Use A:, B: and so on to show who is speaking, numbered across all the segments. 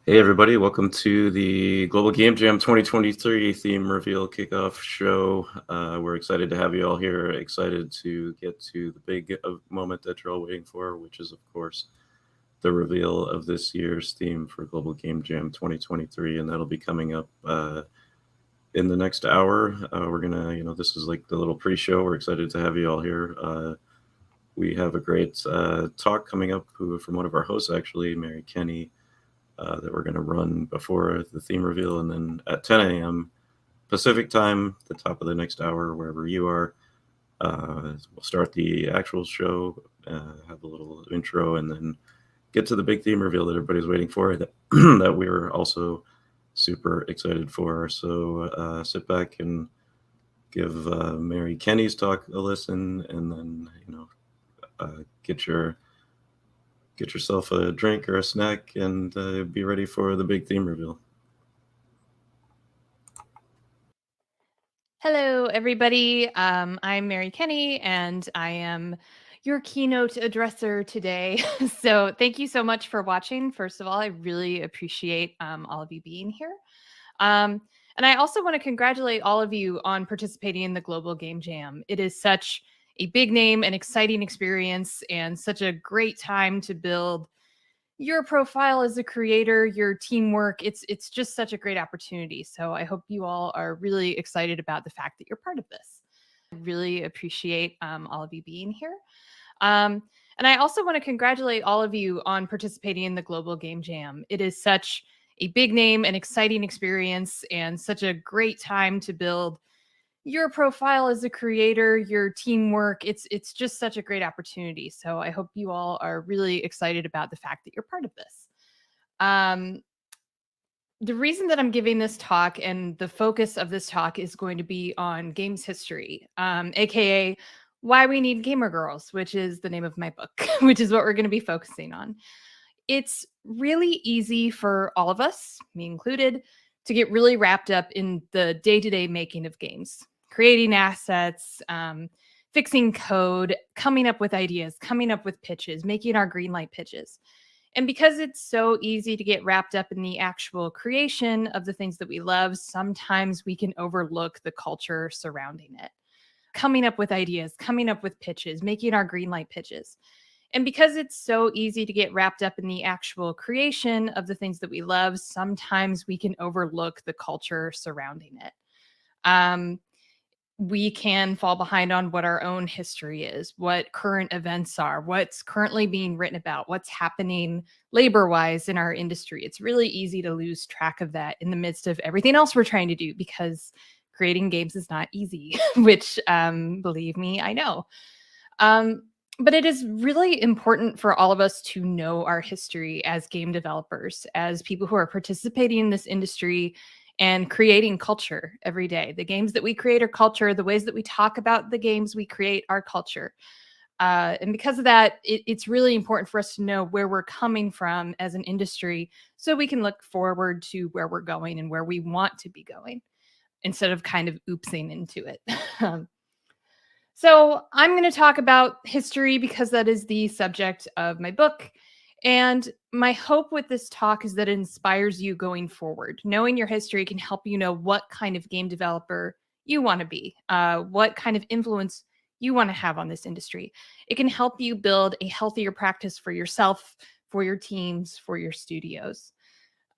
A: Hey everybody, welcome to the Global Game Jam 2023 Theme Reveal Kickoff Show. We're excited to have you all here, excited to get to the big moment that you're all waiting for, which is of course the reveal of this year's theme for Global Game Jam 2023, and that'll be coming up in the next hour. We're gonna, this is like the little pre-show. We're excited to have you all here. We have a great talk coming up from one of our hosts, actually, Mary Kenney, that we're going to run before the theme reveal, and then at 10 a.m. Pacific time, the top of the next hour, wherever you are, we'll start the actual show, have a little intro, and then get to the big theme reveal that everybody's waiting for, that we're also super excited for. So sit back and give Mary Kenney's talk a listen, and then get yourself a drink or a snack and be ready for the big theme reveal.
B: Hello, everybody. I'm Mary Kenney, and I am your keynote addresser today. So thank you so much for watching. First of all, I really appreciate all of you being here. And I also want to congratulate all of you on participating in the Global Game Jam. It is such a big name, an exciting experience, and such a great time to build your profile as a creator, your teamwork. It's just such a great opportunity. So I hope you all are really excited about the fact that you're part of this. I really appreciate all of you being here. And I also want to congratulate all of you on participating in the Global Game Jam. It is such a big name, an exciting experience, and such a great time to build your profile as a creator, your teamwork. It's just such a great opportunity. So I hope you all are really excited about the fact that you're part of this. The reason that I'm giving this talk and the focus of this talk is going to be on games history, aka Why we need gamer girls, which is the name of my book, which is what we're going to be focusing on. It's really easy for all of us, me included, to get really wrapped up in the day-to-day making of games, creating assets, fixing code, coming up with ideas, coming up with pitches, making our green light pitches. And because it's so easy to get wrapped up in the actual creation of the things that we love, sometimes we can overlook the culture surrounding it. Coming up with ideas, coming up with pitches, making our green light pitches. And because it's so easy to get wrapped up in the actual creation of the things that we love, sometimes we can overlook the culture surrounding it. We can fall behind on what our own history is, what current events are, what's currently being written about, what's happening labor-wise in our industry. It's really easy to lose track of that in the midst of everything else we're trying to do, because creating games is not easy, which, believe me, I know. But it is really important for all of us to know our history as game developers, as people who are participating in this industry and creating culture every day. The games that we create are culture. The ways that we talk about the games we create are culture. And because of that, it's really important for us to know where we're coming from as an industry, so we can look forward to where we're going and where we want to be going, instead of kind of oopsing into it. So I'm going to talk about history because that is the subject of my book. And my hope with this talk is that it inspires you going forward. Knowing your history can help you know what kind of game developer you want to be, what kind of influence you want to have on this industry. It can help you build a healthier practice for yourself, for your teams, for your studios.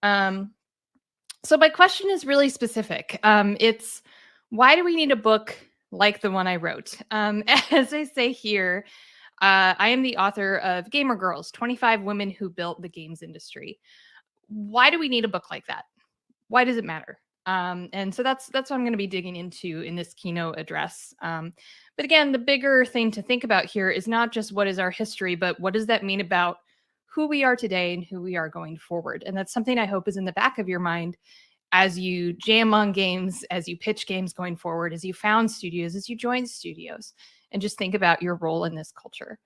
B: So my question is really specific. It's, why do we need a book like the one I wrote? As I say here, I am the author of Gamer Girls, 25 Women Who Built the Games Industry. Why do we need a book like that? Why does it matter? And so that's what I'm going to be digging into in this keynote address. But again, the bigger thing to think about here is not just what is our history, but what does that mean about who we are today and who we are going forward? And that's something I hope is in the back of your mind as you jam on games, as you pitch games going forward, as you found studios, as you join studios, and just think about your role in this culture.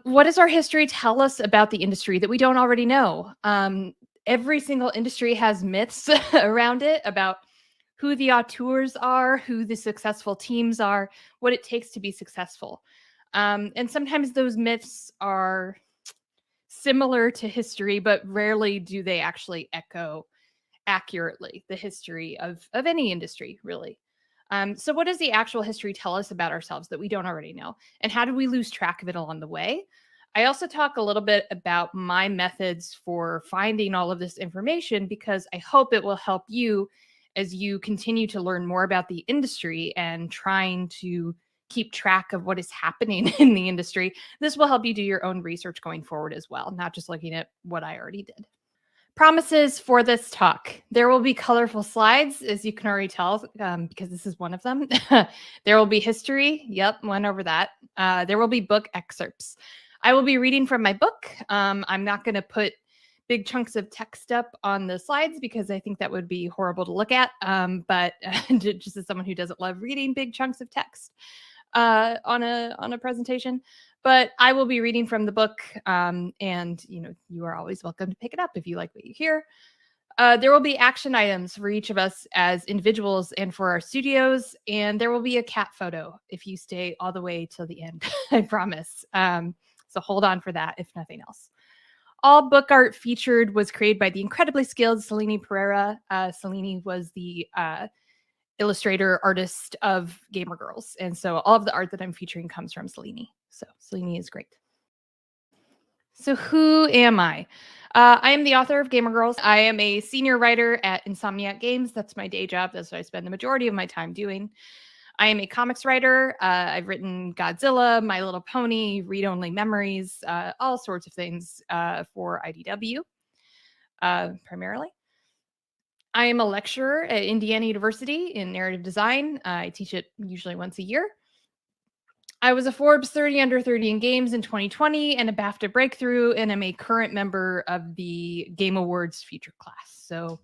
B: What does our history tell us about the industry that we don't already know? Every single industry has myths around it about who the auteurs are, who the successful teams are, what it takes to be successful. And sometimes those myths are similar to history, but rarely do they actually echo accurately the history of any industry, really. So what does the actual history tell us about ourselves that we don't already know? And how do we lose track of it along the way? I also talk a little bit about my methods for finding all of this information, because I hope it will help you as you continue to learn more about the industry and trying to keep track of what is happening in the industry. This will help you do your own research going forward as well, not just looking at what I already did. Promises for this talk. There will be colorful slides, as you can already tell, because this is one of them. There will be history. Yep, went over that. There will be book excerpts. I will be reading from my book. I'm not going to put big chunks of text up on the slides because I think that would be horrible to look at. But just as someone who doesn't love reading big chunks of text on a presentation. But I will be reading from the book, and you are always welcome to pick it up if you like what you hear. There will be action items for each of us as individuals and for our studios, and there will be a cat photo if you stay all the way till the end, I promise. So hold on for that, if nothing else. All book art featured was created by the incredibly skilled Selene Pereira. Selene was the illustrator artist of Gamer Girls. And so all of the art that I'm featuring comes from Selene. So Selene is great. So who am I? I am the author of Gamer Girls. I am a senior writer at Insomniac Games. That's my day job. That's what I spend the majority of my time doing. I am a comics writer. I've written Godzilla, My Little Pony, Read Only Memories, all sorts of things for IDW, primarily. I am a lecturer at Indiana University in narrative design. I teach it usually once a year. I was a Forbes 30 Under 30 in Games in 2020 and a BAFTA Breakthrough, and I'm a current member of the Game Awards Future Class. So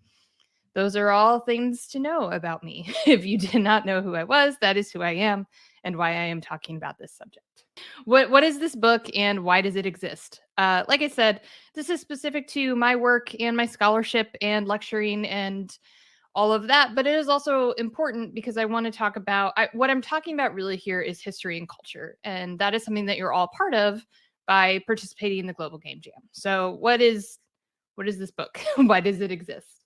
B: Those are all things to know about me. If you did not know who I was, that is who I am and why I am talking about this subject. What is this book and why does it exist? Like I said, this is specific to my work and my scholarship and lecturing and all of that, but it is also important because I want to talk about what I'm talking about really here is history and culture, and that is something that you're all part of by participating in the Global Game Jam. So what is this book? Why does it exist?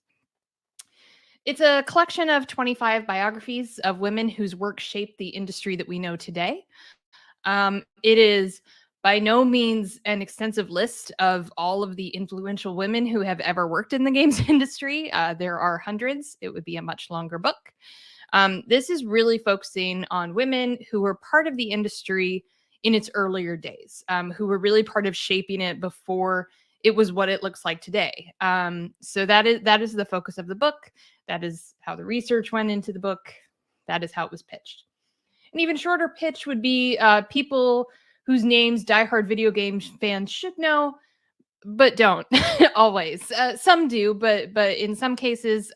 B: It's a collection of 25 biographies of women whose work shaped the industry that we know today. It is by no means an extensive list of all of the influential women who have ever worked in the games industry. There are hundreds. It would be a much longer book. This is really focusing on women who were part of the industry in its earlier days, who were really part of shaping it before it was what it looks like today. So that is the focus of the book. That is how the research went into the book. That is how it was pitched. An even shorter pitch would be people whose names diehard video game fans should know, but don't always. Some do, but in some cases,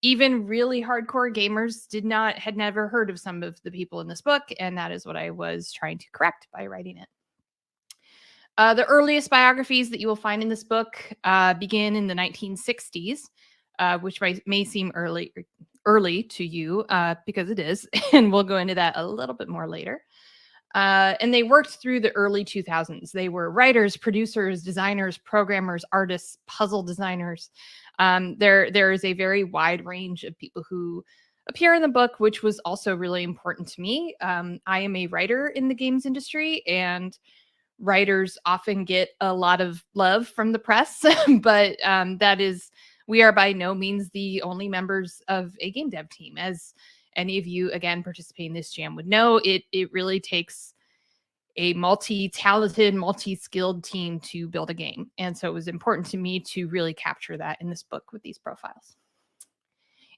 B: even really hardcore gamers had never heard of some of the people in this book, and that is what I was trying to correct by writing it. The earliest biographies that you will find in this book begin in the 1960s, which may seem early to you because it is, and we'll go into that a little bit more later. And they worked through the early 2000s. They were writers, producers, designers, programmers, artists, puzzle designers. There is a very wide range of people who appear in the book, which was also really important to me. I am a writer in the games industry, and writers often get a lot of love from the press, but we are by no means the only members of a game dev team. As any of you, again, participating in this jam would know, it really takes a multi-talented, multi-skilled team to build a game. And so it was important to me to really capture that in this book with these profiles.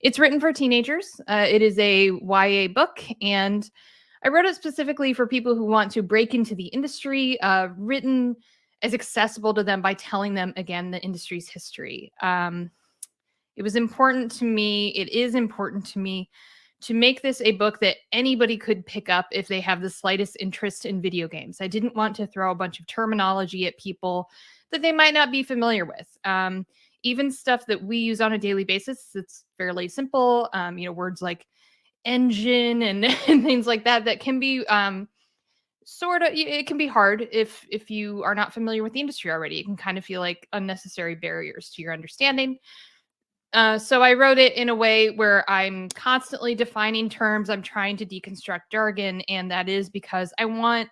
B: It's written for teenagers. It is a YA book, and I wrote it specifically for people who want to break into the industry, written as accessible to them by telling them, again, the industry's history. It was important to me, it is important to me, to make this a book that anybody could pick up if they have the slightest interest in video games. I didn't want to throw a bunch of terminology at people that they might not be familiar with. Even stuff that we use on a daily basis, it's fairly simple. Words like engine and things like that can be it can be hard if you are not familiar with the industry already. It can kind of feel like unnecessary barriers to your understanding. So I wrote it in a way where I'm constantly defining terms. I'm trying to deconstruct jargon, and that is because I want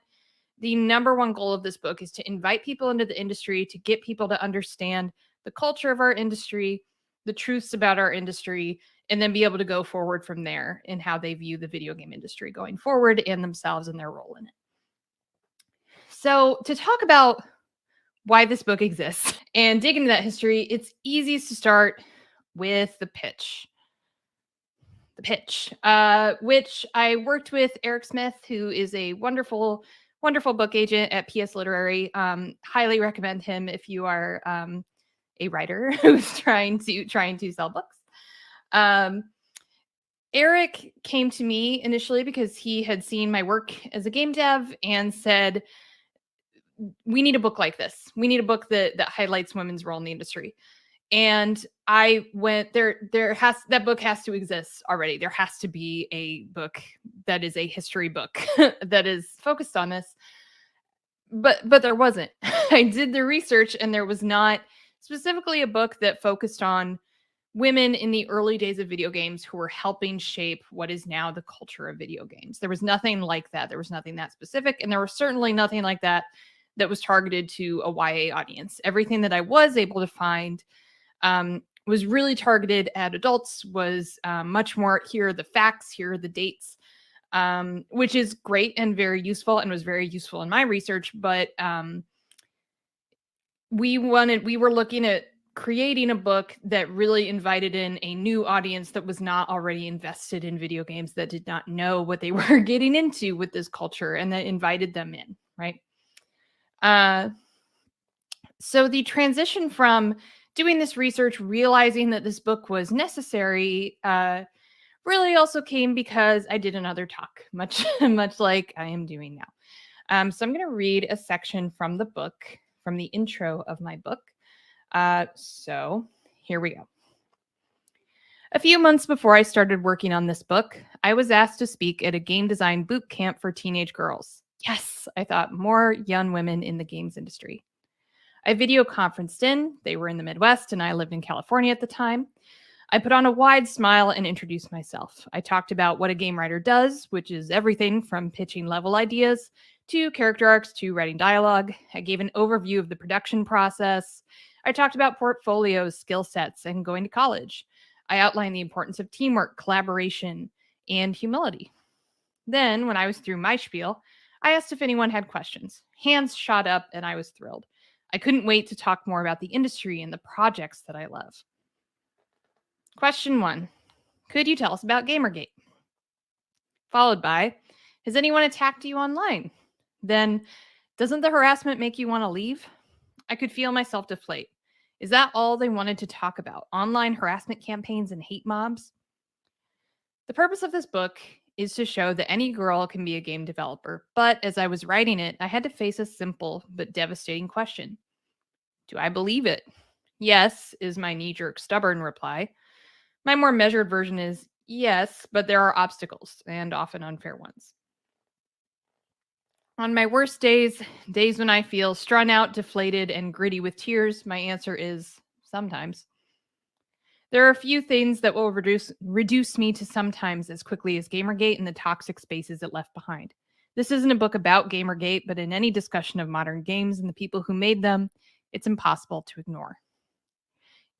B: the number one goal of this book is to invite people into the industry, to get people to understand the culture of our industry, the truths about our industry, and then be able to go forward from there in how they view the video game industry going forward and themselves and their role in it. So to talk about why this book exists and dig into that history, it's easiest to start with the pitch. Which I worked with Eric Smith, who is a wonderful, wonderful book agent at PS Literary. Highly recommend him if you are a writer who's trying to sell books. Eric came to me initially because he had seen my work as a game dev and said, we need a book like this. We need a book that highlights women's role in the industry. And I went that book has to exist already. There has to be a book that is a history book that is focused on this. But there wasn't. I did the research, and there was not specifically a book that focused on women in the early days of video games who were helping shape what is now the culture of video games. There was nothing like that. There was nothing that specific, and there was certainly nothing like that was targeted to a YA audience. Everything that I was able to find was really targeted at adults, was much more, here are the facts, here are the dates, which is great and very useful, and was very useful in my research. But we were looking at creating a book that really invited in a new audience that was not already invested in video games, that did not know what they were getting into with this culture, and that invited them in, right? So the transition from Doing this research, realizing that this book was necessary, really also came because I did another talk, much like I am doing now. So I'm going to read a section from the book, from the intro of my book. So here we go. A few months before I started working on this book, I was asked to speak at a game design boot camp for teenage girls. Yes, I thought, more young women in the games industry. I video conferenced in. They were in the Midwest and I lived in California at the time. I put on a wide smile and introduced myself. I talked about what a game writer does, which is everything from pitching level ideas to character arcs to writing dialogue. I gave an overview of the production process. I talked about portfolios, skill sets, and going to college. I outlined the importance of teamwork, collaboration, and humility. Then, when I was through my spiel, I asked if anyone had questions. Hands shot up, and I was thrilled. I couldn't wait to talk more about the industry and the projects that I love. Question 1. Could you tell us about Gamergate? Followed by, has anyone attacked you online? Then, doesn't the harassment make you want to leave? I could feel myself deflate. Is that all they wanted to talk about? Online harassment campaigns and hate mobs? The purpose of this book is to show that any girl can be a game developer, but as I was writing it, I had to face a simple but devastating question. Do I believe it? Yes, is my knee-jerk stubborn reply. My more measured version is yes, but there are obstacles, and often unfair ones. On my worst days, days when I feel strung out, deflated, and gritty with tears, my answer is sometimes. There are a few things that will reduce me to sometimes as quickly as Gamergate and the toxic spaces it left behind. This isn't a book about Gamergate, but in any discussion of modern games and the people who made them, it's impossible to ignore.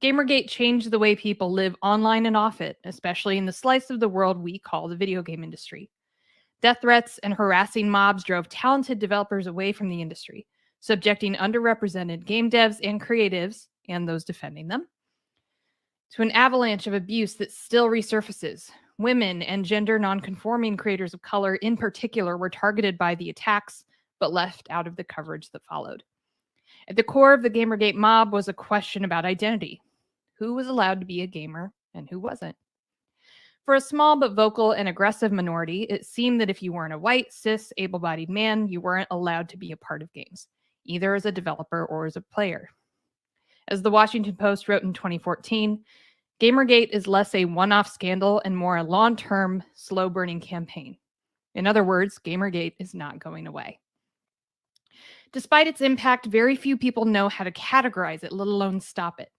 B: Gamergate changed the way people live online and off it, especially in the slice of the world we call the video game industry. Death threats and harassing mobs drove talented developers away from the industry, subjecting underrepresented game devs and creatives, and those defending them, to an avalanche of abuse that still resurfaces. Women and gender nonconforming creators of color in particular were targeted by the attacks, but left out of the coverage that followed. At the core of the Gamergate mob was a question about identity. Who was allowed to be a gamer and who wasn't? For a small but vocal and aggressive minority, it seemed that if you weren't a white, cis, able-bodied man, you weren't allowed to be a part of games, either as a developer or as a player. As the Washington Post wrote in 2014, Gamergate is less a one-off scandal and more a long-term, slow-burning campaign. In other words, Gamergate is not going away. Despite its impact, very few people know how to categorize it, let alone stop it.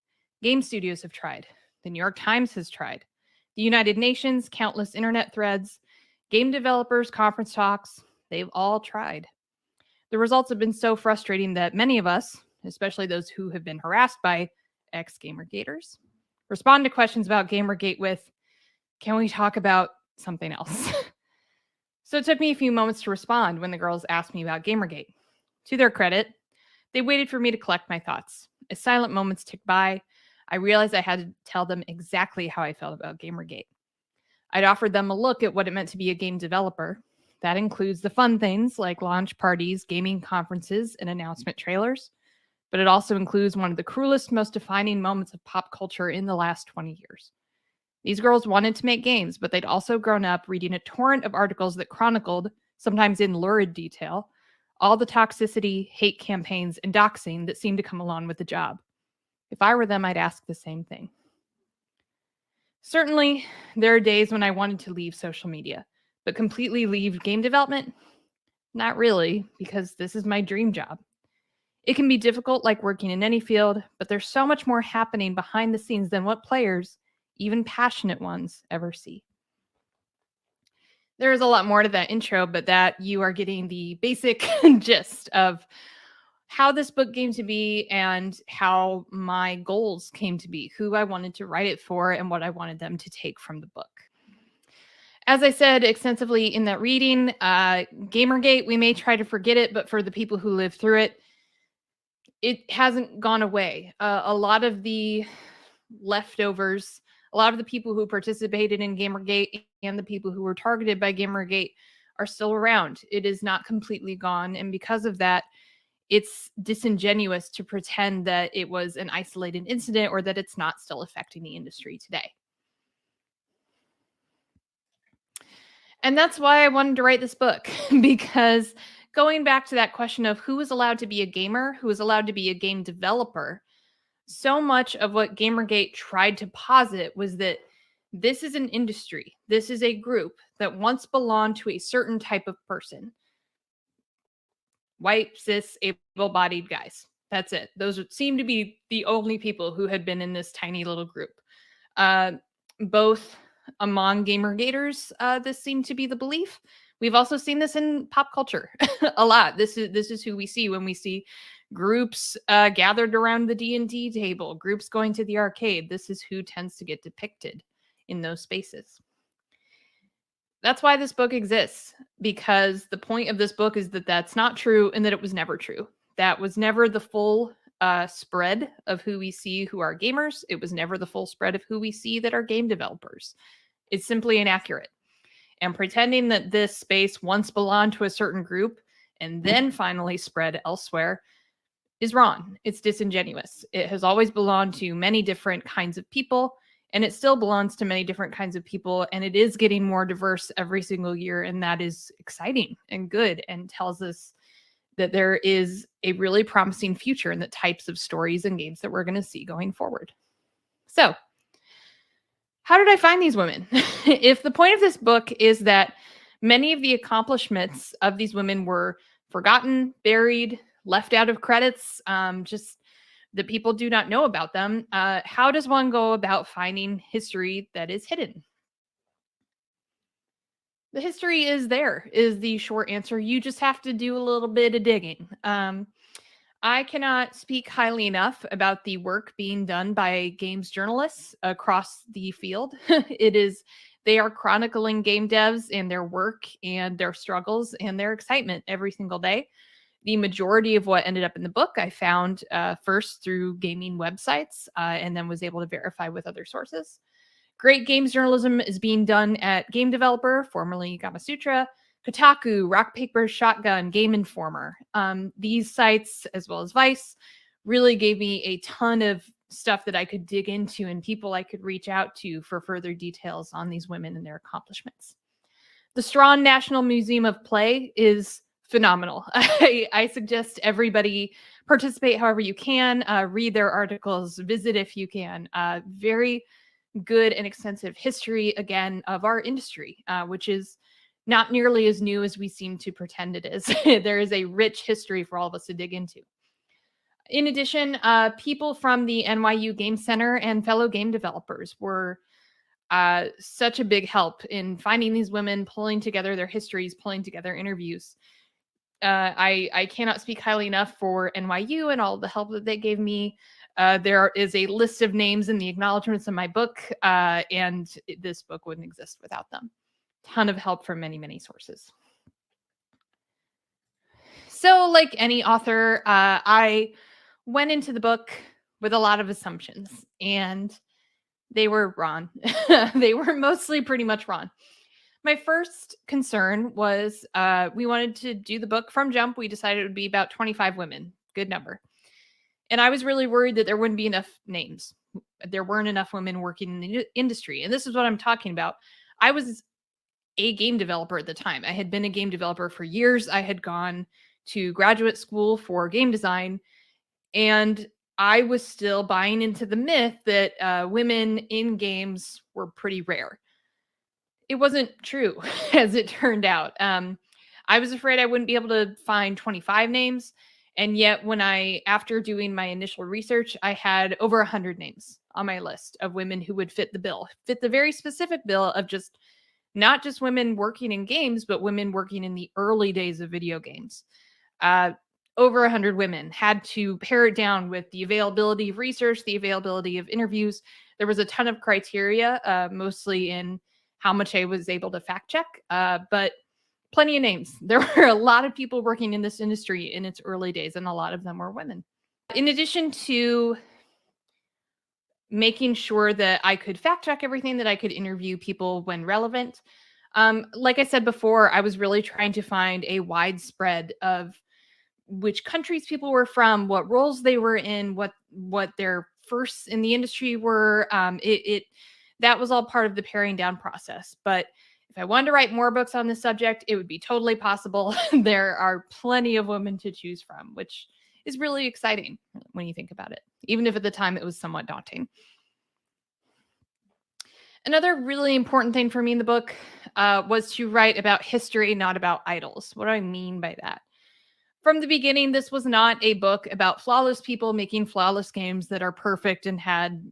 B: Game studios have tried. The New York Times has tried. The United Nations, countless internet threads, game developers, conference talks, they've all tried. The results have been so frustrating that many of us, especially those who have been harassed by ex-Gamergaters, respond to questions about Gamergate with, can we talk about something else? So it took me a few moments to respond when the girls asked me about Gamergate. To their credit, they waited for me to collect my thoughts. As silent moments ticked by, I realized I had to tell them exactly how I felt about Gamergate. I'd offered them a look at what it meant to be a game developer. That includes the fun things like launch parties, gaming conferences, and announcement trailers. But it also includes one of the cruelest, most defining moments of pop culture in the last 20 years. These girls wanted to make games, but they'd also grown up reading a torrent of articles that chronicled, sometimes in lurid detail, all the toxicity, hate campaigns, and doxing that seemed to come along with the job. If I were them, I'd ask the same thing. Certainly, there are days when I wanted to leave social media, but completely leave game development? Not really, because this is my dream job. It can be difficult like working in any field, but there's so much more happening behind the scenes than what players, even passionate ones, ever see. There is a lot more to that intro, but that you are getting the basic gist of how this book came to be and how my goals came to be, who I wanted to write it for, and what I wanted them to take from the book. As I said extensively in that reading, Gamergate, we may try to forget it, but for the people who lived through it, it hasn't gone away. A lot of the leftovers, a lot of the people who participated in Gamergate and the people who were targeted by Gamergate are still around. It is not completely gone. And because of that, it's disingenuous to pretend that it was an isolated incident or that it's not still affecting the industry today. And that's why I wanted to write this book, because going back to that question of who is allowed to be a gamer, who is allowed to be a game developer, so much of what Gamergate tried to posit was that this is an industry, this is a group that once belonged to a certain type of person. White, cis, able-bodied guys. That's it. Those seem to be the only people who had been in this tiny little group. Both among Gamergaters, this seemed to be the belief. We've also seen this in pop culture a lot. This is who we see when we see groups gathered around the D&D table, groups going to the arcade. This is who tends to get depicted in those spaces. That's why this book exists, because the point of this book is that that's not true and that it was never true. That was never the full spread of who we see who are gamers. It was never the full spread of who we see that are game developers. It's simply inaccurate. And pretending that this space once belonged to a certain group and then finally spread elsewhere is wrong. It's disingenuous. It has always belonged to many different kinds of people, and it still belongs to many different kinds of people, and it is getting more diverse every single year, and that is exciting and good and tells us that there is a really promising future in the types of stories and games that we're going to see going forward. So, how did I find these women? If the point of this book is that many of the accomplishments of these women were forgotten, buried, left out of credits, just that people do not know about them, how does one go about finding history that is hidden? The history is there, is the short answer. You just have to do a little bit of digging. I cannot speak highly enough about the work being done by games journalists across the field. They are chronicling game devs and their work and their struggles and their excitement every single day. The majority of what ended up in the book I found first through gaming websites and then was able to verify with other sources. Great games journalism is being done at Game Developer, formerly Gamasutra, Kotaku, Rock Paper Shotgun, Game Informer. These sites, as well as Vice, really gave me a ton of stuff that I could dig into and people I could reach out to for further details on these women and their accomplishments. The Strawn National Museum of Play is phenomenal. I suggest everybody participate however you can, read their articles, visit if you can. Very good and extensive history, again, of our industry, which is not nearly as new as we seem to pretend it is. There is a rich history for all of us to dig into. In addition, people from the NYU Game Center and fellow game developers were such a big help in finding these women, pulling together their histories, pulling together interviews. I cannot speak highly enough for NYU and all the help that they gave me. There is a list of names in the acknowledgments in my book, and this book wouldn't exist without them. Ton of help from many, many sources. So, like any author, I went into the book with a lot of assumptions, and they were wrong. They were mostly pretty much wrong. My first concern was we wanted to do the book from jump. We decided it would be about 25 women. Good number. And I was really worried that there wouldn't be enough names. There weren't enough women working in the industry. And this is what I'm talking about. I was a game developer at the time. I had been a game developer for years. I had gone to graduate school for game design. And I was still buying into the myth that women in games were pretty rare. It wasn't true, as it turned out. I was afraid I wouldn't be able to find 25 names. And yet, after doing my initial research, I had over 100 names on my list of women who would fit the bill, fit the very specific bill of just not just women working in games, but women working in the early days of video games. Over 100 women. Had to pare it down with the availability of research, the availability of interviews. There was a ton of criteria, mostly in how much I was able to fact check, but plenty of names. There were a lot of people working in this industry in its early days, and a lot of them were women. In addition to making sure that I could fact check everything, that I could interview people when relevant, like I said before, I was really trying to find a widespread of which countries people were from, what roles they were in, what their firsts in the industry were. That was all part of the paring down process. But if I wanted to write more books on this subject, it would be totally possible. There are plenty of women to choose from, which is really exciting when you think about it, even if at the time it was somewhat daunting. Another really important thing for me in the book was to write about history, not about idols. What do I mean by that? From the beginning, this was not a book about flawless people making flawless games that are perfect and had,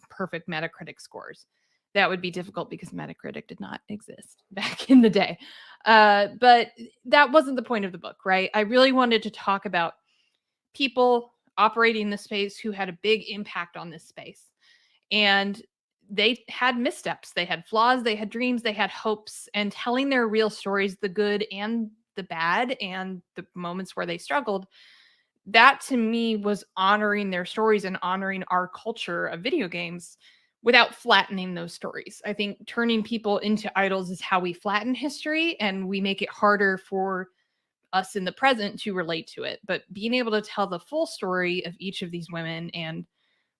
B: perfect Metacritic scores. That would be difficult because Metacritic did not exist back in the day. But that wasn't the point of the book, right? I really wanted to talk about people operating the space who had a big impact on this space. And they had missteps, they had flaws, they had dreams, they had hopes, and telling their real stories, the good and the bad and the moments where they struggled, that to me was honoring their stories and honoring our culture of video games without flattening those stories. I think turning people into idols is how we flatten history, and we make it harder for us in the present to relate to it. But being able to tell the full story of each of these women and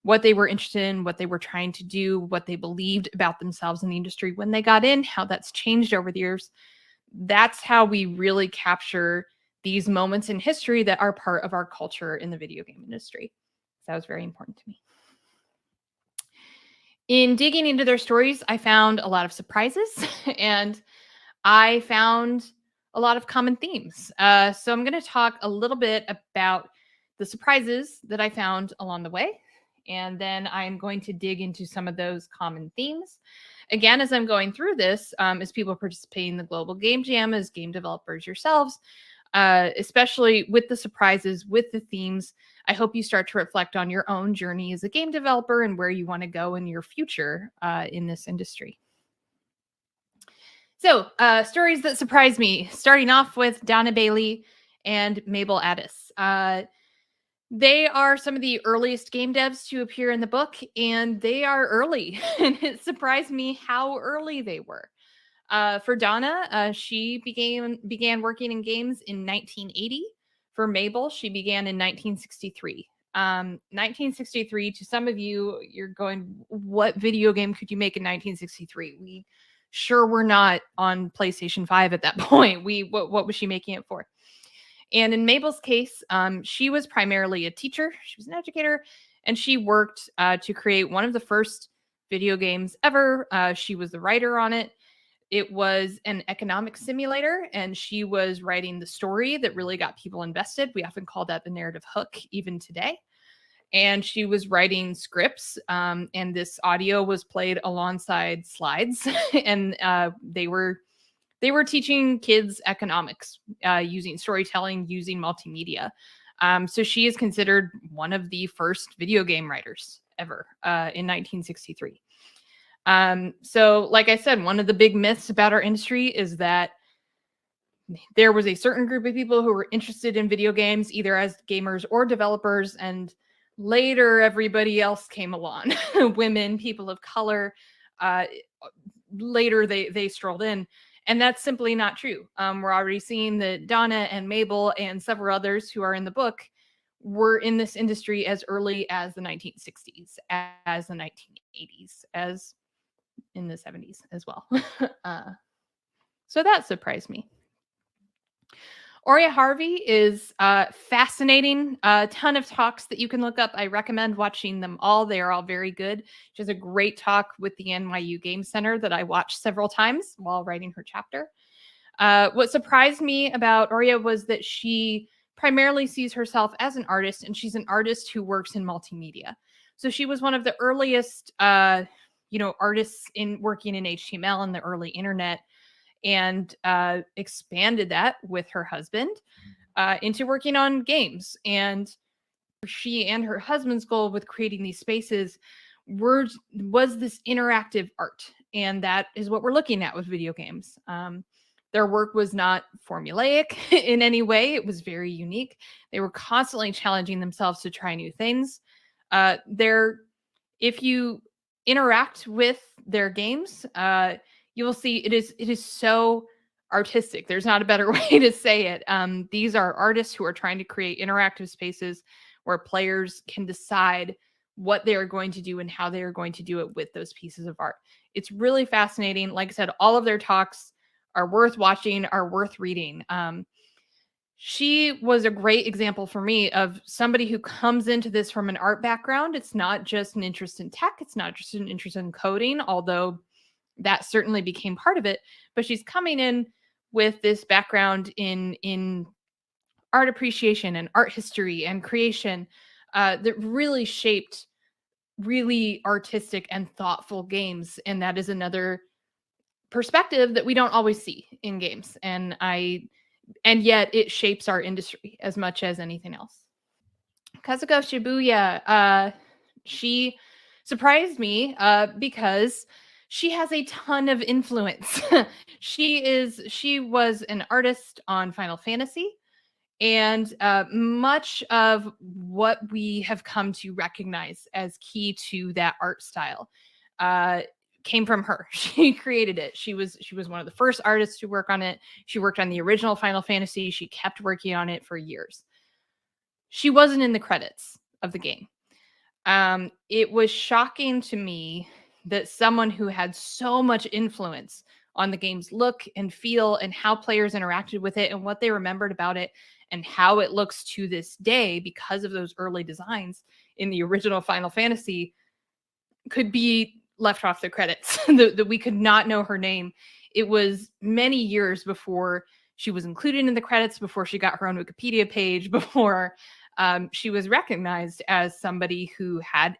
B: what they were interested in, what they were trying to do, what they believed about themselves in the industry when they got in, how that's changed over the years. That's how we really capture these moments in history that are part of our culture in the video game industry. So that was very important to me. In digging into their stories, I found a lot of surprises and I found a lot of common themes. So I'm going to talk a little bit about the surprises that I found along the way. And then I'm going to dig into some of those common themes. Again, as I'm going through this, as people participating in the Global Game Jam, as game developers yourselves, especially with the surprises, with the themes, I hope you start to reflect on your own journey as a game developer and where you want to go in your future in this industry. So, stories that surprised me, starting off with Donna Bailey and Mabel Addis. They are some of the earliest game devs to appear in the book, and they are early. And it surprised me how early they were. For Donna, she began working in games in 1980. For Mabel, she began in 1963. 1963, to some of you, you're going, what video game could you make in 1963? We sure were not on PlayStation 5 at that point. What was she making it for? And in Mabel's case, she was primarily a teacher. She was an educator, and she worked to create one of the first video games ever. She was the writer on it. It was an economic simulator, and she was writing the story that really got people invested. We often call that the narrative hook, even today. And she was writing scripts, and this audio was played alongside slides, and they were teaching kids economics using storytelling, using multimedia. So she is considered one of the first video game writers ever in 1963. So like I said, one of the big myths about our industry is that there was a certain group of people who were interested in video games, either as gamers or developers, and later everybody else came along. Women, people of color, later they strolled in. And that's simply not true. We're already seeing that Donna and Mabel and several others who are in the book were in this industry as early as the 1960s, as the 1980s, as in the 70s as well. So that surprised me. Oria Harvey is fascinating. A ton of talks that you can look up. I recommend watching them all. They are all very good. She has a great talk with the NYU Game Center that I watched several times while writing her chapter. What surprised me about Oria was that she primarily sees herself as an artist, and she's an artist who works in multimedia. So she was one of the earliest, artists in working in HTML in the early internet, and expanded that with her husband into working on games. And she and her husband's goal with creating these spaces was this interactive art. And that is what we're looking at with video games. Their work was not formulaic in any way. It was very unique. They were constantly challenging themselves to try new things. If you interact with their games, you will see it is so artistic. There's not a better way to say it. These are artists who are trying to create interactive spaces where players can decide what they're going to do and how they are going to do it with those pieces of art. It's really fascinating. Like I said, all of their talks are worth watching, are worth reading. She was a great example for me of somebody who comes into this from an art background. It's not just an interest in tech. It's not just an interest in coding, although that certainly became part of it. But she's coming in with this background in art appreciation and art history and creation that really shaped really artistic and thoughtful games. And that is another perspective that we don't always see in games. And yet it shapes our industry as much as anything else. Kazuko Shibuya, she surprised me because she has a ton of influence. She was an artist on Final Fantasy, and much of what we have come to recognize as key to that art style came from her. She created it. She was one of the first artists to work on it. She worked on the original Final Fantasy. She kept working on it for years. She wasn't in the credits of the game. It was shocking to me that someone who had so much influence on the game's look and feel and how players interacted with it and what they remembered about it and how it looks to this day because of those early designs in the original Final Fantasy could be left off the credits, that we could not know her name. It was many years before she was included in the credits, before she got her own Wikipedia page, before she was recognized as somebody who had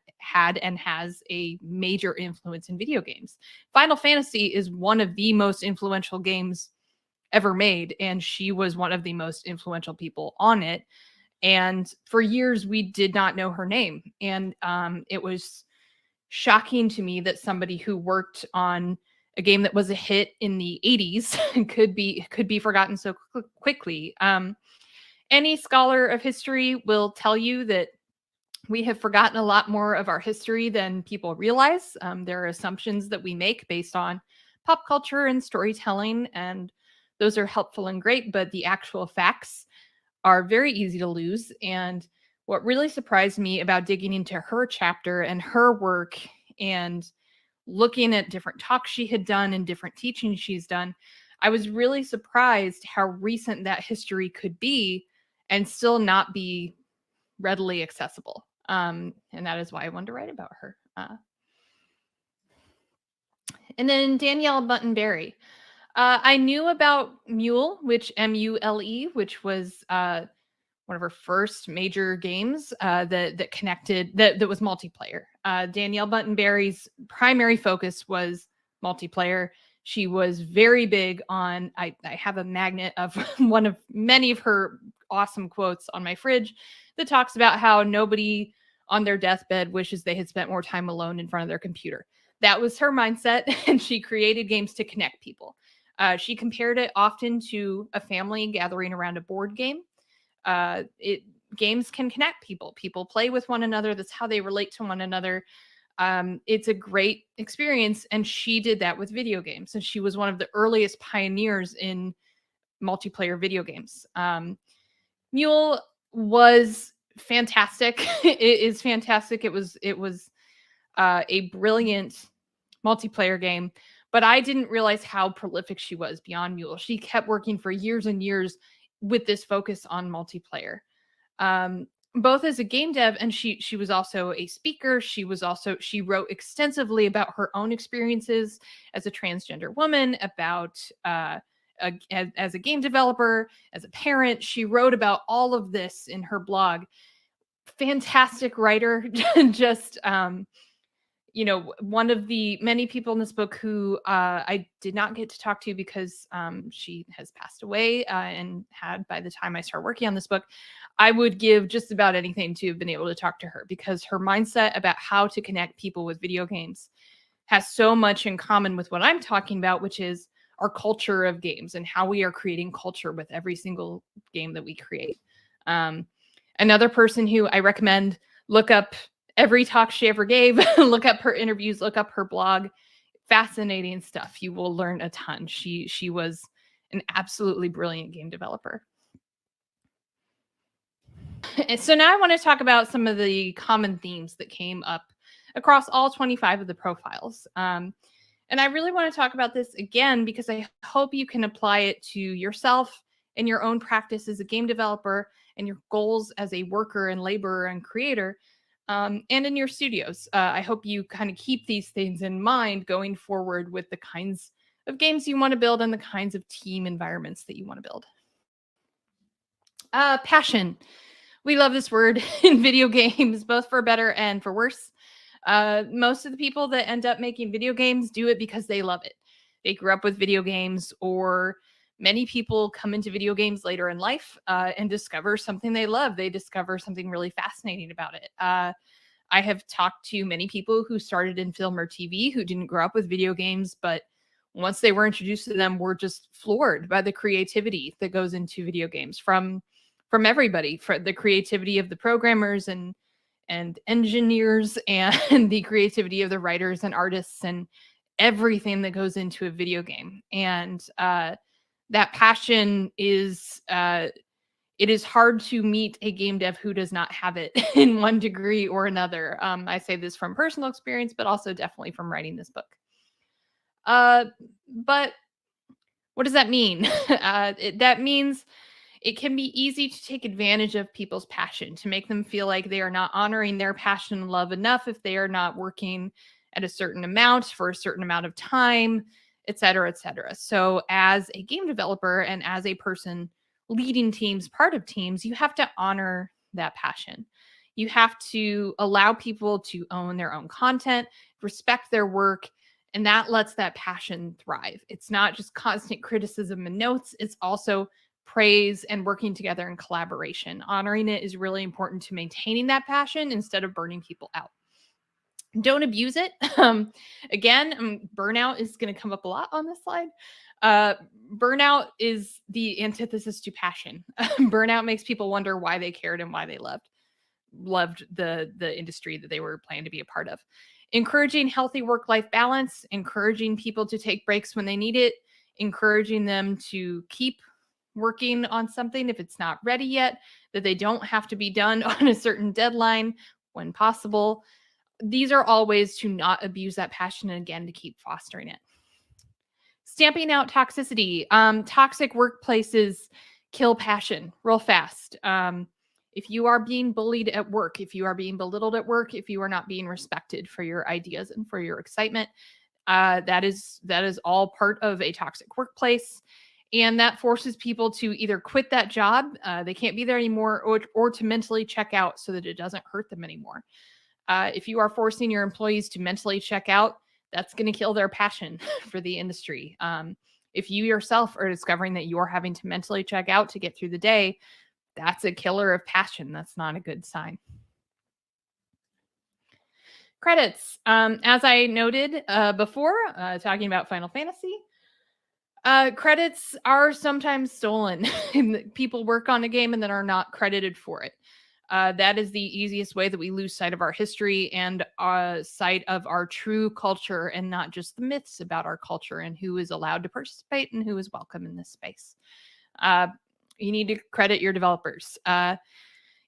B: and has a major influence in video games. Final Fantasy is one of the most influential games ever made, and she was one of the most influential people on it. And for years, we did not know her name. And it was shocking to me that somebody who worked on a game that was a hit in the 80s could be forgotten so quickly. Any scholar of history will tell you that we have forgotten a lot more of our history than people realize. There are assumptions that we make based on pop culture and storytelling, and those are helpful and great, but the actual facts are very easy to lose. And what really surprised me about digging into her chapter and her work and looking at different talks she had done and different teachings she's done, I was really surprised how recent that history could be and still not be readily accessible. And that is why I wanted to write about her. And then Danielle Button-Berry. I knew about Mule, which M-U-L-E, which was one of her first major games that connected, that was multiplayer. Danielle Button-Berry's primary focus was multiplayer. She was very big on, I have a magnet of one of many of her awesome quotes on my fridge that talks about how nobody on their deathbed wishes they had spent more time alone in front of their computer. That was her mindset, and she created games to connect people. She compared it often to a family gathering around a board game. Games can connect people. People play with one another. That's how they relate to one another. It's a great experience, and she did that with video games. And she was one of the earliest pioneers in multiplayer video games. Mule was fantastic. It is fantastic. It was a brilliant multiplayer game, but I didn't realize how prolific she was beyond Mule. She kept working for years and years with this focus on multiplayer, both as a game dev, and she was also a speaker. She wrote extensively about her own experiences as a transgender woman, about as a game developer, as a parent. She wrote about all of this in her blog. Fantastic writer. Just one of the many people in this book who I did not get to talk to because she has passed away and had by the time I started working on this book. I would give just about anything to have been able to talk to her, because her mindset about how to connect people with video games has so much in common with what I'm talking about, which is our culture of games and how we are creating culture with every single game that we create. Another person who I recommend, look up every talk she ever gave, look up her interviews, look up her blog. Fascinating stuff. You will learn a ton. She was an absolutely brilliant game developer. And so now I want to talk about some of the common themes that came up across all 25 of the profiles. And I really want to talk about this again because I hope you can apply it to yourself and your own practice as a game developer and your goals as a worker and laborer and creator, and in your studios. I hope you kind of keep these things in mind going forward with the kinds of games you want to build and the kinds of team environments that you want to build. Passion. We love this word in video games, both for better and for worse. Most of the people that end up making video games do it because they love it. They grew up with video games, or many people come into video games later in life and discover something they love. They discover something really fascinating about it. I have talked to many people who started in film or TV who didn't grow up with video games, but once they were introduced to them, were just floored by the creativity that goes into video games from everybody, for the creativity of the programmers and engineers and the creativity of the writers and artists and everything that goes into a video game. And that passion is it is hard to meet a game dev who does not have it in one degree or another. I say this from personal experience, but also definitely from writing this book. But what does that mean? That means it can be easy to take advantage of people's passion, to make them feel like they are not honoring their passion and love enough if they are not working at a certain amount for a certain amount of time, et cetera, et cetera. So as a game developer and as a person leading teams, part of teams, you have to honor that passion. You have to allow people to own their own content, respect their work, and that lets that passion thrive. It's not just constant criticism and notes, it's also praise and working together in collaboration. Honoring it is really important to maintaining that passion instead of burning people out. Don't abuse it. Again, burnout is going to come up a lot on this slide. Burnout is the antithesis to passion. Burnout makes people wonder why they cared and why they loved the industry that they were planning to be a part of. Encouraging healthy work-life balance, encouraging people to take breaks when they need it, encouraging them to keep working on something if it's not ready yet, that they don't have to be done on a certain deadline when possible. These are all ways to not abuse that passion and, again, to keep fostering it. Stamping out toxicity. Toxic workplaces kill passion real fast. If you are being bullied at work, if you are being belittled at work, if you are not being respected for your ideas and for your excitement, that is all part of a toxic workplace. And that forces people to either quit that job, they can't be there anymore, or to mentally check out so that it doesn't hurt them anymore. If you are forcing your employees to mentally check out, that's going to kill their passion for the industry. If you yourself are discovering that you're having to mentally check out to get through the day, that's a killer of passion. That's not a good sign. Credits. As I noted before, talking about Final Fantasy, credits are sometimes stolen. People work on a game and then are not credited for it. That is the easiest way that we lose sight of our history and sight of our true culture, and not just the myths about our culture and who is allowed to participate and who is welcome in this space. You need to credit your developers.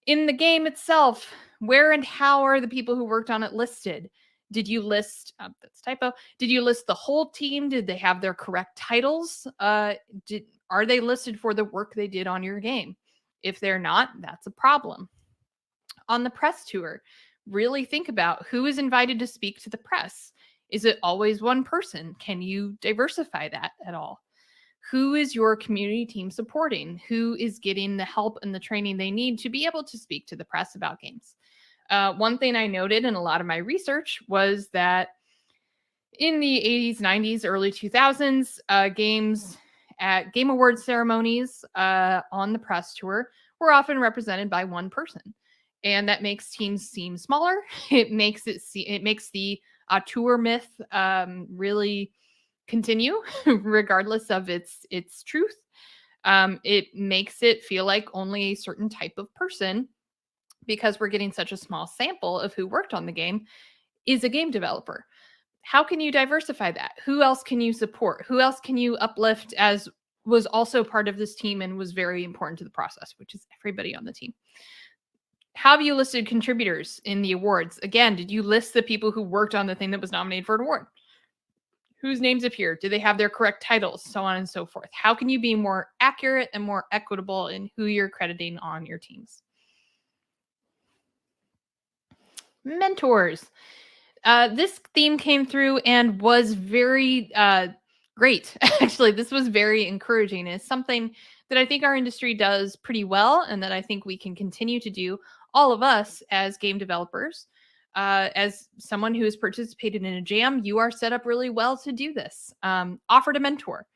B: In the game itself, where and how are the people who worked on it listed? Did you list, that's typo, did you list the whole team? Did they have their correct titles? Are they listed for the work they did on your game? If they're not, that's a problem. On the press tour, really think about who is invited to speak to the press. Is it always one person? Can you diversify that at all? Who is your community team supporting? Who is getting the help and the training they need to be able to speak to the press about games? One thing I noted in a lot of my research was that in the 80s, 90s, early 2000s, games at Game Awards ceremonies on the press tour were often represented by one person. And that makes teams seem smaller. It makes the auteur myth really continue, regardless of its truth. It makes it feel like only a certain type of person, because we're getting such a small sample of who worked on the game, is a game developer. How can you diversify that? Who else can you support? Who else can you uplift as was also part of this team and was very important to the process, which is everybody on the team. Have you listed contributors in the awards? Again, did you list the people who worked on the thing that was nominated for an award? Whose names appear? Do they have their correct titles? So on and so forth. How can you be more accurate and more equitable in who you're crediting on your teams? Mentors. This theme came through and was very great. Actually, this was very encouraging. It's something that I think our industry does pretty well and that I think we can continue to do, all of us as game developers. As someone who has participated in a jam, you are set up really well to do this. Offer to mentor.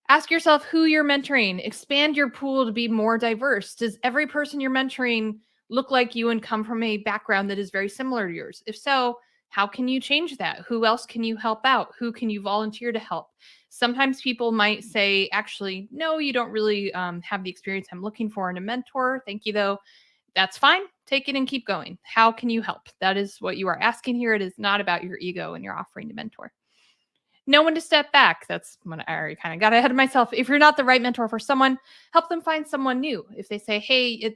B: Ask yourself who you're mentoring. Expand your pool to be more diverse. Does every person you're mentoring look like you and come from a background that is very similar to yours? If so, how can you change that? Who else can you help out? Who can you volunteer to help? Sometimes people might say, actually, no, you don't really have the experience I'm looking for in a mentor. Thank you, though. That's fine. Take it and keep going. How can you help? That is what you are asking here. It is not about your ego and you're offering to mentor. Know when to step back. That's when I already kind of got ahead of myself. If you're not the right mentor for someone, help them find someone new. If they say, hey,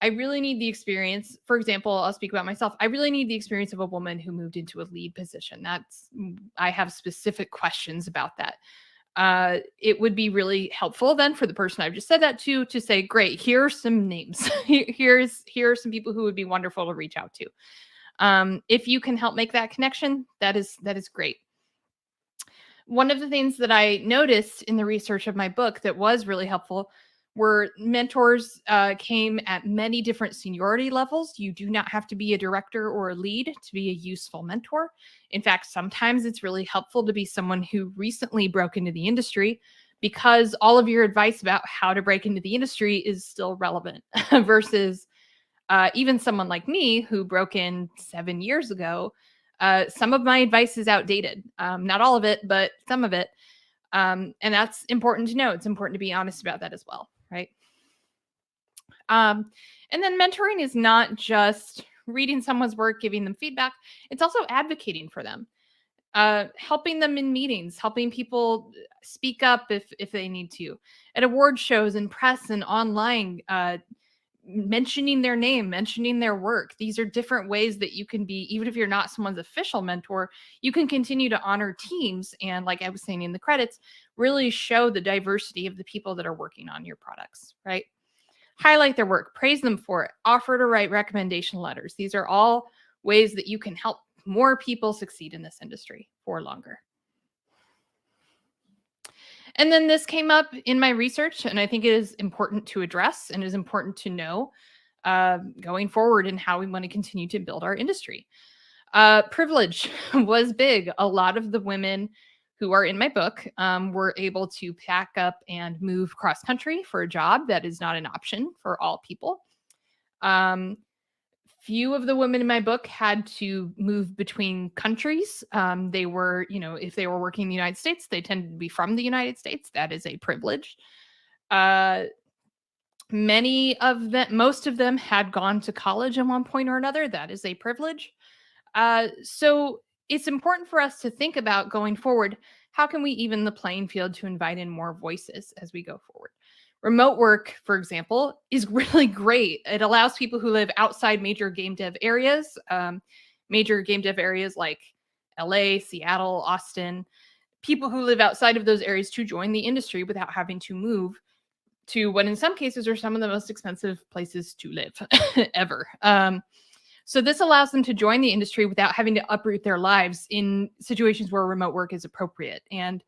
B: I really need the experience. For example, I'll speak about myself. I really need the experience of a woman who moved into a lead position. I have specific questions about that. It would be really helpful then for the person I've just said that to say, great, here are some names. Here are some people who would be wonderful to reach out to. If you can help make that connection, that is great. One of the things that I noticed in the research of my book that was really helpful were mentors came at many different seniority levels. You do not have to be a director or a lead to be a useful mentor. In fact, sometimes it's really helpful to be someone who recently broke into the industry because all of your advice about how to break into the industry is still relevant versus even someone like me who broke in 7 years ago. Some of my advice is outdated. Not all of it, but some of it. And that's important to know. It's important to be honest about that as well, right? And then mentoring is not just reading someone's work, giving them feedback. It's also advocating for them, helping them in meetings, helping people speak up if they need to. At award shows and press and online, mentioning their name, mentioning their work. These are different ways that you can be, even if you're not someone's official mentor, you can continue to honor teams. And like I was saying in the credits, really show the diversity of the people that are working on your products, right? Highlight their work, praise them for it, offer to write recommendation letters. These are all ways that you can help more people succeed in this industry for longer. And then this came up in my research, and I think it is important to address and is important to know going forward and how we want to continue to build our industry. Privilege was big. A lot of the women who are in my book were able to pack up and move cross country for a job. That is not an option for all people. Few of the women in my book had to move between countries. They were, if they were working in the United States, they tended to be from the United States. That is a privilege. Most of them had gone to college at one point or another. That is a privilege. So it's important for us to think about going forward, how can we even the playing field to invite in more voices as we go forward? Remote work, for example, is really great. It allows people who live outside major game dev areas like LA, Seattle, Austin, people who live outside of those areas to join the industry without having to move to what in some cases are some of the most expensive places to live ever. So this allows them to join the industry without having to uproot their lives in situations where remote work is appropriate. And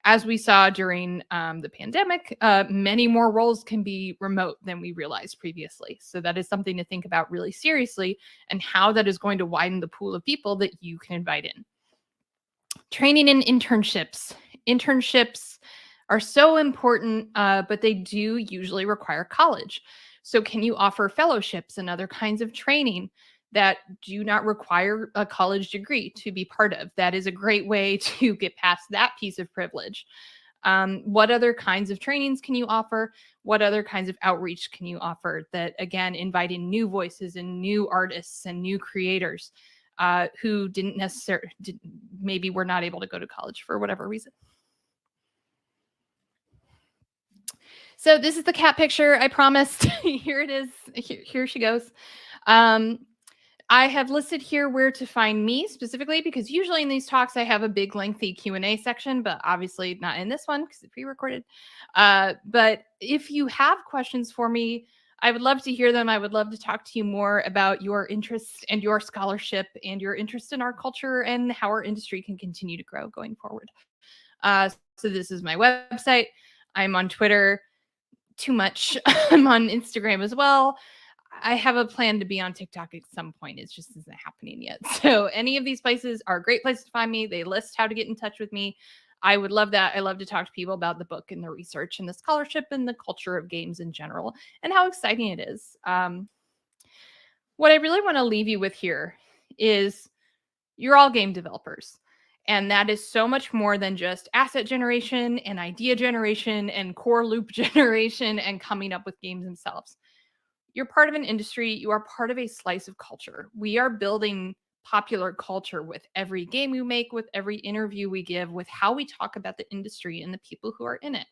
B: as we saw during the pandemic, many more roles can be remote than we realized previously. So that is something to think about really seriously and how that is going to widen the pool of people that you can invite in. Training and internships. Internships are so important, but they do usually require college. So can you offer fellowships and other kinds of training that do not require a college degree to be part of? That is a great way to get past that piece of privilege. What other kinds of trainings can you offer? What other kinds of outreach can you offer that, again, invite in new voices and new artists and new creators who maybe were not able to go to college for whatever reason? So this is the cat picture I promised. Here it is. Here she goes. I have listed here where to find me specifically, because usually in these talks I have a big lengthy Q&A section, but obviously not in this one because it's pre-recorded. But if you have questions for me, I would love to hear them. I would love to talk to you more about your interests and your scholarship and your interest in our culture and how our industry can continue to grow going forward. So this is my website. I'm on Twitter too much. I'm on Instagram as well. I have a plan to be on TikTok at some point. It just isn't happening yet. So any of these places are great places to find me. They list how to get in touch with me. I would love that. I love to talk to people about the book and the research and the scholarship and the culture of games in general and how exciting it is. What I really want to leave you with here is you're all game developers. And that is so much more than just asset generation and idea generation and core loop generation and coming up with games themselves. You're part of an industry. You are part of a slice of culture. We are building popular culture with every game we make, with every interview we give, with how we talk about the industry and the people who are in it.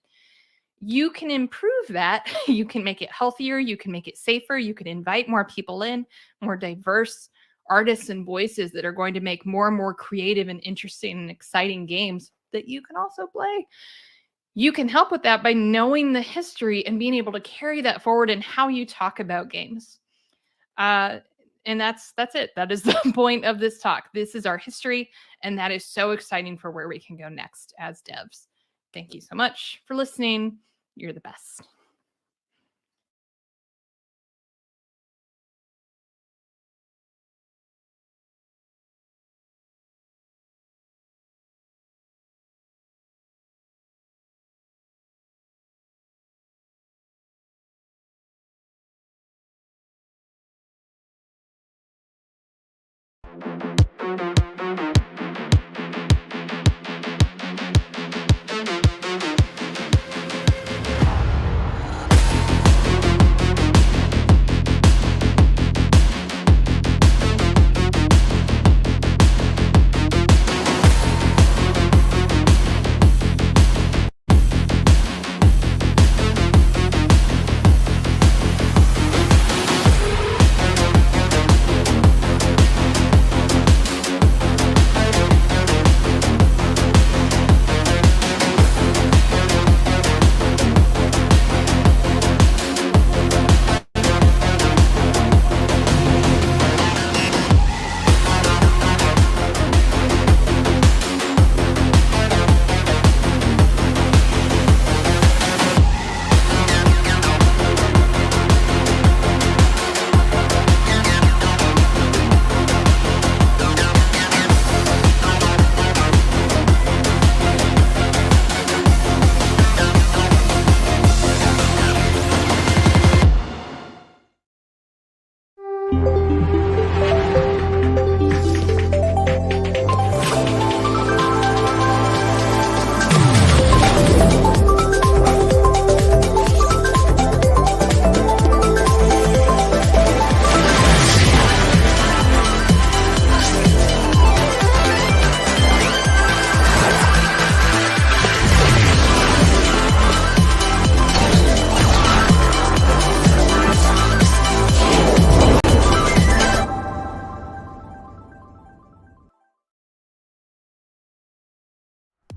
B: You can improve that. You can make it healthier. You can make it safer. You can invite more people in, more diverse artists and voices that are going to make more and more creative and interesting and exciting games that you can also play. You can help with that by knowing the history and being able to carry that forward in how you talk about games. And that's it. That is the point of this talk. This is our history, and that is so exciting for where we can go next as devs. Thank you so much for listening. You're the best.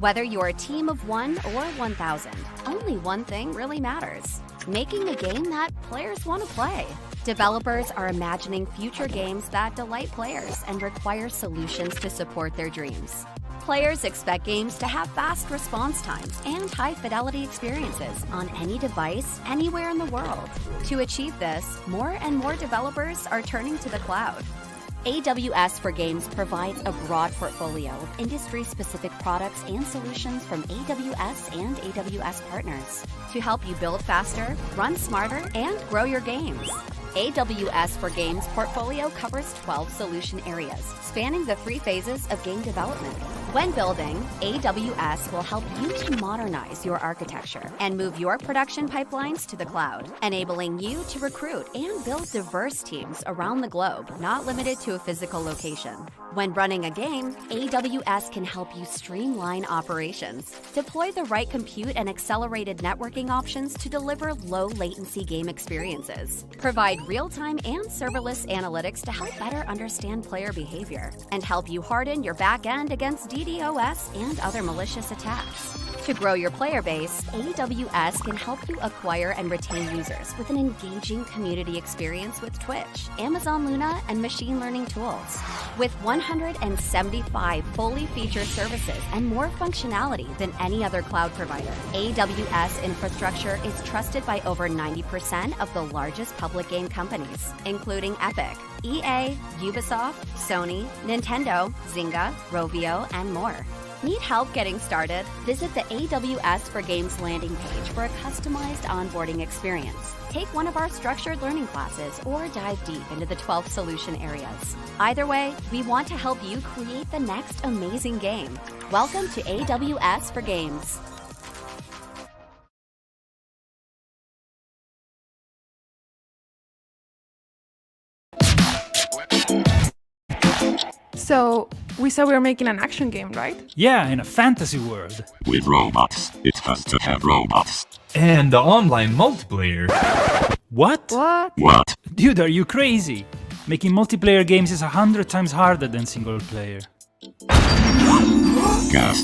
C: Whether you're a team of 1 or 1,000, only one thing really matters: making a game that players want to play. Developers are imagining future games that delight players and require solutions to support their dreams. Players expect games to have fast response times and high-fidelity experiences on any device, anywhere in the world. To achieve this, more and more developers are turning to the cloud. AWS for Games provides a broad portfolio of industry-specific products and solutions from AWS and AWS partners to help you build faster, run smarter, and grow your games. AWS for Games portfolio covers 12 solution areas, spanning the 3 phases of game development. When building, AWS will help you to modernize your architecture and move your production pipelines to the cloud, enabling you to recruit and build diverse teams around the globe, not limited to a physical location. When running a game, AWS can help you streamline operations, deploy the right compute and accelerated networking options to deliver low-latency game experiences, provide real-time and serverless analytics to help better understand player behavior, and help you harden your back-end against DDoS and other malicious attacks. To grow your player base, AWS can help you acquire and retain users with an engaging community experience with Twitch, Amazon Luna, and machine learning tools. With 175 fully featured services and more functionality than any other cloud provider, AWS infrastructure is trusted by over 90% of the largest public game companies, including Epic, EA, Ubisoft, Sony, Nintendo, Zynga, Rovio, and more. Need help getting started? Visit the AWS for Games landing page for a customized onboarding experience. Take one of our structured learning classes or dive deep into the 12 solution areas. Either way, we want to help you create the next amazing game. Welcome to AWS for Games.
D: So, we said we were making an action game, right?
E: Yeah, in a fantasy world.
F: With robots. It has to have robots.
G: And the online multiplayer.
E: What?
F: What?
E: Dude, are you crazy? Making multiplayer games is 100 times harder than single player.
F: Gas.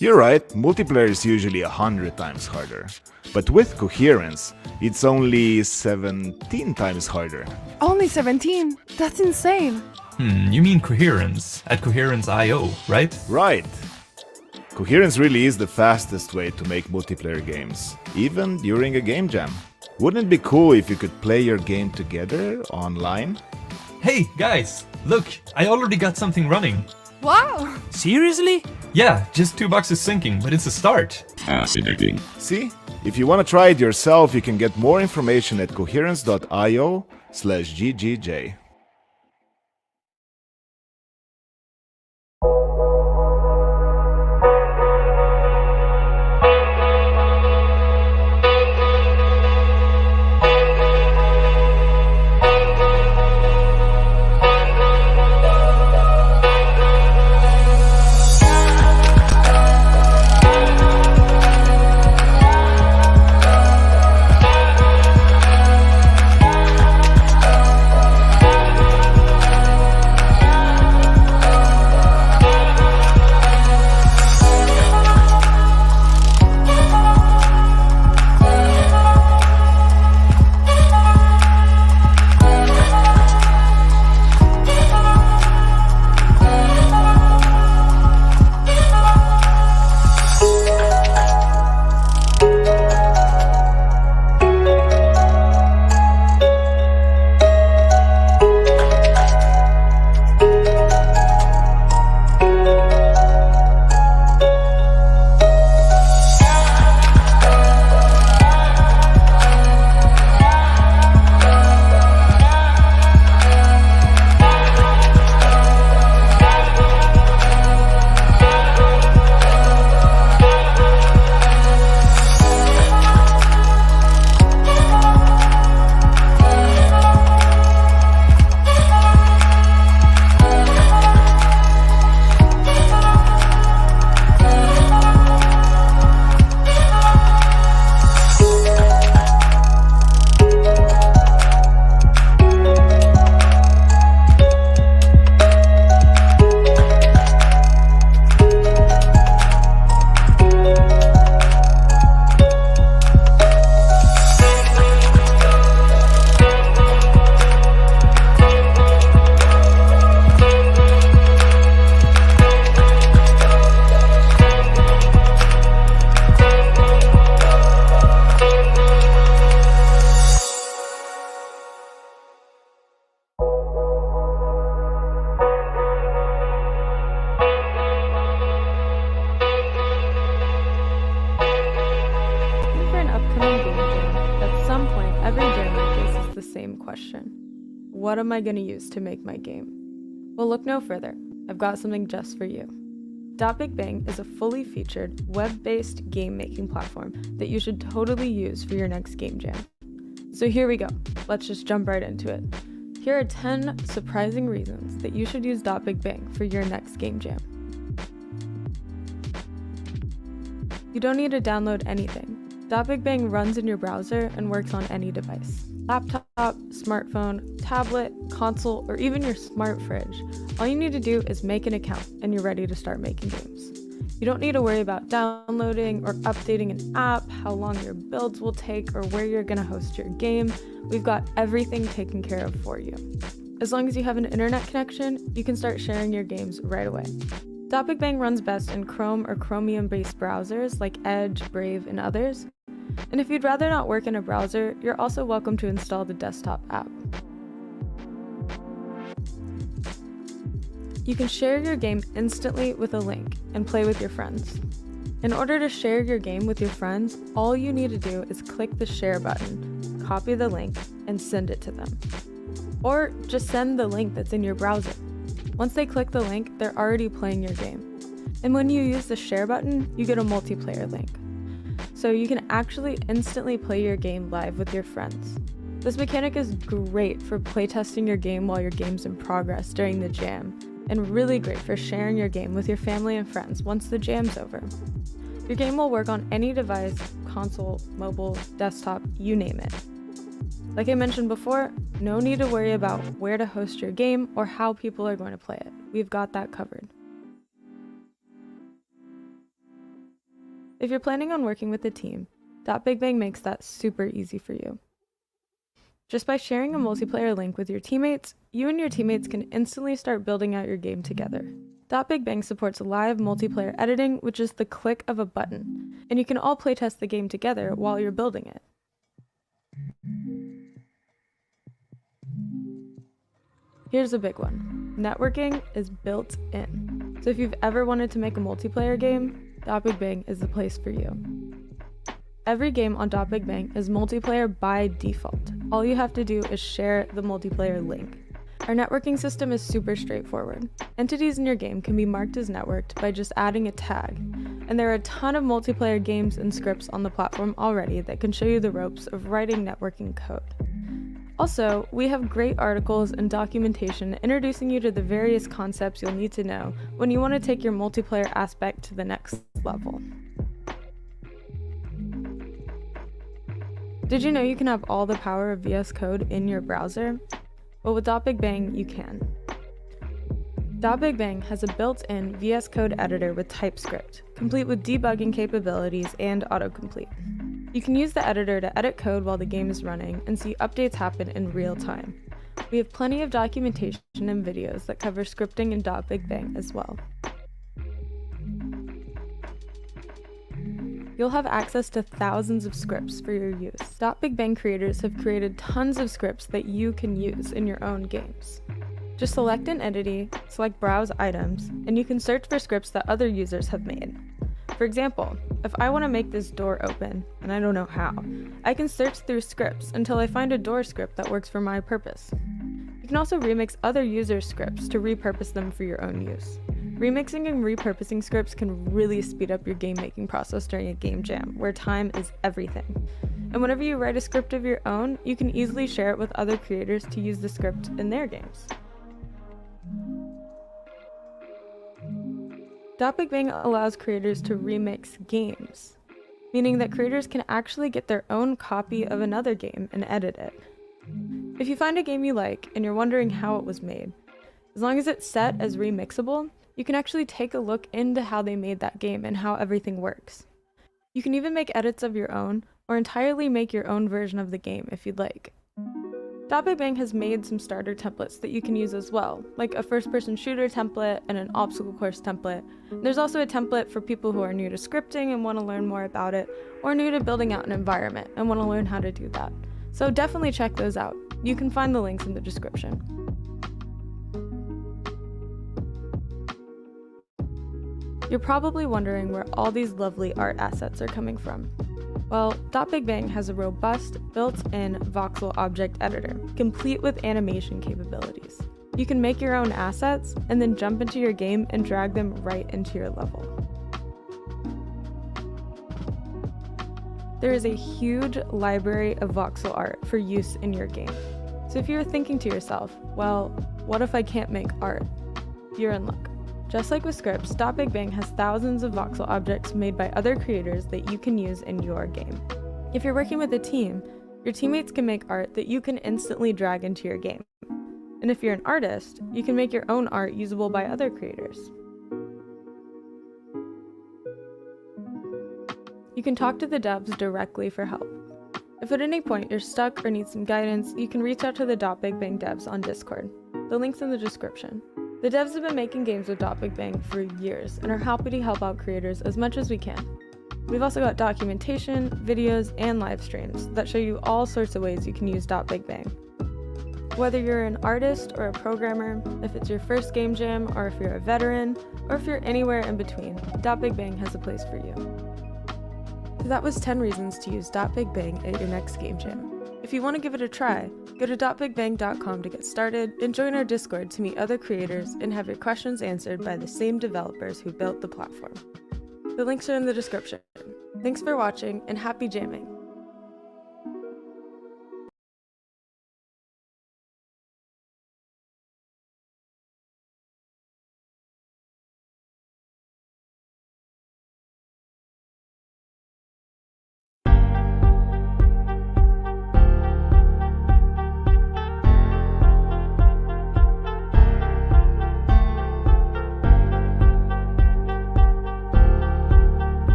H: You're right, multiplayer is usually 100 times harder. But with coherence, it's only 17 times harder.
D: Only 17? That's insane.
G: You mean coherence at Coherence.io, right?
H: Right. Coherence really is the fastest way to make multiplayer games, even during a game jam. Wouldn't it be cool if you could play your game together online?
G: Hey, guys, look, I already got something running.
D: Wow!
E: Seriously?
G: Yeah, just 2 boxes syncing, but it's a start.
F: Fascinating.
H: See? If you want to try it yourself, you can get more information at coherence.io/GGJ.
D: same question. What am I going to use to make my game? Well, look no further. I've got something just for you. Big Bang is a fully featured, web-based game-making platform that you should totally use for your next game jam. So here we go. Let's just jump right into it. Here are 10 surprising reasons that you should use Big Bang for your next game jam. You don't need to download anything. Big Bang runs in your browser and works on any device. Laptop, smartphone, tablet, console, or even your smart fridge. All you need to do is make an account and you're ready to start making games. You don't need to worry about downloading or updating an app, how long your builds will take, or where you're gonna host your game. We've got everything taken care of for you. As long as you have an internet connection, you can start sharing your games right away. Big Bang runs best in Chrome or Chromium-based browsers like Edge, Brave, and others. And if you'd rather not work in a browser, you're also welcome to install the desktop app. You can share your game instantly with a link and play with your friends. In order to share your game with your friends, all you need to do is click the share button, copy the link, and send it to them. Or just send the link that's in your browser. Once they click the link, they're already playing your game. And when you use the share button, you get a multiplayer link. So you can actually instantly play your game live with your friends. This mechanic is great for playtesting your game while your game's in progress during the jam, and really great for sharing your game with your family and friends once the jam's over. Your game will work on any device, console, mobile, desktop, you name it. Like I mentioned before, no need to worry about where to host your game or how people are going to play it. We've got that covered. If you're planning on working with a team, Big Bang makes that super easy for you. Just by sharing a multiplayer link with your teammates, you and your teammates can instantly start building out your game together. Big Bang supports live multiplayer editing, which is the click of a button, and you can all playtest the game together while you're building it. Here's a big one. Networking is built in. So if you've ever wanted to make a multiplayer game, Big Bang is the place for you. Every game on Big Bang is multiplayer by default. All you have to do is share the multiplayer link. Our networking system is super straightforward. Entities in your game can be marked as networked by just adding a tag. And there are a ton of multiplayer games and scripts on the platform already that can show you the ropes of writing networking code. Also, we have great articles and documentation introducing you to the various concepts you'll need to know when you want to take your multiplayer aspect to the next level. Did you know you can have all the power of VS Code in your browser? Well, with Big Bang, you can. Big Bang has a built-in VS Code editor with TypeScript, complete with debugging capabilities and autocomplete. You can use the editor to edit code while the game is running and see updates happen in real time. We have plenty of documentation and videos that cover scripting in Big Bang as well. You'll have access to thousands of scripts for your use. Big Bang creators have created tons of scripts that you can use in your own games. Just select an entity, select Browse Items, and you can search for scripts that other users have made. For example, if I want to make this door open, and I don't know how, I can search through scripts until I find a door script that works for my purpose. You can also remix other users' scripts to repurpose them for your own use. Remixing and repurposing scripts can really speed up your game-making process during a game jam, where time is everything. And whenever you write a script of your own, you can easily share it with other creators to use the script in their games. Big Bang allows creators to remix games, meaning that creators can actually get their own copy of another game and edit it. If you find a game you like and you're wondering how it was made, as long as it's set as remixable, you can actually take a look into how they made that game and how everything works. You can even make edits of your own, or entirely make your own version of the game if you'd like. Big Bang has made some starter templates that you can use as well, like a first-person shooter template and an obstacle course template. There's also a template for people who are new to scripting and want to learn more about it, or new to building out an environment and want to learn how to do that. So definitely check those out. You can find the links in the description. You're probably wondering where all these lovely art assets are coming from. Well, .BigBang has a robust, built-in voxel object editor, complete with animation capabilities. You can make your own assets and then jump into your game and drag them right into your level. There is a huge library of voxel art for use in your game. So if you're thinking to yourself, well, what if I can't make art? You're in luck. Just like with scripts, .BigBang has thousands of voxel objects made by other creators that you can use in your game. If you're working with a team, your teammates can make art that you can instantly drag into your game. And if you're an artist, you can make your own art usable by other creators. You can talk to the devs directly for help. If at any point you're stuck or need some guidance, you can reach out to the .BigBang devs on Discord. The link's in the description. The devs have been making games with .BigBang for years and are happy to help out creators as much as we can. We've also got documentation, videos, and live streams that show you all sorts of ways you can use .BigBang. Whether you're an artist or a programmer, if it's your first game jam, or if you're a veteran, or if you're anywhere in between, .BigBang has a place for you. So that was 10 reasons to use .BigBang at your next game jam. If you want to give it a try, go to .bigbang.com to get started and join our Discord to meet other creators and have your questions answered by the same developers who built the platform. The links are in the description. Thanks for watching and happy jamming!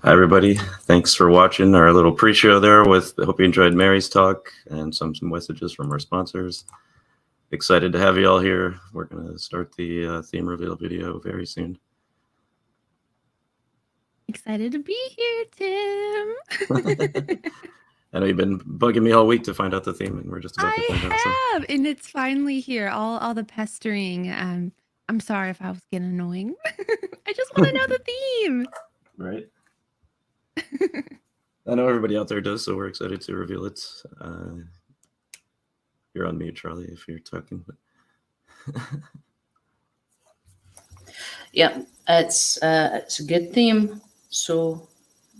A: Hi, everybody. Thanks for watching our little pre-show there. I hope you enjoyed Mary's talk and some messages from our sponsors. Excited to have you all here. We're going to start the theme reveal video very soon.
B: Excited to be here, Tim.
A: I know you've been bugging me all week to find out the theme, and we're just about to find out.
B: I have, and it's finally here. All the pestering. I'm sorry if I was getting annoying. I just want to know the theme.
A: Right. I know everybody out there does, so we're excited to reveal it. You're on mute, Charlie, if you're talking.
I: Yeah, it's a good theme, so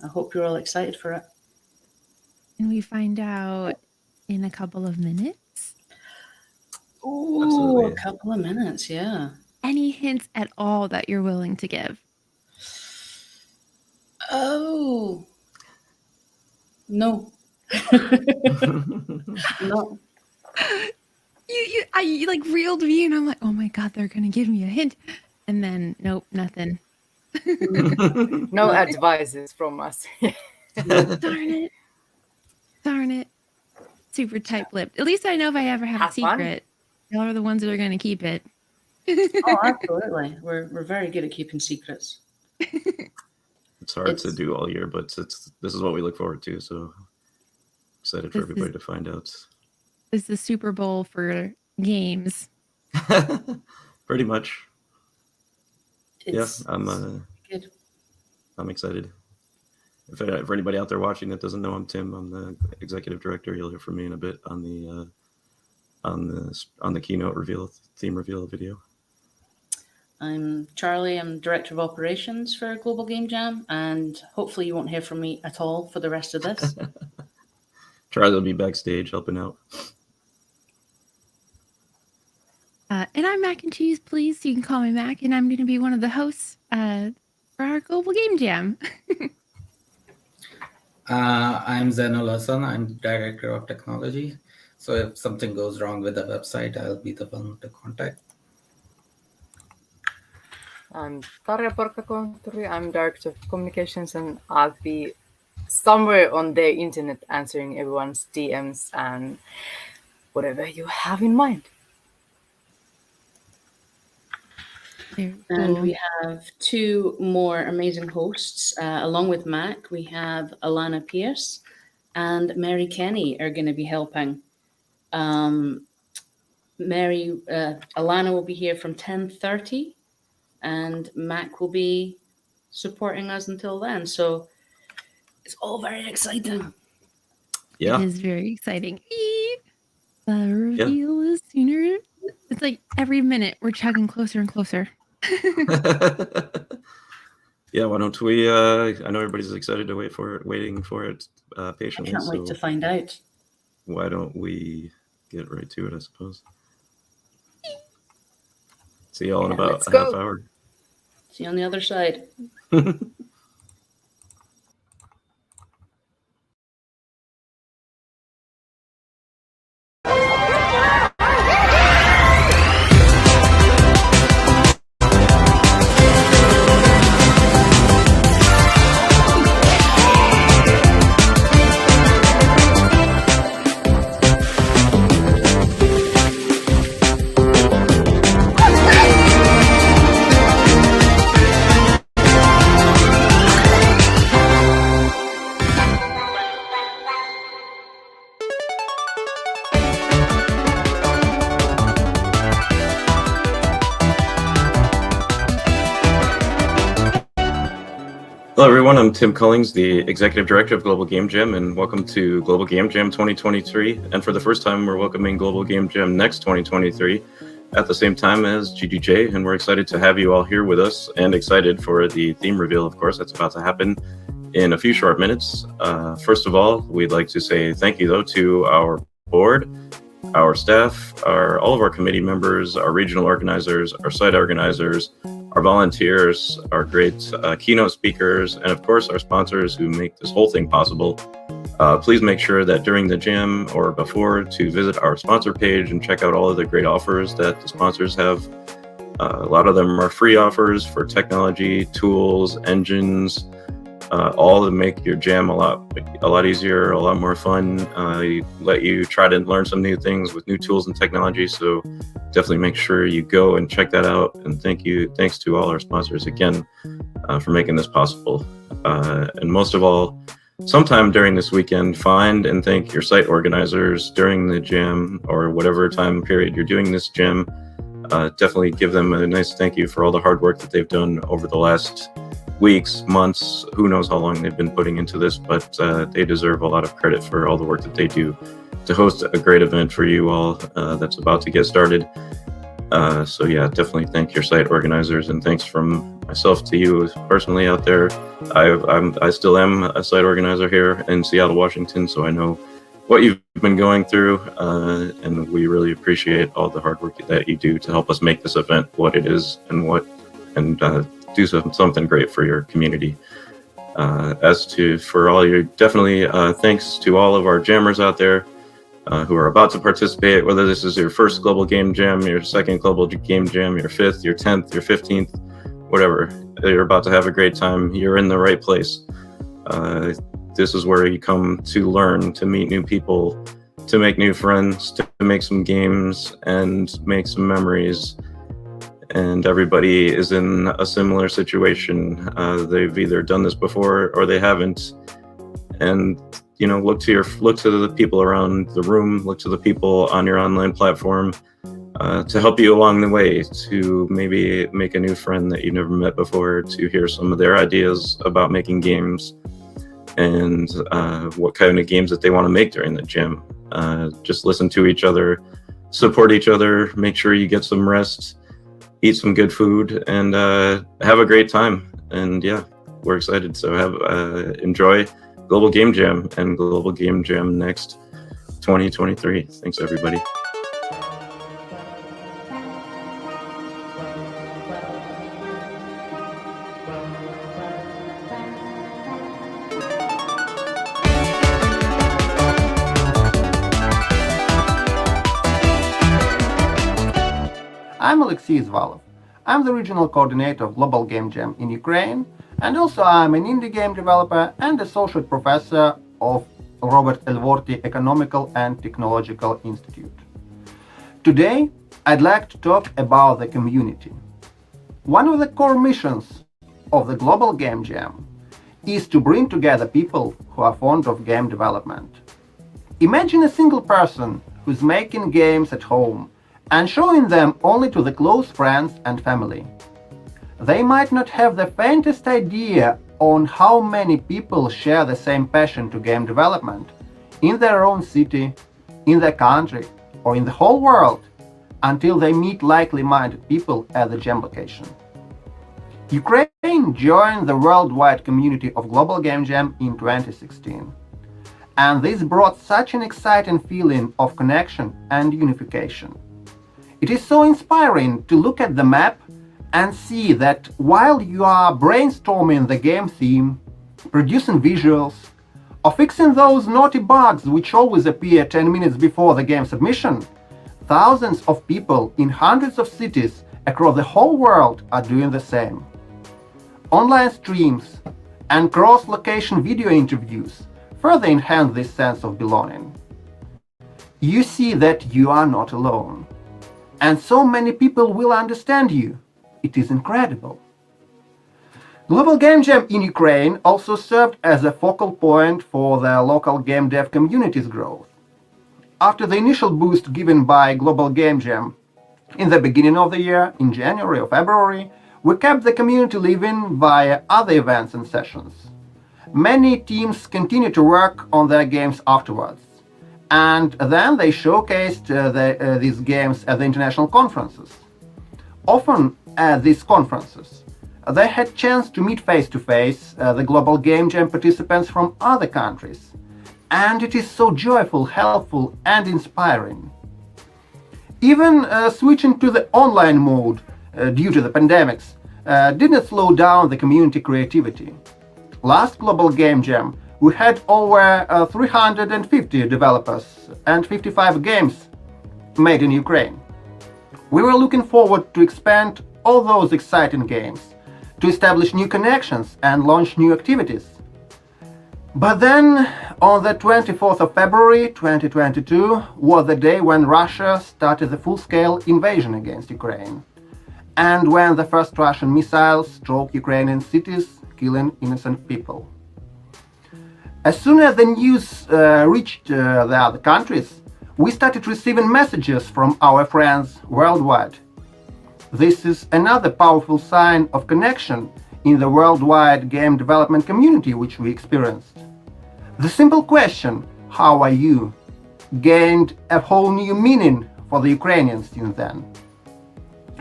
I: I hope you're all excited for it.
B: And we find out in a couple of minutes.
I: Oh,
A: Absolutely.
I: a couple of minutes, yeah.
B: Any hints at all that you're willing to give?
I: Oh. No. No.
B: You like reeled me, and I'm like, oh my god, they're gonna give me a hint, and then nope, nothing.
J: No advices from us.
B: Darn it. Super tight-lipped. At least I know if I ever have a secret, y'all are the ones that are gonna keep it.
I: Oh, absolutely. We're very good at keeping secrets.
A: It's hard to do all year, but this is what we look forward to. So excited for everybody to find out.
B: This is the Super Bowl for games.
A: Pretty much.
I: It's
A: I'm excited. For anybody out there watching that doesn't know, I'm Tim. I'm the executive director. You'll hear from me in a bit on the keynote reveal, theme reveal video.
I: I'm Charlie. I'm Director of Operations for Global Game Jam, and hopefully you won't hear from me at all for the rest of this.
A: Charlie will be backstage helping out.
B: And I'm Mac and Cheese, please. You can call me Mac, and I'm going to be one of the hosts for our Global Game Jam.
K: I'm Zainul Hassan. I'm Director of Technology. So if something goes wrong with the website, I'll be the one to contact.
J: I'm Tarja Porkkakonttori. I'm Director of Communications, and I'll be somewhere on the internet answering everyone's DMs and whatever you have in mind.
I: And we have two more amazing hosts. Along with Mac, we have Alana Pierce and Mary Kenney are going to be helping. Alana will be here from 10:30 and Mac will be supporting us until then. So it's all very exciting.
A: Yeah.
B: It is very exciting. The reveal is sooner. It's like every minute we're chugging closer and closer.
A: Yeah, why don't we? I know everybody's excited to waiting for it patiently.
I: I can't wait to find out.
A: Why don't we get right to it, I suppose? See y'all in about a half hour.
I: See you on the other side.
A: Hello, everyone. I'm Tim Cullings, the Executive Director of Global Game Jam, and welcome to Global Game Jam 2023. And for the first time, we're welcoming Global Game Jam Next 2023 at the same time as GGJ, and we're excited to have you all here with us and excited for the theme reveal, of course, that's about to happen in a few short minutes. First of all, we'd like to say thank you, though, to our board, our staff, all of our committee members, our regional organizers, our site organizers, our volunteers, our great keynote speakers, and of course our sponsors who make this whole thing possible. Please make sure that during the jam or before to visit our sponsor page and check out all of the great offers that the sponsors have. A lot of them are free offers for technology, tools, engines, all to make your jam a lot easier, a lot more fun. Let you try to learn some new things with new tools and technology. So definitely make sure you go and check that out. And thanks to all our sponsors again for making this possible. And most of all, sometime during this weekend, find and thank your site organizers during the jam or whatever time period you're doing this jam. Definitely give them a nice thank you for all the hard work that they've done over the last weeks, months, who knows how long they've been putting into this, but they deserve a lot of credit for all the work that they do to host a great event for you all that's about to get started. So yeah, definitely thank your site organizers, and thanks from myself to you personally out there. I still am a site organizer here in Seattle, Washington, so I know what you've been going through, and we really appreciate all the hard work that you do to help us make this event what it is and do something great for your community. Definitely thanks to all of our jammers out there who are about to participate, whether this is your first Global Game Jam, your second Global Game Jam, your 5th, your 10th, your 15th, whatever. You're about to have a great time. You're in the right place. This is where you come to learn, to meet new people, to make new friends, to make some games and make some memories. And everybody is in a similar situation. They've either done this before or they haven't. And look to the people around the room, look to the people on your online platform to help you along the way, to maybe make a new friend that you've never met before, to hear some of their ideas about making games and what kind of games that they want to make during the jam. Just listen to each other, support each other, make sure you get some rest, eat some good food, and have a great time. And yeah, we're excited. So enjoy Global Game Jam and Global Game Jam Next 2023. Thanks, everybody.
L: I'm Alexey Zvalov. I'm the regional coordinator of Global Game Jam in Ukraine, and also I'm an indie game developer and associate professor of Robert Elworthy Economical and Technological Institute. Today, I'd like to talk about the community. One of the core missions of the Global Game Jam is to bring together people who are fond of game development. Imagine a single person who's making games at home and showing them only to the close friends and family. They might not have the faintest idea on how many people share the same passion to game development in their own city, in their country, or in the whole world until they meet likely-minded people at the jam location. Ukraine joined the worldwide community of Global Game Jam in 2016, and this brought such an exciting feeling of connection and unification. It is so inspiring to look at the map and see that while you are brainstorming the game theme, producing visuals, or fixing those naughty bugs which always appear 10 minutes before the game submission, thousands of people in hundreds of cities across the whole world are doing the same. Online streams and cross-location video interviews further enhance this sense of belonging. You see that you are not alone, and so many people will understand you. It is incredible. Global Game Jam in Ukraine also served as a focal point for the local game dev community's growth. After the initial boost given by Global Game Jam in the beginning of the year, in January or February, we kept the community living via other events and sessions. Many teams continued to work on their games afterwards, and then they showcased these games at the international conferences. Often at these conferences, they had chance to meet face-to-face the Global Game Jam participants from other countries, and it is so joyful, helpful, and inspiring. Even switching to the online mode due to the pandemics didn't slow down the community creativity. Last Global Game Jam, we had over 350 developers and 55 games made in Ukraine. We were looking forward to expand all those exciting games, to establish new connections and launch new activities. But then, on the 24th of February 2022 was the day when Russia started the full-scale invasion against Ukraine, and when the first Russian missiles struck Ukrainian cities, killing innocent people. As soon as the news reached the other countries, we started receiving messages from our friends worldwide. This is another powerful sign of connection in the worldwide game development community which we experienced. The simple question, "How are you?" gained a whole new meaning for the Ukrainians since then.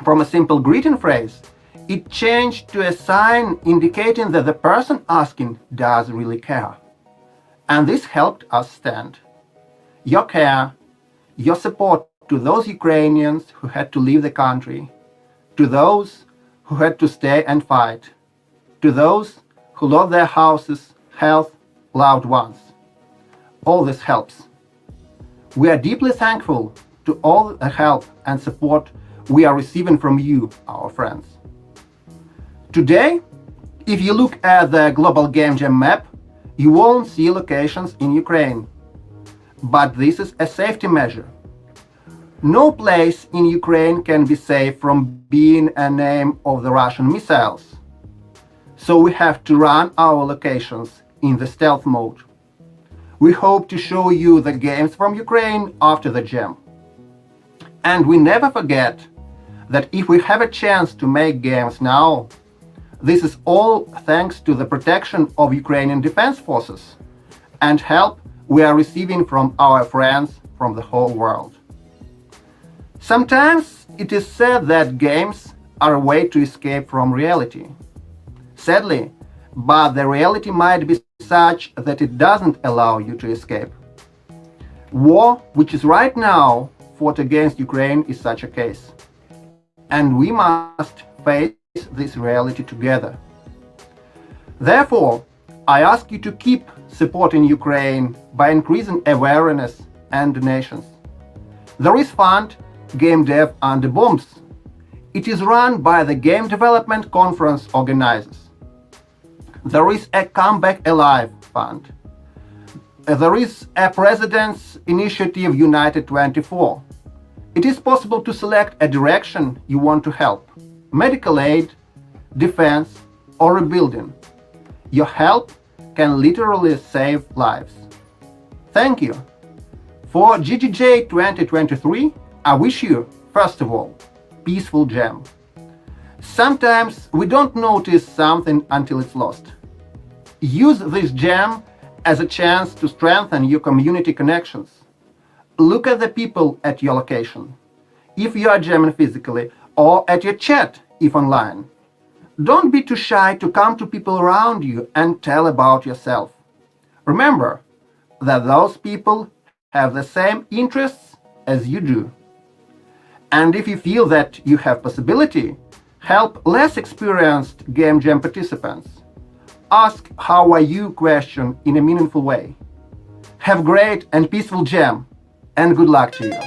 L: From a simple greeting phrase, it changed to a sign indicating that the person asking does really care. And this helped us stand. Your care, your support to those Ukrainians who had to leave the country, to those who had to stay and fight, to those who lost their houses, health, loved ones. All this helps. We are deeply thankful to all the help and support we are receiving from you, our friends. Today, if you look at the Global Game Jam map, you won't see locations in Ukraine. But this is a safety measure. No place in Ukraine can be safe from being a name of the Russian missiles. So we have to run our locations in the stealth mode. We hope to show you the games from Ukraine after the jam. And we never forget that if we have a chance to make games now, this is all thanks to the protection of Ukrainian defense forces and help we are receiving from our friends from the whole world. Sometimes it is said that games are a way to escape from reality. Sadly, but the reality might be such that it doesn't allow you to escape. War, which is right now fought against Ukraine, is such a case. And we must face this reality together. Therefore, I ask you to keep supporting Ukraine by increasing awareness and donations. There is fund Game Dev Under Bombs. It is run by the Game Development Conference organizers. There is a Comeback Alive fund. There is a President's Initiative United 24. It is possible to select a direction you want to help. medical aid, defense, or rebuilding. Your help can literally save lives. Thank you. For GGJ 2023, I wish you, first of all, peaceful jam. Sometimes we don't notice something until it's lost. Use this jam as a chance to strengthen your community connections. Look at the people at your location, if you are jamming physically, or at your chat if online. Don't be too shy to come to people around you and tell about yourself. Remember that those people have the same interests as you do. And if you feel that you have possibility, help less experienced Game Jam participants. Ask how are you question in a meaningful way. Have great and peaceful jam, and good luck to you.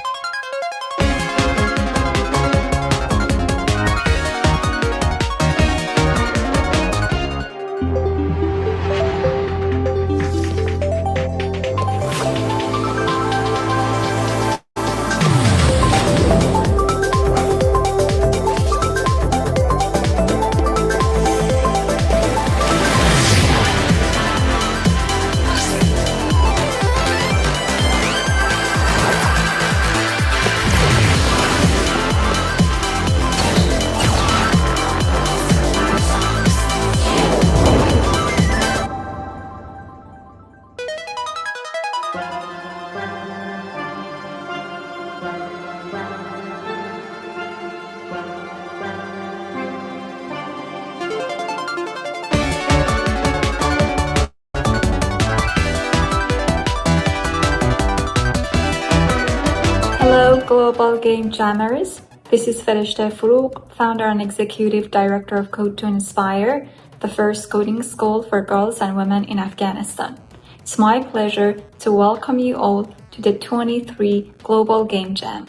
M: Hello, Global Game Jammers. This is Ferishte Forough, founder and executive director of Code to Inspire, the first coding school for girls and women in Afghanistan. It's my pleasure to welcome you all to the 23 Global Game Jam.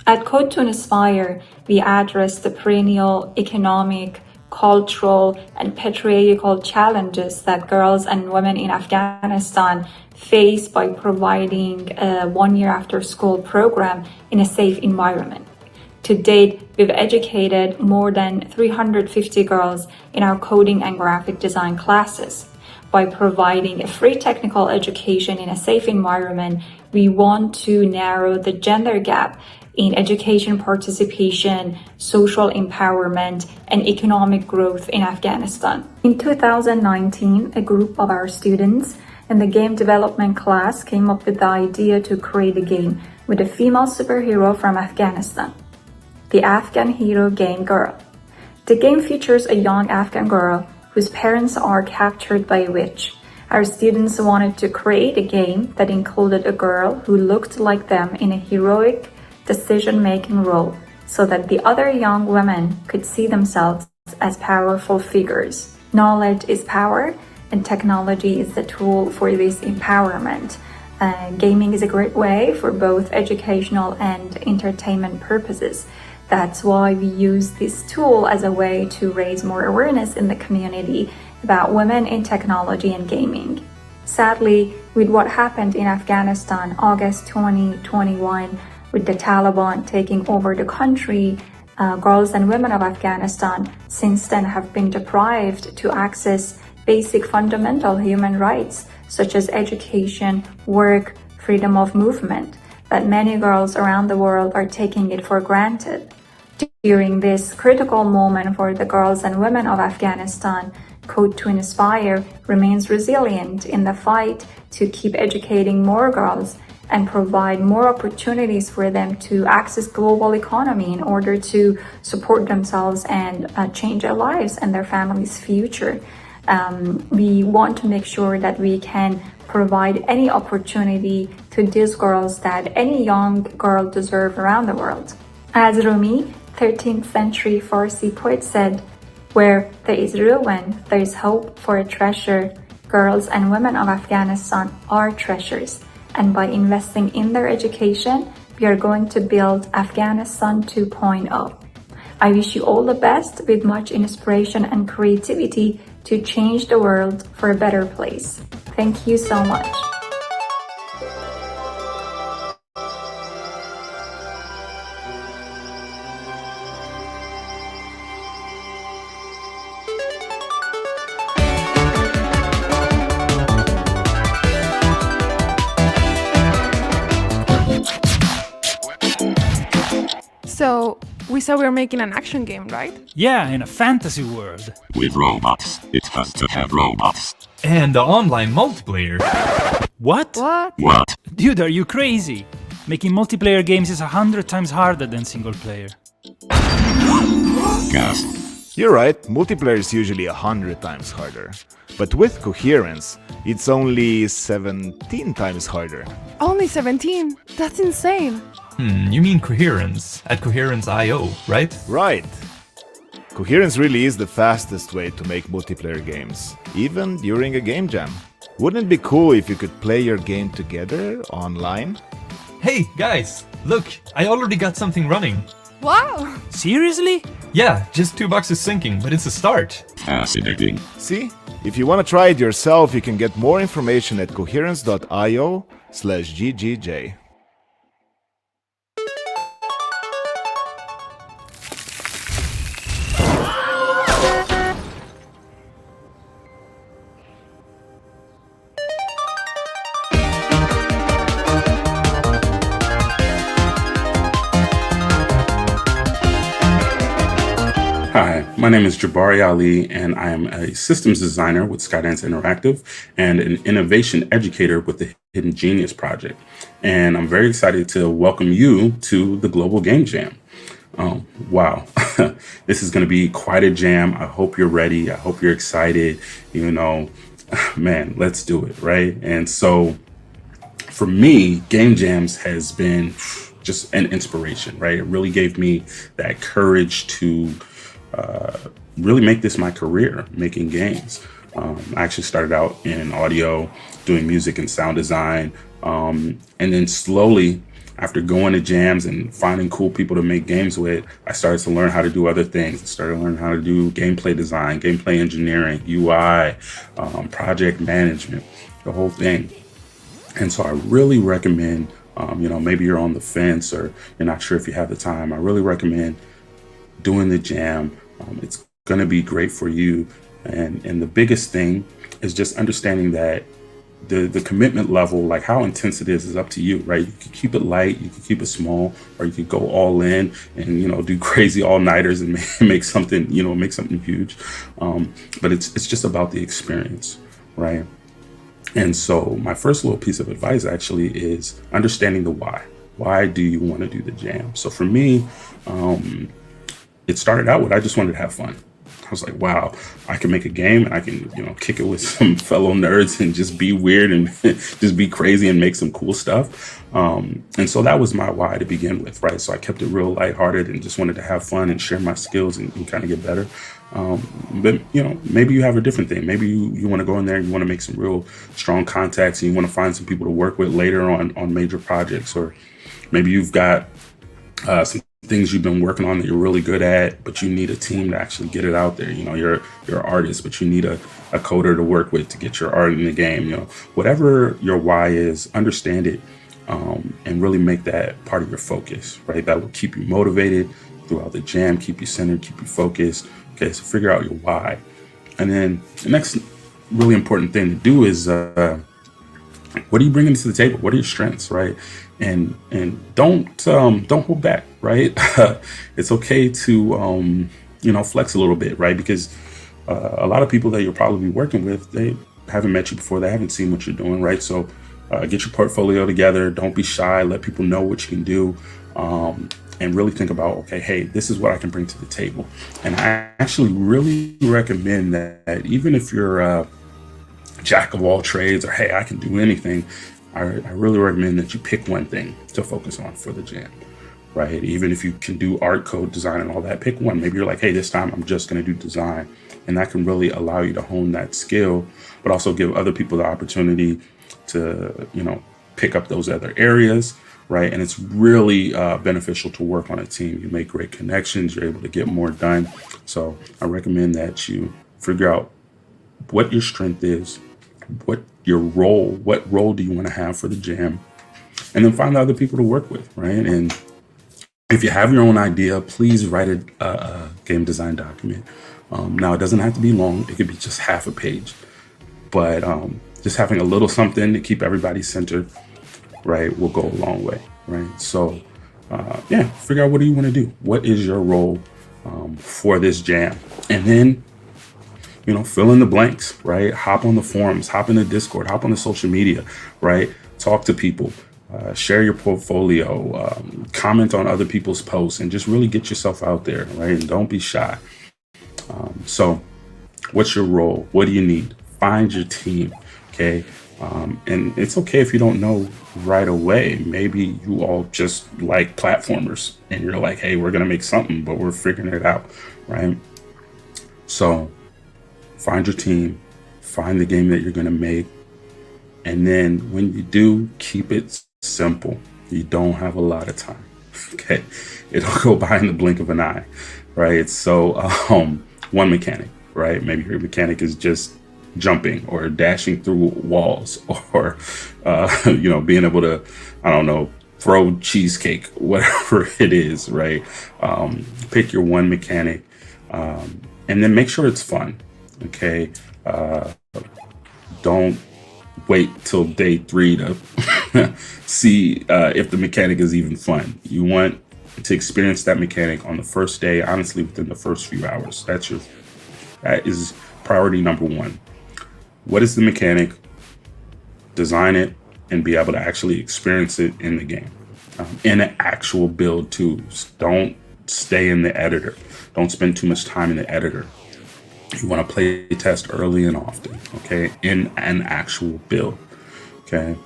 M: At Code to Inspire, we address the perennial economic, cultural, and patriarchal challenges that girls and women in Afghanistan face by providing a one-year after-school program in a safe environment. To date, we've educated more than 350 girls in our coding and graphic design classes. By providing a free technical education in a safe environment, we want to narrow the gender gap in education participation, social empowerment, and economic growth in Afghanistan. In 2019, a group of our students in the game development class came up with the idea to create a game with a female superhero from Afghanistan, the Afghan hero game Girl. The game features a young Afghan girl whose parents are captured by a witch. Our students wanted to create a game that included a girl who looked like them in a heroic decision-making role so that the other young women could see themselves as powerful figures. Knowledge is power, and technology is the tool for this empowerment. Gaming is a great way for both educational and entertainment purposes. That's why we use this tool as a way to raise more awareness in the community about women in technology and gaming. Sadly, with what happened in Afghanistan, August 2021, with the Taliban taking over the country, girls and women of Afghanistan since then have been deprived to access basic fundamental human rights such as education, work, freedom of movement, that many girls around the world are taking it for granted. During this critical moment for the girls and women of Afghanistan, Code to Inspire remains resilient in the fight to keep educating more girls and provide more opportunities for them to access global economy in order to support themselves and change their lives and their families' future. We want to make sure that we can provide any opportunity to these girls that any young girl deserves around the world. As Rumi, 13th century Farsi poet said, "Where there is ruin, there is hope for a treasure." Girls and women of Afghanistan are treasures, and by investing in their education, we are going to build Afghanistan 2.0. I wish you all the best with much inspiration and creativity to change the world for a better place. Thank you so much.
D: we said we were making an action game, right?
E: Yeah, in a fantasy world.
F: With robots, it has to have robots.
G: And the online multiplayer.
E: What?
F: What?
E: Dude, are you crazy? Making multiplayer games is 100 times harder than single player.
F: Gas.
H: You're right, multiplayer is usually 100 times harder. But with coherence, it's only 17 times harder.
D: Only 17? That's insane.
G: You mean coherence at Coherence.io, right?
H: Right. Coherence really is the fastest way to make multiplayer games, even during a game jam. Wouldn't it be cool if you could play your game together online?
G: Hey guys, look, I already got something running.
D: Wow!
E: Seriously?
G: Yeah, just 2 boxes syncing, but it's a start.
F: Fascinating.
H: See? If you want to try it yourself, you can get more information at coherence.io/GGJ.
N: Hi, my name is Jabari Ali, and I am a systems designer with Skydance Interactive and an innovation educator with the Hidden Genius Project. And I'm very excited to welcome you to the Global Game Jam. Wow, this is going to be quite a jam. I hope you're ready. I hope you're excited. You know, man, let's do it, right? And so for me, game jams has been just an inspiration, right? It really gave me that courage to really make this my career, making games. I actually started out in audio, doing music and sound design. And then slowly, after going to jams and finding cool people to make games with, I started to learn how to do other things. I started to learn how to do gameplay design, gameplay engineering, UI, project management, the whole thing. And so I really recommend, maybe you're on the fence or you're not sure if you have the time. I really recommend doing the jam. It's going to be great for you. And the biggest thing is just understanding that the commitment level, like how intense it is up to you, right? You can keep it light, you can keep it small, or you could go all in and, do crazy all-nighters and make something, make something huge. But it's just about the experience, right? And so my first little piece of advice actually is understanding the why. Why do you want to do the jam? So for me, it started out with, I just wanted to have fun. I was like, wow, I can make a game and I can, kick it with some fellow nerds and just be weird and just be crazy and make some cool stuff. And so that was my why to begin with, right? So I kept it real lighthearted and just wanted to have fun and share my skills and kind of get better. But, maybe you have a different thing. Maybe you want to go in there and you want to make some real strong contacts and you want to find some people to work with later on major projects. Or maybe you've got some things you've been working on that you're really good at, but you need a team to actually get it out there. You're an artist, but you need a coder to work with to get your art in the game. Whatever your why is, understand it, and really make that part of your focus, right? That will keep you motivated throughout the jam, keep you centered, keep you focused. Okay, so figure out your why. And then the next really important thing to do is, what are you bringing to the table? What are your strengths, right? And don't hold back, right? It's okay to flex a little bit, right? Because a lot of people that you'll probably be working with, they haven't met you before, they haven't seen what you're doing, right? So get your portfolio together, don't be shy, let people know what you can do, and really think about, okay, hey, this is what I can bring to the table. And I actually really recommend that even if you're a jack of all trades or hey, I can do anything, I really recommend that you pick one thing to focus on for the jam, right? Even if you can do art, code, design, and all that, pick one. Maybe you're like, hey, this time I'm just going to do design. And that can really allow you to hone that skill, but also give other people the opportunity to, pick up those other areas, right? And it's really beneficial to work on a team. You make great connections, you're able to get more done. So I recommend that you figure out what your strength is, what role do you want to have for the jam, and then find other people to work with, right? And if you have your own idea, please write a game design document. Now, it doesn't have to be long. It could be just half a page, but just having a little something to keep everybody centered, right, will go a long way, right? So figure out what do you want to do. What is your role for this jam? And then, fill in the blanks, right? Hop on the forums, hop in the Discord, hop on the social media, right? Talk to people, share your portfolio, comment on other people's posts, and just really get yourself out there, right? And don't be shy. So what's your role? What do you need? Find your team, okay? And it's okay if you don't know right away. Maybe you all just like platformers and you're like, hey, we're going to make something, but we're figuring it out, right? So find your team, find the game that you're going to make. And then when you do, keep it simple. You don't have a lot of time, okay? It'll go by in the blink of an eye, right? So one mechanic, right? Maybe your mechanic is just jumping or dashing through walls or, being able to, throw cheesecake, whatever it is, right? Pick your one mechanic and then make sure it's fun, okay? Don't wait till day 3 to see if the mechanic is even fun. You want to experience that mechanic on the first day, honestly, within the first few hours. That is priority number 1. What is the mechanic? Design it and be able to actually experience it in the game, in an actual build too. Don't stay in the editor. Don't spend too much time in the editor. You want to play test early and often, okay, in an actual build, okay.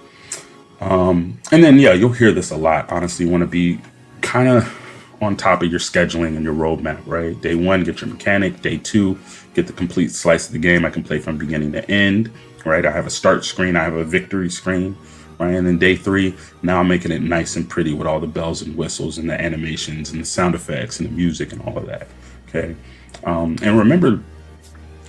N: And then, you'll hear this a lot. Honestly, you want to be kind of on top of your scheduling and your roadmap, right? Day 1, get your mechanic. Day 2, get the complete slice of the game. I can play from beginning to end, right? I have a start screen. I have a victory screen, right? And then day 3, now I'm making it nice and pretty with all the bells and whistles and the animations and the sound effects and the music and all of that, okay? And remember,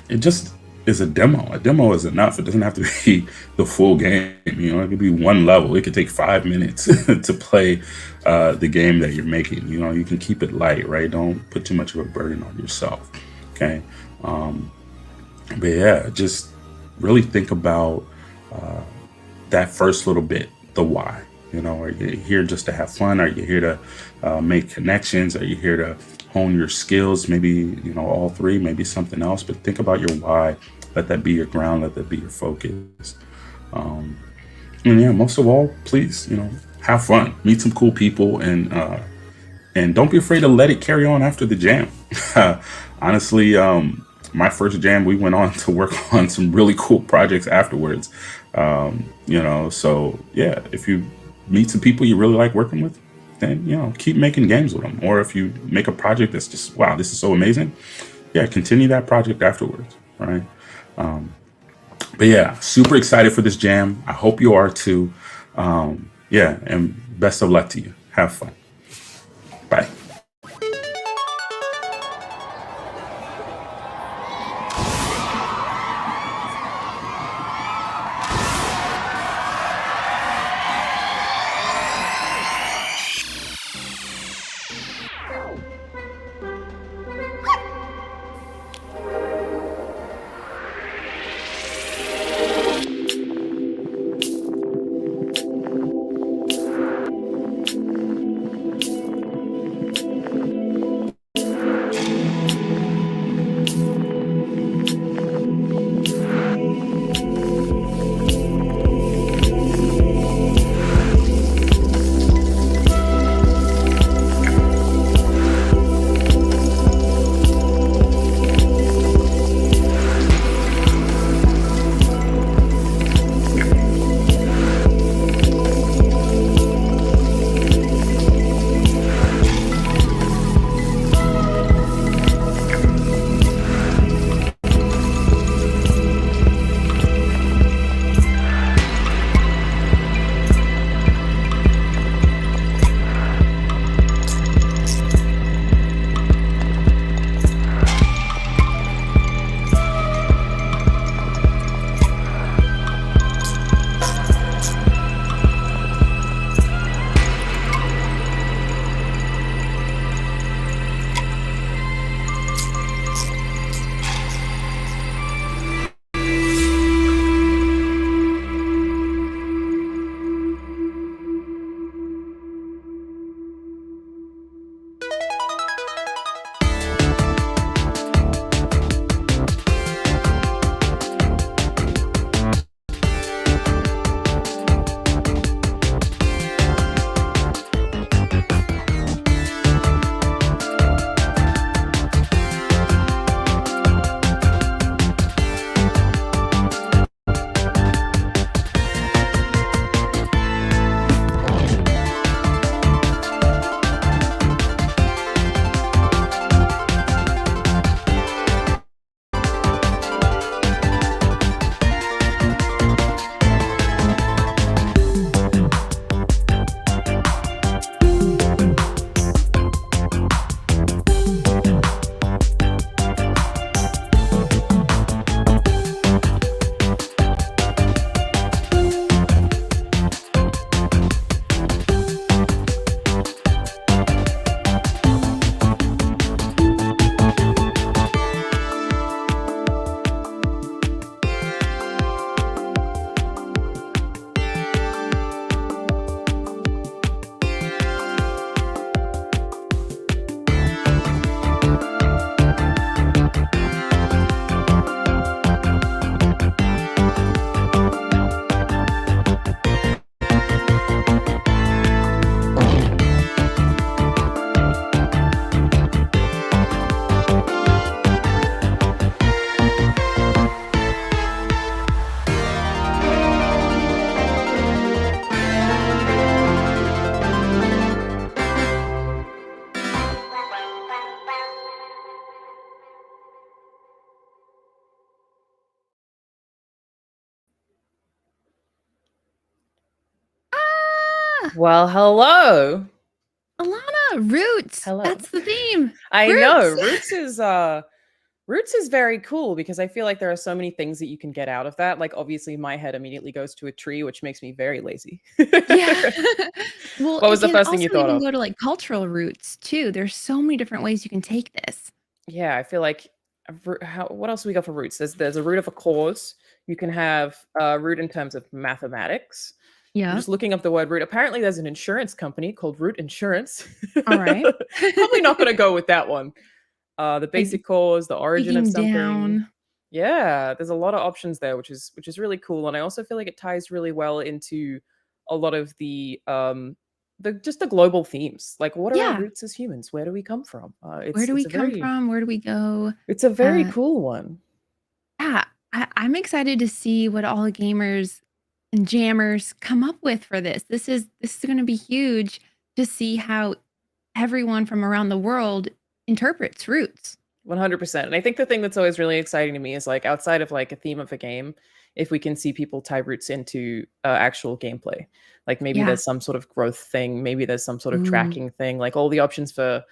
N: it just is a demo. A demo is enough. It doesn't have to be the full game. It could be one level. It could take 5 minutes to play the game that you're making. You can keep it light, right? Don't put too much of a burden on yourself, okay? But yeah, just really think about that first little bit, the why. Are you here just to have fun? Are you here to make connections? Are you here to hone your skills? Maybe, all 3, maybe something else, but think about your why. Let that be your ground. Let that be your focus. And most of all, please, have fun, meet some cool people, and don't be afraid to let it carry on after the jam. Honestly, my first jam, we went on to work on some really cool projects afterwards. So yeah, if you meet some people you really like working with, then, keep making games with them. Or if you make a project that's just, wow, this is so amazing. Yeah, continue that project afterwards, right? But yeah, super excited for this jam. I hope you are too. And best of luck to you. Have fun. Bye.
O: Well, hello.
B: Alana, Roots.
O: Hello.
B: That's the theme.
O: I
B: Roots.
O: know. Roots is very cool because I feel like there are so many things that you can get out of that. Like, obviously, my head immediately goes to a tree, which makes me very lazy.
B: Yeah. Well,
O: What was the
B: it can
O: first thing you
B: also
O: thought
B: even
O: of?
B: go to like cultural roots too. There's so many different ways you can take this.
O: Yeah, I feel like what else do we got for roots? There's a root of a cause. You can have a root in terms of mathematics.
B: Yeah.
O: I'm just looking up the word root. Apparently, there's an insurance company called Root Insurance.
B: All right.
O: Probably not going to go with that one. The basic cause, the origin of
B: digging
O: something.
B: down.
O: Yeah, there's a lot of options there, which is really cool. And I also feel like it ties really well into a lot of the global themes. Like, what are our
B: Yeah.
O: roots as humans? Where do we come from?
B: Where do we come from? Where do we go?
O: It's a very cool one.
B: Yeah, I'm excited to see what all the gamers and jammers come up with for this. This is going to be huge to see how everyone from around the world interprets roots.
O: 100%. And I think the thing that's always really exciting to me is, like, outside of like a theme of a game, if we can see people tie roots into actual gameplay, like maybe
B: Yeah.
O: there's some sort of growth thing, maybe there's some sort of
B: Ooh.
O: tracking thing, like all the options for,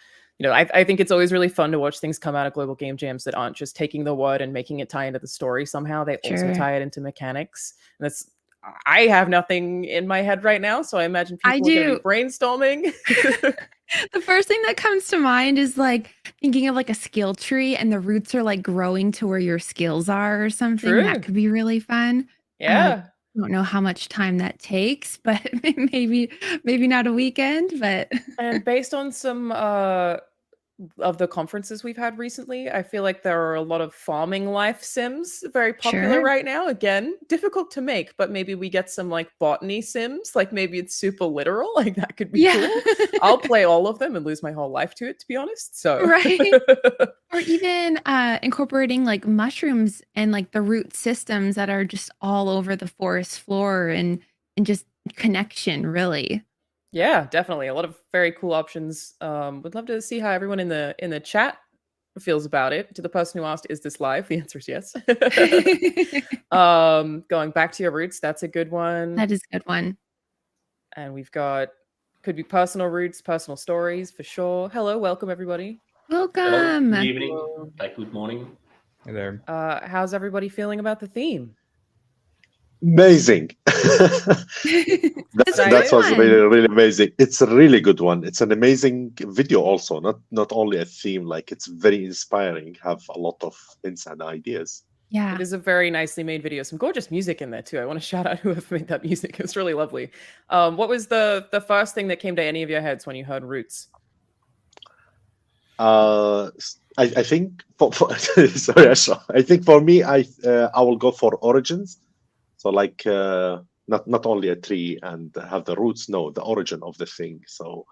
O: I think it's always really fun to watch things come out of global game jams that aren't just taking the word and making it tie into the story somehow. They also
B: Sure.
O: tie it into mechanics. And I have nothing in my head right now, so I imagine people
B: I
O: are going to
B: do.
O: be brainstorming.
B: The first thing that comes to mind is like thinking of like a skill tree and the roots are like growing to where your skills are or something.
O: True.
B: That could be really fun.
O: Yeah.
B: I don't know how much time that takes, but maybe not a weekend, but
O: And based on some of the conferences we've had recently, I feel like there are a lot of farming life sims very popular
B: Sure.
O: right now. Again, difficult to make, but maybe we get some like botany sims, like maybe it's super literal, like that could be
B: Yeah.
O: cool. I'll play all of them and lose my whole life to it, to be honest. So
B: Right. Or even incorporating like mushrooms and like the root systems that are just all over the forest floor and just connection, really.
O: Yeah, definitely. A lot of very cool options. Would love to see how everyone in the chat feels about it. To the person who asked, is this live? The answer is yes. Going back to your roots, that's a good one.
B: That is a good one.
O: And we've got, could be personal roots, personal stories for sure. Hello, welcome everybody.
B: Welcome.
P: Good evening. Good morning.
G: Hey there.
O: How's everybody feeling about the theme?
Q: Amazing.
B: It's
Q: That was
B: fun.
Q: really, really amazing. It's a really good one. It's an amazing video also, not only a theme, like it's very inspiring, have a lot of inside ideas.
B: Yeah.
O: It is a very nicely made video. Some gorgeous music in there too. I want to shout out whoever made that music. It's really lovely. What was the first thing that came to any of your heads when you heard roots?
Q: I think sorry, Ashraf. I think for me, I will go for origins. So like not only a tree and have the roots, no, the origin of the thing. So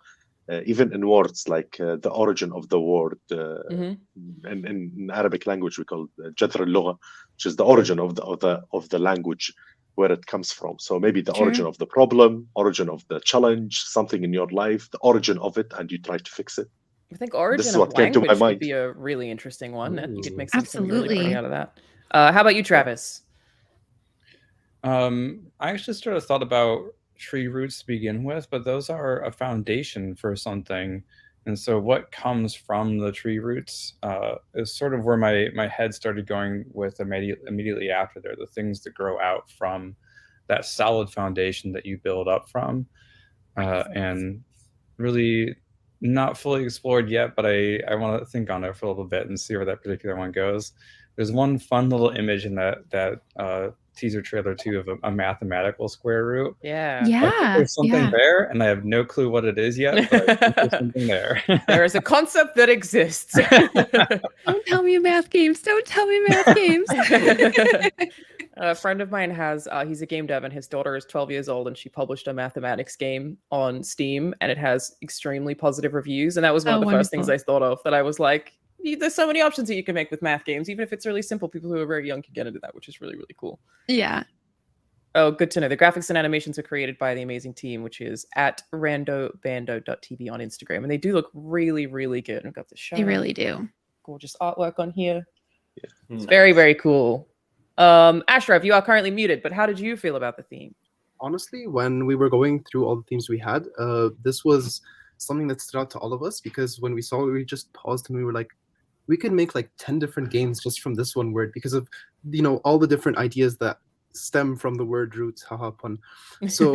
Q: even in words, like the origin of the word. In Arabic language, we call جذر اللغة, which is the origin of the language, where it comes from. So maybe the
B: Sure.
Q: origin of the problem, origin of the challenge, something in your life, the origin of it, and you try to fix it.
O: I think origin
Q: This is
O: of
Q: what came to my
O: language
Q: mind.
O: could be a really interesting one. I think it makes sense really
B: Absolutely.
O: out of that. How about you, Travis?
G: I actually sort of thought about tree roots to begin with, but those are a foundation for something. And so what comes from the tree roots is sort of where my head started going with immediately after there, the things that grow out from that solid foundation that you build up from. And really not fully explored yet, but I want to think on it for a little bit and see where that particular one goes. There's one fun little image in that teaser trailer too of a mathematical square root.
O: Yeah.
G: I think
B: Yeah.
G: there's something
B: Yeah.
G: there, and I have no clue what it is yet, but I think there's something there.
O: There is a concept that exists.
B: Don't tell me math games. Don't tell me math games.
O: A friend of mine has, he's a game dev, and his daughter is 12 years old, and she published a mathematics game on Steam, and it has extremely positive reviews. And that was one of the first things I thought of, that I was like, there's so many options that you can make with math games, even if it's really simple. People who are very young can get into that, which is really, really cool.
B: Yeah.
O: Oh, good to know. The graphics and animations are created by the amazing team, which is at randobando.tv on Instagram. And they do look really, really good. I've got the show.
B: They really do.
O: Gorgeous artwork on here. It's very, very cool. Ashraf, you are currently muted, but how did you feel about the theme?
R: honestly, when we were going through all the themes we had, this was something that stood out to all of us, because when we saw it, we just paused and we were like, we could make like 10 different games just from this one word, because of, you know, all the different ideas that stem from the word roots. Haha, pun. So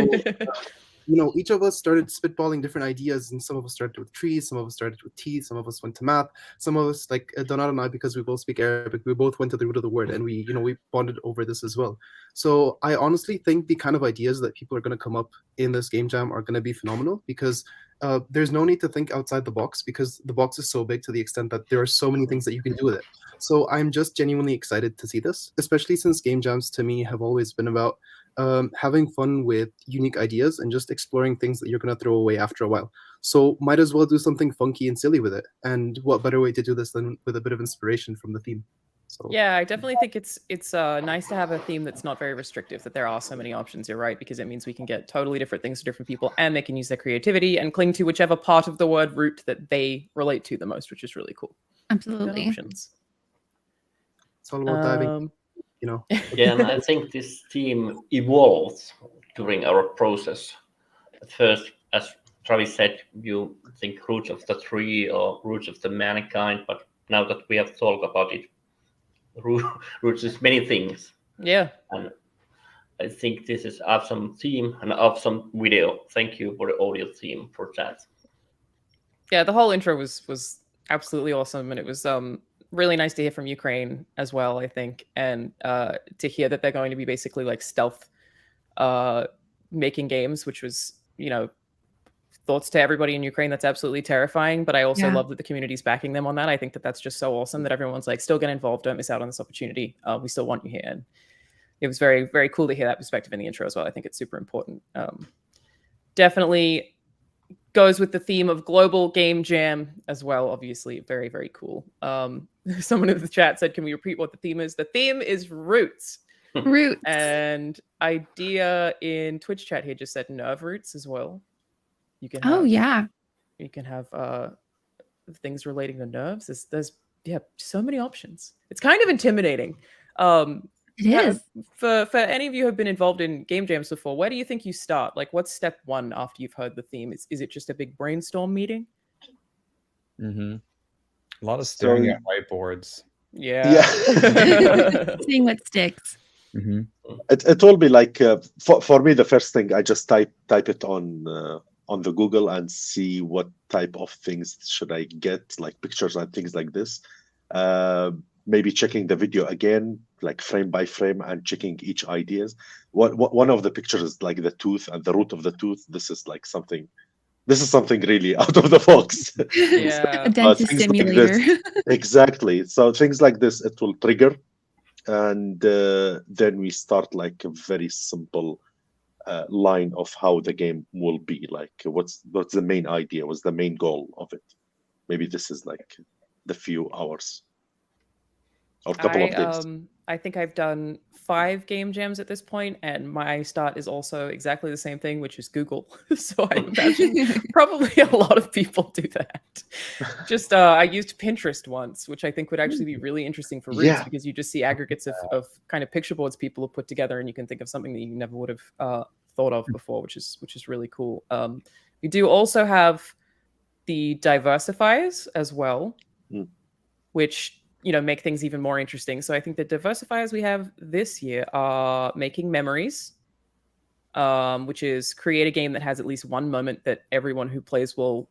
R: you know, each of us started spitballing different ideas, and some of us started with trees, some of us started with teeth, some of us went to math, some of us, like Donat and I, because we both speak Arabic, we both went to the root of the word, and we bonded over this as well. So I honestly think the kind of ideas that people are going to come up in this game jam are going to be phenomenal, because there's no need to think outside the box, because the box is so big to the extent that there are so many things that you can do with it. So I'm just genuinely excited to see this, especially since game jams to me have always been about having fun with unique ideas and just exploring things that you're going to throw away after a while. So might as well do something funky and silly with it. And what better way to do this than with a bit of inspiration from the theme? So
O: yeah, I definitely think it's nice to have a theme that's not very restrictive, that there are so many options. You're right, because it means we can get totally different things to different people, and they can use their creativity and cling to whichever part of the word root that they relate to the most, which is really cool.
S: Absolutely.
O: Options.
R: It's all about diving. You know.
P: Yeah, and I think this theme evolved during our process. At first, as Travis said, you think roots of the tree or roots of the mankind, but now that we have talked about it, roots is many things.
O: Yeah.
P: And I think this is awesome theme and awesome video. Thank you for the audio team for that.
O: Yeah, the whole intro was absolutely awesome, and it was really nice to hear from Ukraine as well, I think, and to hear that they're going to be basically like stealth making games, which was, you know, thoughts to everybody in Ukraine. That's absolutely terrifying, but I also love that the community's backing them on that. I think that that's just so awesome that everyone's like, still get involved, don't miss out on this opportunity. We still want you here. And it was very, very cool to hear that perspective in the intro as well. I think it's super important. Definitely goes with the theme of global game jam as well. Obviously, very, very cool. Someone in the chat said, can we repeat what the theme is? The theme is roots.
S: Roots.
O: And Idea in Twitch chat here just said nerve roots as well. You can have, you can have things relating to nerves. There's so many options. It's kind of intimidating. It is. For any of you who have been involved in game jams before, where do you think you start? Like, what's step one after you've heard the theme? Is it just a big brainstorm meeting?
G: Mm-hmm. A lot of staring at whiteboards.
O: Yeah.
S: Seeing what sticks.
G: Mm-hmm.
Q: It will be like for me, the first thing I just type it on the Google and see what type of things should I get, like pictures and things like this. Maybe checking the video again, like frame by frame, and checking each ideas. One of the pictures is like the tooth and the root of the tooth. This is like something. This is something really out of the box.
S: Yeah, a dentist simulator.
Q: Like exactly. So things like this, it will trigger, and then we start like a very simple line of how the game will be. Like, what's the main idea? What's the main goal of it? Maybe this is like the few hours. Or a couple of days.
O: I think I've done 5 game jams at this point, and my start is also exactly the same thing, which is Google. So I imagine probably a lot of people do that. Just I used Pinterest once, which I think would actually be really interesting for roots, because you just see aggregates of kind of picture boards people have put together, and you can think of something that you never would have thought of before, which is really cool. We do also have the diversifiers as well, which make things even more interesting. So I think the diversifiers we have this year are making memories, which is create a game that has at least one moment that everyone who plays will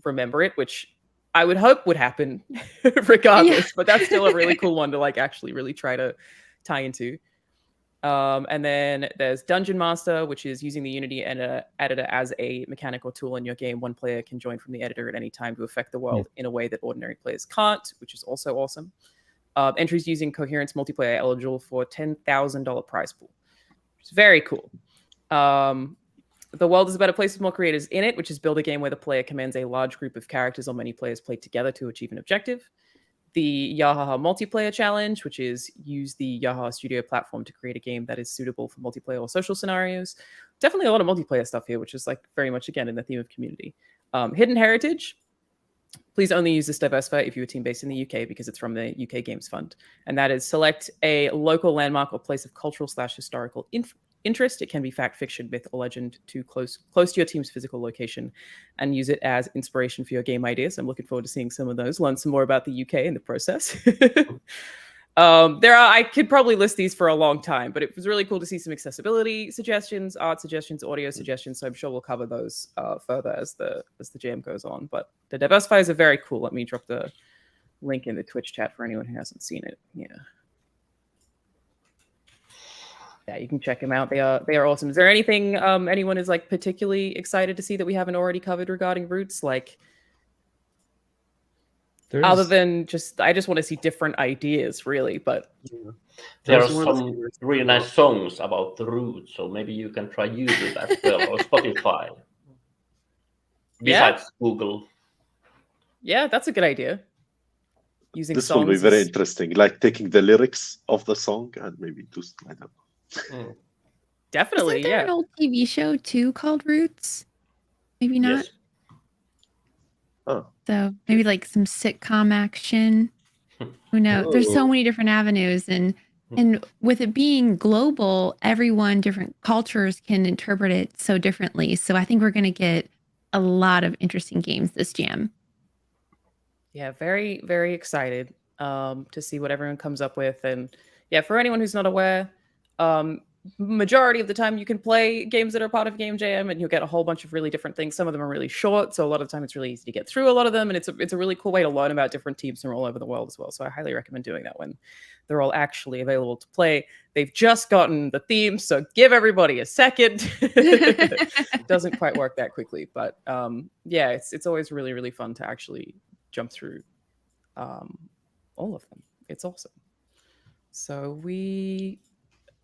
O: remember it, which I would hope would happen regardless, but that's still a really cool one to like actually really try to tie into. And then there's Dungeon Master, which is using the Unity editor as a mechanical tool in your game. One player can join from the editor at any time to affect the world in a way that ordinary players can't, which is also awesome. Entries using coherence multiplayer eligible for $10,000 prize pool, which is very cool. The world is a better place with more creators in it, which is build a game where the player commands a large group of characters or many players play together to achieve an objective. The Yahaha multiplayer challenge, which is use the Yahaha Studio platform to create a game that is suitable for multiplayer or social scenarios. Definitely a lot of multiplayer stuff here, which is like very much, again, in the theme of community. Hidden Heritage. Please only use this diversifier if you're a team based in the UK, because it's from the UK Games Fund. And that is select a local landmark or place of cultural/historical interest. It can be fact, fiction, myth, or legend to close to your team's physical location, and use it as inspiration for your game ideas. I'm looking forward to seeing some of those, learn some more about the UK in the process. I could probably list these for a long time, but it was really cool to see some accessibility suggestions, art suggestions, audio suggestions. So I'm sure we'll cover those further as the jam goes on. But the diversifiers are very cool. Let me drop the link in the Twitch chat for anyone who hasn't seen it. Yeah, you can check them out. They are awesome. Is there anything anyone is like particularly excited to see that we haven't already covered regarding Roots? Like, other than I just want to see different ideas, really. But
P: there are some really nice songs about the Roots, so maybe you can try YouTube as well, or Spotify. Besides Google.
O: Yeah, that's a good idea. Using
Q: this
O: songs
Q: will be very interesting, like taking the lyrics of the song and maybe do, I don't know.
O: Definitely,
S: Isn't there an old TV show too called Roots? Maybe not.
Q: Yes. Oh.
S: So maybe like some sitcom action. Who knows? There's so many different avenues, and with it being global, different cultures can interpret it so differently. So I think we're going to get a lot of interesting games this jam.
O: Yeah, very, very excited to see what everyone comes up with. And yeah, for anyone who's not aware, majority of the time you can play games that are part of Game Jam and you'll get a whole bunch of really different things. Some of them are really short, so a lot of the time it's really easy to get through a lot of them, and it's a really cool way to learn about different teams from all over the world as well. So I highly recommend doing that when they're all actually available to play. They've just gotten the theme, so give everybody a second. It doesn't quite work that quickly, but yeah, it's always really, really fun to actually jump through all of them. It's awesome. So we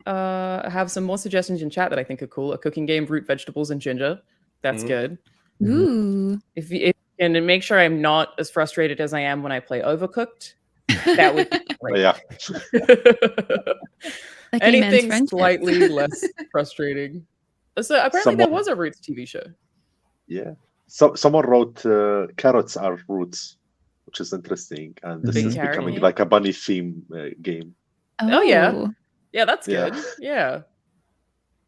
O: have some more suggestions in chat that I think are cool. A cooking game, root vegetables and ginger. That's good.
S: Ooh.
O: If you can make sure I'm not as frustrated as I am when I play Overcooked, that would be great.
Q: Yeah.
O: Anything slightly less frustrating. So apparently there was a Roots TV show.
Q: Yeah. So someone wrote carrots are roots, which is interesting, and this is becoming like a bunny theme game.
O: Oh yeah. Yeah, that's good. Yeah.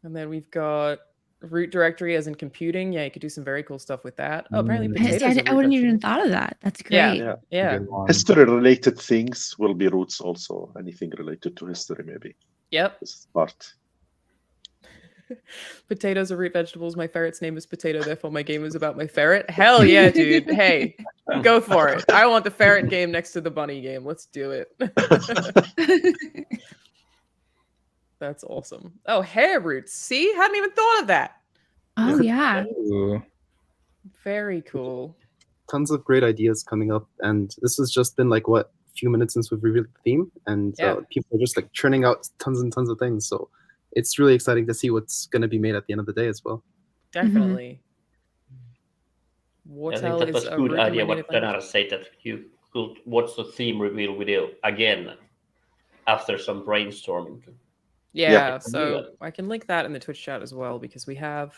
O: And then we've got root directory as in computing. Yeah, you could do some very cool stuff with that. Oh, apparently potatoes.
S: I wouldn't even thought of that. That's great.
O: Yeah.
Q: History related things will be roots also. Anything related to history, maybe.
O: Yep.
Q: This is part.
O: Potatoes are root vegetables. My ferret's name is Potato, therefore my game is about my ferret. Hell yeah, dude. Hey, go for it. I want the ferret game next to the bunny game. Let's do it. That's awesome. Oh, hair roots. See? Hadn't even thought of that.
S: Oh, yeah.
R: Ooh.
O: Very cool.
R: Tons of great ideas coming up. And this has just been like, what, a few minutes since we've revealed the theme. And people are just like churning out tons and tons of things. So it's really exciting to see what's going to be made at the end of the day as well.
O: Definitely.
P: I think that was a good idea what Bernard said, that you could watch the theme reveal video again after some brainstorming.
O: Yeah, so I can link that in the Twitch chat as well, because we have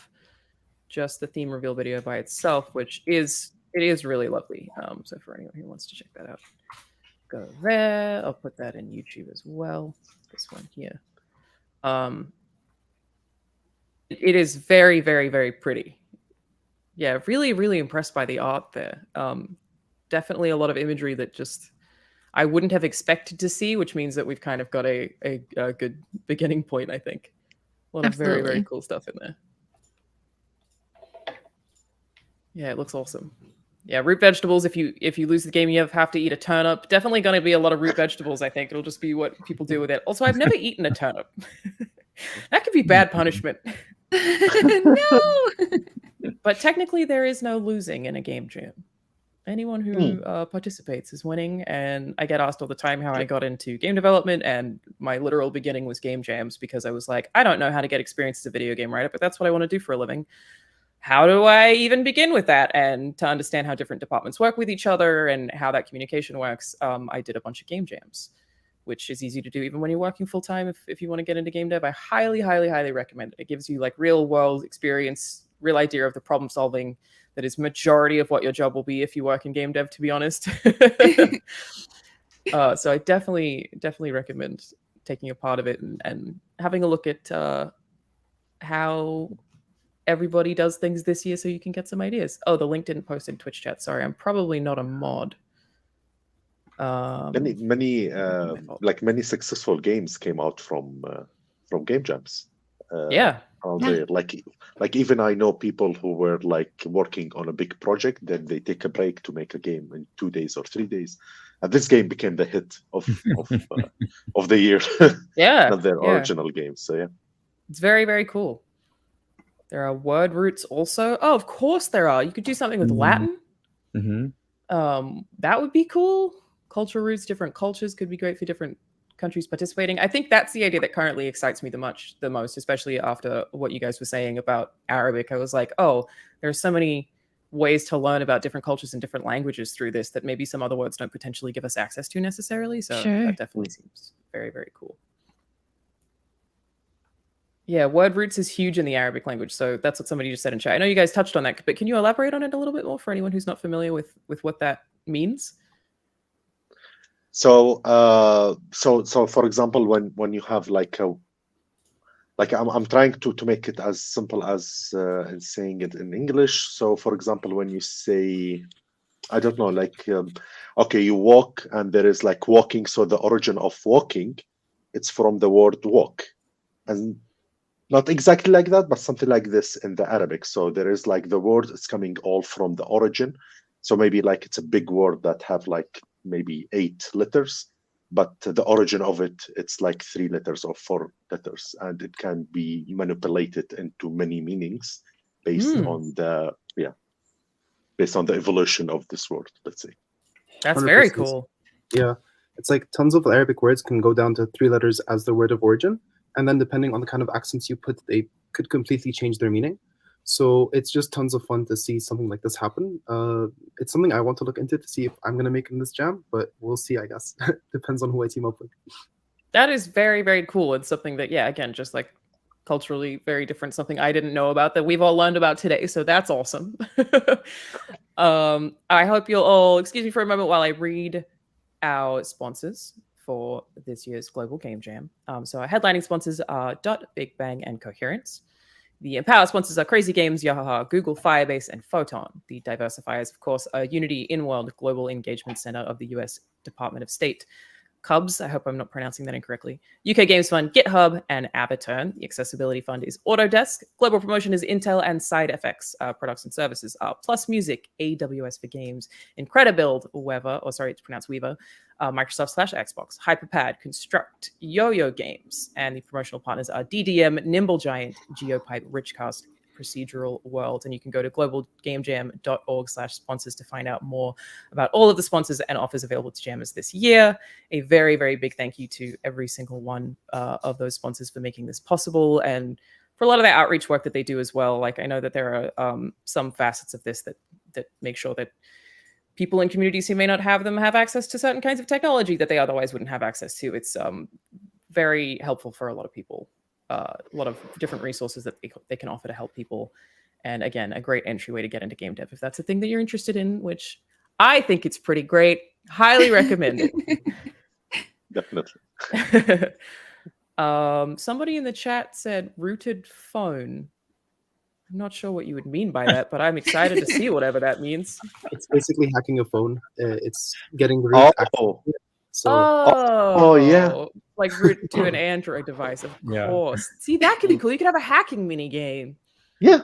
O: just the theme reveal video by itself, which is really lovely. So for anyone who wants to check that out, go there. I'll put that in YouTube as well. This one here. It is very, very, very pretty. Yeah, really, really impressed by the art there. Definitely a lot of imagery that just I wouldn't have expected to see, which means that we've kind of got a good beginning point, I think. A lot of very, very cool stuff in there. Yeah, it looks awesome. Yeah, root vegetables. If you lose the game, you have to eat a turnip. Definitely going to be a lot of root vegetables, I think. It'll just be what people do with it. Also, I've never eaten a turnip. That could be bad punishment.
S: No!
O: But technically, there is no losing in a game jam. Anyone who participates is winning, and I get asked all the time how I got into game development, and my literal beginning was game jams, because I was like, I don't know how to get experience as a video game writer, but that's what I want to do for a living. How do I even begin with that? And to understand how different departments work with each other and how that communication works, I did a bunch of game jams, which is easy to do even when you're working full-time. If you want to get into game dev, I highly, highly, highly recommend it. It gives you like real world experience, real idea of the problem solving that is majority of what your job will be if you work in game dev, to be honest. So I definitely recommend taking a part of it and having a look at how everybody does things this year so you can get some ideas. Oh, the link didn't post in Twitch chat. Sorry, I'm probably not a mod.
Q: Many successful games came out from game jams.
O: Yeah.
Q: There. Like even I know people who were like working on a big project, then they take a break to make a game in 2 days or 3 days, and this game became the hit of the year.
O: Yeah,
Q: not their original game. So yeah,
O: it's very, very cool. There are word roots also. Oh, of course there are. You could do something with Latin. That would be cool. Cultural roots, different cultures could be great for different countries participating. I think that's the idea that currently excites me the most, especially after what you guys were saying about Arabic. I was like, oh, there's so many ways to learn about different cultures and different languages through this that maybe some other words don't potentially give us access to necessarily. So that definitely seems very, very cool. Yeah, word roots is huge in the Arabic language. So that's what somebody just said in chat. I know you guys touched on that, but can you elaborate on it a little bit more for anyone who's not familiar with what that means?
Q: So for example, when you have I'm trying to make it as simple as in saying it in English. So for example, when you say, I don't know, okay, you walk and there is like walking. So the origin of walking, it's from the word walk, and not exactly like that, but something like this in the Arabic. So there is like the word is coming all from the origin. So maybe like it's a big word that have like maybe 8 letters, but the origin of it's like 3 letters or 4 letters, and it can be manipulated into many meanings based on the evolution of this word, let's say.
O: That's very cool.
R: Yeah, it's like tons of Arabic words can go down to 3 letters as the word of origin, and then depending on the kind of accents you put, they could completely change their meaning. So it's just tons of fun to see something like this happen. It's something I want to look into to see if I'm going to make it in this jam, but we'll see, I guess. Depends on who I team up with. That
O: is very, very cool. It's something that, yeah, again, just like culturally very different, something I didn't know about that we've all learned about today. So that's awesome. I hope you'll all excuse me for a moment while I read our sponsors for this year's Global Game Jam. So our headlining sponsors are Big Bang and Coherence. The Empower sponsors are Crazy Games, Yahaha, Google, Firebase, and Photon. The diversifiers, of course, are Unity In-World Global Engagement Center of the US Department of State. Cubs, I hope I'm not pronouncing that incorrectly. UK Games Fund, GitHub, and Avaturn. The Accessibility Fund is Autodesk. Global Promotion is Intel and SideFX. Products and services are Plus Music, AWS for Games, Incredibuild, Weaver, it's pronounced Weaver, Microsoft/Xbox, Hyperpad, Construct, Yo-Yo Games, and the promotional partners are DDM, Nimble Giant, Geopipe, Richcast, Procedural World. And you can go to globalgamejam.org/sponsors to find out more about all of the sponsors and offers available to jammers this year. A very, very big thank you to every single one of those sponsors for making this possible and for a lot of the outreach work that they do as well. Like I know that there are some facets of this that make sure that people in communities who may not have them have access to certain kinds of technology that they otherwise wouldn't have access to. It's very helpful for a lot of people. A lot of different resources that they can offer to help people. And again, a great entryway to get into game dev if that's a thing that you're interested in, which I think it's pretty great. Highly recommend it.
Q: Definitely.
O: Somebody in the chat said rooted phone. I'm not sure what you would mean by that, but I'm excited to see whatever that means.
R: It's basically hacking a phone. It's getting the root active.
O: So,
Q: yeah.
O: Like root to an Android device, of course. See, that could be cool. You could have a hacking mini game.
Q: Yeah.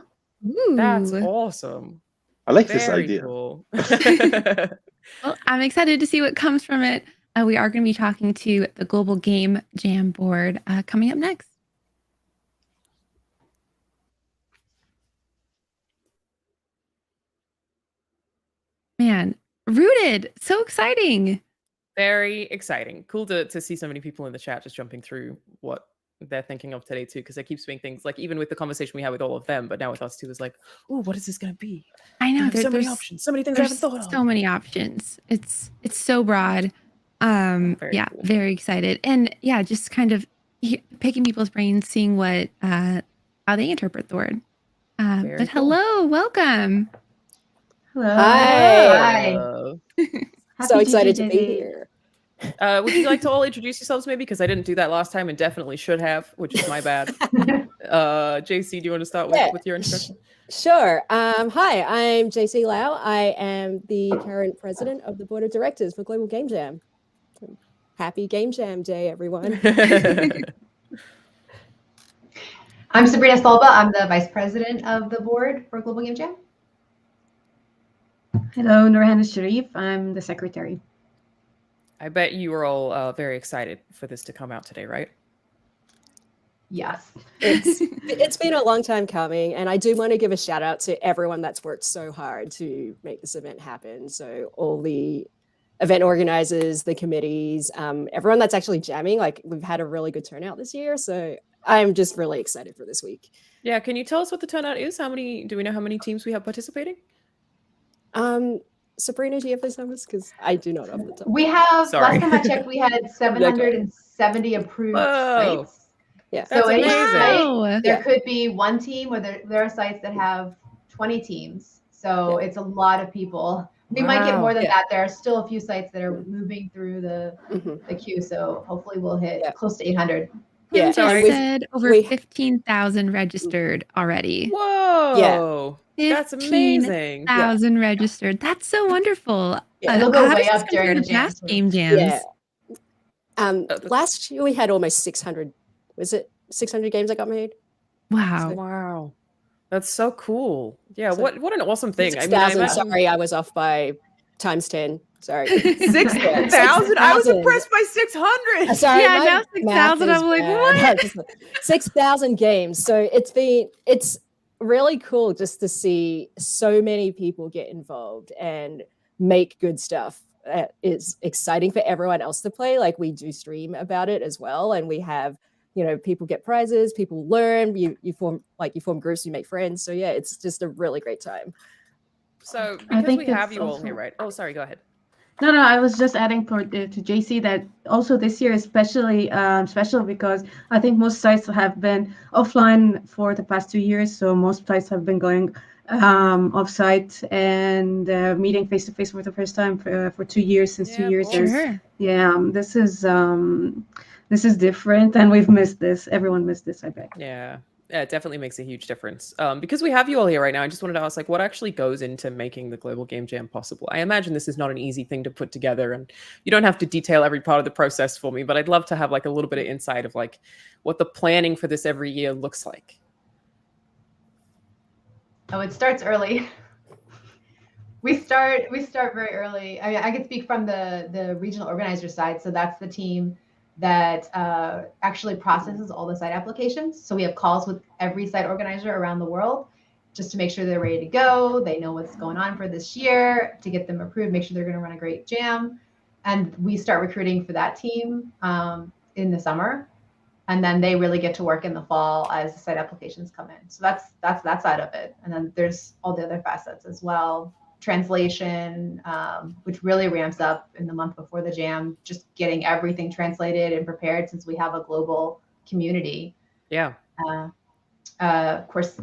O: That's awesome.
Q: I like this idea.
O: Cool.
S: Well, I'm excited to see what comes from it. We are going to be talking to the Global Game Jam board coming up next. Man, rooted. So exciting.
O: Very exciting. Cool to see so many people in the chat just jumping through what they're thinking of today too, because they keep saying things like even with the conversation we had with all of them, but now with us too is like, oh, what is this going to be?
S: I know
O: there's so many options, so many things I haven't thought of.
S: So many options. It's so broad. Cool. Very excited, and yeah, just kind of picking people's brains, seeing what how they interpret the word. But hello, welcome.
T: Hello.
O: Hi.
T: So excited to be here.
O: Would you like to all introduce yourselves maybe? Because I didn't do that last time and definitely should have, which is my bad. JC, do you want to start with your introduction?
T: Sure. Hi, I'm JC Lau. I am the current president of the board of directors for Global Game Jam. Happy Game Jam Day, everyone.
U: I'm Sabrina Stolba. I'm the vice president of the board for Global Game Jam.
V: Hello, Nurhan Sharif. I'm the secretary.
O: I bet you were all very excited for this to come out today, right?
U: Yes.
T: It's been a long time coming, and I do want to give a shout out to everyone that's worked so hard to make this event happen. So all the event organizers, the committees, everyone that's actually jamming, like we've had a really good turnout this year. So I'm just really excited for this week.
O: Yeah, can you tell us what the turnout is? Do we know how many teams we have participating?
T: Sabrina, do you have those numbers? Because I do not off the top.
U: We have, last time I checked, we had 770 approved sites.
T: Yeah.
U: So any
T: amazing.
U: site, there could be one team, or there are sites that have 20 teams. So it's a lot of people. We might get more than that. There are still a few sites that are moving through the queue. So hopefully we'll hit close to 800.
S: Yeah, said over 15,000 registered already.
O: Whoa. That's amazing.
S: 15,000 registered. That's so wonderful.
U: It'll go way up
S: during
U: the
S: past game jams.
T: Last year we had almost 600. Was it 600 games that got made?
S: Wow.
O: Wow. That's so cool. Yeah, what an awesome thing.
T: 6,000. Sorry, I was off by times 10. Sorry.
O: 6,000? I was impressed by 600.
T: Sorry,
S: yeah, now 6,000. I'm like, what?
T: 6,000 games. So it's really cool just to see so many people get involved and make good stuff. It's exciting for everyone else to play. Like we do stream about it as well, and we have, people get prizes, people learn, you form groups, you make friends. So yeah, it's just a really great time.
O: So because we have you all here, right? Oh, sorry, go ahead.
V: No, I was just adding to JC that also this year is especially special because I think most sites have been offline for the past 2 years. So most sites have been going off-site and meeting face-to-face for the first time for 2 years. Since 2 years.
S: Sure.
V: Yeah, this is different, and we've missed this. Everyone missed this, I bet.
O: Yeah, it definitely makes a huge difference. Because we have you all here right now, I just wanted to ask, what actually goes into making the Global Game Jam possible? I imagine this is not an easy thing to put together, and you don't have to detail every part of the process for me, but I'd love to have a little bit of insight of what the planning for this every year looks like.
U: Oh, it starts early. We start very early. I can speak from the regional organizer side. So that's the team that actually processes all the site applications. So we have calls with every site organizer around the world just to make sure they're ready to go. They know what's going on for this year, to get them approved, make sure they're going to run a great jam. And we start recruiting for that team in the summer. And then they really get to work in the fall as the site applications come in. So that's that side of it. And then there's all the other facets as well. Translation, which really ramps up in the month before the jam, just getting everything translated and prepared since we have a global community.
O: Yeah.
U: Of course,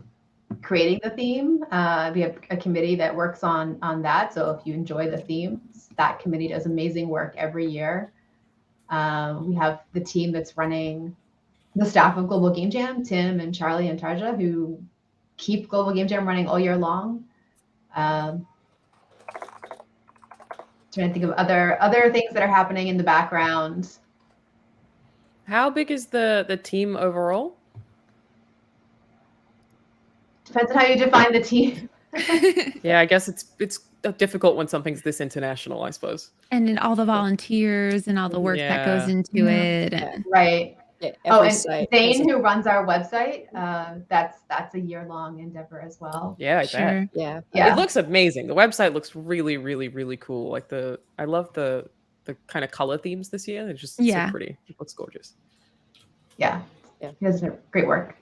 U: creating the theme. We have a committee that works on that. So if you enjoy the themes, that committee does amazing work every year. We have the team that's running the staff of Global Game Jam, Tim and Charlie and Tarja, who keep Global Game Jam running all year long. Trying to think of other things that are happening in the background.
O: How big is the team overall?
U: Depends on how you define the team.
O: Yeah, I guess it's difficult when something's this international, I suppose.
S: And then all the volunteers and all the work that goes into it. And...
U: Right.
T: Yeah,
U: and Zane, who runs our website, that's a year-long endeavor as well.
O: Yeah, I bet.
T: Yeah.
O: It looks amazing. The website looks really, really, really cool. I love the kind of color themes this year. They're just so pretty. It looks gorgeous.
U: Yeah. He does great work.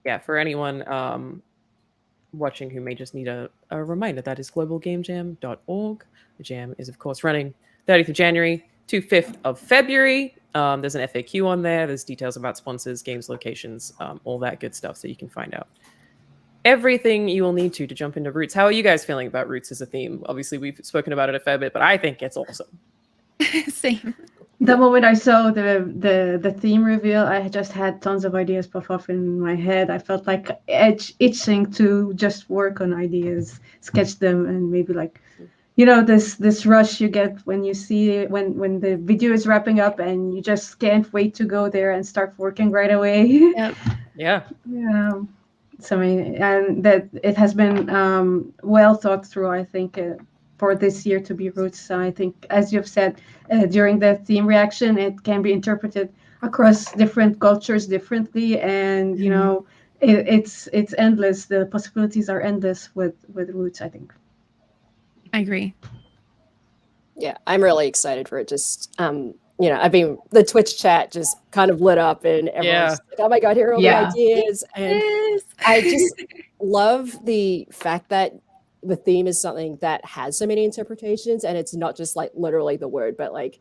O: Yeah, for anyone watching who may just need a reminder, that is globalgamejam.org. The jam is, of course, running 30th of January to 5th of February. There's an FAQ on there. There's details about sponsors, games locations, all that good stuff, so you can find out everything you will need to jump into Roots. How are you guys feeling about Roots as a theme? Obviously, we've spoken about it a fair bit, but I think it's awesome.
S: Same.
V: The moment I saw the theme reveal, I just had tons of ideas pop up in my head. I felt like itching to just work on ideas, sketch them, and maybe like, this rush you get when you see when the video is wrapping up and you just can't wait to go there and start working right away.
S: Yep.
O: Yeah.
V: Yeah. So and that it has been well thought through, I think, for this year to be Roots. So I think, as you've said during the theme reaction, it can be interpreted across different cultures differently, and it's endless. The possibilities are endless with Roots, I think.
S: I agree.
T: Yeah, I'm really excited for it. Just the Twitch chat just kind of lit up, and everyone's like, "Oh my god, here are all the ideas!" And I just love the fact that the theme is something that has so many interpretations, and it's not just like literally the word, but like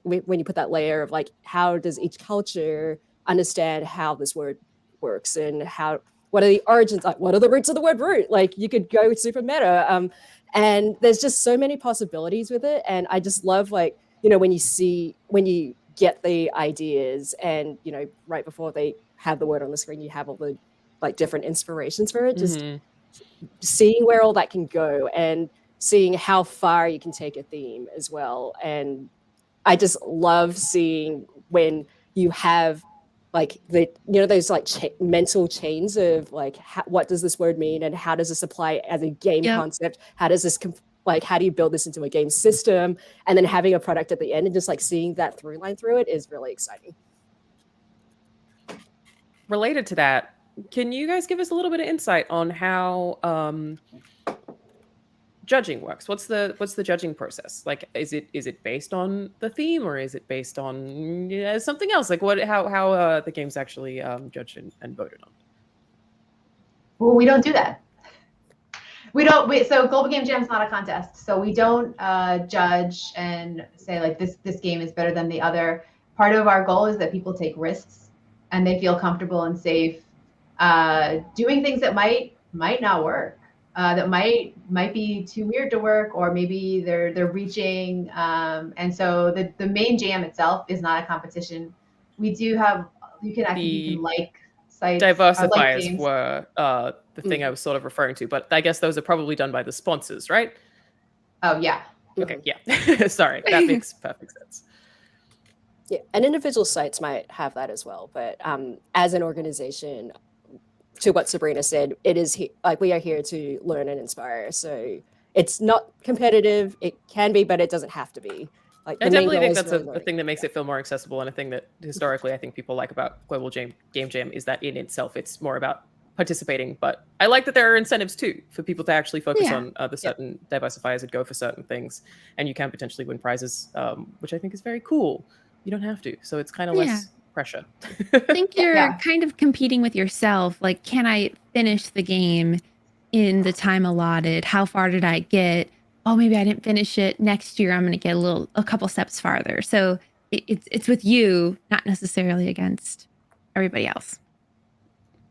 T: when you put that layer of like, how does each culture understand how this word works, and what are the origins, like what are the roots of the word root? Like you could go super meta, and there's just so many possibilities with it, and I just love like when you get the ideas, and right before they have the word on the screen, you have all the like different inspirations for it. Just seeing where all that can go and seeing how far you can take a theme as well. And I just love seeing when you have like those like mental chains of like what does this word mean, and how does this apply as a game concept? How does this how do you build this into a game system, and then having a product at the end, and just like seeing that through line through it is really exciting.
O: Related to that, can you guys give us a little bit of insight on how judging works? What's the judging process? Like, is it based on the theme, or is it based on something else? Like how the game's actually judged and voted on?
U: Well, we don't do that. So Global Game Jam is not a contest, so we don't judge and say like this game is better than the other. Part of our goal is that people take risks and they feel comfortable and safe doing things that might not work, that might be too weird to work, or maybe they're reaching. And so the main jam itself is not a competition. We do have you can like sites.
O: Diversifiers were the thing I was sort of referring to, but I guess those are probably done by the sponsors, right?
U: Oh yeah.
O: Okay, yeah. Sorry, that makes perfect sense.
T: Yeah, and individual sites might have that as well, but as an organization, to what Sabrina said, it is like we are here to learn and inspire. So it's not competitive. It can be, but it doesn't have to be. Like
O: I definitely think that's a thing that makes it feel more accessible, and a thing that historically I think people like about Global Game Jam is that in itself it's more about participating. But I like that there are incentives too for people to actually focus on the certain diversifiers and go for certain things, and you can potentially win prizes, which I think is very cool. You don't have to, so it's kind of less pressure.
S: I think you're kind of competing with yourself. Like, can I finish the game in the time allotted? How far did I get? Oh, maybe I didn't finish it. Next year, I'm going to get a couple steps farther. So it's with you, not necessarily against everybody else.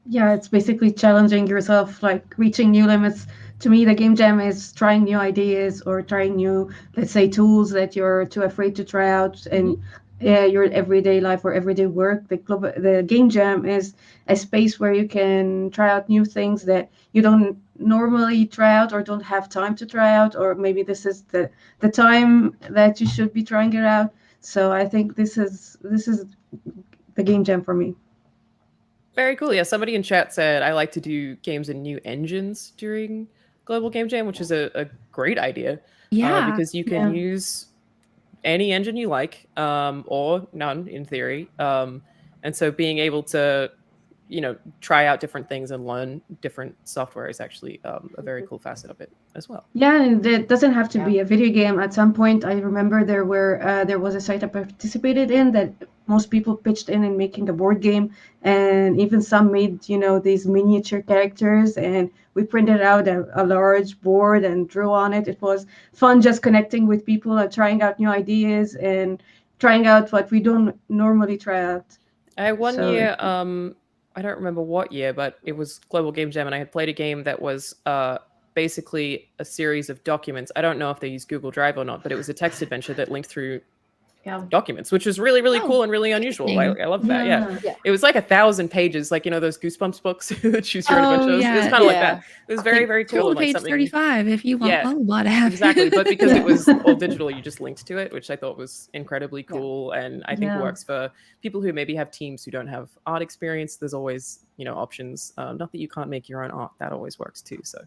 V: Yeah, it's basically challenging yourself, like reaching new limits. To me, the game jam is trying new ideas or trying new, let's say, tools that you're too afraid to try out in your everyday life or everyday work. The game jam is a space where you can try out new things that you don't normally try out or don't have time to try out, or maybe this is the time that you should be trying it out. So I think this is the game jam for me.
O: Very cool. Yeah, somebody in chat said I like to do games in new engines during Global Game Jam, which is a great idea.
S: Yeah,
O: because you can use any engine you like, or none in theory. And so being able to, try out different things and learn different software is actually a very cool facet of it as well.
V: Yeah, and it doesn't have to be a video game. At some point, I remember there was a site I participated in that most people pitched in making a board game, and even some made these miniature characters, and we printed out a large board and drew on it. It was fun just connecting with people and trying out new ideas and trying out what we don't normally try out.
O: One year, I don't remember what year, but it was Global Game Jam, and I had played a game that was basically a series of documents. I don't know if they use Google Drive or not, but it was a text adventure that linked through documents, which was really, really cool and really unusual. I love that. Yeah. It was like 1,000 pages, like, you know, those Goosebumps books that choose your adventures. It was kind of like that. It was very, very cool.
S: Scroll
O: And
S: to
O: like
S: page
O: something,
S: 35 if you want blah, blah, blah to happen.
O: exactly. But because it was all digital, you just linked to it, which I thought was incredibly cool. And I think works for people who maybe have teams who don't have art experience. There's always, you know, options. Not that you can't make your own art. That always works too. So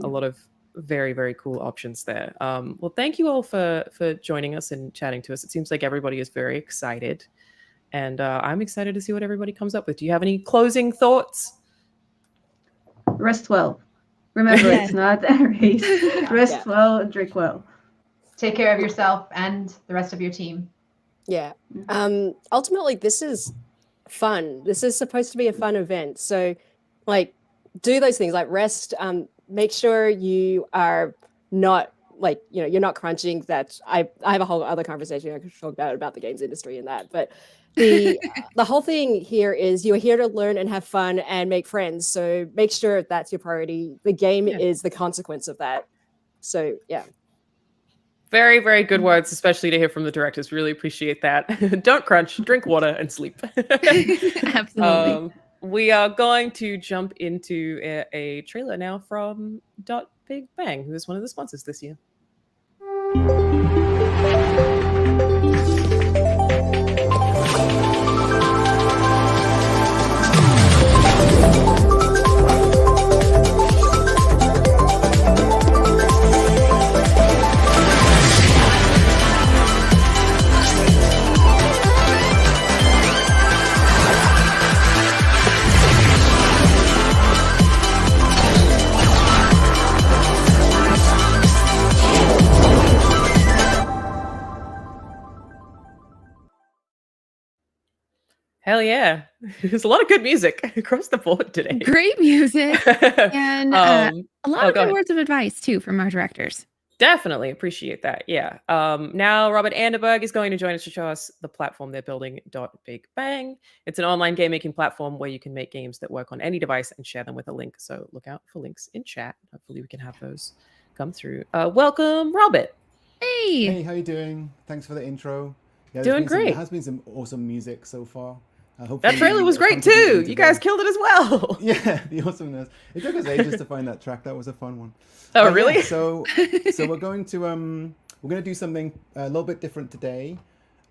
O: a lot of very, very cool options there. Well, thank you all for joining us and chatting to us. It seems like everybody is very excited, and I'm excited to see what everybody comes up with. Do you have any closing thoughts?
V: Rest well. Remember, it's not a race. Rest well and drink well.
U: Take care of yourself and the rest of your team.
T: Yeah. Ultimately, this is fun. This is supposed to be a fun event. So, like, do those things, like rest. Make sure you are not, like, you know, you're not crunching. That I have a whole other conversation I could talk about the games industry and that. But the whole thing here is you're here to learn and have fun and make friends. So make sure that's your priority. The game is the consequence of that. So yeah.
O: Very, very good words, especially to hear from the directors. Really appreciate that. Don't crunch, drink water, and sleep.
S: Absolutely.
O: We are going to jump into a trailer now from Big Bang, who is one of the sponsors this year. Hell yeah. There's a lot of good music across the board today.
S: Great music. And a lot of good words of advice, too, from our directors.
O: Definitely appreciate that. Yeah. Now Robert Anderberg is going to join us to show us the platform they're building, Big Bang. It's an online game making platform where you can make games that work on any device and share them with a link. So look out for links in chat. Hopefully we can have those come through. Welcome, Robert.
S: Hey.
C: Hey, how you doing? Thanks for the intro. Yeah,
O: Doing great.
C: There has been some awesome music so far.
O: That trailer was great too. You guys killed it as well.
C: Yeah, the awesomeness. It took us ages to find that track. That was a fun one.
O: Oh, really?
C: Yeah, so we're going to do something a little bit different today.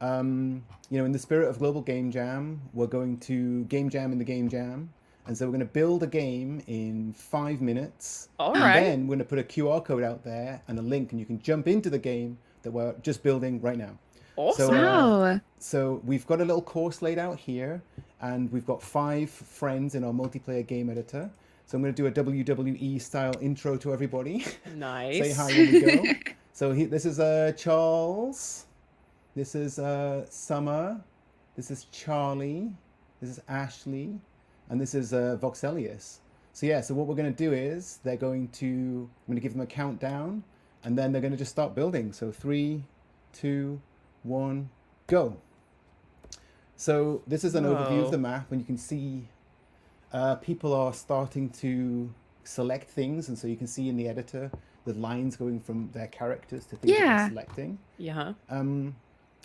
C: You know, in the spirit of Global Game Jam, we're going to game jam in the game jam. And so we're going to build a game in 5 minutes.
O: All
C: and
O: right.
C: then we're going to put a QR code out there and a link, and you can jump into the game that we're just building right now.
O: Awesome.
C: So we've got a little course laid out here, and we've got 5 friends in our multiplayer game editor. So I'm going to do a WWE style intro to everybody.
O: Nice.
C: Say hi when we go. So this is Charles. This is Summer. This is Charlie. This is Ashley. And this is Voxelius. So yeah, so what we're going to do is I'm going to give them a countdown, and then they're going to just start building. So 3, 2, 1, go. So this is an overview of the map, and you can see people are starting to select things, and so you can see in the editor the lines going from their characters to things that they're selecting.
O: Yeah.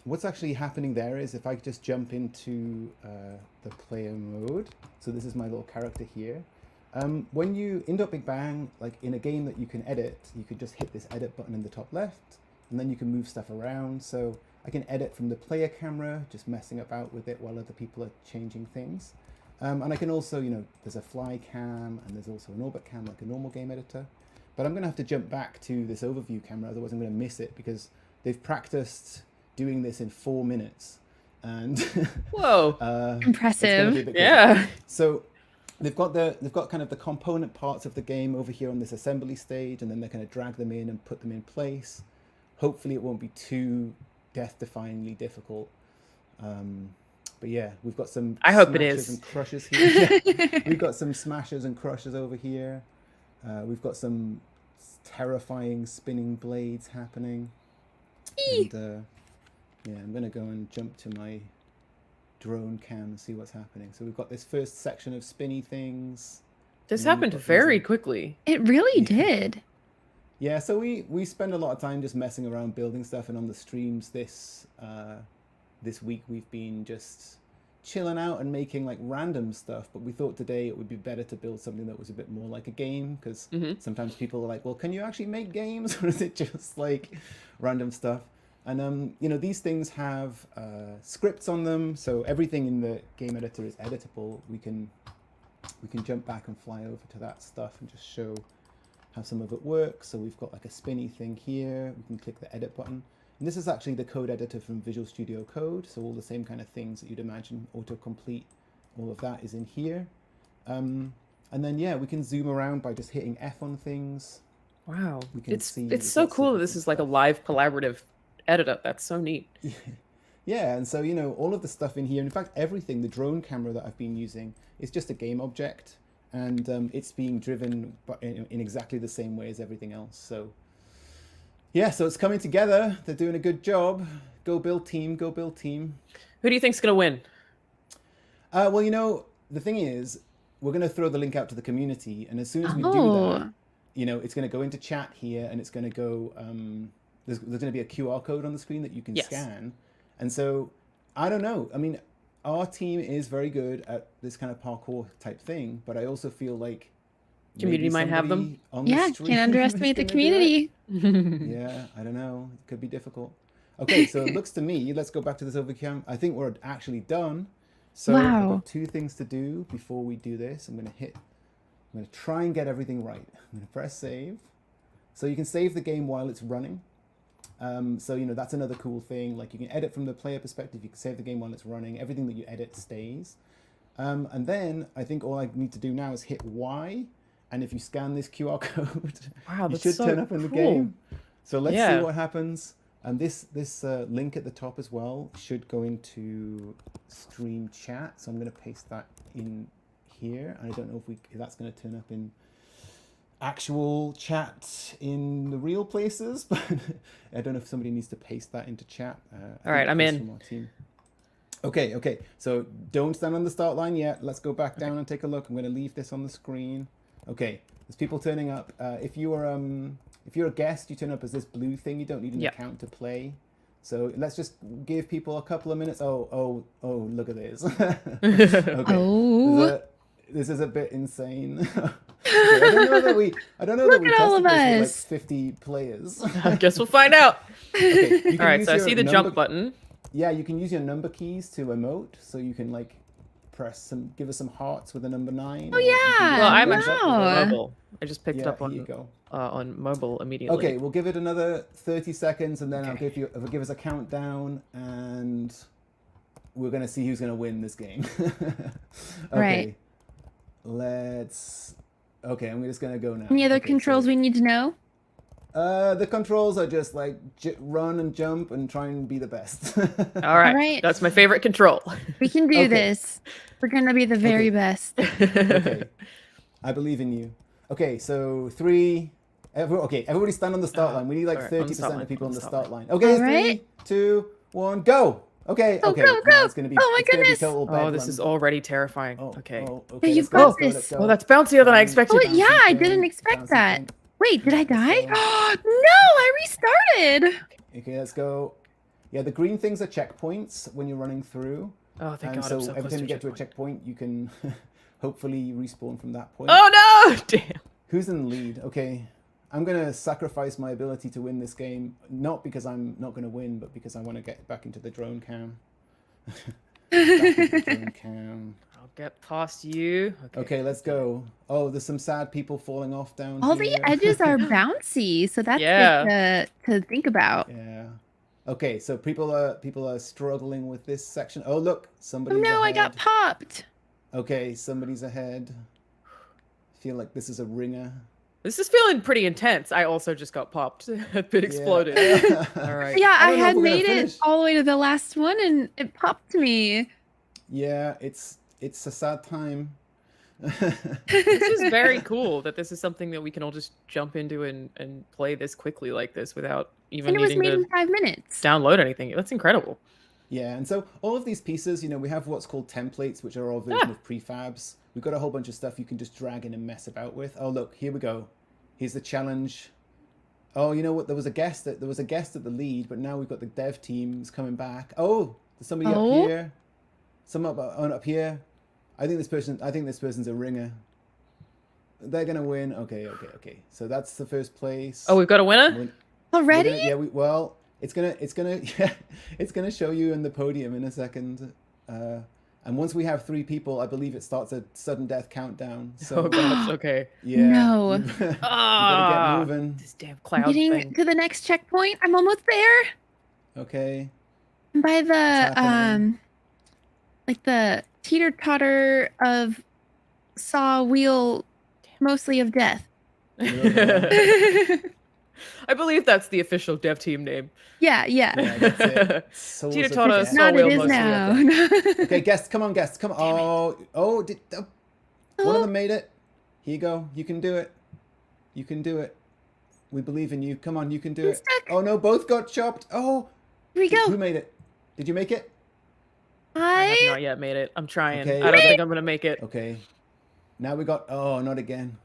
C: What's actually happening there is if I just jump into the player mode, so this is my little character here. When you in Big Bang, like in a game that you can edit, you could just hit this edit button in the top left, and then you can move stuff around. So I can edit from the player camera, just messing about with it while other people are changing things. And I can also, you know, there's a fly cam, and there's also an orbit cam, like a normal game editor. But I'm going to have to jump back to this overview camera, otherwise I'm going to miss it, because they've practiced doing this in 4 minutes. And
O: whoa,
S: impressive.
O: Yeah.
C: So they've got kind of the component parts of the game over here on this assembly stage, and then they're going to drag them in and put them in place. Hopefully it won't be too death-defyingly difficult. But yeah, we've got some
O: I hope it
C: smashes
O: is.
C: and crushes here. Yeah. We've got some smashes and crushes over here. We've got some terrifying spinning blades happening. And yeah, I'm going to go and jump to my drone cam and see what's happening. So we've got this first section of spinny things.
O: This happened very quickly.
S: It really did.
C: Yeah, so we spend a lot of time just messing around building stuff, and on the streams this week we've been just chilling out and making like random stuff. But we thought today it would be better to build something that was a bit more like a game, because sometimes people are like, well, can you actually make games, or is it just like random stuff? And you know, these things have scripts on them, so everything in the game editor is editable. We can jump back and fly over to that stuff and just show how some of it works. So we've got like a spinny thing here. We can click the edit button. And this is actually the code editor from Visual Studio Code. So all the same kind of things that you'd imagine, autocomplete, all of that is in here. And then, yeah, we can zoom around by just hitting F on things.
O: Wow.
C: We can
O: It's so cool that this is like a live collaborative editor. That's so neat.
C: Yeah, and so, you know, all of the stuff in here, in fact, everything, the drone camera that I've been using is just a game object. And it's being driven in exactly the same way as everything else. So yeah, so it's coming together. They're doing a good job. Go build team, go build team.
O: Who do you think's going to win?
C: Well, you know, the thing is, we're going to throw the link out to the community. And as soon as we do that, you know, it's going to go into chat here, and it's going to go, there's going to be a QR code on the screen that you can scan. And so, I don't know. I mean, our team is very good at this kind of parkour type thing, but I also feel like
O: community might have them.
S: Yeah, can't underestimate the community.
C: Yeah, I don't know. It could be difficult. Okay, so it looks to me, let's go back to this overcam. I think we're actually done. So I've got 2 things to do before we do this. I'm going to try and get everything right. I'm going to press save. So you can save the game while it's running. So, you know, that's another cool thing. Like, you can edit from the player perspective. You can save the game while it's running. Everything that you edit stays. And then I think all I need to do now is hit Y. And if you scan this QR code, you should turn up in the game. So let's see what happens. And this link at the top as well should go into stream chat. So I'm going to paste that in here. I don't know if that's going to turn up in actual chat in the real places, but I don't know if somebody needs to paste that into chat.
O: All right, I'm in.
C: Okay. So don't stand on the start line yet. Let's go back down and take a look. I'm going to leave this on the screen. Okay, there's people turning up. If you're a guest, you turn up as this blue thing. You don't need an account to play. So let's just give people a couple of minutes. Oh, look at this. Okay. This is a bit insane. I don't know that we tested this with like 50 players.
O: I guess we'll find out.
C: Okay,
O: all right, so I see the jump button.
C: Yeah, you can use your number keys to emote, so you can like give us some hearts with a number 9.
S: Oh yeah.
O: Well, I'm actually on mobile. I just picked it up
C: on
O: mobile immediately.
C: Okay, we'll give it another 30 seconds, and then I'll give us a countdown, and we're gonna see who's gonna win this game. Okay.
S: Right.
C: Okay, I'm just gonna go now.
S: Any other controls we need to know?
C: The controls are just like run and jump and try and be the best.
O: All right. That's my favorite control.
S: We can do this. We're gonna be the very best.
C: Okay, I believe in you. Okay, so 3. Everybody stand on the start line. We need like 30% of people on the start line. Okay, 3, 2, 1, go. Okay.
S: Go.
C: It's gonna be,
S: oh my goodness.
O: This is already terrifying. Okay.
S: Yeah, you've got this.
C: Let's go.
O: Oh, that's bouncier than I expected.
S: Oh, yeah, I didn't expect that. Wait, did I die? No, I restarted.
C: Okay, let's go. Yeah, the green things are checkpoints when you're running through.
O: Oh, thank God.
C: So every time you get to a checkpoint, you can hopefully respawn from that point.
O: Oh no! Damn.
C: Who's in the lead? Okay. I'm going to sacrifice my ability to win this game, not because I'm not going to win, but because I want to get back into the drone cam.
O: I'll get past you.
C: Okay, let's go. Oh, there's some sad people falling off down
S: All
C: here.
S: the edges are bouncy, so that's good to think about.
C: Yeah. Okay, so people are struggling with this section. Oh, look, somebody's
S: ahead.
C: I
S: got popped.
C: Okay, somebody's ahead. I feel like this is a ringer.
O: This is feeling pretty intense. I also just got popped. A bit exploded. All right.
S: Yeah, I had made it all the way to the last one, and it popped me.
C: Yeah, it's a sad time.
O: This is very cool that this is something that we can all just jump into and play this quickly like this without even needing to
S: in 5 minutes.
O: Download anything. That's incredible.
C: Yeah, and so all of these pieces, we have what's called templates, which are all version of prefabs. We've got a whole bunch of stuff you can just drag in and mess about with. Oh, look, here we go. Here's the challenge. Oh, you know what? There was a guest at the lead, but now we've got the dev teams coming back. Oh, there's somebody up here. Some up here. I think this person's a ringer. They're gonna win. Okay. So that's the first place.
O: Oh, we've got a winner
S: already.
C: It's gonna show you in the podium in a second. And once we have 3 people, I believe it starts a sudden death countdown. So,
O: oh gosh, okay.
C: Yeah.
S: No.
C: You gotta get moving.
O: This damn cloud
S: Getting
O: thing.
S: to the next checkpoint. I'm almost there.
C: Okay.
S: I'm by the like the teeter-totter of saw wheel, mostly of death.
O: I believe that's the official dev team name.
S: Yeah.
C: That's it.
O: Teeter-totter,
S: It's not, it is now.
C: Okay, guests, come on. Oh, one of them made it. Here you go. You can do it. We believe in you. Come on, you can do it. Oh no, both got chopped. Oh,
S: here we go.
C: Who made it? Did you make it?
O: I have not yet made it. I'm trying.
C: Okay.
O: I don't think I'm gonna make it.
C: Okay. Now we got. Oh, not again.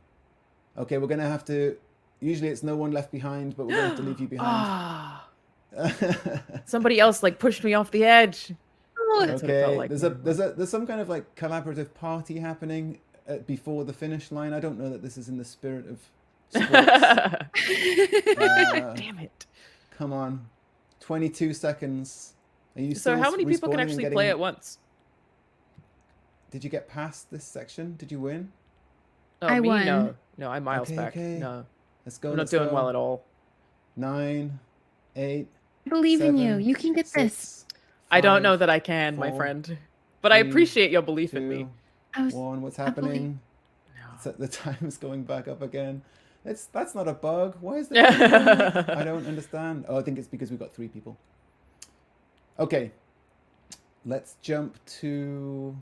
C: Okay, we're gonna have to. Usually it's no one left behind, but we're gonna have to leave you behind.
O: Somebody else like pushed me off the edge. That's what it felt
C: Okay.
O: like.
C: There's some kind of like collaborative party happening before the finish line. I don't know that this is in the spirit of sports.
O: Damn it.
C: Come on. 22 seconds. Are you
O: So how many people can actually play at once?
C: Did you get past this section? Did you win?
O: Oh,
S: I
O: me?
S: won.
O: No, I'm miles back.
C: Okay.
O: No.
C: Let's go.
O: I'm not doing well at all.
C: 9, 8.
S: I believe in you.
C: 7,
S: You can get this.
O: I don't
C: 5,
O: know that I can, my
C: 4,
O: friend. But I
C: 3,
O: appreciate your belief in me.
C: 1. What's happening? The time's going back up again. That's not a bug. Why is that? I don't understand. Oh, I think it's because we've got 3 people. Okay. Let's jump to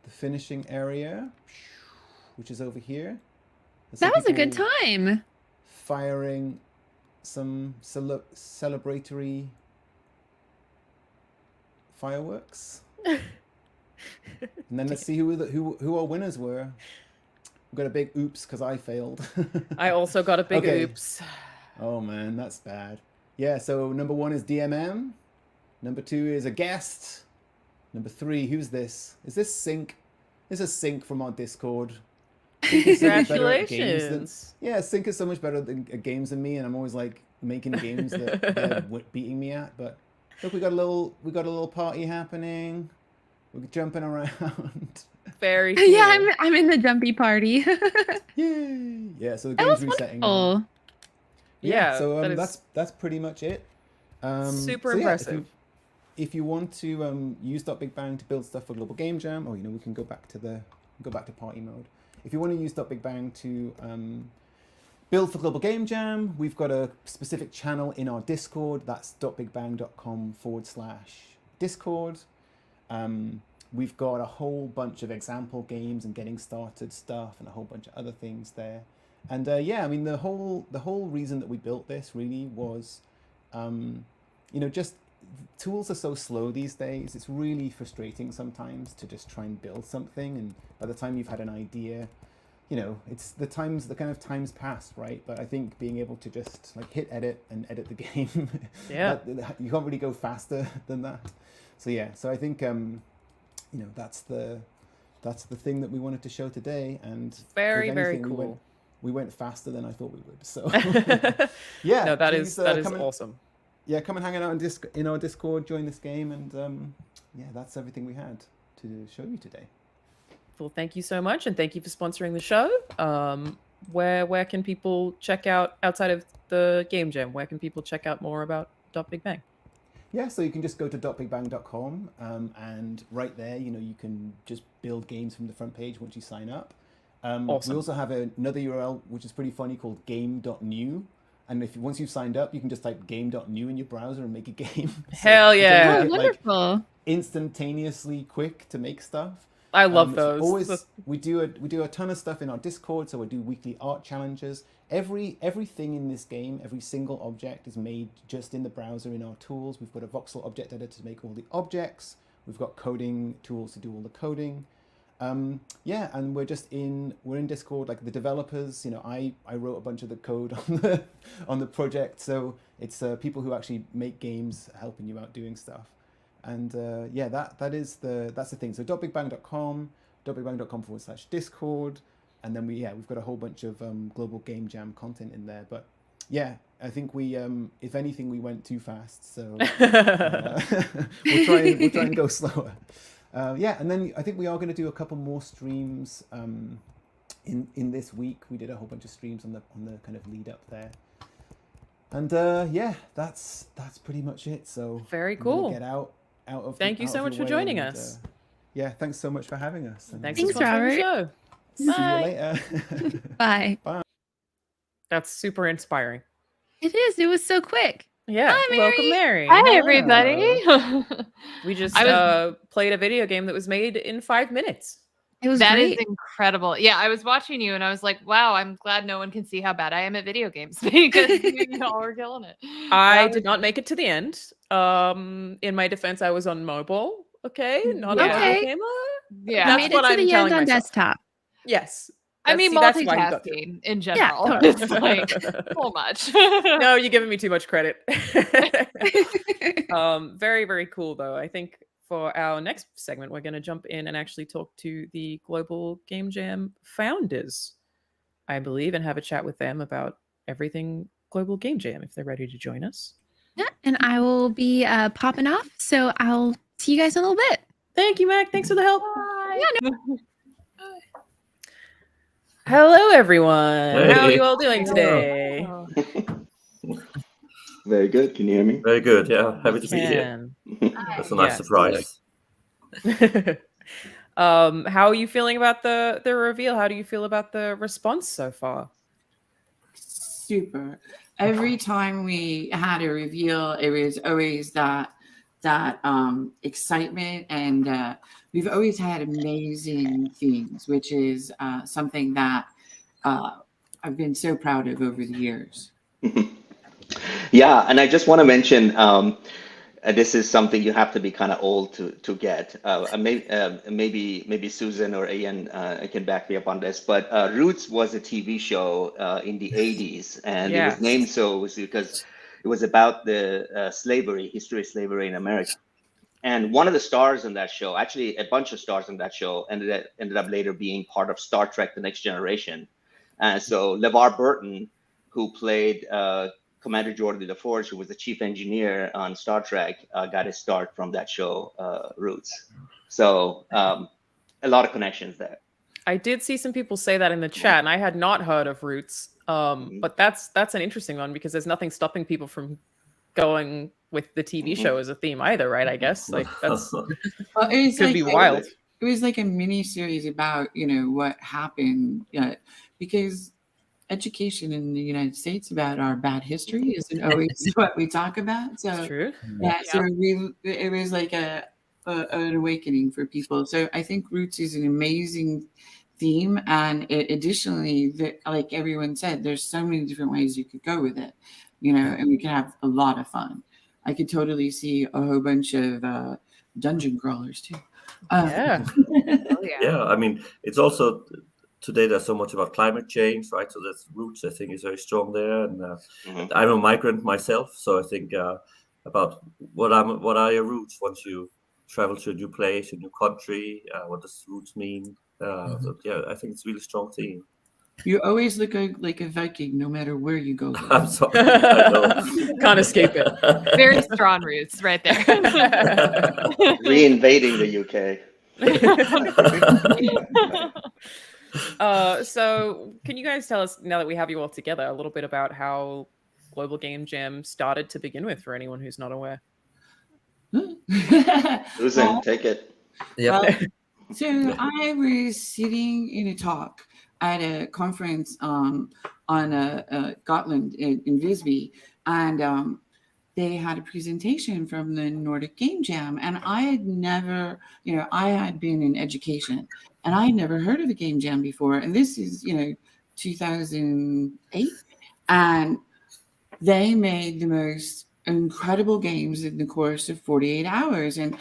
C: the finishing area, which is over here.
S: That was a good time.
C: Firing some celebratory fireworks. And then let's see who our winners were. We got a big oops because I failed.
O: I also got a big oops.
C: Oh man, that's bad. Yeah, so number 1 is DMM. Number 2 is a guest. Number 3, who's this? Is this Sync? This is Sync from our Discord.
O: Congratulations.
C: Sync is so much better at games than me, and I'm always like making games that they're beating me at. But look, we got a little party happening. We're jumping around.
O: Very cool.
S: Yeah, I'm in the jumpy party.
C: Yay! Yeah, so the
S: That
C: game's
S: was
C: resetting.
S: wonderful.
C: Yeah, so
O: that is
C: that's pretty much it.
O: super
C: so yeah,
O: impressive.
C: If you want to use .Big Bang to build stuff for Global Game Jam, or we can go back to party mode. If you want to use .Big Bang to build for Global Game Jam, we've got a specific channel in our Discord. That's .bigbang.com/Discord. We've got a whole bunch of example games and getting started stuff and a whole bunch of other things there. And yeah, I mean the whole reason that we built this really was, just tools are so slow these days. It's really frustrating sometimes to just try and build something, and by the time you've had an idea, it's the kind of times pass, right? But I think being able to just like hit edit and edit the game,
O: yeah,
C: you can't really go faster than that. So yeah, so I think that's the thing that we wanted to show today, and
O: very cool.
C: We went faster than I thought we would. So
O: yeah, no, that is awesome.
C: Yeah, come and hang out in our Discord, join this game, and yeah, that's everything we had to show you today.
O: Well, thank you so much, and thank you for sponsoring the show. Where can people check out, outside of the Game Jam, where can people check out more about .Big Bang?
C: Yeah, so you can just go to .bigbang.com, and right there, you can just build games from the front page once you sign up.
O: Awesome.
C: We also have another URL, which is pretty funny, called game.new. And once you've signed up, you can just type game.new in your browser and make a game.
O: Hell yeah.
C: So
S: wonderful.
C: like, instantaneously quick to make stuff.
O: I love those.
C: We do a ton of stuff in our Discord, so we do weekly art challenges. Everything in this game, every single object is made just in the browser in our tools. We've got a voxel object editor to make all the objects. We've got coding tools to do all the coding. Yeah, and we're in Discord, like the developers. I wrote a bunch of the code on the project, so it's people who actually make games helping you out doing stuff. And yeah, that's the thing. So .bigbang.com, .bigbang.com/Discord, and then we've got a whole bunch of global game jam content in there. But yeah, I think if anything, we went too fast, so we'll try and go slower. Yeah, and then I think we are going to do a couple more streams in this week. We did a whole bunch of streams on the kind of lead up there, and yeah, that's pretty much it. So
O: very cool.
C: Get out of.
O: Thank you so much for joining us.
C: Yeah, thanks so much for having us. And
O: thanks Robert. The show.
C: See you later.
S: Bye.
C: Bye.
O: That's super inspiring.
S: It is. It was so quick.
O: Yeah.
B: Hi, Mary.
O: Welcome, Mary.
B: Hi, everybody.
O: We just played a video game that was made in 5 minutes.
S: It was
B: That
S: great.
B: is incredible. Yeah, I was watching you and I was like, wow, I'm glad no one can see how bad I am at video games because you all were killing it.
O: I did not make it to the end. In my defense, I was on mobile. Okay, not a mobile gamer.
B: Yeah,
O: That's
S: made
O: what
S: it to
O: I'm
S: the
O: telling
S: end on
O: myself.
S: desktop.
O: Yes.
B: I mean,
O: that's why you got to
B: multitasking in general.
O: Yeah.
B: It's like so much.
O: No, you're giving me too much credit. Very, very cool, though. I think for our next segment, we're going to jump in and actually talk to the Global Game Jam founders, I believe, and have a chat with them about everything Global Game Jam, if they're ready to join us.
S: Yeah, and I will be popping off, so I'll see you guys in a little bit.
O: Thank you, Mac. Thanks for the help.
B: Bye.
S: Yeah, no.
O: Hello, everyone.
A: Hey.
O: How are you all doing today?
J: Very good. Can you hear me?
A: Very good. Yeah, happy to be here. That's a nice surprise.
O: How are you feeling about the reveal? How do you feel about the response so far?
K: Super. Every time we had a reveal, it was always that excitement, and we've always had amazing themes, which is something that I've been so proud of over the years.
J: Yeah, and I just want to mention this is something you have to be kind of old to get. Maybe Susan or Ian can back me up on this, but Roots was a TV show in the 80s, and it was named so because it was about the history of slavery in America. And one of the stars in that show, actually a bunch of stars in that show, ended up later being part of Star Trek: The Next Generation. And so LeVar Burton, who played Commander Geordi LaForge, who was the chief engineer on Star Trek, got his start from that show, Roots. So a lot of connections there.
O: I did see some people say that in the chat, and I had not heard of Roots. But that's an interesting one because there's nothing stopping people from going with the TV show as a theme either, right? I guess like that's could be wild.
K: It was like a mini series about what happened because education in the United States about our bad history isn't always what we talk about. So
O: true.
K: Yeah, so it was like an awakening for people. So I think Roots is an amazing theme, and additionally, like everyone said, there's so many different ways you could go with it, and we can have a lot of fun. I could totally see a whole bunch of dungeon crawlers too.
A: Yeah. I mean, it's also today there's so much about climate change, right? So that's Roots, I think, is very strong there. And I'm a migrant myself, so I think about what are your roots once you travel to a new place, a new country. What does roots mean? So yeah, I think it's a really strong theme.
K: You always look like a Viking, no matter where you go.
A: I'm sorry, I know.
O: Can't escape it.
B: Very strong roots, right there.
J: Reinvading the UK.
O: So can you guys tell us, now that we have you all together, a little bit about how Global Game Jam started to begin with, for anyone who's not aware?
J: Susan, take it.
K: Yeah. So I was sitting in a talk at a conference on Gotland in Visby, and they had a presentation from the Nordic Game Jam, and I had never, I had been in education, and I had never heard of a game jam before, and this is 2008, and they made the most incredible games in the course of 48 hours. And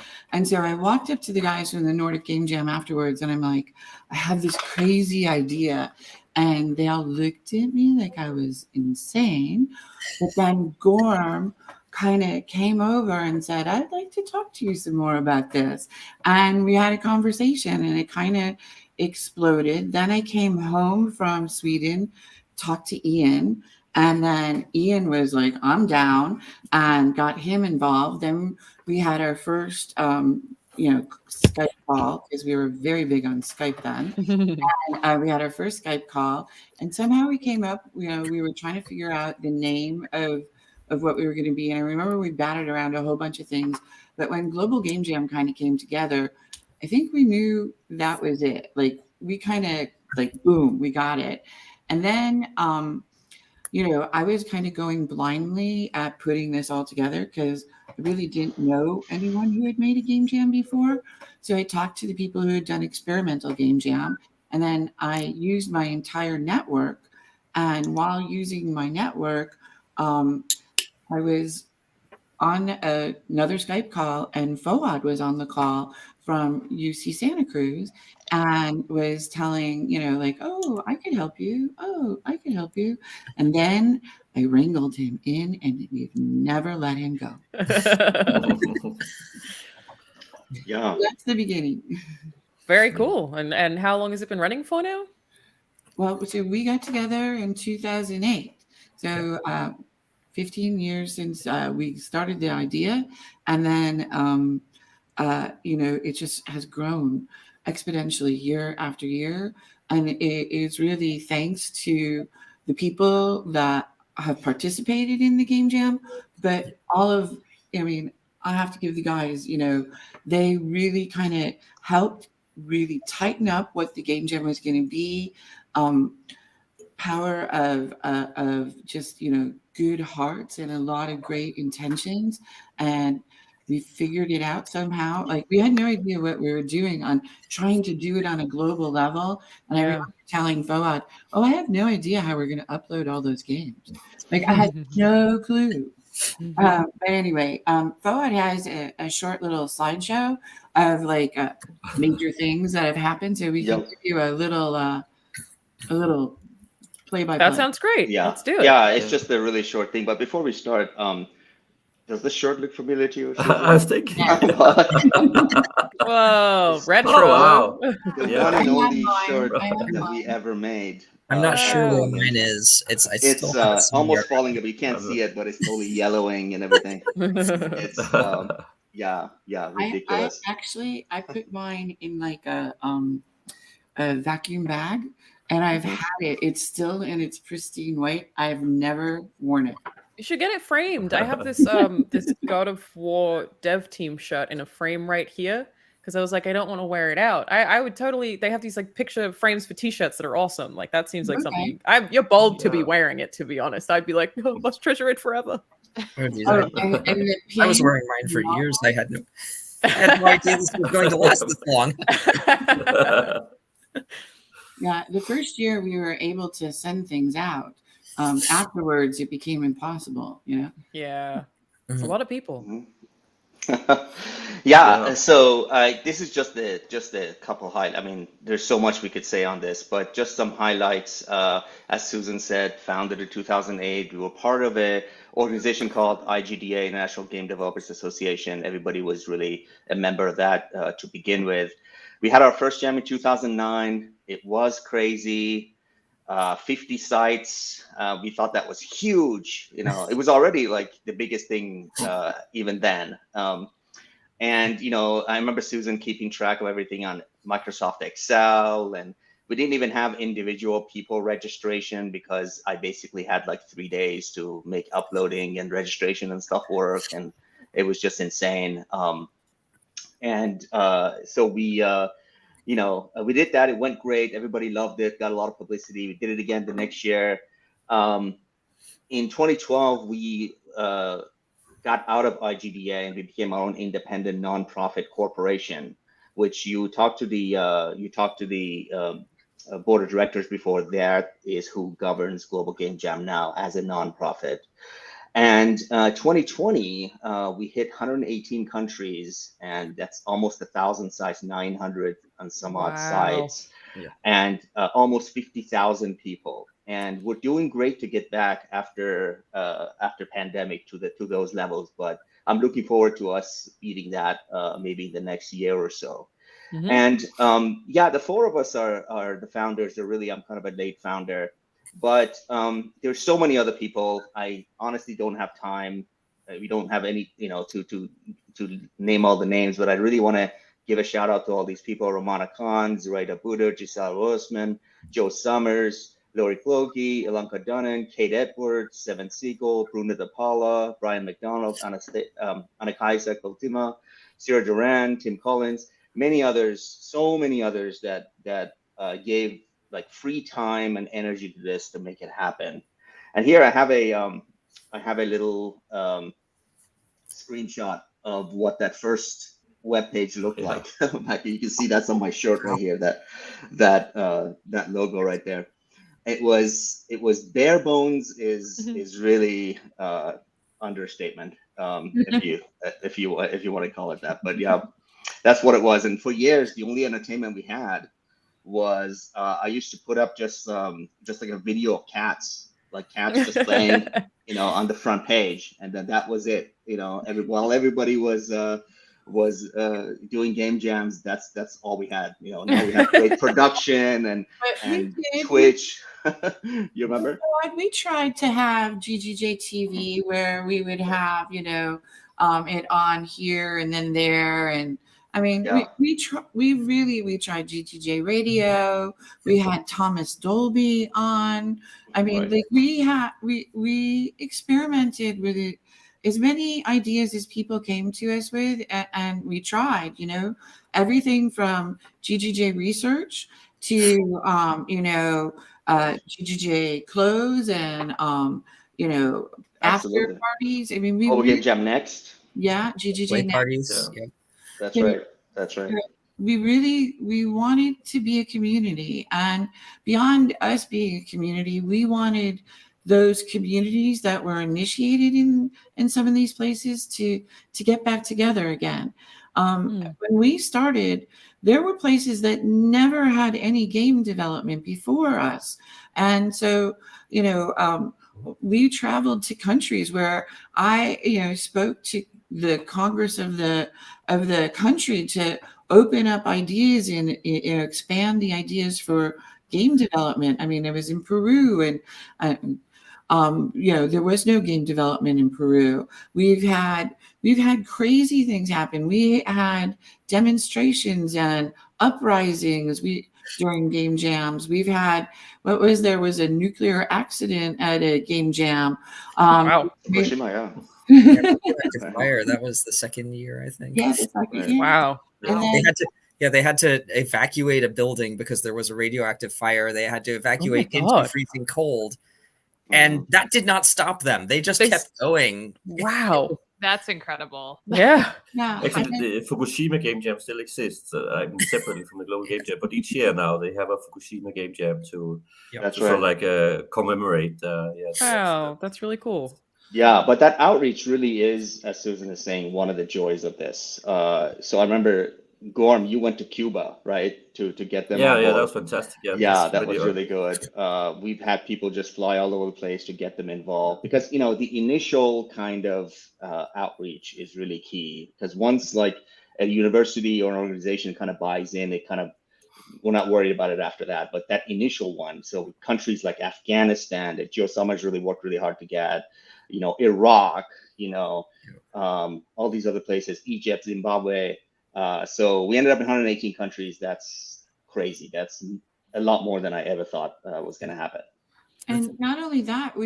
K: so I walked up to the guys from the Nordic Game Jam afterwards, and I'm like, I have this crazy idea. And they all looked at me like I was insane. But then Gorm kind of came over and said, I'd like to talk to you some more about this. And we had a conversation, and it kind of exploded. Then I came home from Sweden, talked to Ian, and then Ian was like, I'm down, and got him involved. Then we had our first, Skype call, because we were very big on Skype then. And we had our first Skype call, and somehow we came up, we were trying to figure out the name of what we were going to be. And I remember we batted around a whole bunch of things, but when Global Game Jam kind of came together, I think we knew that was it. Like, we kind of like, boom, we got it. And then, I was kind of going blindly at putting this all together because I really didn't know anyone who had made a game jam before. So I talked to the people who had done experimental game jam, and then I used my entire network. And while using my network, I was on another Skype call, and Foaad was on the call from UC Santa Cruz and was telling, oh, I could help you. Oh, I could help you. And then I wrangled him in, and we've never let him go.
J: Yeah.
K: That's the beginning.
O: Very cool. And how long has it been running for now?
K: Well, so we got together in 2008. So 15 years since we started the idea. And then, it just has grown exponentially year after year. And it is really thanks to the people that have participated in the Game Jam, but I have to give the guys, they really kind of helped really tighten up what the Game Jam was going to be. Power of just, good hearts and a lot of great intentions. And we figured it out somehow. Like, we had no idea what we were doing on trying to do it on a global level. And I remember telling Foaad, I have no idea how we're going to upload all those games. Like, I had no clue. But anyway, Foaad has a short little slideshow of like major things that have happened. So we can give you a little play-by-play.
O: That sounds great.
J: Yeah.
O: Let's do it.
J: Yeah, it's just a really short thing. But before we start, does this shirt look familiar to you?
A: I was thinking.
O: Whoa, retro.
J: Oh, wow. The
A: Yeah.
J: one and
A: I have
J: only
A: mine.
J: shirt
A: I have
J: that we ever made.
I: I'm not sure what mine is. It's still have some
J: almost
I: yard.
J: falling up. You can't see it, but it's totally yellowing and everything. It's ridiculous.
K: I put mine in like a vacuum bag, and I've had it. It's still in its pristine white. I've never worn it.
O: You should get it framed. I have this this God of War dev team shirt in a frame right here because I was like, I don't want to wear it out. I would totally. They have these like picture frames for t-shirts that are awesome. Like, that seems like something. You're bold to be wearing it. To be honest, I'd be like, no, let's treasure it forever.
I: Oh, geez, I was wearing mine for years. I had no idea this was going to last this long.
K: Yeah, the first year we were able to send things out. Afterwards, it became impossible.
O: Yeah, it's a lot of people.
J: Yeah. So this is just a couple highlights. I mean, there's so much we could say on this, but just some highlights. As Susan said, founded in 2008. We were part of an organization called IGDA, International Game Developers Association. Everybody was really a member of that to begin with. We had our first jam in 2009. It was crazy. 50 sites. We thought that was huge. It was already like the biggest thing even then. And I remember Susan keeping track of everything on Microsoft Excel, and we didn't even have individual people registration because I basically had like 3 days to make uploading and registration and stuff work, and it was just insane. So we we did that. It went great. Everybody loved it. Got a lot of publicity. We did it again the next year. In 2012, we got out of IGDA and we became our own independent nonprofit corporation. Which you talk to the board of directors before. That is who governs Global Game Jam now as a nonprofit. And 2020, we hit 118 countries, and that's almost 1,000 sites, 900 and some odd sites, and almost 50,000 people. And we're doing great to get back after pandemic to those levels. But I'm looking forward to us beating that maybe the next year or so.
O: Mm-hmm.
J: And yeah, the four of us are the founders. I'm kind of a late founder. But there's so many other people. I honestly don't have time. We don't have any, to name all the names. But I really want to give a shout out to all these people: Romana Khan, Zuraida Buder, Giselle Rosman, Joe Summers, Lori Kloge, Lanka Dunnan, Kate Edwards, Seven Siegel, Bruno De Paula, Brian McDonald, Anakaisa Kultima, Sarah Duran, Tim Collins, many others, so many others that gave like free time and energy to this to make it happen. And here I have a little screenshot of what that first web page looked like. You can see that's on my shirt right here. That logo right there. It was bare bones is really understatement. If you want to call it that. But yeah, that's what it was. And for years, the only entertainment we had was I used to put up just like a video of cats just playing, on the front page, and then that was it. While everybody was doing game jams, that's all we had. Now we have great production and Twitch. You remember?
K: We tried to have GGJ TV where we would have it on here and then there, and I mean, we tried GGJ Radio. We had Thomas Dolby on. I mean, like we experimented with it, as many ideas as people came to us with, and we tried. Everything from GGJ Research to GGJ Close and after parties. I mean,
J: we get Jam Next.
K: Yeah, GGJ Next.
I: Parties.
J: Yeah. That's right. That's right.
K: We wanted to be a community, and beyond us being a community, we wanted those communities that were initiated in some of these places to get back together again. When we started, there were places that never had any game development before us, and so we traveled to countries where I spoke to the Congress of the country to open up ideas and expand the ideas for game development. I mean, I was in Peru, and there was no game development in Peru. We've had crazy things happen. We had demonstrations and uprisings during game jams. We've had there was a nuclear accident at a game jam.
I: Wow. Fire. That was the second year, I think.
K: Yeah, the second year.
O: Wow.
K: And then,
I: they had to evacuate a building because there was a radioactive fire. They had to evacuate into freezing cold. And that did not stop them. They just kept going.
O: Wow.
B: That's incredible.
K: Yeah.
L: Actually, the Fukushima Game Jam still exists, separately from the Global Game Jam. But each year now they have a Fukushima Game Jam to commemorate.
O: Wow, that's really cool.
J: Yeah, but that outreach really is, as Susan is saying, one of the joys of this. So I remember, Gorm, you went to Cuba, right, to get them.
L: Yeah, that was fantastic.
J: Yeah, that was really good. We've had people just fly all over the place to get them involved because the initial kind of outreach is really key. Because once like a university or an organization kind of buys in, we're not worried about it after that. But that initial one, so countries like Afghanistan that Joe Summers really worked really hard to get. Iraq, all these other places, Egypt, Zimbabwe. So we ended up in 118 countries. That's crazy. That's a lot more than I ever thought was going to happen.
K: And not only that,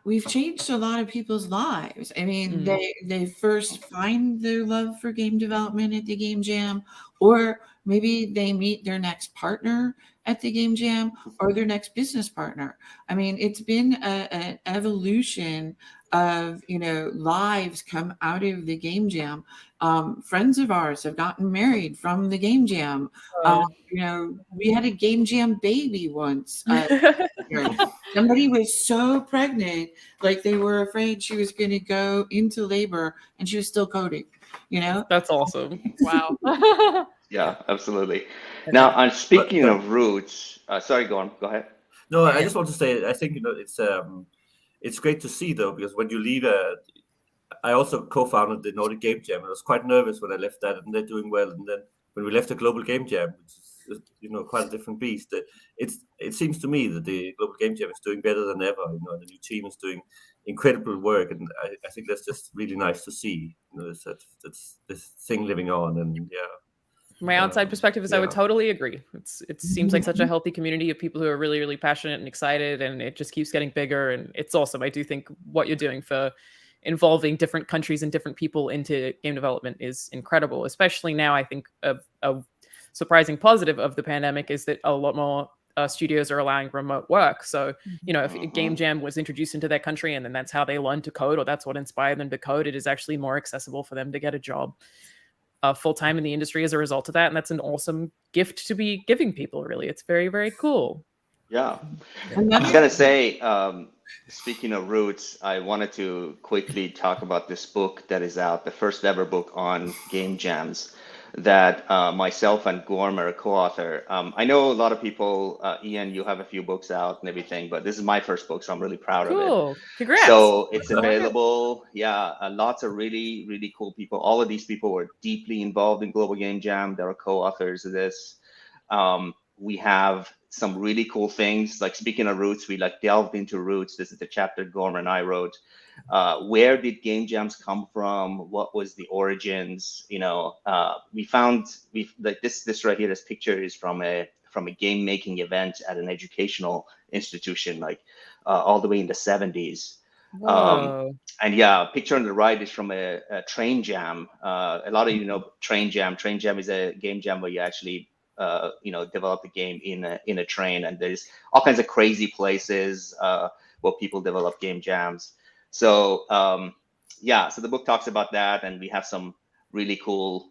K: we've changed a lot of people's lives. I mean, they first find their love for game development at the Game Jam, or maybe they meet their next partner at the Game Jam or their next business partner. I mean, it's been an evolution of, lives come out of the Game Jam. Friends of ours have gotten married from the Game Jam. We had a Game Jam baby once. Somebody was so pregnant, like they were afraid she was going to go into labor, and she was still coding. You know,
O: that's awesome.
B: Wow.
J: Yeah, absolutely. Now, speaking of roots, sorry, go on. Go ahead.
L: No, I just want to say, I think it's great to see though, because when you leave I also co-founded the Nordic Game Jam, and I was quite nervous when I left that, and they're doing well. And then when we left the Global Game Jam, which is quite a different beast, it seems to me that the Global Game Jam is doing better than ever. The new team is doing incredible work, and I think that's just really nice to see. That's this thing living on, and yeah.
O: My outside perspective is I would totally agree. It seems like such a healthy community of people who are really, really passionate and excited, and it just keeps getting bigger, and it's awesome. I do think what you're doing for involving different countries and different people into game development is incredible, especially now. I think a surprising positive of the pandemic is that a lot more studios are allowing remote work. So, if a Game Jam was introduced into their country and then that's how they learn to code, or that's what inspired them to code, it is actually more accessible for them to get a job full-time in the industry as a result of that. And that's an awesome gift to be giving people, really. It's very, very cool.
J: Yeah. I was going to say, speaking of roots, I wanted to quickly talk about this book that is out, the first ever book on game jams that myself and Gorm are a co-author. I know a lot of people, Ian, you have a few books out and everything, but this is my first book, so I'm really proud of it.
O: Cool. Congrats.
J: So it's available. Yeah, lots of really, really cool people. All of these people were deeply involved in Global Game Jam. They were co-authors of this. We have some really cool things. Like, speaking of roots, we delved into roots. This is the chapter Gorm and I wrote. Where did game jams come from? What was the origins? We found this right here. This picture is from a game making event at an educational institution, all the way in the 70s. And yeah, picture on the right is from a train jam. A lot of you know train jam. Train jam is a game jam where you actually develop the game in a train, and there's all kinds of crazy places where people develop game jams. So so the book talks about that, and we have some really cool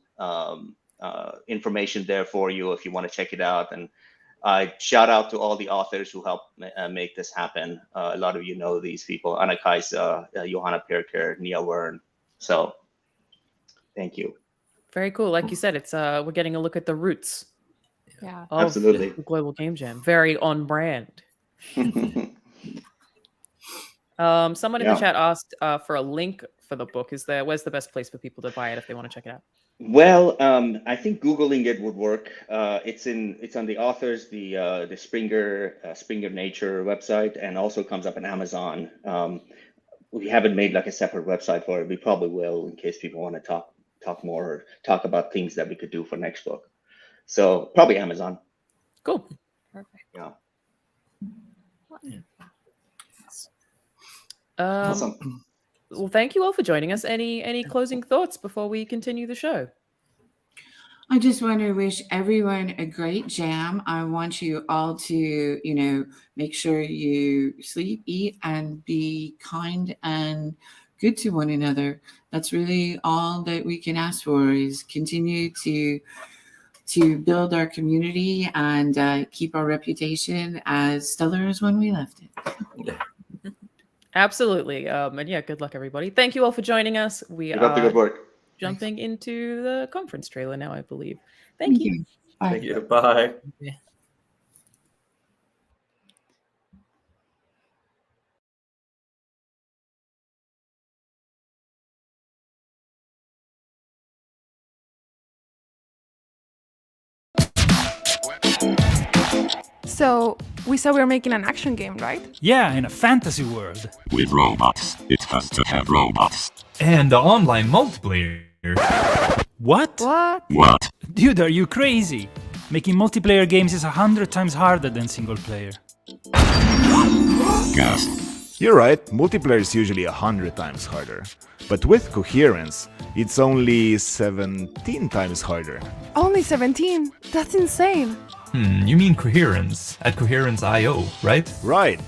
J: information there for you if you want to check it out. And I shout out to all the authors who helped make this happen. A lot of you know these people: Anna Kajsa, Johanna Pirker, Nia Wern. So thank you.
O: Very cool. Like you said, it's we're getting a look at the roots.
B: Yeah,
J: absolutely.
O: Global Game Jam, very on brand. Someone in the chat asked for a link for the book. Where's the best place for people to buy it if they want to check it out?
J: Well, I think Googling it would work. It's on the authors, the Springer Nature website, and also comes up on Amazon. We haven't made a separate website for it. We probably will, in case people want to talk more or talk about things that we could do for next book. So probably Amazon.
O: Cool.
B: Perfect.
J: Yeah.
O: Awesome. Well, thank you all for joining us. Any closing thoughts before we continue the show?
K: I just want to wish everyone a great jam. I want you all to, make sure you sleep, eat, and be kind and good to one another. That's really all that we can ask for, is continue to build our community and keep our reputation as stellar as when we left it.
O: Absolutely. And yeah, good luck, everybody. Thank you all for joining us. We
J: Keep up the good work.
O: Jumping into the conference trailer now, I believe. Thank you.
K: Bye.
L: Thank you. Bye.
O: Yeah.
D: So, we said we were making an action game, right?
E: Yeah, in a fantasy world.
F: With robots. It has to have robots.
M: And the online multiplayer.
E: What?
F: What?
E: Dude, are you crazy? Making multiplayer games is 100 times harder than single player.
F: Gas.
H: You're right, multiplayer is usually 100 times harder. But with coherence, it's only 17 times harder.
D: Only 17? That's insane.
M: You mean coherence at Coherence.io, right?
H: Right.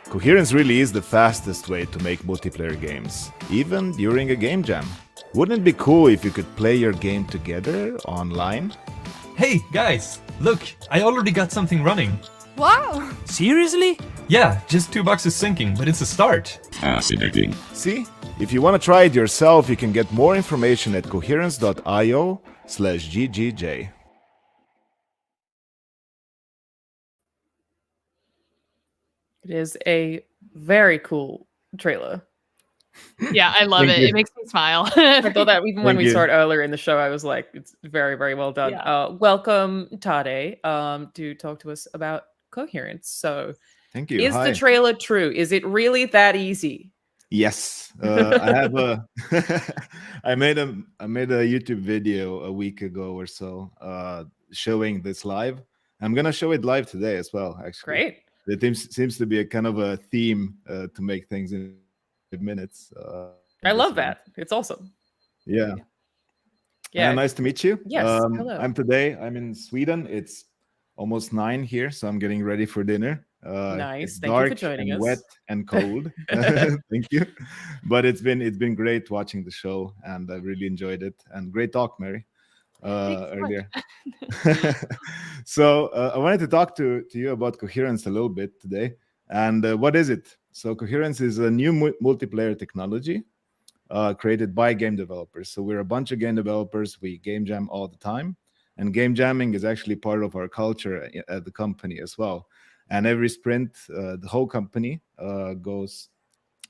H: Coherence really is the fastest way to make multiplayer games, even during a game jam. Wouldn't it be cool if you could play your game together online?
M: Hey, guys, look, I already got something running.
D: Wow!
E: Seriously?
M: Yeah, just $2 is sinking, but it's a start.
F: Fascinating.
H: See? If you want to try it yourself, you can get more information at coherence.io/GGJ.
O: It is a very cool trailer.
B: Yeah, I love
H: Thank
B: it.
H: you.
B: It makes me smile.
O: I thought that even when
H: Thank
O: we
H: you.
O: started earlier in the show, I was like, it's very, very well done.
B: Yeah.
O: Welcome, Tade, to talk to us about coherence. So
H: Thank you.
O: is
H: Hi.
O: the trailer true? Is it really that easy?
H: Yes, I have a. I made a YouTube video a week ago or so, showing this live. I'm gonna show it live today as well. Actually,
O: Great.
H: It seems to be a kind of a theme to make things in minutes.
O: I love that. It's awesome.
H: Yeah.
O: Yeah.
H: Nice to meet you.
O: Yes. Hello.
H: I'm in Sweden. It's almost 9 here, so I'm getting ready for dinner.
O: Nice.
H: It's
O: Thank you for
H: dark
O: joining
H: and
O: us.
H: wet and cold. Thank you. But it's been great watching the show, and I really enjoyed it. And great talk, Mary, earlier. So I wanted to talk to you about coherence a little bit today. And what is it? So coherence is a new multiplayer technology created by game developers. So we're a bunch of game developers. We game jam all the time. And game jamming is actually part of our culture at the company as well. And every sprint, the whole company goes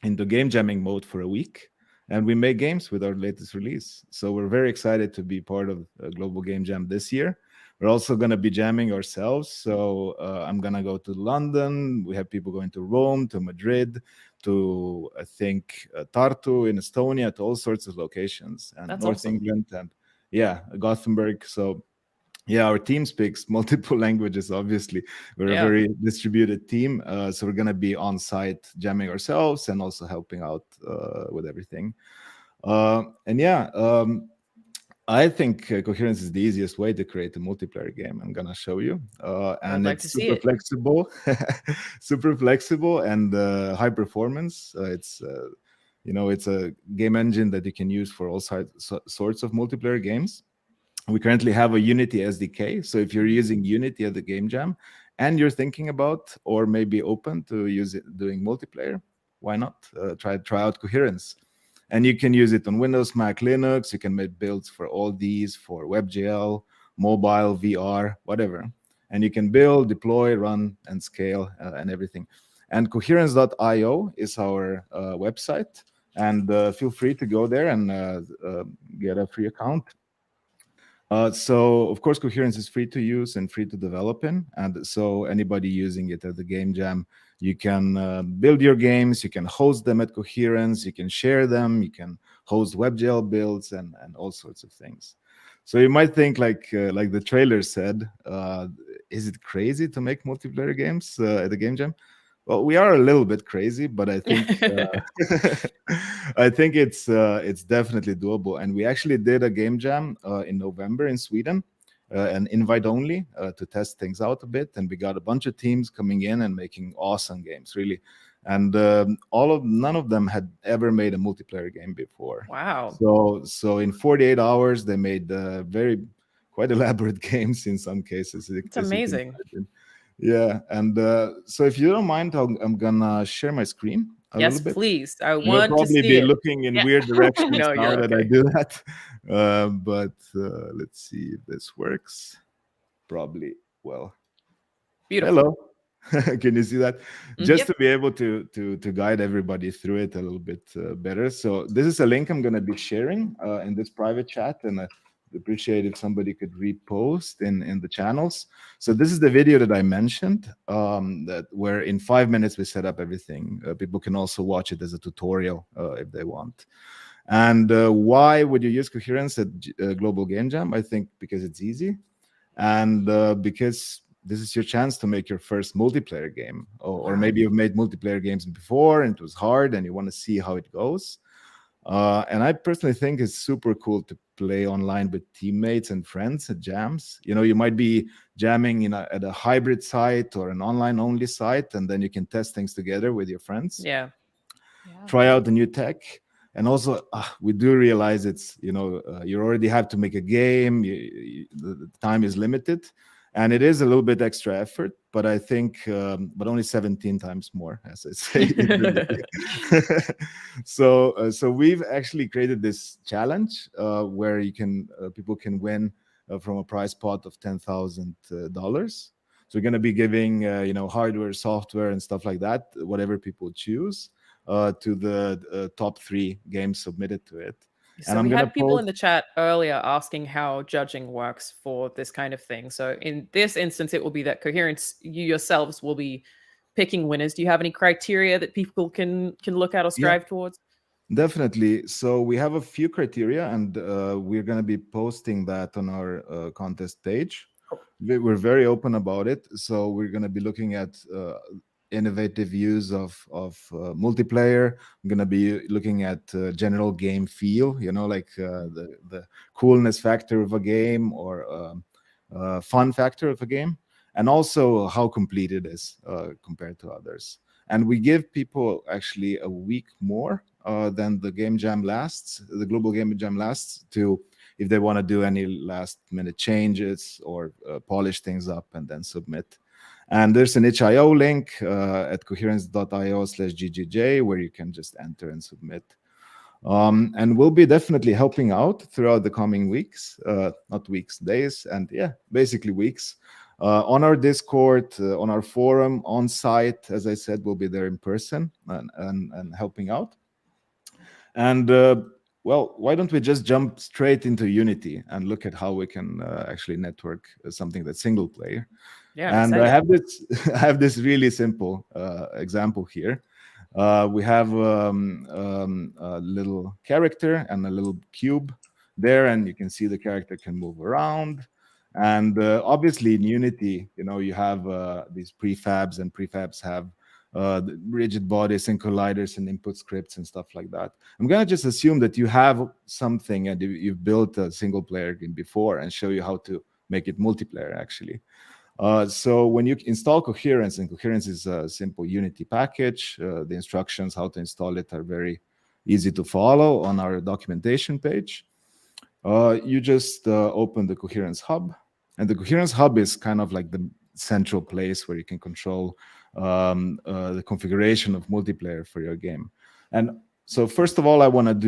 H: into game jamming mode for a week. And we make games with our latest release. So we're very excited to be part of Global Game Jam this year. We're also going to be jamming ourselves. So I'm going to go to London. We have people going to Rome, to Madrid, to, I think, Tartu in Estonia, to all sorts of locations. And
O: That's
H: North
O: awesome.
H: England and, yeah, Gothenburg. So, yeah, our team speaks multiple languages, obviously. We're
O: Yeah.
H: a very distributed team. So we're going to be on site jamming ourselves and also helping out with everything. I think coherence is the easiest way to create a multiplayer game. I'm gonna show you, and
O: like to
H: it's
O: see
H: super
O: it.
H: flexible, super flexible, and high performance. It's it's a game engine that you can use for all sorts of multiplayer games. We currently have a Unity SDK, so if you're using Unity at the Game Jam and you're thinking about or maybe open to use it doing multiplayer, why not try out coherence? And you can use it on Windows, Mac, Linux. You can make builds for all these, for WebGL, mobile, VR, whatever. And you can build, deploy, run, and scale, and everything. And coherence.io is our website. And feel free to go there and get a free account. So, of course, coherence is free to use and free to develop in. And so anybody using it at the Game Jam, you can build your games, you can host them at coherence, you can share them, you can host WebGL builds and all sorts of things. So you might think, like the trailer said, is it crazy to make multiplayer games at the Game Jam? Well, we are a little bit crazy, but I think I think it's definitely doable. And we actually did a game jam in November in Sweden, an invite only to test things out a bit. And we got a bunch of teams coming in and making awesome games, really. And none of them had ever made a multiplayer game before.
O: Wow.
H: So in 48 hours, they made quite elaborate games in some cases.
O: It's amazing.
H: Yeah, and so if you don't mind, I'm gonna share my screen a
O: Yes,
H: little bit.
O: please. I
H: You'll
O: want to
H: probably
O: see
H: be
O: it.
H: looking in
O: Yeah.
H: weird directions
O: No,
H: now
O: you're
H: that I
O: okay.
H: do that. But let's see if this works. Probably. Well,
O: Beautiful.
H: hello. Can you see that? Just
O: Yep.
H: to be able to guide everybody through it a little bit better. So this is a link I'm going to be sharing in this private chat, and I'd appreciate if somebody could repost in the channels. So this is the video that I mentioned, where in 5 minutes we set up everything. People can also watch it as a tutorial if they want. And why would you use coherence at Global Game Jam? I think because it's easy, and because this is your chance to make your first multiplayer game, or maybe you've made multiplayer games before and it was hard and you want to see how it goes. And I personally think it's super cool to play online with teammates and friends at jams. You might be jamming at a hybrid site or an online only site, and then you can test things together with your friends.
O: Yeah.
H: Try out the new tech. And also, we do realize it's, you already have to make a game. The time is limited. And it is a little bit extra effort, but I think, but only 17 times more, as I say. So we've actually created this challenge where you can people can win from a prize pot of $10,000. So we're going to be giving hardware, software, and stuff like that, whatever people choose, to the top 3 games submitted to it.
O: So we had people in the chat earlier asking how judging works for this kind of thing. So in this instance, it will be that Coherence, you yourselves will be picking winners. Do you have any criteria that people can look at or strive towards?
H: Definitely. So we have a few criteria, and we're going to be posting that on our contest page. We're very open about it. So we're going to be looking at innovative use of multiplayer. I'm going to be looking at general game feel, like the coolness factor of a game or fun factor of a game, and also how complete it is compared to others. And we give people actually a week more than the game jam lasts, the global game jam lasts, to if they want to do any last minute changes or polish things up and then submit. And there's an itch.io link at coherence.io/GGJ where you can just enter and submit. And we'll be definitely helping out throughout the coming weeks, not weeks, days, and basically weeks. On our Discord, on our forum, on site, as I said, we'll be there in person and helping out. And well, why don't we just jump straight into Unity and look at how we can actually network something that's single player. Yeah, and I have this really simple example here. We have a little character and a little cube there, and you can see the character can move around. And obviously in Unity, you have these prefabs, and prefabs have the rigid bodies and colliders and input scripts and stuff like that. I'm going to just assume that you have something and you've built a single player game before and show you how to make it multiplayer actually. So when you install Coherence, and Coherence is a simple Unity package, the instructions how to install it are very easy to follow on our documentation page. You just open the Coherence Hub, and the Coherence Hub is kind of like the central place where you can control the configuration of multiplayer for your game. And so first of all, I want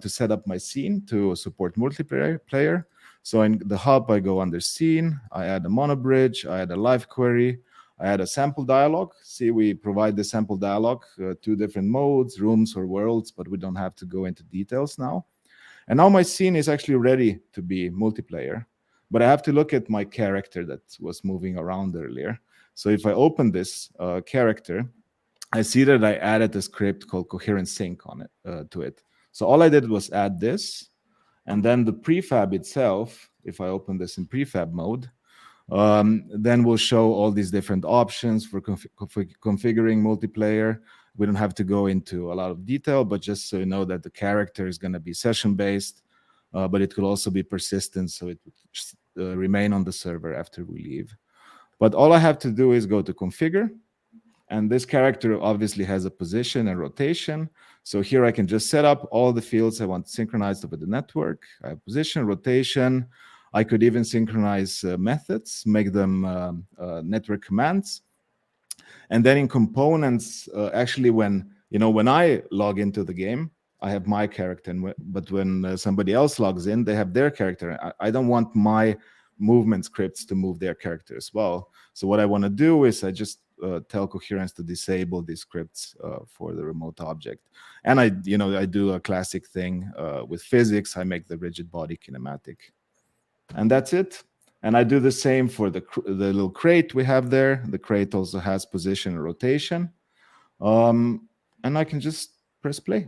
H: to set up my scene to support multiplayer. So in the hub, I go under scene, I add a monobridge, I add a live query, I add a sample dialog. See, we provide the sample dialog, 2 different modes, rooms or worlds, but we don't have to go into details now. And now my scene is actually ready to be multiplayer, but I have to look at my character that was moving around earlier. So if I open this character, I see that I added a script called Coherence Sync on it to it. So all I did was add this. And then the prefab itself, if I open this in prefab mode, then we'll show all these different options for configuring multiplayer. We don't have to go into a lot of detail, but just so you know that the character is going to be session-based, but it could also be persistent, so it would remain on the server after we leave. But all I have to do is go to configure, and this character obviously has a position and rotation. So here I can just set up all the fields I want synchronized with the network. I have position, rotation. I could even synchronize methods, make them network commands. And then in components, actually when I log into the game, I have my character, but when somebody else logs in, they have their character. I don't want my movement scripts to move their character as well. So what I want to do is I just tell Coherence to disable these scripts for the remote object. And I do a classic thing with physics. I make the rigid body kinematic. And that's it. And I do the same for the little crate we have there. The crate also has position and rotation. And I can just press play.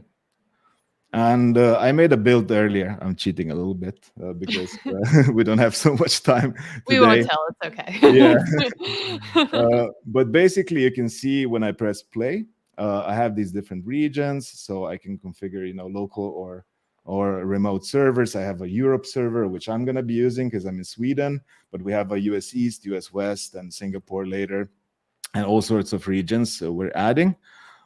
H: And I made a build earlier. I'm cheating a little bit because we don't have so much time today.
B: We won't tell, it's okay.
H: Yeah. But basically, you can see when I press play, I have these different regions. So I can configure, local or remote servers. I have a Europe server, which I'm going to be using because I'm in Sweden. But we have a US East, US West, and Singapore later, and all sorts of regions so we're adding.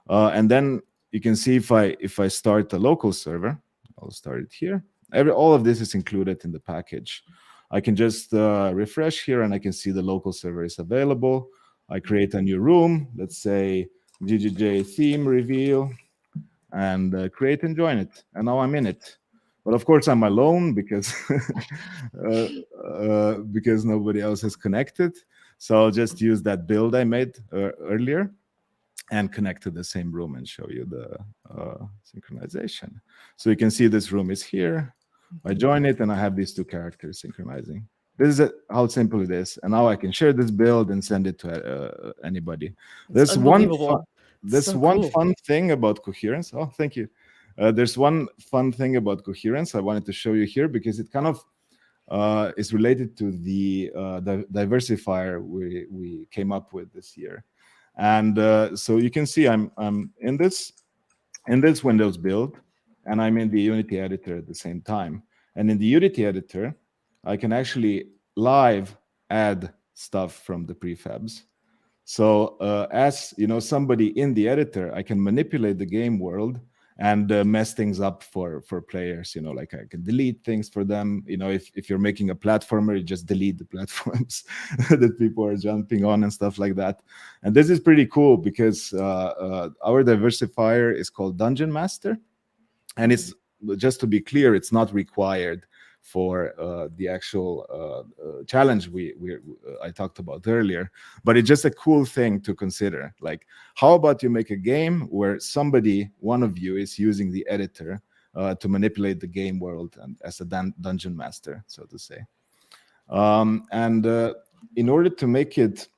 H: And then you can see if I start a local server, I'll start it here. All of this is included in the package. I can just refresh here and I can see the local server is available. I create a new room, let's say GGJ Theme Reveal, and create and join it. And now I'm in it. But of course I'm alone because because nobody else is connected. So I'll just use that build I made earlier and connect to the same room and show you the synchronization. So you can see this room is here. I join it and I have these two characters synchronizing. This is how simple it is. And now I can share this build and send it to anybody. There's one fun thing about coherence. Oh, thank you. There's one fun thing about coherence I wanted to show you here because it kind of is related to the diversifier we came up with this year. And so you can see I'm in this Windows build, and I'm in the Unity editor at the same time. And in the Unity editor, I can actually live add stuff from the prefabs. So as you know, somebody in the editor, I can manipulate the game world and mess things up for players. You know, like I can delete things for them. You know, if you're making a platformer, you just delete the platforms that people are jumping on and stuff like that. And this is pretty cool because our diversifier is called Dungeon Master, and it's, just to be clear, it's not required for the actual challenge I talked about earlier, but it's just a cool thing to consider. Like, how about you make a game where one of you is using the editor to manipulate the game world and as a dungeon master, so to say. In order to make it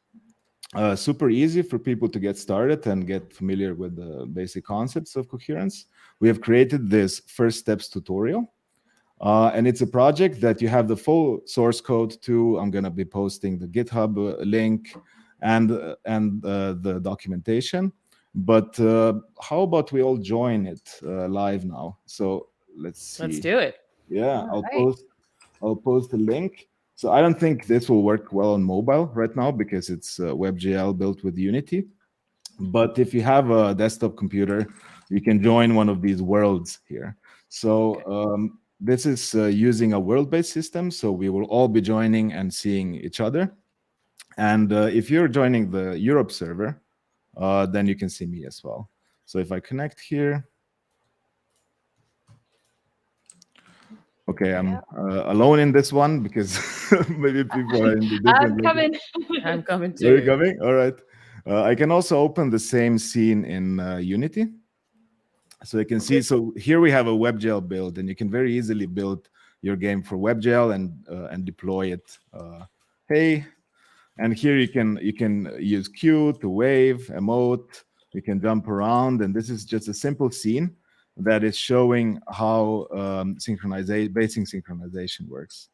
H: super easy for people to get started and get familiar with the basic concepts of coherence, we have created this first steps tutorial. And it's a project that you have the full source code to. I'm going to be posting the GitHub link and the documentation. But how about we all join it live now? So let's see.
O: Let's do it.
H: Yeah, I'll post the link. So I don't think this will work well on mobile right now because it's WebGL built with Unity. But if you have a desktop computer, you can join one of these worlds here. So this is using a world-based system, so we will all be joining and seeing each other. And if you're joining the Europe server, then you can see me as well. So if I connect here, okay, I'm alone in this one because maybe people are in the different.
B: I'm coming.
O: I'm coming too.
H: You're coming? All right. I can also open the same scene in Unity. So you can see, so here we have a WebGL build, and you can very easily build your game for WebGL and deploy it. Hey, and here you can use Q to wave, emote, you can jump around, and this is just a simple scene that is showing how basic synchronization works.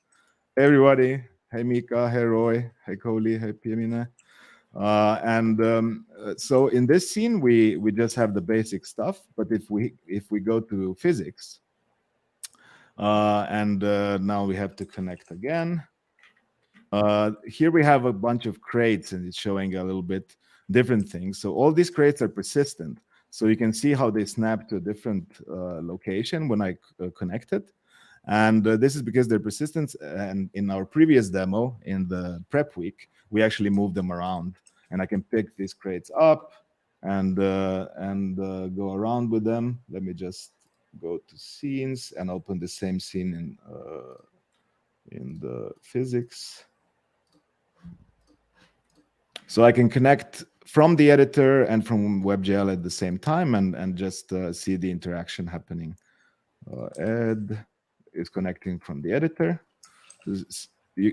H: Hey everybody, hey Mika, hey Roy, hey Coley, hey Piemina. So in this scene, we just have the basic stuff. But if we go to physics, now we have to connect again. Here we have a bunch of crates, and it's showing a little bit different things. So all these crates are persistent. So you can see how they snap to a different location when I connect it. And this is because they're persistent. And in our previous demo, in the prep week, we actually moved them around. And I can pick these crates up and go around with them. Let me just go to scenes and open the same scene in the physics. So I can connect from the editor and from WebGL at the same time and just see the interaction happening. Ed is connecting from the editor.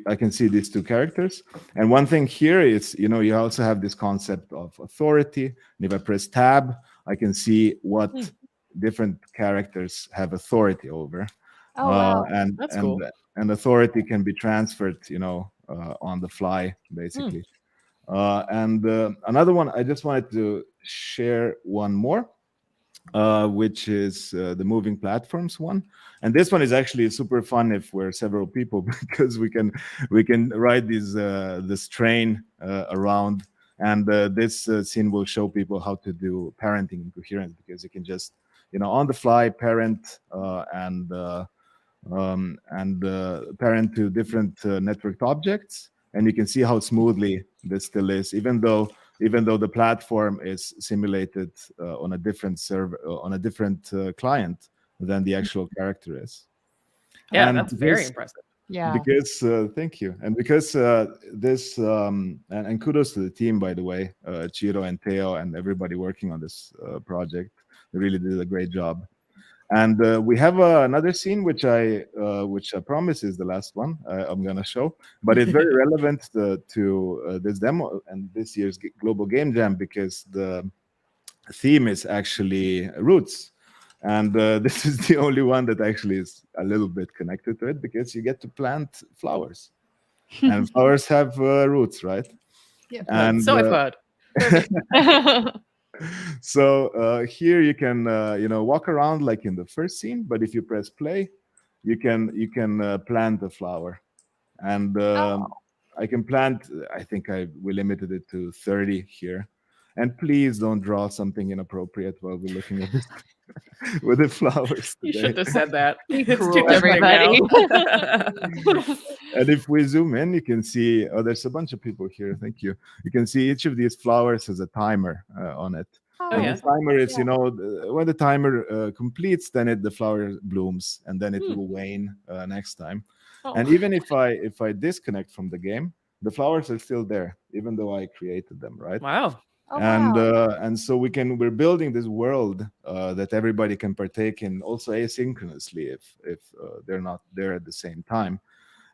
H: I can see these two characters. And one thing here is, you also have this concept of authority. And if I press tab, I can see what different characters have authority over.
B: Oh, wow.
O: That's cool.
H: And authority can be transferred, on the fly, basically. Another one, I just wanted to share one more, which is the moving platforms one. And this one is actually super fun if we're several people because we can ride this train around. And this scene will show people how to do parenting in coherence because you can just, on the fly parent and and parent to different networked objects. And you can see how smoothly this still is, even though the platform is simulated on a different server, on a different client than the actual character is.
O: Yeah,
H: And
O: that's very impressive.
B: Yeah.
H: Because thank you, and because this and kudos to the team, by the way, Chiro and Theo and everybody working on this project. They really did a great job. And we have another scene which I promise is the last one I'm gonna show, but it's very relevant to this demo and this year's Global Game Jam, because the theme is actually roots. And this is the only one that actually is a little bit connected to it, because you get to plant flowers, and flowers have roots, right?
B: Yeah.
H: And
O: So I've heard.
H: so here you can walk around like in the first scene, but if you press play, you can plant a flower, and I can plant. I think we limited it to 30 here, and please don't draw something inappropriate while we're looking at this. With the flowers.
O: You
H: today.
O: should have said that.
B: Be
O: It's
B: cruel,
O: too tempting now.
H: And if we zoom in, you can see, there's a bunch of people here. Thank you. You can see each of these flowers has a timer on it. And
O: yeah.
H: the timer is, when the timer completes, then the flower blooms, and then it will wane next time.
O: Oh.
H: And even if I disconnect from the game, the flowers are still there, even though I created them, right?
O: Wow.
B: Oh,
H: and
B: wow.
H: and so we're building this world that everybody can partake in, also asynchronously if they're not there at the same time.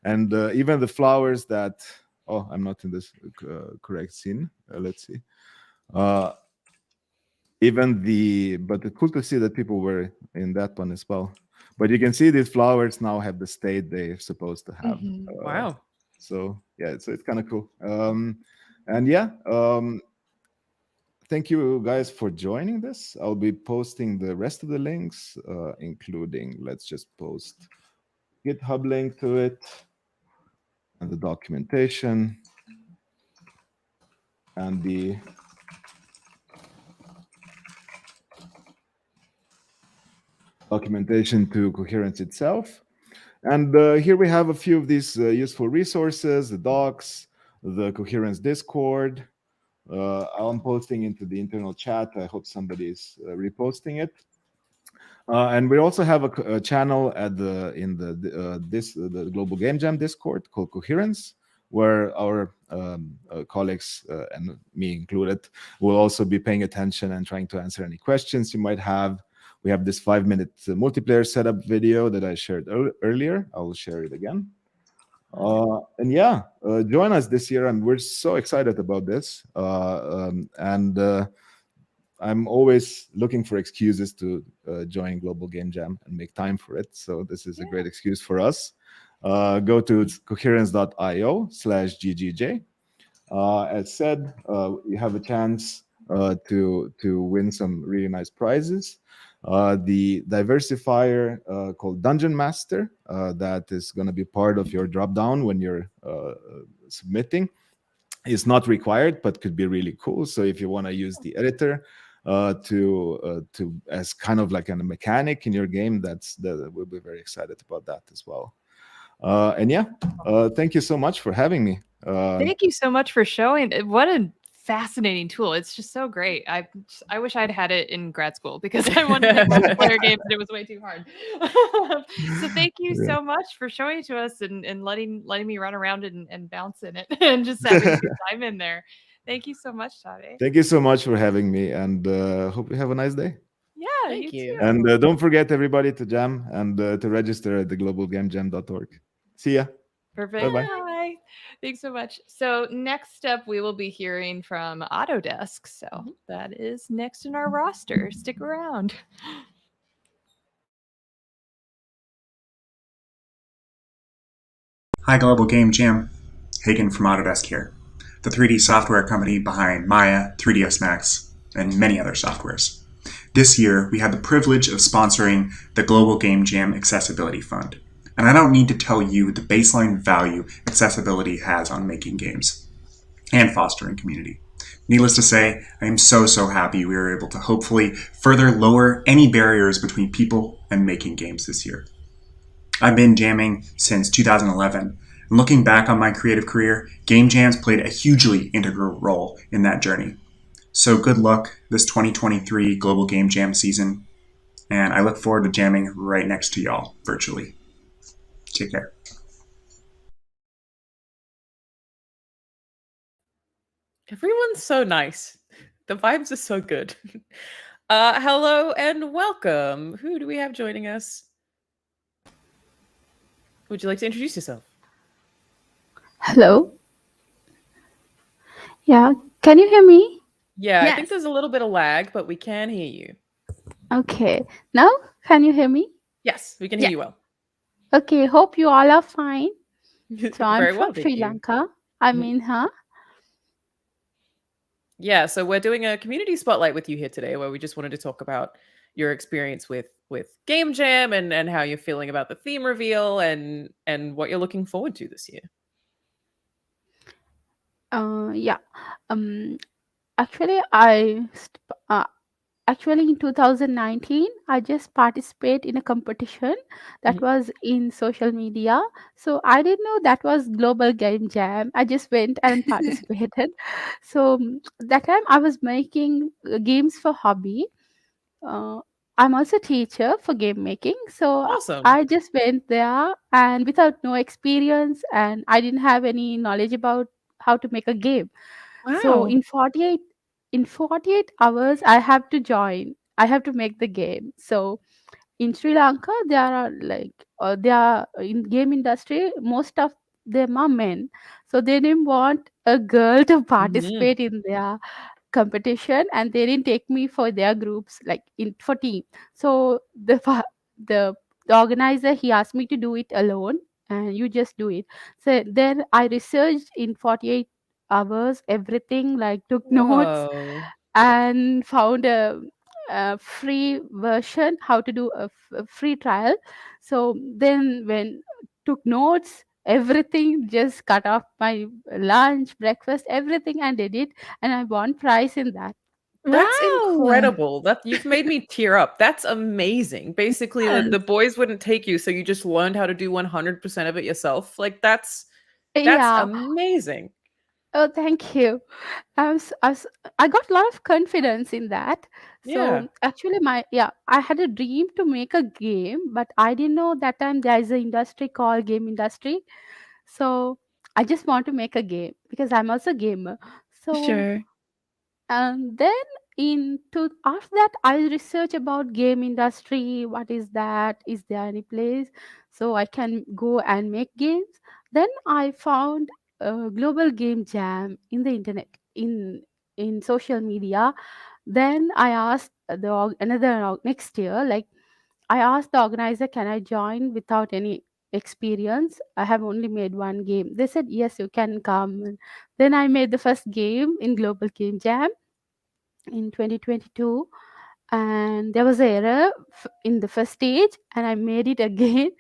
H: And even the flowers that I'm not in this correct scene. Let's see. But it's cool to see that people were in that one as well. But you can see these flowers now have the state they're supposed to have.
O: Wow.
H: So yeah, it's kind of cool. And yeah. Thank you guys for joining this. I'll be posting the rest of the links, including, let's just post GitHub link to it, and the documentation, and the documentation to Coherence itself. And here we have a few of these useful resources, the docs, the Coherence Discord. I'm posting into the internal chat. I hope somebody is reposting it. And we also have a channel in the Global Game Jam Discord called Coherence, where our colleagues and me included will also be paying attention and trying to answer any questions you might have. We have this 5-minute multiplayer setup video that I shared earlier. I will share it again. And yeah, join us this year, and we're so excited about this. And I'm always looking for excuses to join Global Game Jam and make time for it. So this is a great excuse for us. Go to coherence.io/GGJ. As said, you have a chance to win some really nice prizes. The diversifier called Dungeon Master that is going to be part of your drop-down when you're submitting is not required, but could be really cool. So if you want to use the editor to as kind of like a mechanic in your game, we'll be very excited about that as well. And yeah, thank you so much for having me.
B: Thank you so much for showing. What a fascinating tool. It's just so great. I wish I'd had it in grad school, because I wanted to play multiplayer games and it was way too hard. So thank you so much for showing it to us and letting me run around and bounce in it and just having a good time in there. Thank you so much, Tade.
H: Thank you so much for having me, and hope you have a nice day.
B: Yeah,
O: thank you.
B: too.
H: And don't forget, everybody, to jam and to register at theglobalgamejam.org. See ya.
B: Perfect.
H: Bye-bye.
B: Bye. Thanks so much. So next up, we will be hearing from Autodesk. So that is next in our roster. Stick around.
G: Hi, Global Game Jam. Hagen from Autodesk here, the 3D software company behind Maya, 3ds Max, and many other softwares. This year, we had the privilege of sponsoring the Global Game Jam Accessibility Fund. And I don't need to tell you the baseline value accessibility has on making games and fostering community. Needless to say, I am so happy we were able to hopefully further lower any barriers between people and making games this year. I've been jamming since 2011, and looking back on my creative career, game jams played a hugely integral role in that journey. So good luck this 2023 Global Game Jam season, and I look forward to jamming right next to y'all virtually. Take care.
O: Everyone's so nice. The vibes are so good. Hello and welcome. Who do we have joining us? Would you like to introduce yourself?
N: Hello. Yeah, can you hear me?
O: Yeah, I think there's a little bit of lag, but we can hear you.
N: Okay. Now, can you hear me?
O: Yes, we can hear you well.
N: Okay, hope you all are fine. So I'm
O: Very well,
N: from
O: thank
N: Sri
O: you.
N: Lanka. I mean,
O: Yeah, so we're doing a community spotlight with you here today, where we just wanted to talk about your experience with Game Jam and how you're feeling about the theme reveal and what you're looking forward to this year.
N: Yeah. Actually, actually in 2019, I just participated in a competition that was in social media. So I didn't know that was Global Game Jam. I just went and participated. So that time I was making games for hobby. I'm also teacher for game making. So
O: Awesome.
N: I just went there and without no experience, and I didn't have any knowledge about how to make a game. So
O: Wow.
N: in 48 hours I have to join. I have to make the game. So in Sri Lanka there are they are in game industry, most of them are men. So they didn't want a girl to participate in their competition, and they didn't take me for their groups like in for team. So the the organizer, he asked me to do it alone, and you just do it. So then I researched in 48 hours everything, like took notes
O: Whoa.
N: and found a free version how to do a free trial. So then when took notes, everything, just cut off my lunch, breakfast, everything, and did it, and I won prize in that.
O: That's incredible. That you've made me tear up. That's amazing. Basically,
N: Yes.
O: the boys wouldn't take you, so you just learned how to do 100% of it yourself. Like that's
N: Yeah.
O: amazing.
N: Oh, thank you. I got a lot of confidence in that.
O: Yeah.
N: So actually, I had a dream to make a game, but I didn't know that time there is an industry called game industry. So I just want to make a game because I'm also a gamer. So
S: Sure.
N: and then after that I research about game industry. What is that? Is there any place so I can go and make games? Then I found a global game jam in the internet, in social media. Then I asked next year, like, I asked the organizer, can I join without any experience? I have only made one game. They said yes, you can come. And then I made the first game in global game jam in 2022, and there was an error in the first stage, and I made it again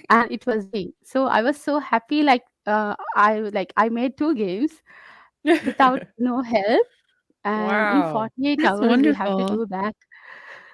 N: and it was winning. So I was so happy, like, I made two games without no help, and in
O: Wow.
N: 48
S: That's
N: hours we have to
S: wonderful.
N: do that.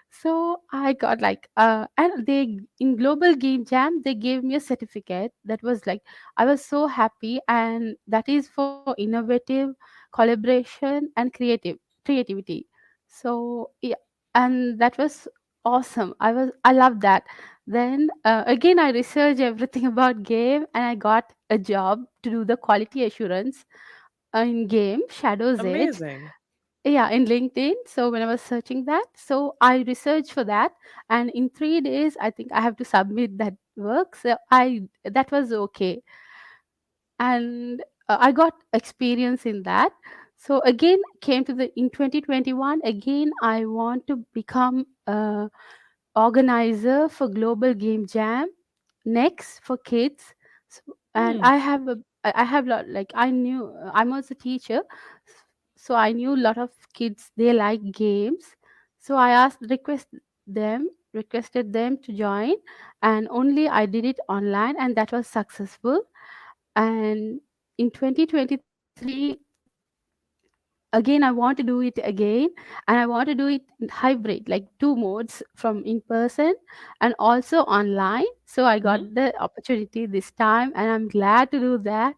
N: So I got like and they in global game jam they gave me a certificate that was like, I was so happy, and that is for innovative collaboration and creativity. So yeah, and that was awesome. I love that. Then again I researched everything about game, and I got a job to do the quality assurance in game Shadows Edge.
O: Amazing.
N: Yeah, in LinkedIn. So when I was searching that, so I researched for that, and in 3 days I think I have to submit that work. So I that was okay, and I got experience in that. So again came to the in 2021, again I want to become a organizer for global game jam next for kids. So, and
O: Hmm.
N: I have lot, like, I knew I'm also a teacher, so I knew a lot of kids, they like games. So I requested them to join, and only I did it online, and that was successful. And in 2023, again, I want to do it again, and I want to do it in hybrid, like 2 modes, from in person and also online. So I got the opportunity this time, and I'm glad to do that.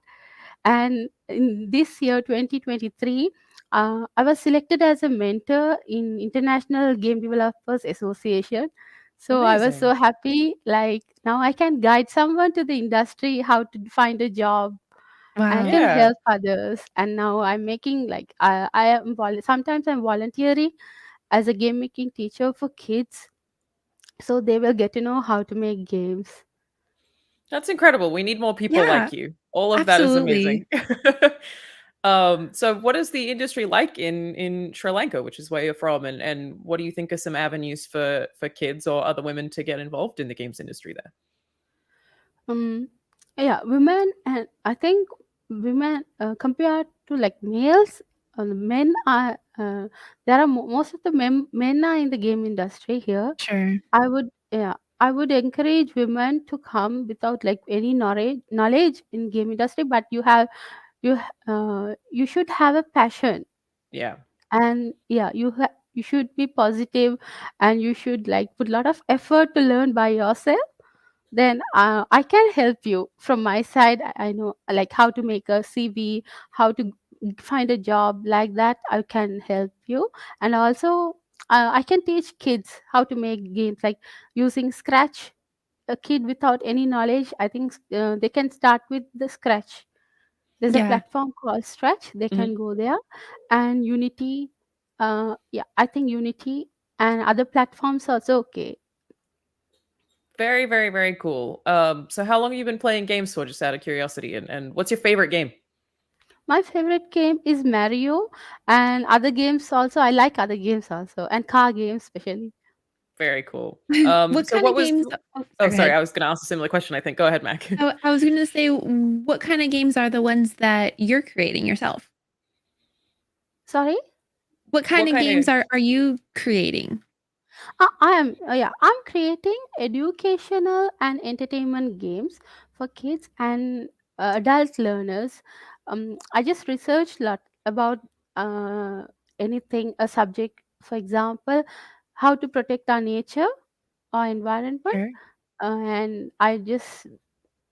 N: And in this year, 2023, I was selected as a mentor in International Game Developers Association. So I was so
O: Amazing.
N: happy. Like, now I can guide someone to the industry how to find a job, and I can
O: Yeah.
N: help others. And now I'm making, like, I am sometimes I'm volunteering as a game making teacher for kids, so they will get to know how to make games.
O: That's incredible. We need more people
S: Yeah,
O: like you. All of that is amazing. So what is the industry like in Sri Lanka, which is where you're from, and what do you think are some avenues for kids or other women to get involved in the games industry there?
N: Yeah, women, and I think women, compared to like males, men are there are most of the men are in the game industry here.
S: Sure.
N: I would encourage women to come without like any knowledge in game industry, but you should have a passion.
O: Yeah.
N: And yeah, you should be positive, and you should like put a lot of effort to learn by yourself. Then I can help you from my side. I know like how to make a CV, how to find a job, like that I can help you. And also I can teach kids how to make games, like using Scratch. A kid without any knowledge, I think they can start with the Scratch. There's a
S: Yeah.
N: platform called Stretch. They can go there, and Unity. Yeah, I think Unity and other platforms also okay.
O: Very, very, very cool. So how long have you been playing games for, just out of curiosity? And what's your favorite game?
N: My favorite game is Mario, and other games also. I like other games also, and car games especially.
O: Very cool.
S: What
O: So
S: kind
O: what
S: of
O: was?
S: games?
O: Oh,
S: Sorry, go
O: sorry.
S: ahead.
O: I was going to ask a similar question, I think. Go ahead, Mac.
S: I was going to say, what kind of games are the ones that you're creating yourself?
N: Sorry?
S: What kind
O: What
S: of
O: kind
S: games
O: of-
S: are you creating?
N: I'm creating educational and entertainment games for kids and adult learners. I just researched a lot about uh, anything, a subject, for example, how to protect our nature or environment,
S: Sure.
N: and I just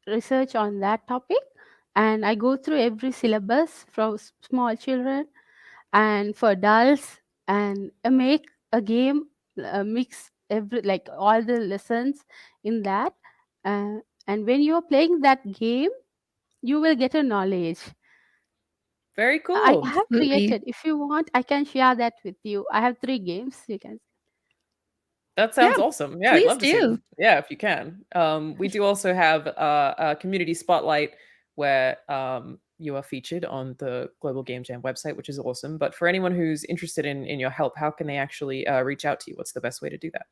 N: research on that topic, and I go through every syllabus for small children and for adults, and make a game, mix every like all the lessons in that, uh, and when you're playing that game, you will get a knowledge.
O: Very
N: I
O: cool.
N: have created, if you want I can share that with you. I have 3 games you can.
O: That sounds
S: Yeah,
O: awesome. Yeah, I'd
S: please
O: love to see
S: do.
O: them. Yeah, if you can. We do also have a community spotlight where you are featured on the Global Game Jam website, which is awesome. But for anyone who's interested in your help, how can they actually reach out to you? What's the best way to do that?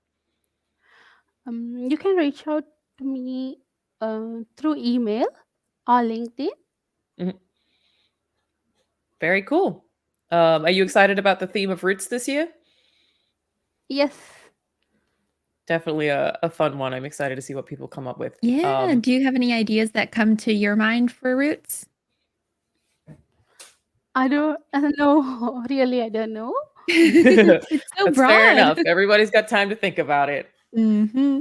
N: You can reach out to me through email or LinkedIn.
O: Very cool. Are you excited about the theme of roots this year?
N: Yes.
O: Definitely a fun one. I'm excited to see what people come up with.
S: Yeah. Do you have any ideas that come to your mind for roots?
N: I don't know. Really, I don't know.
S: It's so
O: That's
S: broad.
O: fair enough. Everybody's got time to think about it.
S: Mm-hmm.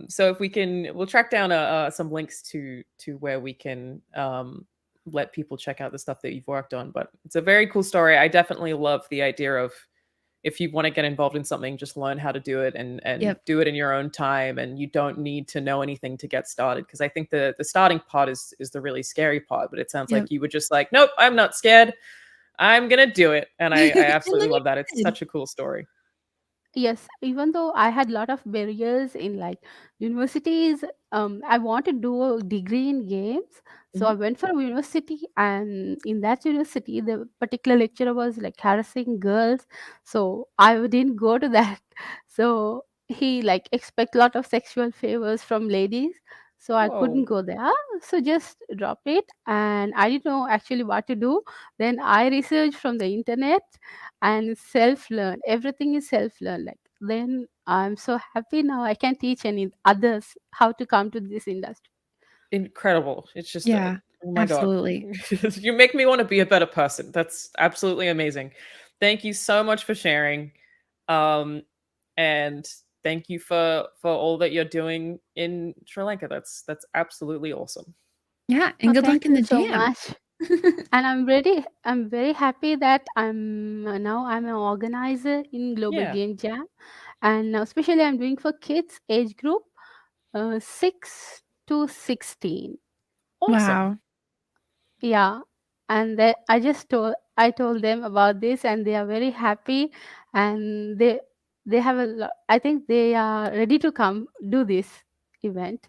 O: So if we can, we'll track down some links to where we can let people check out the stuff that you've worked on. But it's a very cool story. I definitely love the idea of, if you want to get involved in something, just learn how to do it and
S: Yep.
O: do it in your own time, and you don't need to know anything to get started. Because I think the starting part is the really scary part. But it sounds
S: Yep.
O: like you were just like, nope, I'm not scared. I'm gonna do it, and I absolutely
S: then
O: love that. It's
S: you did.
O: such a cool story.
N: Yes, even though I had a lot of barriers in like universities, I want to do a degree in games. So I went for a university, and in that university, the particular lecturer was like harassing girls. So I didn't go to that. So he like expect a lot of sexual favors from ladies. So I couldn't
O: Whoa.
N: go there. So just drop it. And I didn't know actually what to do. Then I researched from the internet and self-learn. Everything is self-learn. Like, then I'm so happy now I can teach any others how to come to this industry.
O: Incredible. It's just
S: Yeah.
O: Oh my
S: Absolutely.
O: God. You make me want to be a better person. That's absolutely amazing. Thank you so much for sharing. And thank you for all that you're doing in Sri Lanka. That's absolutely awesome.
S: Yeah, and good luck in the
N: so
S: jam.
N: much. And I'm very happy that I'm an organizer in Global
O: Yeah.
N: Game Jam, and now especially I'm doing for kids age group 6 to 16.
O: Awesome.
S: Wow.
N: Yeah, and I told them about this, and they are very happy, and they have a lot. I think they are ready to come do this event.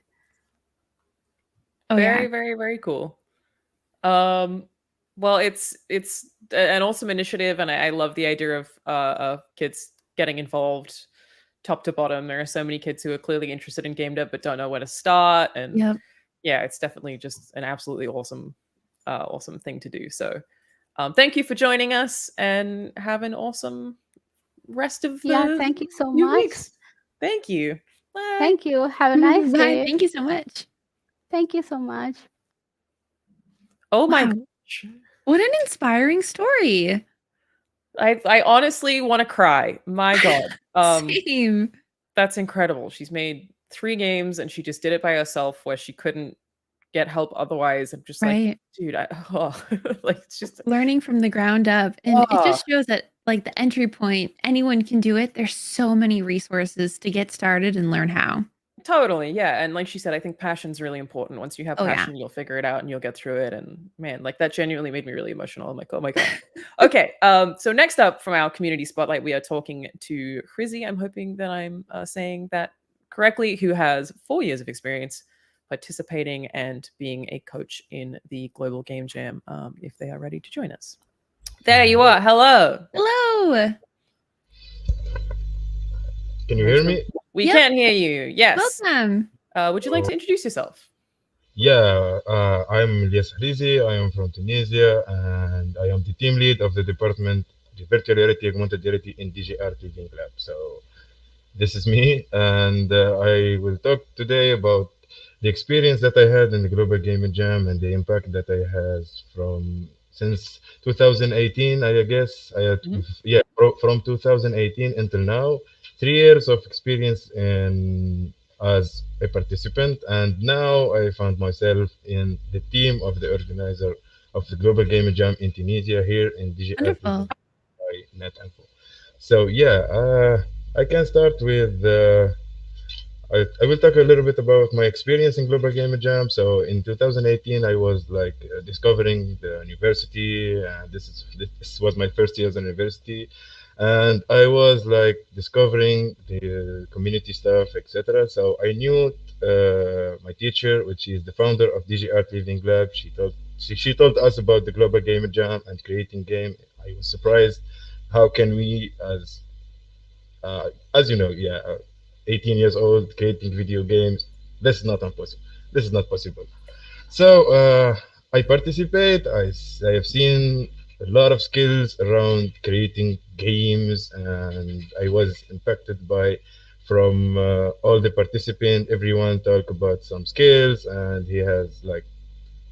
S: Oh,
O: Very,
S: yeah.
O: very, very cool. Well, it's an awesome initiative, and I love the idea of kids getting involved top to bottom. There are so many kids who are clearly interested in game dev but don't know where to start, and
S: Yep.
O: yeah, it's definitely just an absolutely awesome thing to do. So thank you for joining us, and have an awesome rest of
N: Yeah, thank you so
O: few
N: much.
O: weeks. Thank you. Bye.
N: Thank you. Have a nice
S: Bye.
N: day.
S: Thank you so much.
N: Thank you so much.
O: Oh my
S: Wow.
O: gosh.
S: What an inspiring story.
O: I honestly want to cry. My God.
S: Same.
O: That's incredible. She's made 3 games and she just did it by herself where she couldn't get help otherwise. I'm just
S: Right.
O: like, dude, like it's just
S: Learning from the ground up. And it just shows that like the entry point, anyone can do it. There's so many resources to get started and learn how.
O: totally, yeah. And like she said, I think passion's really important. Once you have
S: Oh, yeah.
O: passion, you'll figure it out and you'll get through it. And man, like that genuinely made me really emotional. I'm like, oh my God. Okay. So next up from our community spotlight, we are talking to Hrizzy. I'm hoping that I'm saying that correctly, who has 4 years of experience participating and being a coach in the Global Game Jam, if they are ready to join us. There you are. Hello.
S: Hello.
P: Can you hear me?
O: We can hear you. Yes.
S: Welcome.
O: Would you like to introduce yourself?
P: Yeah, I'm Ilyas Hrizzy. I am from Tunisia, and I am the team lead of the department of virtual reality, augmented reality in DGR Living Lab. So this is me, and I will talk today about the experience that I had in the Global Gaming Jam and the impact that I has since 2018. I guess I had from 2018 until now, 3 years of experience as a participant, and now I found myself in the team of the organizer of the Global Gaming Jam in Tunisia here in DGR
S: Wonderful.
P: by NetInfo. So yeah, I can start with I will talk a little bit about my experience in Global Gaming Jam. So in 2018, I was like discovering the university, and this was my first year as a university, and I was like discovering the community stuff, etc. So I knew my teacher, which is the founder of DGR Living Lab. She told us about the Global Gaming Jam and creating game. I was surprised. How can we, as you know, 18 years old creating video games? This is not impossible. This is not possible. So I participate. I have seen a lot of skills around creating games, and I was impacted from all the participants. Everyone talk about some skills, and he has like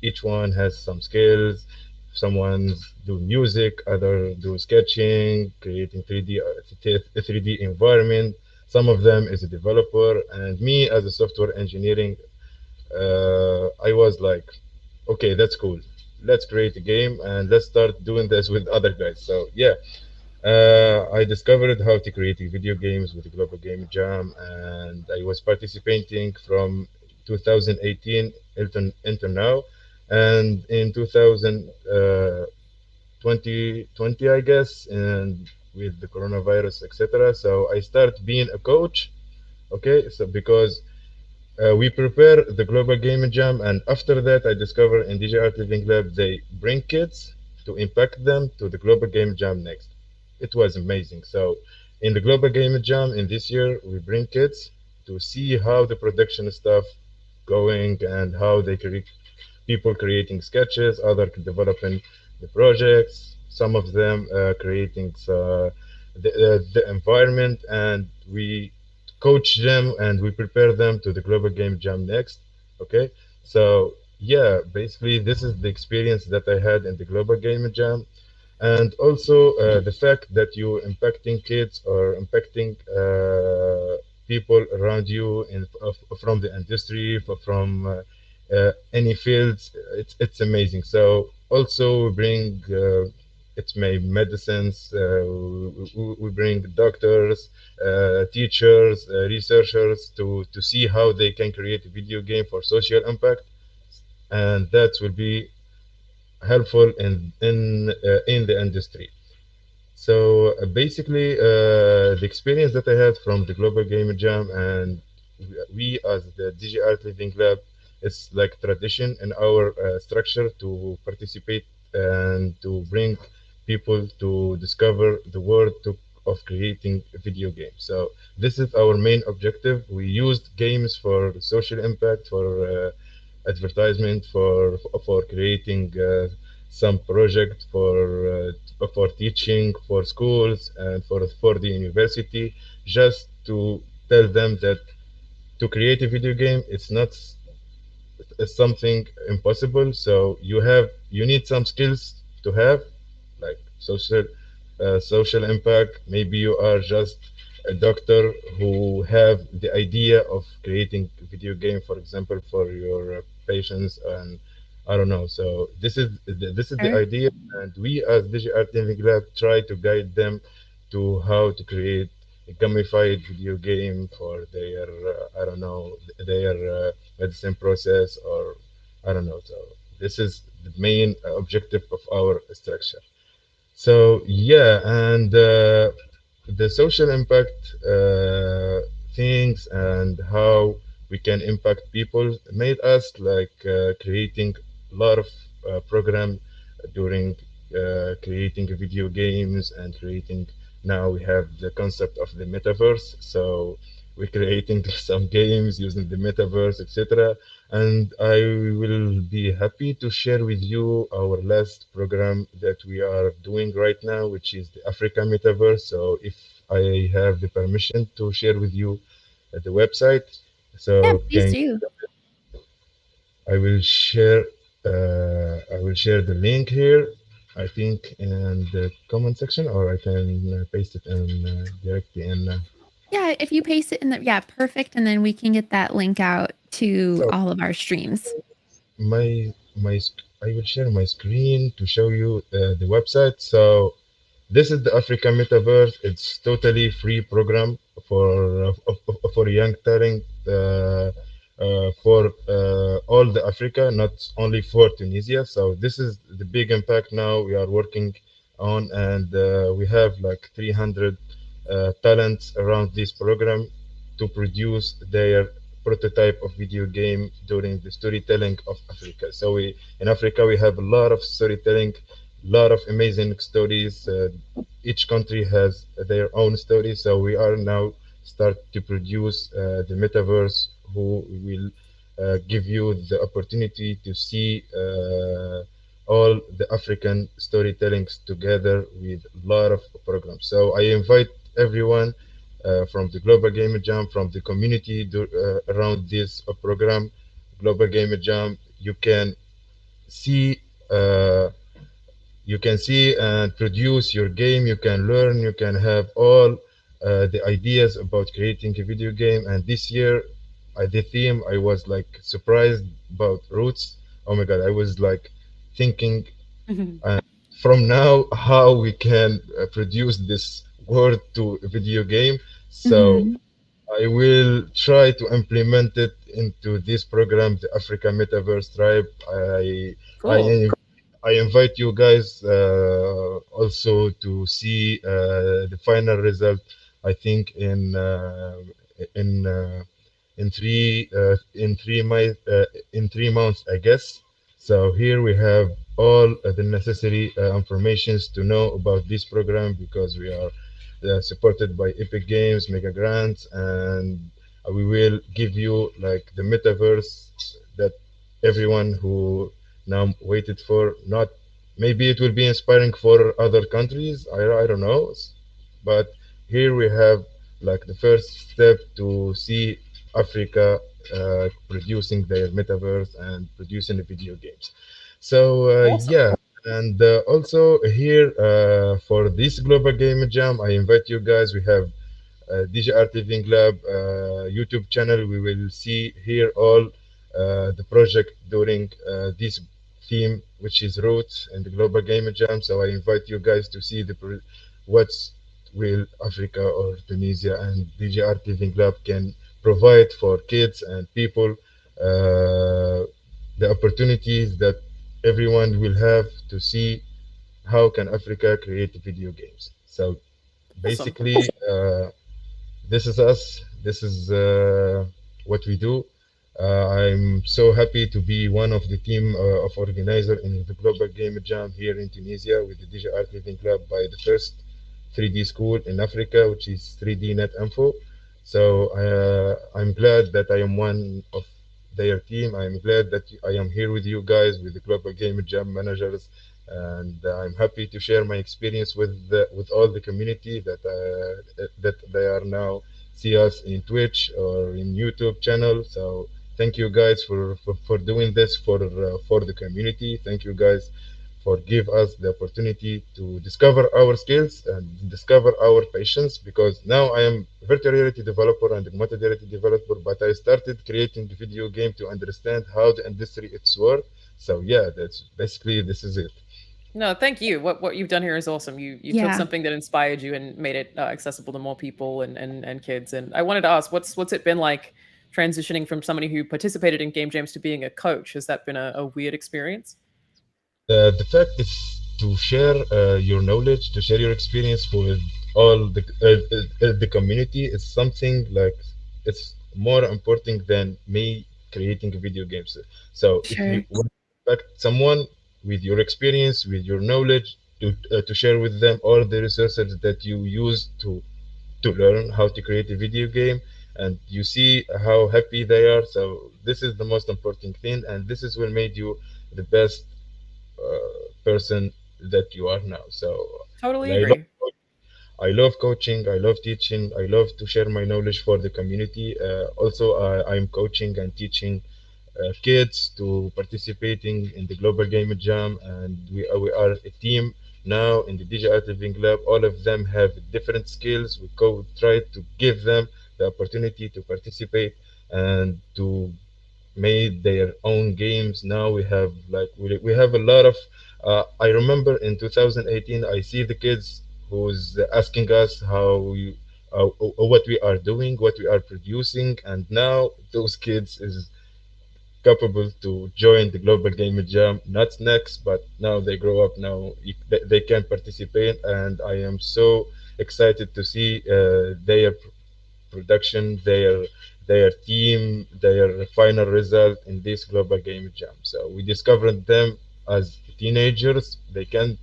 P: each one has some skills. Someone do music, other do sketching, creating 3D environment. Some of them is a developer, and me as a software engineering, I was like, okay, that's cool. Let's create a game and let's start doing this with other guys. So yeah, I discovered how to create video games with the Global Game Jam, and I was participating from 2018 until now. And in 2020, I guess, and with the coronavirus, etc. So I started being a coach. Okay, so because we prepare the Global Gaming Jam, and after that, I discovered in DGR Living Lab they bring kids to impact them to the Global Gaming Jam next. It was amazing. So in the Global Gaming Jam in this year, we bring kids to see how the production stuff going and how they people creating sketches, other developing the projects, some of them creating the environment, and we coach them and we prepare them to the Global Game Jam next. Okay, so yeah, basically this is the experience that I had in the Global Game Jam, and also the fact that you impacting kids or impacting people around you from the industry, from any fields. It's amazing. So also we bring it's my medicines. We bring doctors, teachers, researchers to see how they can create a video game for social impact, and that will be helpful in the industry. So basically, the experience that I had from the Global Game Jam, and we as the DG Art Living Lab, it's like tradition in our structure to participate and to bring people to discover the world of creating a video games. So this is our main objective. We used games for social impact, for advertisement, for creating some project for teaching, for schools, and for the university, just to tell them that to create a video game, it's not something impossible. So you need some skills to have, like social impact. Maybe you are just a doctor who have the idea of creating a video game, for example, for your patients, and I don't know. So this is the idea, and we as DigiArt Living Lab try to guide them to how to create a gamified video game for their I don't know, their medicine process, or I don't know. So this is the main objective of our structure. So yeah, and the social impact things and how we can impact people made us like creating a lot of program during creating video games and creating. Now we have the concept of the metaverse, so we're creating some games using the metaverse, etc. And I will be happy to share with you our last program that we are doing right now, which is the Africa Metaverse. So if I have the permission to share with you the website, so
S: Yeah, please do.
P: I will share. I will share the link here. I think in the comment section, or I can paste it in directly in.
S: Yeah, if you paste it in the perfect, and then we can get that link out to all of our streams.
P: I will share my screen to show you the website. So this is the Africa Metaverse. It's totally free program for young talent for all the Africa, not only for Tunisia. So this is the big impact now we are working on, and we have like 300 talents around this program to produce their prototype of video game during the storytelling of Africa. So in Africa we have a lot of storytelling, lot of amazing stories. Each country has their own story. So we are now start to produce the metaverse, who will give you the opportunity to see all the African storytellings together with a lot of programs. So I invite everyone from the Global Game Jam, from the community around this program, Global Game Jam. You can see and produce your game. You can learn. You can have all the ideas about creating a video game. And this year, the theme, I was like surprised about roots. Oh my God, I was like thinking from now how we can produce this word to a video game. So I will try to implement it into this program, the Africa Metaverse Tribe. I invite you guys also to see the final result. I think in 3 months, I guess. So here we have all the necessary informations to know about this program, because we are supported by Epic Games, Mega Grants, and we will give you like the metaverse that everyone who now waited for. Not maybe it will be inspiring for other countries. I don't know, but here we have like the first step to see Africa producing their metaverse and producing the video games. So
O: Awesome.
P: yeah, and also here for this Global Game Jam, I invite you guys. We have DJR TV Lab YouTube channel. We will see here all the project during this theme, which is Roots and the Global Game Jam. So I invite you guys to see what's will Africa or Tunisia and DJR TV Lab can provide for kids and people, the opportunities that everyone will have to see how can Africa create video games. So basically, this is us. This is what we do. I'm so happy to be one of the team of organizer in the Global Game Jam here in Tunisia with the DJR TV Club by the first 3D school in Africa, which is 3D Net Info. So I'm glad that I am one of their team. I'm glad that I am here with you guys, with the Global Game Jam managers, and I'm happy to share my experience with all the community that they are now see us in Twitch or in YouTube channel. So thank you guys for doing this for the community. Thank you guys for give us the opportunity to discover our skills and discover our passions, because now I am virtual reality developer and augmented reality developer, but I started creating the video game to understand how the industry it's work. So yeah, that's basically, this is it.
O: No, thank you. What you've done here is awesome. You took something that inspired you and made it accessible to more people and kids. And I wanted to ask, what's it been like transitioning from somebody who participated in game jams to being a coach? Has that been a weird experience?
P: The fact is to share your knowledge, to share your experience with all the community is something like it's more important than me creating video games. So if you want to expect someone with your experience, with your knowledge, to share with them all the resources that you use to learn how to create a video game, and you see how happy they are. So this is the most important thing, and this is what made you the best person that you are now. So
O: totally agree.
P: I love coaching, I love teaching, I love to share my knowledge for the community. Also, I'm coaching and teaching kids to participating in the Global Game Jam, and we are a team now in the DJR TV Lab. All of them have different skills. We try to give them the opportunity to participate and to made their own games. Now we have we have a lot of I remember in 2018 I see the kids who's asking us what we are doing, what we are producing, and now those kids is capable to join the Global Game Jam, not next, but now they grow up, now they can participate, and I am so excited to see their production, their team, their final result in this Global Game Jam. So we discovered them as teenagers. They can't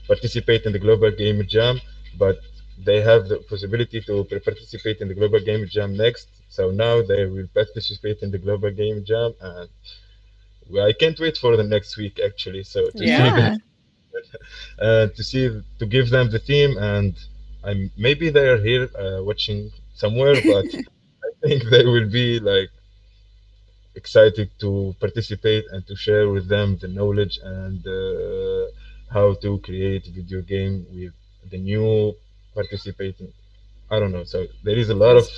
P: participate in the Global Game Jam, but they have the possibility to participate in the Global Game Jam next. So now they will participate in the Global Game Jam, and I can't wait for the next week actually. So to see them, to give them the theme, and maybe they are here watching somewhere, but I think they will be like excited to participate and to share with them the knowledge and how to create a video game with the new participating. I don't know. So there is a lot of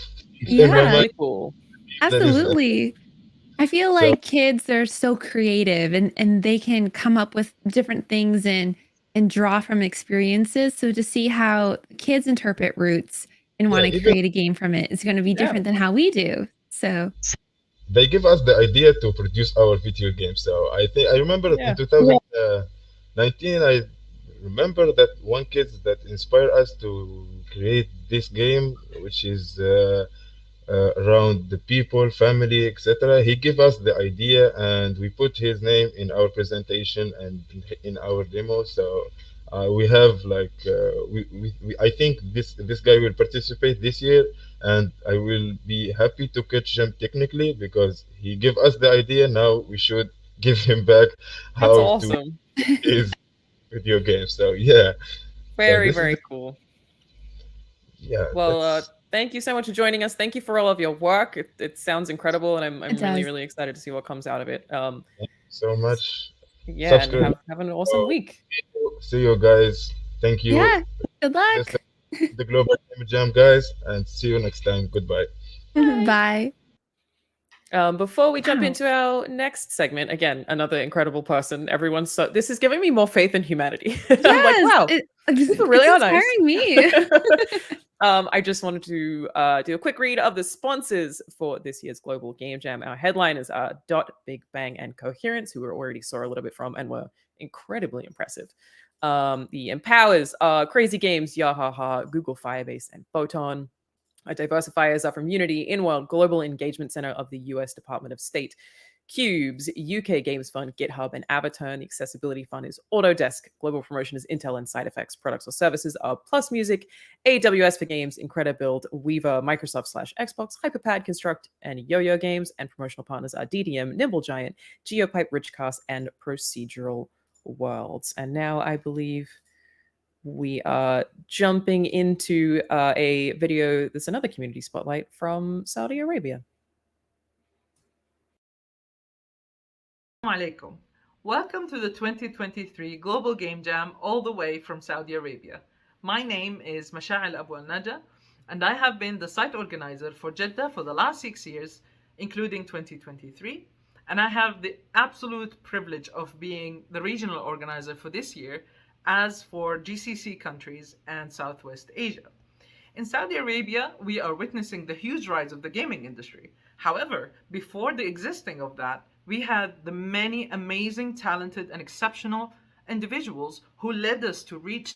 S: really cool. Absolutely. I feel like kids are so creative and they can come up with different things and draw from experiences. So to see how kids interpret Roots and want to create a game from it is going to be different than how we do. So
P: they give us the idea to produce our video game. So I remember in 2019, I remember that one kid that inspired us to create this game, which is around the people, family, etc. He gave us the idea, and we put his name in our presentation and in our demo. So we have like I think this guy will participate this year, and I will be happy to catch him technically because he gave us the idea. Now we should give him back how to his video game. So yeah,
O: very cool.
P: Yeah.
O: Well, Thank you so much for joining us. Thank you for all of your work. It sounds incredible, and I'm really, really excited to see what comes out of it.
P: Thank you so much.
O: Yeah, and have an awesome week.
P: See you guys. Thank you.
S: Yeah, good luck.
P: The Global Game Jam guys, and see you next time. Goodbye.
S: Bye.
O: Before we jump into our next segment, again, another incredible person. This is giving me more faith in humanity.
S: Yes,
O: I'm like, wow, people really are nice.
S: Inspiring me.
O: I just wanted to do a quick read of the sponsors for this year's Global Game Jam. Our headliners are Dot, Big Bang, and Coherence, who we already saw a little bit from and were incredibly impressive. The empowers are Crazy Games, Yahaha, Google Firebase, and Photon. Our diversifiers are from Unity, InWorld, Global Engagement Center of the US Department of State, Cubes, UK Games Fund, GitHub, and Avaturn. The accessibility fund is Autodesk. Global promotion is Intel and Side Effects. Products or services are Plus Music, AWS for Games, Incredibuild, Weaver, Microsoft/Xbox, Hyperpad, Construct, and Yo-Yo Games. And promotional partners are DDM, Nimble Giant, Geopipe, Richcast, and Procedural Worlds. And now I believe we are jumping into a video. There's another community spotlight from Saudi Arabia.
Q: Alaikum. Welcome to the 2023 Global Game Jam all the way from Saudi Arabia. My name is Masha'il Abu Al-Naja, and I have been the site organizer for Jeddah for the last 6 years, including 2023. And I have the absolute privilege of being the regional organizer for this year, as for GCC countries and Southwest Asia. In Saudi Arabia, we are witnessing the huge rise of the gaming industry. However, before the existing of that, we had the many amazing, talented, and exceptional individuals who led us to reach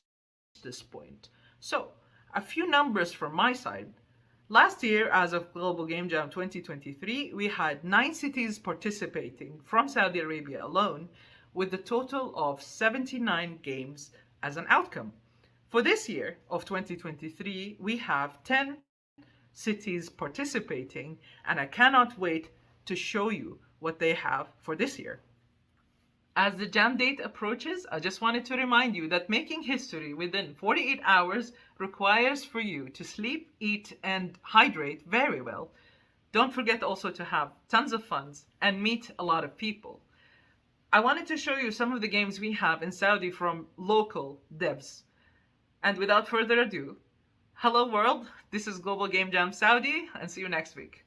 Q: this point. So, a few numbers from my side. Last year, as of Global Game Jam 2023, we had 9 cities participating from Saudi Arabia alone, with a total of 79 games as an outcome. For this year of 2023, we have 10 cities participating, and I cannot wait to show you what they have for this year. As the jam date approaches, I just wanted to remind you that making history within 48 hours requires for you to sleep, eat, and hydrate very well. Don't forget also to have tons of fun and meet a lot of people. I wanted to show you some of the games we have in Saudi from local devs. And without further ado, hello world, this is Global Game Jam Saudi, and see you next week.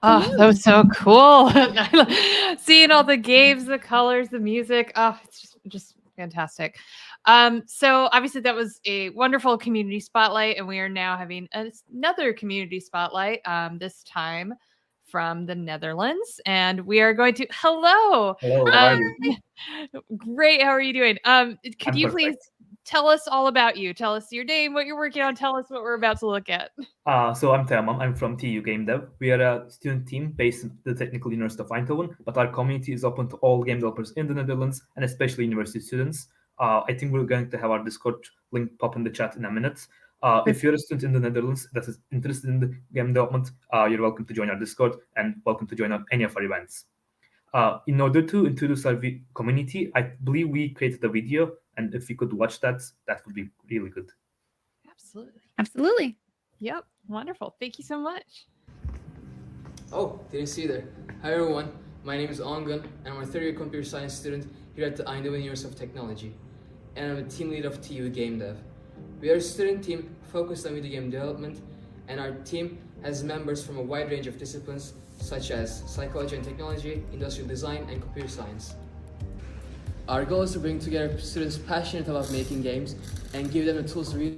B: Oh, that was so cool. Seeing all the games, the colors, the music. Oh, it's just fantastic. So obviously that was a wonderful community spotlight, and we are now having another community spotlight, this time from the Netherlands. And we are going to hello.
R: Hello, how are you?
B: Great. How are you doing? Could
R: I'm
B: you
R: perfect.
B: please tell us all about you? Tell us your name, what you're working on. Tell us what we're about to look at.
R: So I'm Telman. I'm from TU Game Dev. We are a student team based in the Technical University of Eindhoven, but our community is open to all game developers in the Netherlands and especially university students. I think we're going to have our Discord link pop in the chat in a minute. If you're a student in the Netherlands that is interested in the game development, you're welcome to join our Discord and welcome to join any of our events. In order to introduce our community, I believe we created a video, and if you could watch that, that would be really good.
B: Absolutely.
S: Absolutely.
B: Yep. Wonderful. Thank you so much.
V: Oh, didn't see you there. Hi everyone, my name is Ongun, and I'm a third-year computer science student here at the Eindhoven University of Technology, and I'm a team lead of TU Game Dev. We are a student team focused on video game development, and our team has members from a wide range of disciplines such as psychology and technology, industrial design, and computer science. Our goal is to bring together students passionate about making games and give them the tools to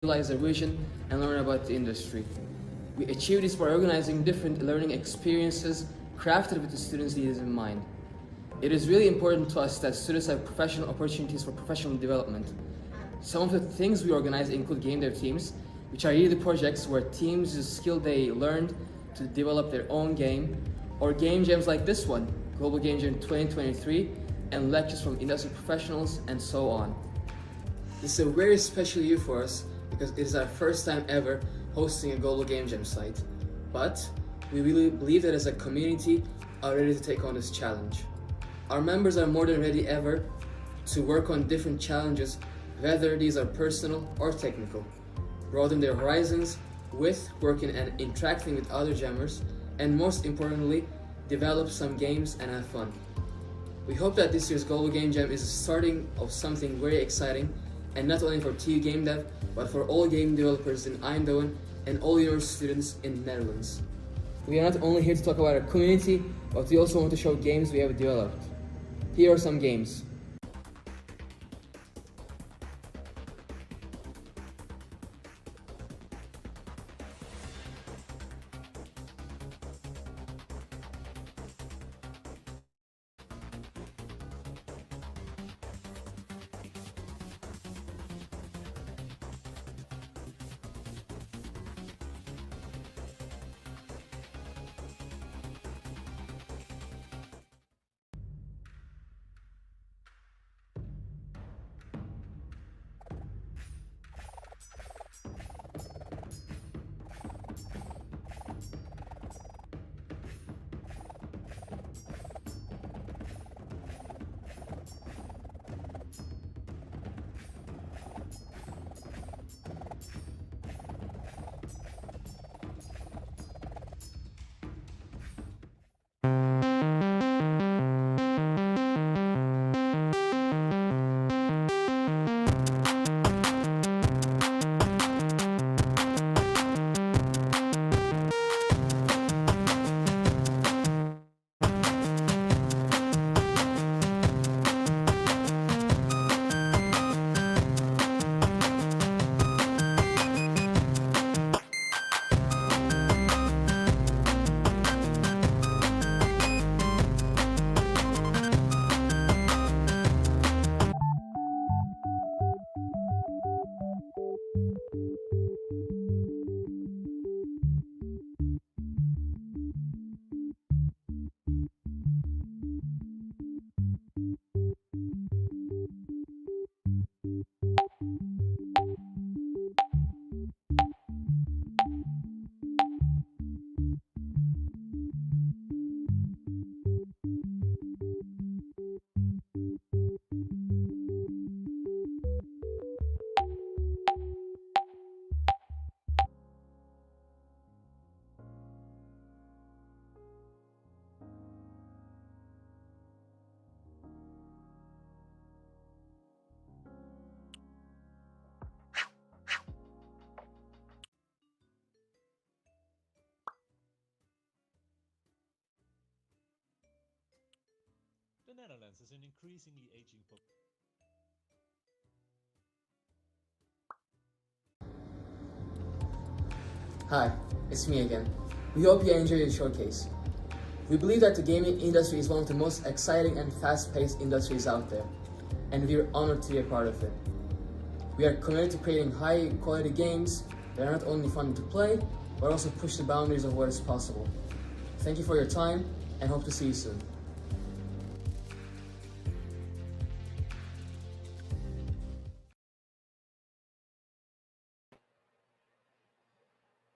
V: realize their vision and learn about the industry. We achieve this by organizing different learning experiences crafted with the students' needs in mind. It is really important to us that students have professional opportunities for professional development. Some of the things we organize include game dev teams, which are yearly projects where teams use skill they learned to develop their own game, or game jams like this one, Global Game Jam 2023, and lectures from industry professionals, and so on. This is a very special year for us because it is our first time ever hosting a Global Game Jam site. But we really believe that as a community are ready to take on this challenge. Our members are more than ready ever to work on different challenges, whether these are personal or technical, broaden their horizons with working and interacting with other jammers, and most importantly, develop some games and have fun. We hope that this year's Global Game Jam is the starting of something very exciting, and not only for TU Game Dev, but for all game developers in Eindhoven and all your students in the Netherlands. We are not only here to talk about our community, but we also want to show games we have developed. Here are some games.
T: Netherlands is an increasingly aging population.
V: Hi, it's me again. We hope you enjoyed the showcase. We believe that the gaming industry is one of the most exciting and fast-paced industries out there, and we are honored to be a part of it. We are committed to creating high-quality games that are not only fun to play, but also push the boundaries of what is possible. Thank you for your time, and hope to see you soon.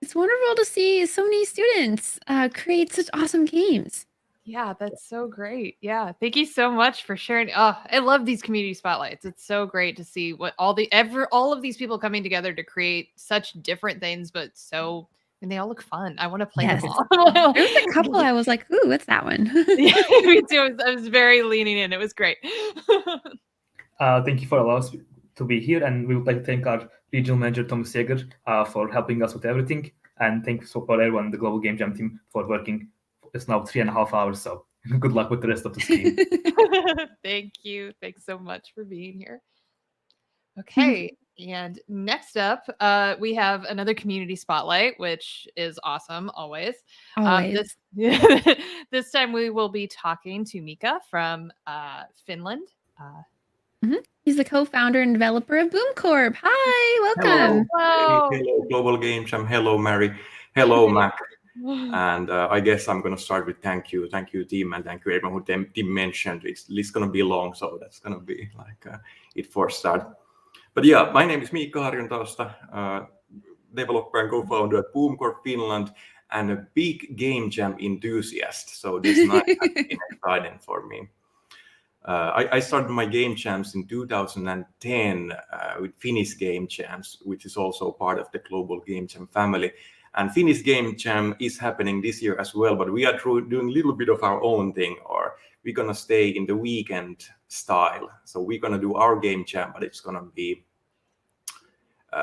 S: It's wonderful to see so many students create such awesome games.
B: Yeah, that's so great. Yeah, thank you so much for sharing. Oh, I love these community spotlights. It's so great to see what all of these people coming together to create such different things, but and they all look fun. I want to play them all.
S: There was a couple I was like, ooh, what's that one?
B: Yeah, me too. I was very leaning in. It was great.
R: Thank you for allowing us to be here, and we would like to thank our regional manager Thomas Seger for helping us with everything, and thanks for everyone in the Global Game Jam team for working. It's now 3.5 hours, so good luck with the rest of the scheme.
B: Thank you. Thanks so much for being here. Okay, and next up, we have another community spotlight, which is awesome always.
S: Always.
B: This time we will be talking to Mika from Finland.
S: He's the co-founder and developer of Boom Corp. Hi, welcome.
B: Hello.
U: Hello, Global Game Jam. Hello, Mary. Hello, Mac. And I guess I'm going to start with thank you, team, and thank you everyone who Tim mentioned. It's going to be long, so that's going to be like it for start. But yeah, my name is Miikka Harjuntausta, developer and co-founder at Boom Corp Finland, and a big game jam enthusiast. So this night has been exciting for me. I started my game jams in 2010 with Finnish Game Jams, which is also part of the Global Game Jam family. And Finnish Game Jam is happening this year as well, but we are doing a little bit of our own thing, or we're going to stay in the weekend style. So we're going to do our game jam, but it's going to be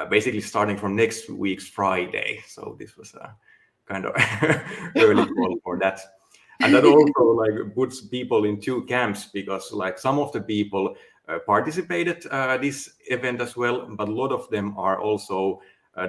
U: basically starting from next week's Friday. So this was a kind of early call for that. And that also like puts people in two camps, because like some of the people participated this event as well, but a lot of them are also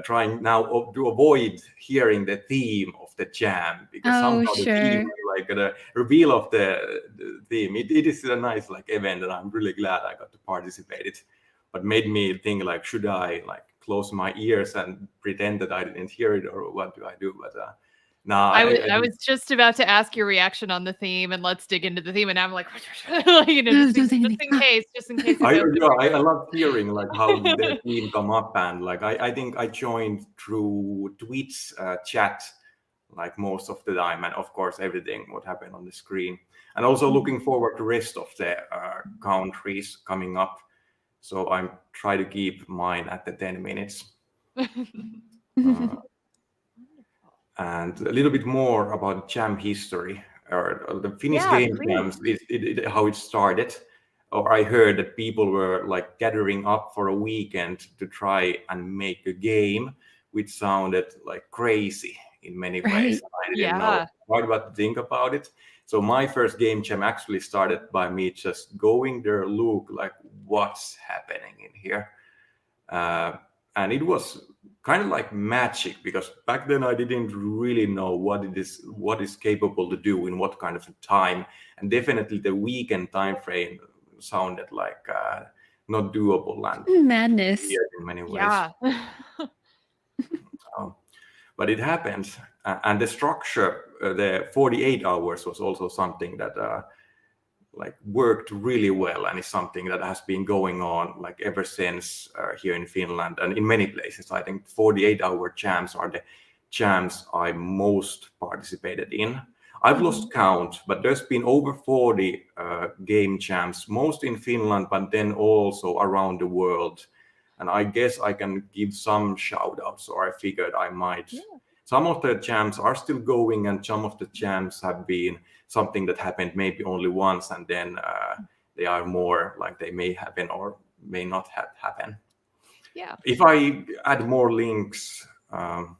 U: trying now to avoid hearing the theme of the jam, because somehow the theme, like the reveal of the theme, it is a nice like event, and I'm really glad I got to participate it. But made me think like, should I like close my ears and pretend that I didn't hear it, or what do I do? But no,
B: I was just about to ask your reaction on the theme, and let's dig into the theme. And I'm like, you know, just in case.
U: I love hearing like how the theme come up, and like I think I joined through Twitch chat like most of the time, and of course everything what happened on the screen, and also looking forward to rest of the countries coming up. So I'm trying to keep mine at the 10 minutes. And a little bit more about jam history, or the Finnish game jams, how it started. Or I heard that people were like gathering up for a weekend to try and make a game, which sounded like crazy in many ways. I didn't know quite what to think about it. So my first game jam actually started by me just going there, look like what's happening in here. And it was kind of like magic, because back then I didn't really know what is capable to do in what kind of a time, and definitely the weekend time frame sounded like not doable and
S: madness
U: in many ways.
B: Yeah.
U: But it happened, and the structure, the 48 hours was also something that like worked really well, and it's something that has been going on like ever since here in Finland and in many places. I think 48-hour jams are the jams I most participated in. I've lost count, but there's been over 40 game jams, most in Finland, but then also around the world. And I guess I can give some shout outs, or I figured I might. Some of the jams are still going, and some of the jams have been something that happened maybe only once, and then they are more like they may happen or may not happen.
B: Yeah.
U: If I add more links, from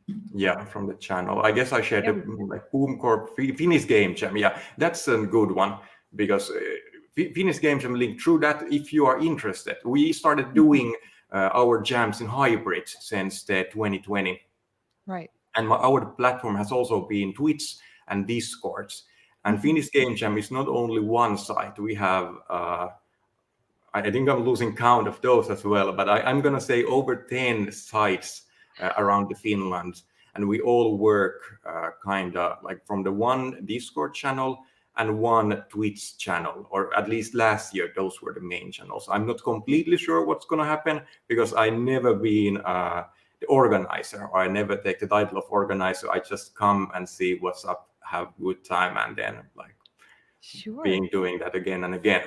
U: the channel, I guess I shared the like Boom Corp Finnish Game Jam. Yeah, that's a good one. because Finnish Game Jam link through that if you are interested. We started doing our jams in hybrid since the 2020.
B: Right.
U: And our platform has also been Twitch and Discords. And Finnish Game Jam is not only one site. We have, I think I'm losing count of those as well, but I'm going to say over 10 sites around Finland. And we all work kind of like from the one Discord channel and one Twitch channel, or at least last year, those were the main channels. I'm not completely sure what's going to happen because I never been the organizer, or I never take the title of organizer. I just come and see what's up, have good time, and then like doing that again and again.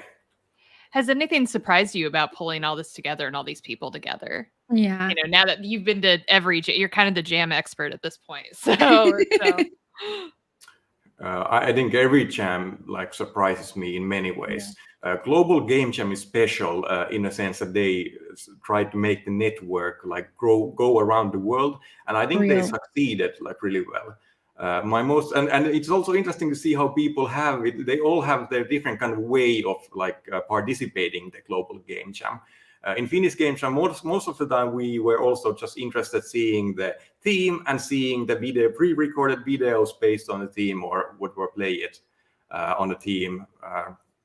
B: Has anything surprised you about pulling all this together and all these people together?
S: Yeah.
B: You know, now that you've been to you're kind of the jam expert at this point. So
U: I think every jam like surprises me in many ways. Global Game Jam is special in a sense that they try to make the network like go around the world, and I think they succeeded like really well. And it's also interesting to see how people have it. They all have their different kind of way of like participating in the Global Game Jam. In Finnish Game Jam, most of the time we were also just interested seeing the theme and seeing the pre-recorded videos based on the theme or what were played on the theme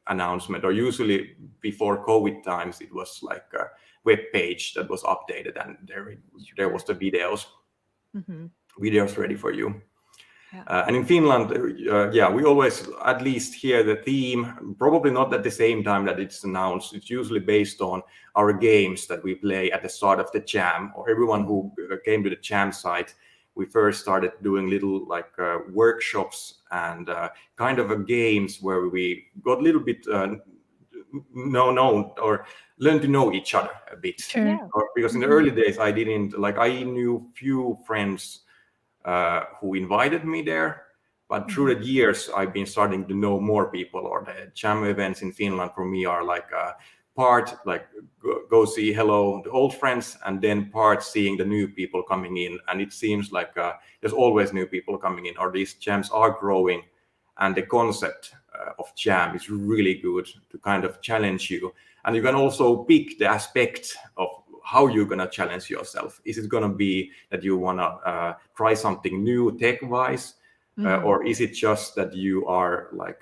U: announcement. Or usually before COVID times, it was like a web page that was updated and there was the videos, videos ready for you. And in Finland, we always at least hear the theme, probably not at the same time that it's announced. It's usually based on our games that we play at the start of the jam, or everyone who came to the jam site. We first started doing little like workshops and kind of games where we got a little bit known or learn to know each other a bit. Because in the early days, I knew few friends who invited me there, but through the years I've been starting to know more people, or the jam events in Finland for me are like a part like go see hello the old friends, and then part seeing the new people coming in, and it seems like there's always new people coming in, or these jams are growing, and the concept of jam is really good to kind of challenge you, and you can also pick the aspect of how you're going to challenge yourself. Is it going to be that you want to try something new tech-wise, or is it just that you are like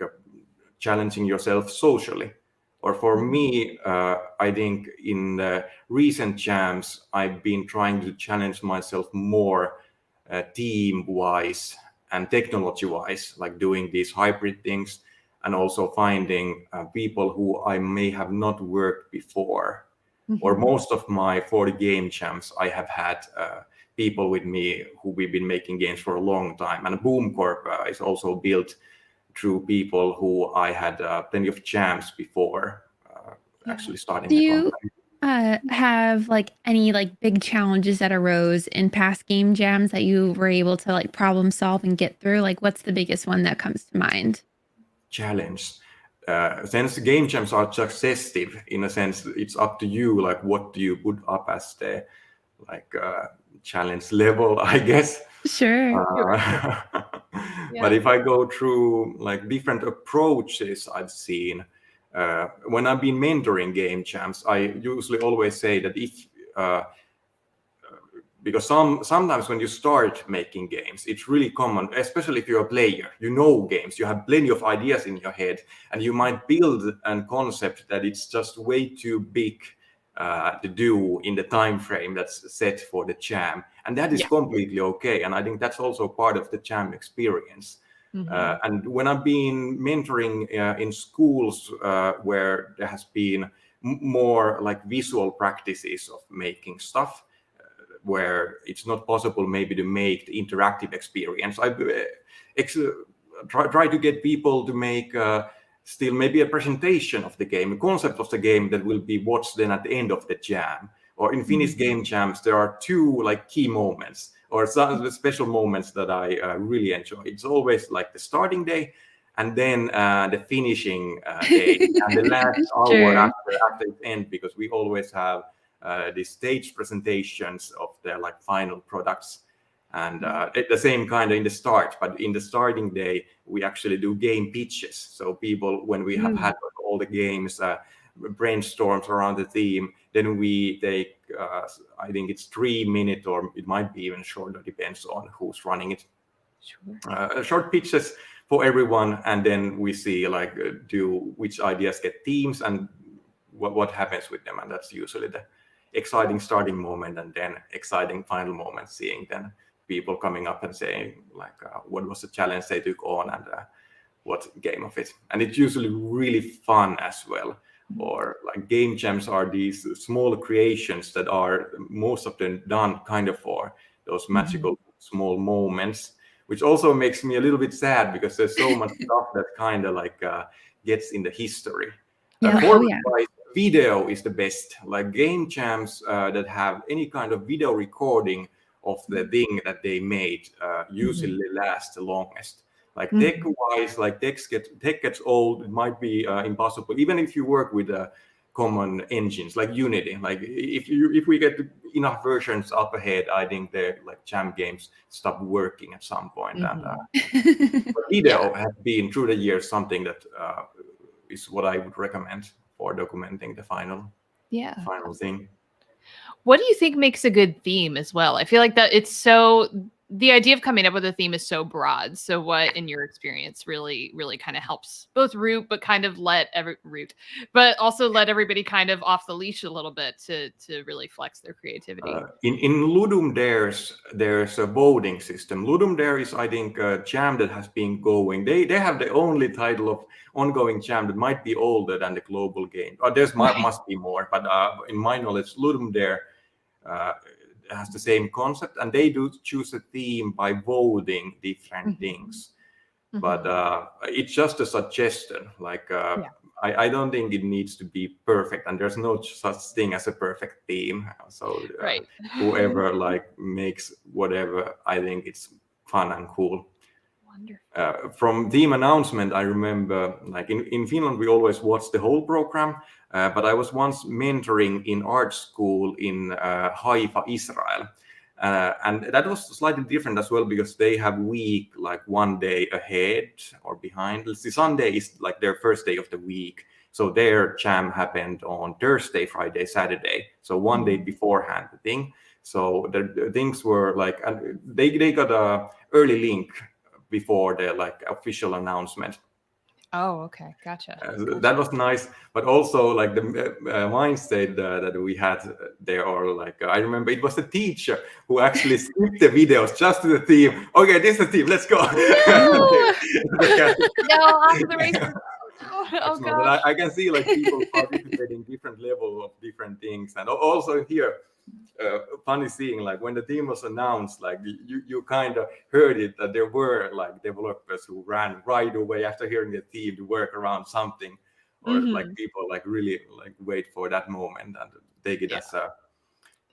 U: challenging yourself socially? Or for me, I think in the recent jams, I've been trying to challenge myself more team-wise and technology-wise, like doing these hybrid things, and also finding people who I may have not worked before. Or most of my 40 game jams, I have had people with me who we've been making games for a long time. And Boom Corp is also built through people who I had plenty of jams before actually starting.
S: Do you have like any like big challenges that arose in past game jams that you were able to like problem solve and get through? Like what's the biggest one that comes to mind?
U: Challenge. Since game jams are successive, in a sense, it's up to you, like what do you put up as the like challenge level, I guess.
S: Sure.
U: But if I go through like different approaches I've seen, when I've been mentoring game jams, I usually always say that if because sometimes when you start making games, it's really common, especially if you're a player, you know games, you have plenty of ideas in your head, and you might build a concept that it's just way too big to do in the time frame that's set for the jam. And that is completely okay. And I think that's also part of the jam experience. And when I've been mentoring in schools where there has been more like visual practices of making stuff, where it's not possible maybe to make the interactive experience, I try to get people to make still maybe a presentation of the game, a concept of the game that will be watched then at the end of the jam. Or in Finnish game jams, there are two like key moments or some special moments that I really enjoy. It's always like the starting day and then the finishing day and the last hour after the end, because we always have the stage presentations of their like final products. And at the same kind of in the start, but in the starting day, we actually do game pitches. So people, when we have had all the games, brainstorms around the theme, then we take, I think it's 3 minutes, or it might be even shorter, depends on who's running it. Sure. Short pitches for everyone, and then we see like which ideas get themes and what happens with them, and that's usually the exciting starting moment, and then exciting final moment, seeing then people coming up and saying like what was the challenge they took on and what game of it. And it's usually really fun as well. Or like game jams are these small creations that are most of them done kind of for those magical small moments, which also makes me a little bit sad because there's so much stuff that kind of like gets in the history. Video is the best. Like game jams that have any kind of video recording of the thing that they made usually last the longest. Like tech-wise, like tech gets old. It might be impossible, even if you work with common engines like Unity. Like if we get enough versions up ahead, I think the like jam games stop working at some point. And but video has been through the years something that is what I would recommend for documenting the final thing.
B: What do you think makes a good theme as well? I feel like that the idea of coming up with a theme is so broad. So what, in your experience, really kind of helps both root, but kind of let also let everybody kind of off the leash a little bit to really flex their creativity?
U: In Ludum there's a voting system. Ludum Dare is, I think, a jam that has been going. They have the only title of ongoing jam that might be older than the global game. There's must be more, but in my knowledge, Ludum Dare has the same concept, and they do choose a theme by voting different things. But it's just a suggestion. Like I don't think it needs to be perfect, and there's no such thing as a perfect theme. So whoever like makes whatever, I think it's fun and cool. From theme announcement, I remember like in Finland, we always watch the whole program. But I was once mentoring in art school in Haifa, Israel. And that was slightly different as well, because they have week like one day ahead or behind. Let's see, Sunday is like their first day of the week. So their jam happened on Thursday, Friday, Saturday. So one day beforehand the thing. So the things were like, and they got a early link before the like official announcement.
B: Oh, okay, gotcha.
U: That was nice, but also like the mindset that we had there, or like I remember it was the teacher who actually skipped the videos just to the theme. Okay, this is the theme. Let's go.
B: No, off the races. Oh
U: God! I can see like people participating different level of different things, and also here. Funny seeing like when the theme was announced, like you kind of heard it that there were like developers who ran right away after hearing the theme to work around something, or like people like really like wait for that moment and take it as a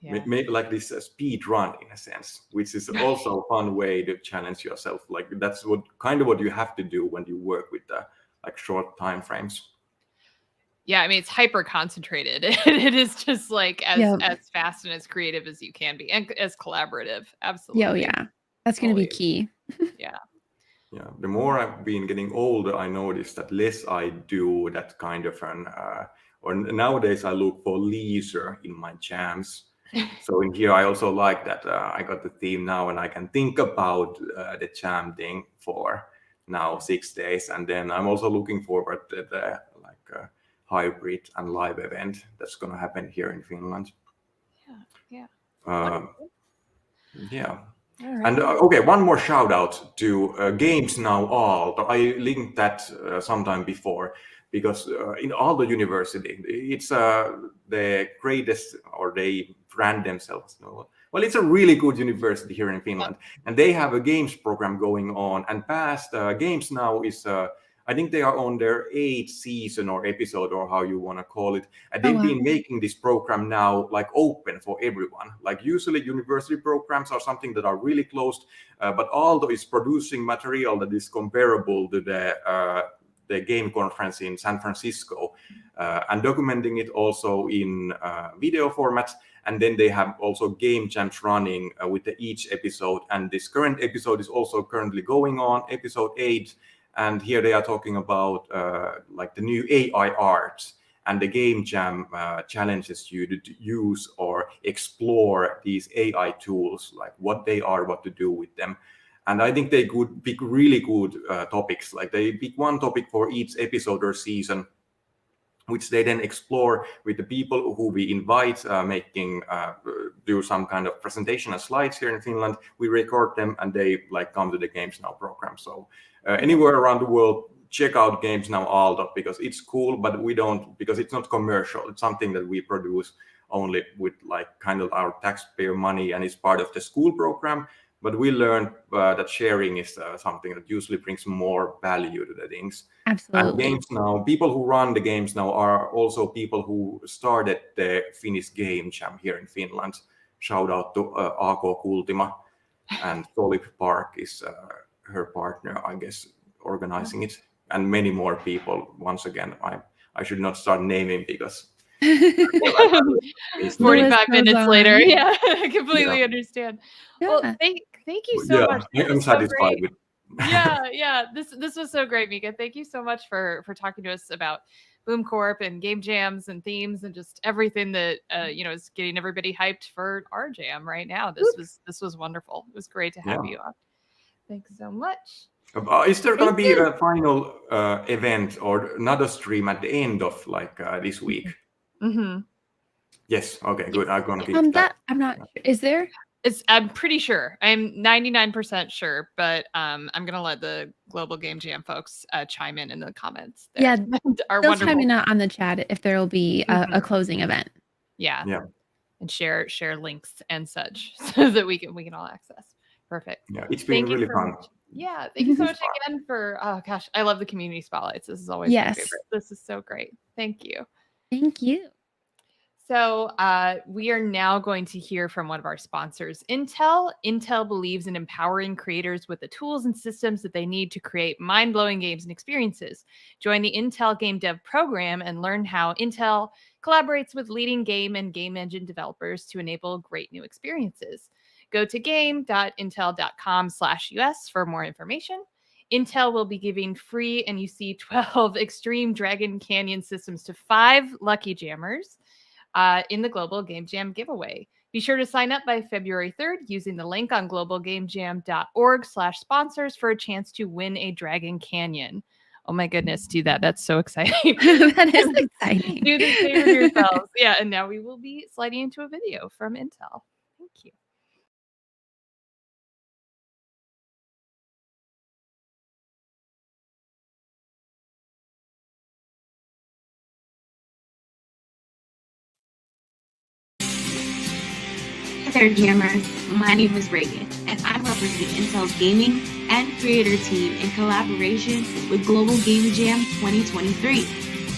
U: maybe like this speed run in a sense, which is also a fun way to challenge yourself. Like that's what you have to do when you work with the like short time frames.
B: Yeah, I mean, it's hyper concentrated. It is just like as fast and as creative as you can be, and as collaborative. Absolutely.
S: Yeah, that's going to be key.
B: Yeah.
U: The more I've been getting older, I noticed that less I do that kind of or nowadays I look for leisure in my jams. So in here, I also like that I got the theme now, and I can think about the jam thing for now 6 days, and then I'm also looking forward to the like. Hybrid and live event that's going to happen here in Finland.
B: Right.
U: And okay, one more shout out to Games Now Aalto. I linked that sometime before, because in Aalto University, it's the greatest, or they brand themselves. Well, it's a really good university here in Finland, and they have a games program going on. And past Games Now is I think they are on their 8th season or episode, or how you want to call it. And they've been making this program now like open for everyone. Like usually university programs are something that are really closed, but Aalto is producing material that is comparable to the game conference in San Francisco, and documenting it also in video format. And then they have also game jams running with each episode. And this current episode is also currently going on, episode 8. And here they are talking about like the new AI art. And the game jam challenges you to use or explore these AI tools, like what they are, what to do with them. And I think they could pick really good topics. Like they pick one topic for each episode or season, which they then explore with the people who we invite, do some kind of presentation and slides here in Finland. We record them and they like come to the Games Now program. So anywhere around the world, check out Games Now Aalto because it's cool, but because it's not commercial. It's something that we produce only with like kind of our taxpayer money, and it's part of the school program. But we learned that sharing is something that usually brings more value to the things.
S: Absolutely.
U: And Games Now, people who run the Games Now are also people who started the Finnish Game Jam here in Finland. Shout out to Aako Kultima, and Solip Park is her partner, I guess, organizing it. And many more people. Once again, I should not start naming because
B: 45 minutes later. Yeah, I completely understand.
S: Yeah.
B: Well, thank you so much.
U: I'm satisfied with.
B: Yeah. This was so great, Mika. Thank you so much for talking to us about Boom Corp and game jams and themes and just everything that is getting everybody hyped for our jam right now. This was wonderful. It was great to have you on. Thanks so much.
U: Is there going to be a final event or another stream at the end of this week?
B: Mm-hmm.
U: Yes. Okay. Good. I'm going to keep
S: that. I'm not. Is there?
B: I'm pretty sure. I'm 99% sure, but I'm gonna let the Global Game Jam folks chime in the comments.
S: Yeah,
B: they'll
S: chime in on the chat if there will be a closing event.
B: Yeah. And share links and such so that we can all access. Perfect.
U: Yeah, it's been really fun.
B: Yeah, thank you so much again for. Oh gosh, I love the community spotlights. This is always my favorite. This is so great. Thank you.
S: Thank you.
B: So we are now going to hear from one of our sponsors, Intel. Intel believes in empowering creators with the tools and systems that they need to create mind-blowing games and experiences. Join the Intel Game Dev program and learn how Intel collaborates with leading game and game engine developers to enable great new experiences. Go to game.intel.com/US for more information. Intel will be giving free NUC 12 Extreme Dragon Canyon systems to 5 lucky jammers in the Global Game Jam giveaway. Be sure to sign up by February 3rd using the link on globalgamejam.org/sponsors for a chance to win a Dragon Canyon. Oh my goodness, do that. That's so exciting.
S: That is exciting.
B: Do the same with yourselves. Yeah, and now we will be sliding into a video from Intel. Thank you.
A: Hey there, jammers. My name is Reagan, and I represent Intel's gaming and creator team in collaboration with Global Game Jam 2023.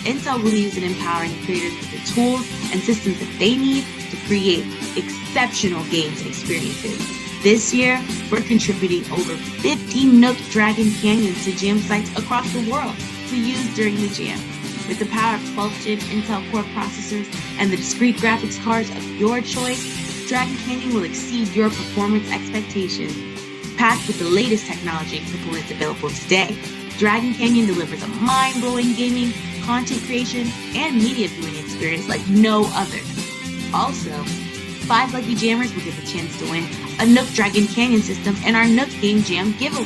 A: Intel believes in empowering creators with the tools and systems that they need to create exceptional games and experiences. This year, we're contributing over 50 Nook Dragon Canyons to jam sites across the world to use during the jam. With the power of 12th-gen Intel Core processors and the discrete graphics cards of your choice, Dragon Canyon will exceed your performance expectations. Packed with the latest technology and components available today, Dragon Canyon delivers a mind-blowing gaming, content creation, and media viewing experience like no other. Also, 5 lucky jammers will get the chance to win a Nook Dragon Canyon system in our Nook Game Jam giveaway.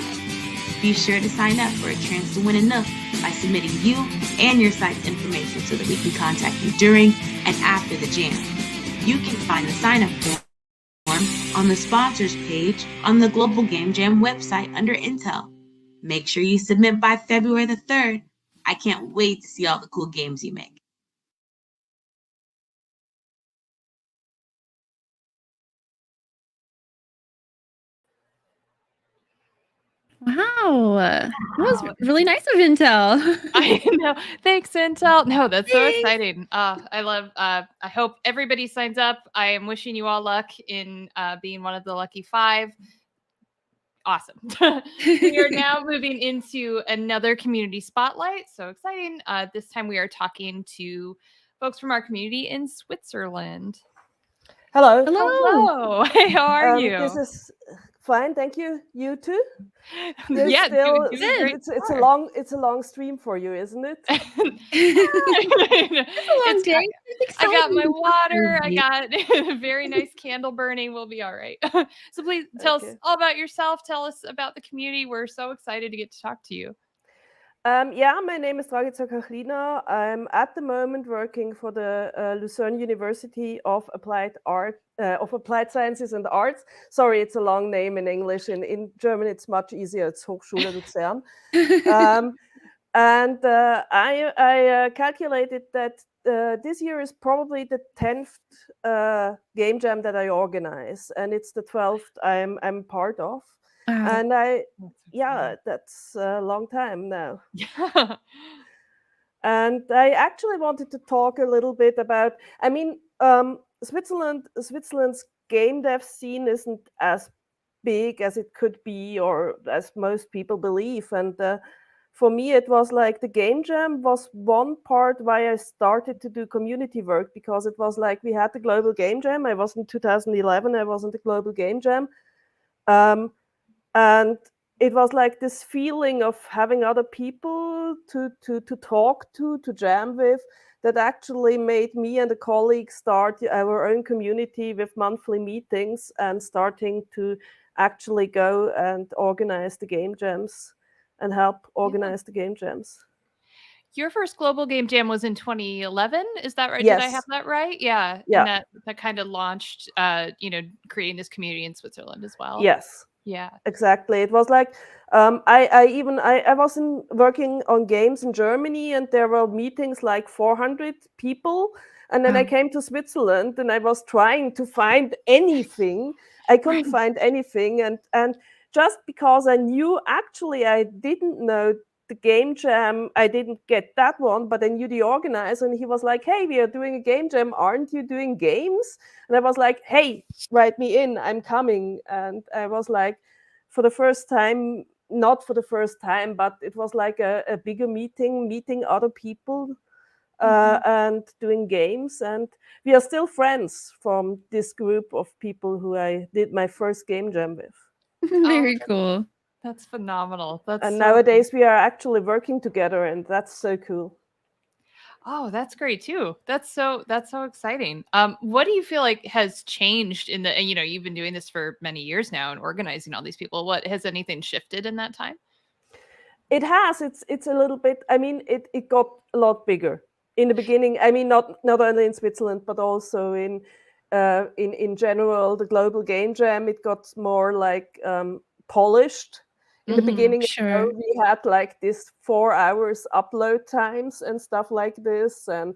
A: Be sure to sign up for a chance to win a Nook by submitting you and your site's information so that we can contact you during and after the jam. You can find the sign-up form on the sponsors page on the Global Game Jam website under Intel. Make sure you submit by February the 3rd. I can't wait to see all the cool games you make.
S: Wow. That was really nice of Intel.
B: I know. Thanks, Intel. No, that's so exciting. I love, I hope everybody signs up. I am wishing you all luck in being one of the lucky 5. Awesome. We are now moving into another community spotlight. So exciting. This time we are talking to folks from our community in Switzerland.
C: Hello.
B: Hello. Hey, how are you?
C: This is fine, thank you. You too? You're
B: Yeah,
C: still,
B: doing great.
C: it's a long stream for you, isn't it?
S: It's a long day.
B: I got my water. I
S: exciting.
B: got a very nice candle burning. We'll be all right. So please tell us all about yourself. Tell us about the community. We're so excited to get to talk to you.
C: Yeah, my name is Dragica Kahlina. I'm at the moment working for the Lucerne University of Applied Sciences and Arts. Sorry, it's a long name in English. In German, it's much easier. It's Hochschule Luzern. And I calculated that this year is probably the 10th game jam that I organize, and it's the 12th I'm part of.
S: Wow.
C: And that's a long time now.
B: Yeah.
C: And I actually wanted to talk a little bit about, Switzerland's game dev scene isn't as big as it could be, or as most people believe. And for me, it was like the game jam was one part why I started to do community work, because it was like we had the global game jam. I was in 2011, I was in the global game jam. And it was like this feeling of having other people to talk to jam with, that actually made me and a colleague start our own community with monthly meetings and starting to actually go and organize the game jams and help organize the game jams.
B: Your first global game jam was in 2011. Is that right?
C: Yes.
B: Did I have that right? Yeah.
C: Yeah.
B: And that kind of launched, creating this community in Switzerland as well.
C: Yes.
B: Yeah.
C: Exactly. It was like I was working on games in Germany, and there were meetings like 400 people. And then I came to Switzerland, and I was trying to find anything. I couldn't find anything, and just because I knew, actually, I didn't know the game jam. I didn't get that one, but I knew the organizer, and he was like, "Hey, we are doing a game jam. Aren't you doing games?" And I was like, "Hey, write me in. I'm coming." And I was like, for the first time, not for the first time, but it was like a bigger meeting other people and doing games. And we are still friends from this group of people who I did my first game jam with.
S: Very cool.
B: That's phenomenal.
C: And nowadays we are actually working together, and that's so cool.
B: Oh, that's great too. That's so exciting. What do you feel like has changed in the, you've been doing this for many years now and organizing all these people. What has anything shifted in that time?
C: It has. It's a little bit, it got a lot bigger in the beginning. Not only in Switzerland, but also in general, the global game jam, it got more like polished. In the beginning,
S: sure.
C: We had like this 4 hours upload times and stuff like this, and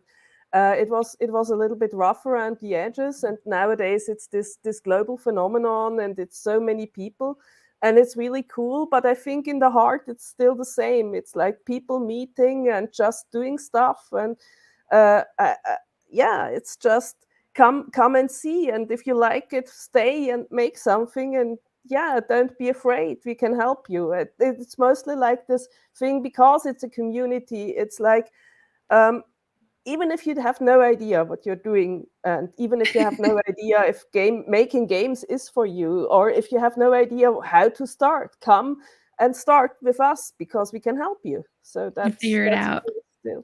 C: it was a little bit rougher around the edges. And nowadays, it's this global phenomenon, and it's so many people, and it's really cool. But I think in the heart, it's still the same. It's like people meeting and just doing stuff, and it's just come and see, and if you like it, stay and make something. And don't be afraid. We can help you. It's mostly like this thing, because it's a community. It's like, even if you have no idea what you're doing, and even if you have no idea if making games is for you, or if you have no idea how to start, come and start with us, because we can help you. So that's
S: figure it out.
C: Still.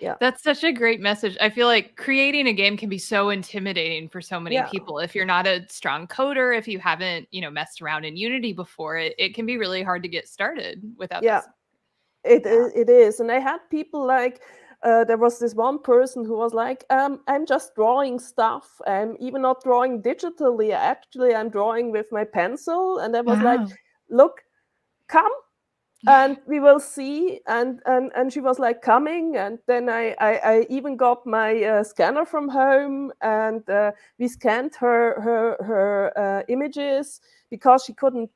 C: Yeah.
B: That's such a great message. I feel like creating a game can be so intimidating for so many people. If you're not a strong coder, if you haven't, messed around in Unity before, it can be really hard to get started without this.
C: It is. And I had people like, there was this one person who was like, I'm just drawing stuff. I'm even not drawing digitally. Actually, I'm drawing with my pencil. And I was like, look, come. And we will see. And she was like coming. And then I even got my scanner from home, and we scanned her images, because she couldn't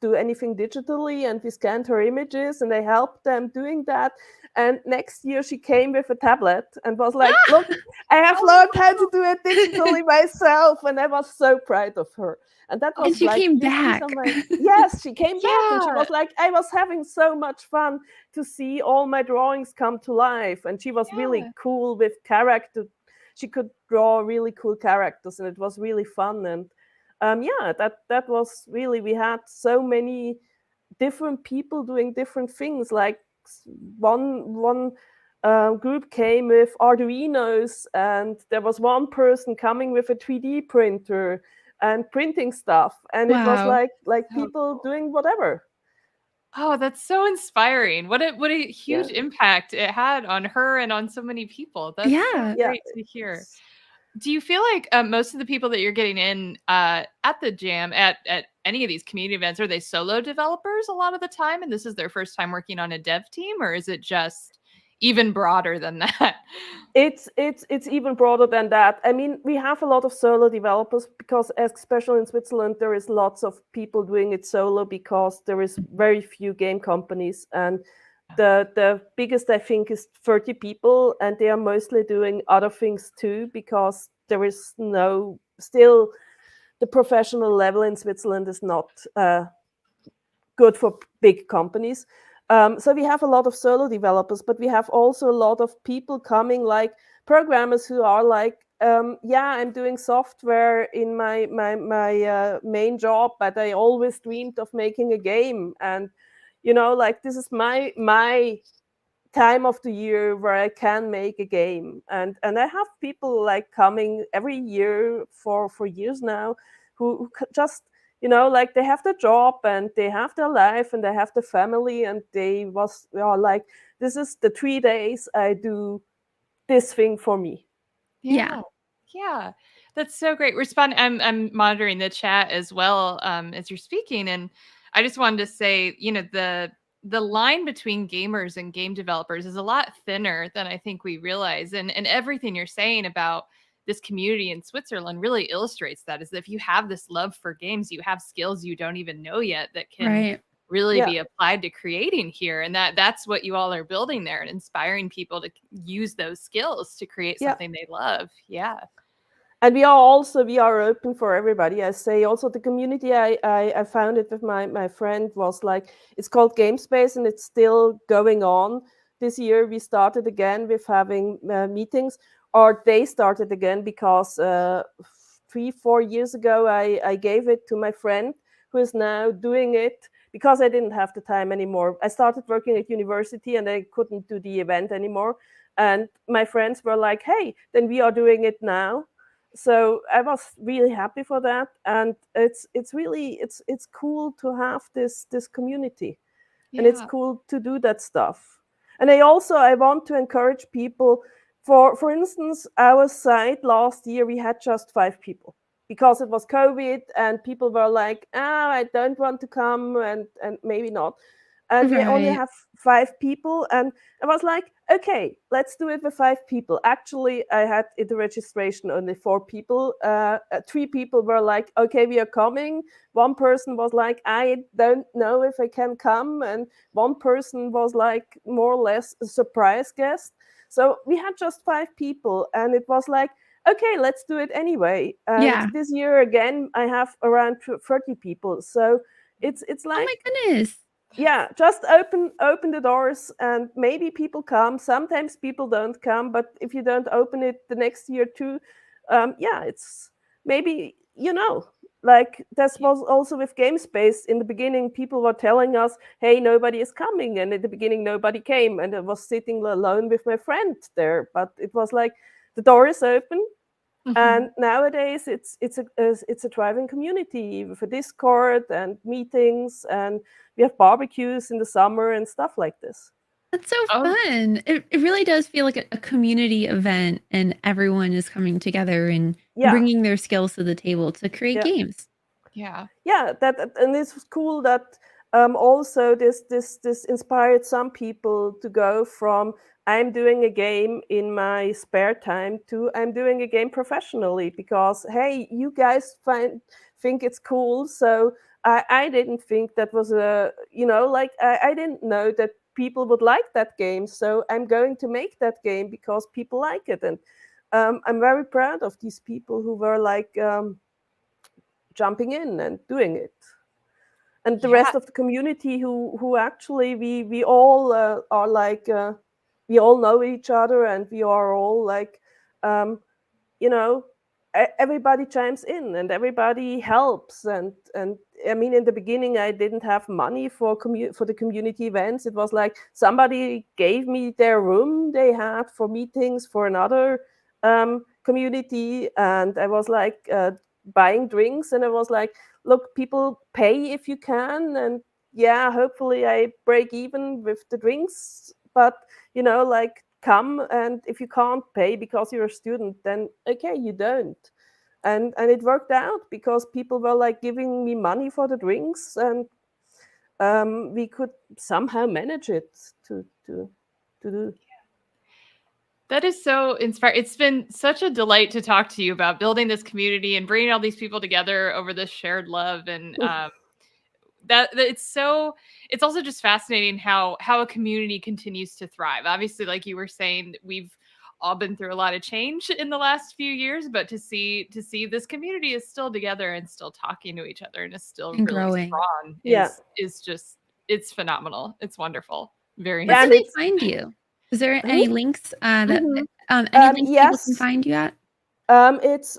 C: do anything digitally, and we scanned her images, and I helped them doing that. And next year she came with a tablet and was like, look, I have learned how to do it digitally myself. And I was so proud of her. And that was
S: and she
C: like,
S: came back.
C: Yes, she came back, and she was like, I was having so much fun to see all my drawings come to life. And she was really cool with character. she could draw really cool characters, and it was really fun. And yeah, that was really, we had so many different people doing different things. Like one group came with Arduinos, and there was one person coming with a 3D printer and printing stuff, and it was
B: Wow.
C: like people doing whatever.
B: Oh, that's so inspiring. What a huge impact it had on her and on so many people. That's so great to hear. Do you feel like most of the people that you're getting in at the jam, at any of these community events, are they solo developers a lot of the time, and this is their first time working on a dev team, or is it just even broader than that?
C: It's even broader than that. I mean, we have a lot of solo developers because, especially in Switzerland, there is lots of people doing it solo because there is very few game companies, and the biggest, I think, is 30 people, and they are mostly doing other things too, because there is still the professional level in Switzerland is not good for big companies. So we have a lot of solo developers, but we have also a lot of people coming, like programmers who are like, yeah, I'm doing software in my main job, but I always dreamed of making a game. And, you know, like, this is my time of the year where I can make a game. And I have people like coming every year for years now who just, you know, like, they have their job and they have their life and they have the family, and they are like, this is the 3 days I do this thing for me.
B: Yeah. That's so great. I'm monitoring the chat as well as you're speaking, and I just wanted to say, you know, the line between gamers and game developers is a lot thinner than I think we realize, and everything you're saying about this community in Switzerland really illustrates that. Is that if you have this love for games, you have skills you don't even know yet that can really be applied to creating here, and that's what you all are building there, and inspiring people to use those skills to create something they love.
C: And we are open for everybody. I say also the community I founded with my friend was like, it's called Game Space, and it's still going on. This year we started again with having meetings, or they started again because 3-4 years ago I gave it to my friend, who is now doing it because I didn't have the time anymore. I started working at university and I couldn't do the event anymore. And my friends were like, hey, then we are doing it now. So I was really happy for that, and it's really cool to have this community, and it's cool to do that stuff. And I want to encourage people. For instance, our site last year we had just 5 people because it was COVID, and people were like, I don't want to come, and maybe not. And we only have 5 people, and I was like, okay, let's do it with 5 people. Actually, I had in the registration only 4 people. 3 people were like, okay, we are coming. 1 person was like, I don't know if I can come. And 1 person was like more or less a surprise guest. So we had just 5 people, and it was like, okay, let's do it anyway. And this year again, I have around 30 people. So it's like,
S: oh my goodness.
C: Yeah, just open the doors, and maybe people come. Sometimes people don't come, but if you don't open it the next year too, it's maybe, you know, like this was also with GameSpace. In the beginning, people were telling us, hey, nobody is coming, and at the beginning nobody came, and I was sitting alone with my friend there. But it was like, the door is open. And nowadays it's a thriving community with a Discord and meetings, and we have barbecues in the summer and stuff like this.
S: That's so fun. It really does feel like a community event, and everyone is coming together and bringing their skills to the table to create games.
C: And it's cool that also this inspired some people to go from, I'm doing a game in my spare time, to I'm doing a game professionally, because, hey, you guys think it's cool. So I didn't think that was I didn't know that people would like that game. So I'm going to make that game because people like it. And I'm very proud of these people who were like jumping in and doing it. And the rest of the community who actually we all are like, we all know each other, and we are all like you know, everybody chimes in and everybody helps. And I mean, in the beginning, I didn't have money for the community events. It was like somebody gave me their room they had for meetings for another community, and I was like buying drinks, and I was like, look, people pay if you can, and yeah, hopefully I break even with the drinks, but you know, like, come, and if you can't pay because you're a student, then okay, you don't. And it worked out because people were like giving me money for the drinks, and we could somehow manage it to do.
B: That is so inspiring. It's been such a delight to talk to you about building this community and bringing all these people together over this shared love. And that it's also just fascinating how a community continues to thrive. Obviously, like you were saying, we've all been through a lot of change in the last few years, but to see this community is still together and still talking to each other and is still
S: And
B: really
S: growing.
B: strong
C: Yeah.
B: is just, it's phenomenal. It's wonderful. Very
S: Where can
B: nice.
S: they find you? Is there any links that
C: Mhm.
S: any links people can
C: Yes.
S: find you at?
C: It's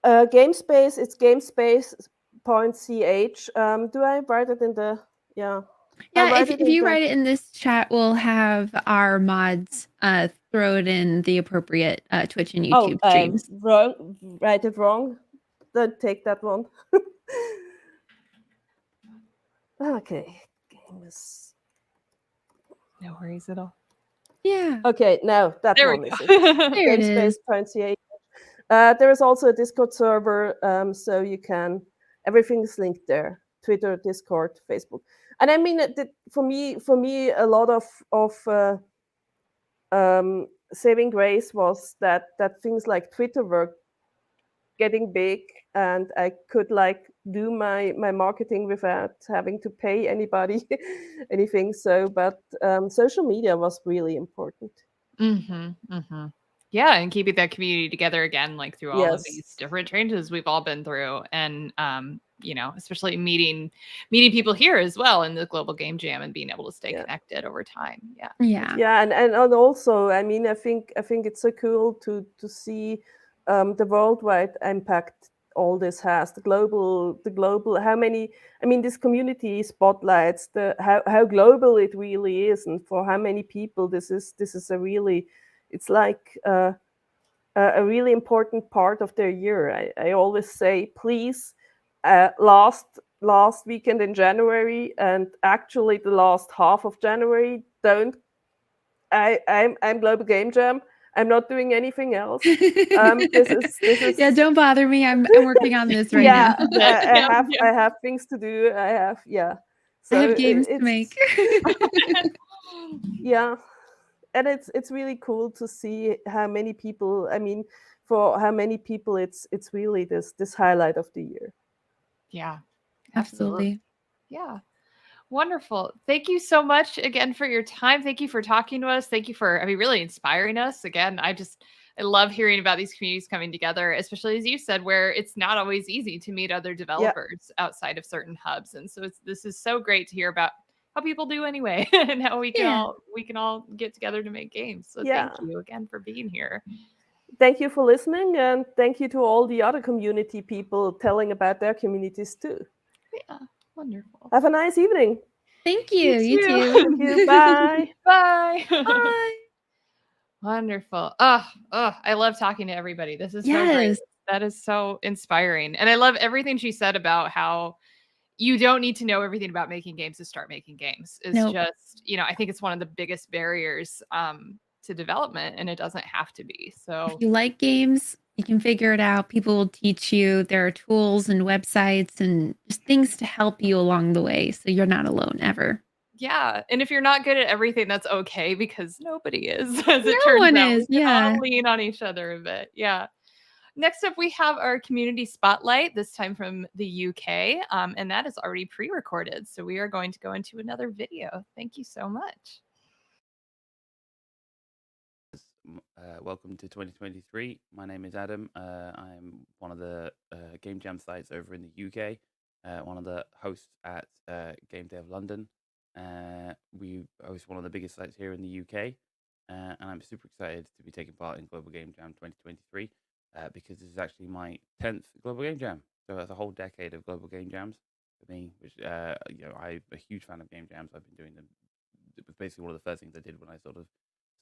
C: GameSpace. It's gamespace.ch. Do I write it in the I
S: Yeah,
C: write
S: if
C: it in
S: you
C: the-
S: write it in this chat, we'll have our mods throw it in the appropriate Twitch and YouTube streams.
C: Wrong. Write it wrong. Don't take that one. Okay. Gamers.
B: No worries at all.
S: Yeah.
C: Okay, now that
B: There we
C: one is
B: go.
C: it.
S: There it is.
C: Gamespace.ch. There is also a Discord server, so you can. Everything is linked there: Twitter, Discord, Facebook. And I mean, for me, a lot of saving grace was that things like Twitter were getting big, and I could like do my marketing without having to pay anybody anything. So, but social media was really important.
B: Yeah, and keeping that community together again, like through all of
C: Yes.
B: these different changes we've all been through, and you know, especially meeting people here as well in the Global Game Jam and being able to stay connected over time. Yeah.
C: Yeah, and also, I mean, I think it's so cool to see the worldwide impact all this has, the global, how many, I mean, this community spotlights how global it really is, and for how many people this is a really, it's like a really important part of their year. I always say, please, last weekend in January, and actually the last half of January, I'm Global Game Jam. I'm not doing anything else. This is
S: Yeah, don't bother me. I'm working on this right now.
C: I have things to do. So
S: I have games to
C: it's
S: make.
C: yeah, and it's really cool to see how many people. I mean, for how many people it's really this highlight of the year.
B: Yeah,
S: Absolutely.
B: Yeah. Wonderful. Thank you so much again for your time. Thank you for talking to us. Thank you for, really inspiring us. Again, I love hearing about these communities coming together, especially as you said, where it's not always easy to meet other developers outside of certain hubs. And so this is so great to hear about how people do anyway, and how we can all get together to make games. So thank you again for being here.
C: Thank you for listening, and thank you to all the other community people telling about their communities too.
B: Yeah. Wonderful.
C: Have a nice evening.
S: Thank you. You too.
C: Thank you. Bye.
B: Bye.
S: Bye.
B: Wonderful. I love talking to everybody. This is so great.
S: Yes.
B: That is so inspiring. And I love everything she said about how you don't need to know everything about making games to start making games. It's
S: Nope.
B: just, I think it's one of the biggest barriers to development, and it doesn't have to be. So
S: If you like games, you can figure it out. People will teach you. There are tools and websites and just things to help you along the way, so you're not alone ever.
B: yeah. And if you're not good at everything, that's okay, because nobody is, as it
S: No
B: turns
S: one
B: out.
S: is,
B: We can all
S: yeah.
B: lean on each other a bit. Yeah. Next up, we have our community spotlight, this time from the UK, and that is already pre-recorded. So we are going to go into another video. Thank you so much.
I: Welcome to 2023. My name is Adam. I'm one of the Game Jam sites over in the UK, one of the hosts at Game Dev London. We host one of the biggest sites here in the UK. and I'm super excited to be taking part in Global Game Jam 2023 because this is actually my 10th Global Game Jam. So that's a whole decade of Global Game Jams for me, which I'm a huge fan of game jams. I've been doing them. It was basically one of the first things I did when I sort of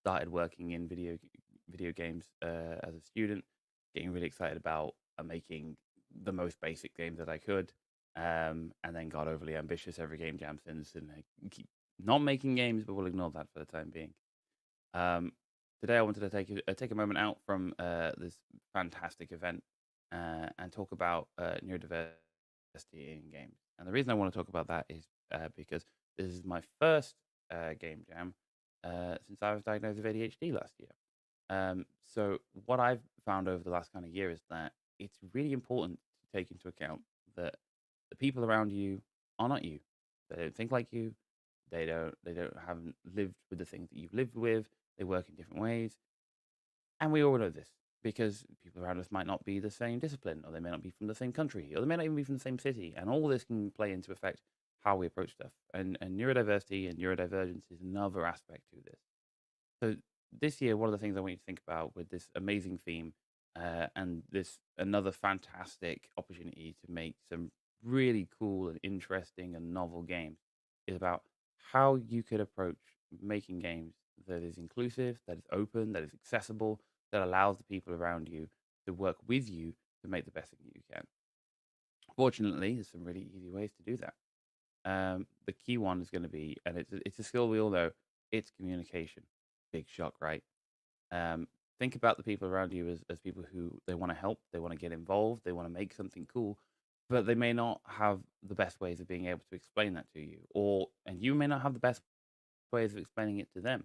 I: started working in video games as a student, getting really excited about making the most basic games that I could, and then got overly ambitious every game jam since, and I keep not making games, but we'll ignore that for the time being. Today I wanted to take a moment out from this fantastic event and talk about neurodiversity in games. And the reason I want to talk about that is because this is my first game jam since I was diagnosed with ADHD last year. So what I've found over the last kind of year is that it's really important to take into account that the people around you are not you. They don't think like you. They haven't lived with the things that you've lived with. They work in different ways. And we all know this because people around us might not be the same discipline, or they may not be from the same country, or they may not even be from the same city. And all this can play into effect how we approach stuff. And neurodiversity and neurodivergence is another aspect to this. So this year, one of the things I want you to think about with this amazing theme and this another fantastic opportunity to make some really cool and interesting and novel games is about how you could approach making games that is inclusive, that is open, that is accessible, that allows the people around you to work with you to make the best thing you can. Fortunately, there's some really easy ways to do that. The key one is going to be, and it's a skill we all know, it's communication. Big shock, right? Think about the people around you as people who they want to help, they want to get involved, they want to make something cool, but they may not have the best ways of being able to explain that to you, and you may not have the best ways of explaining it to them.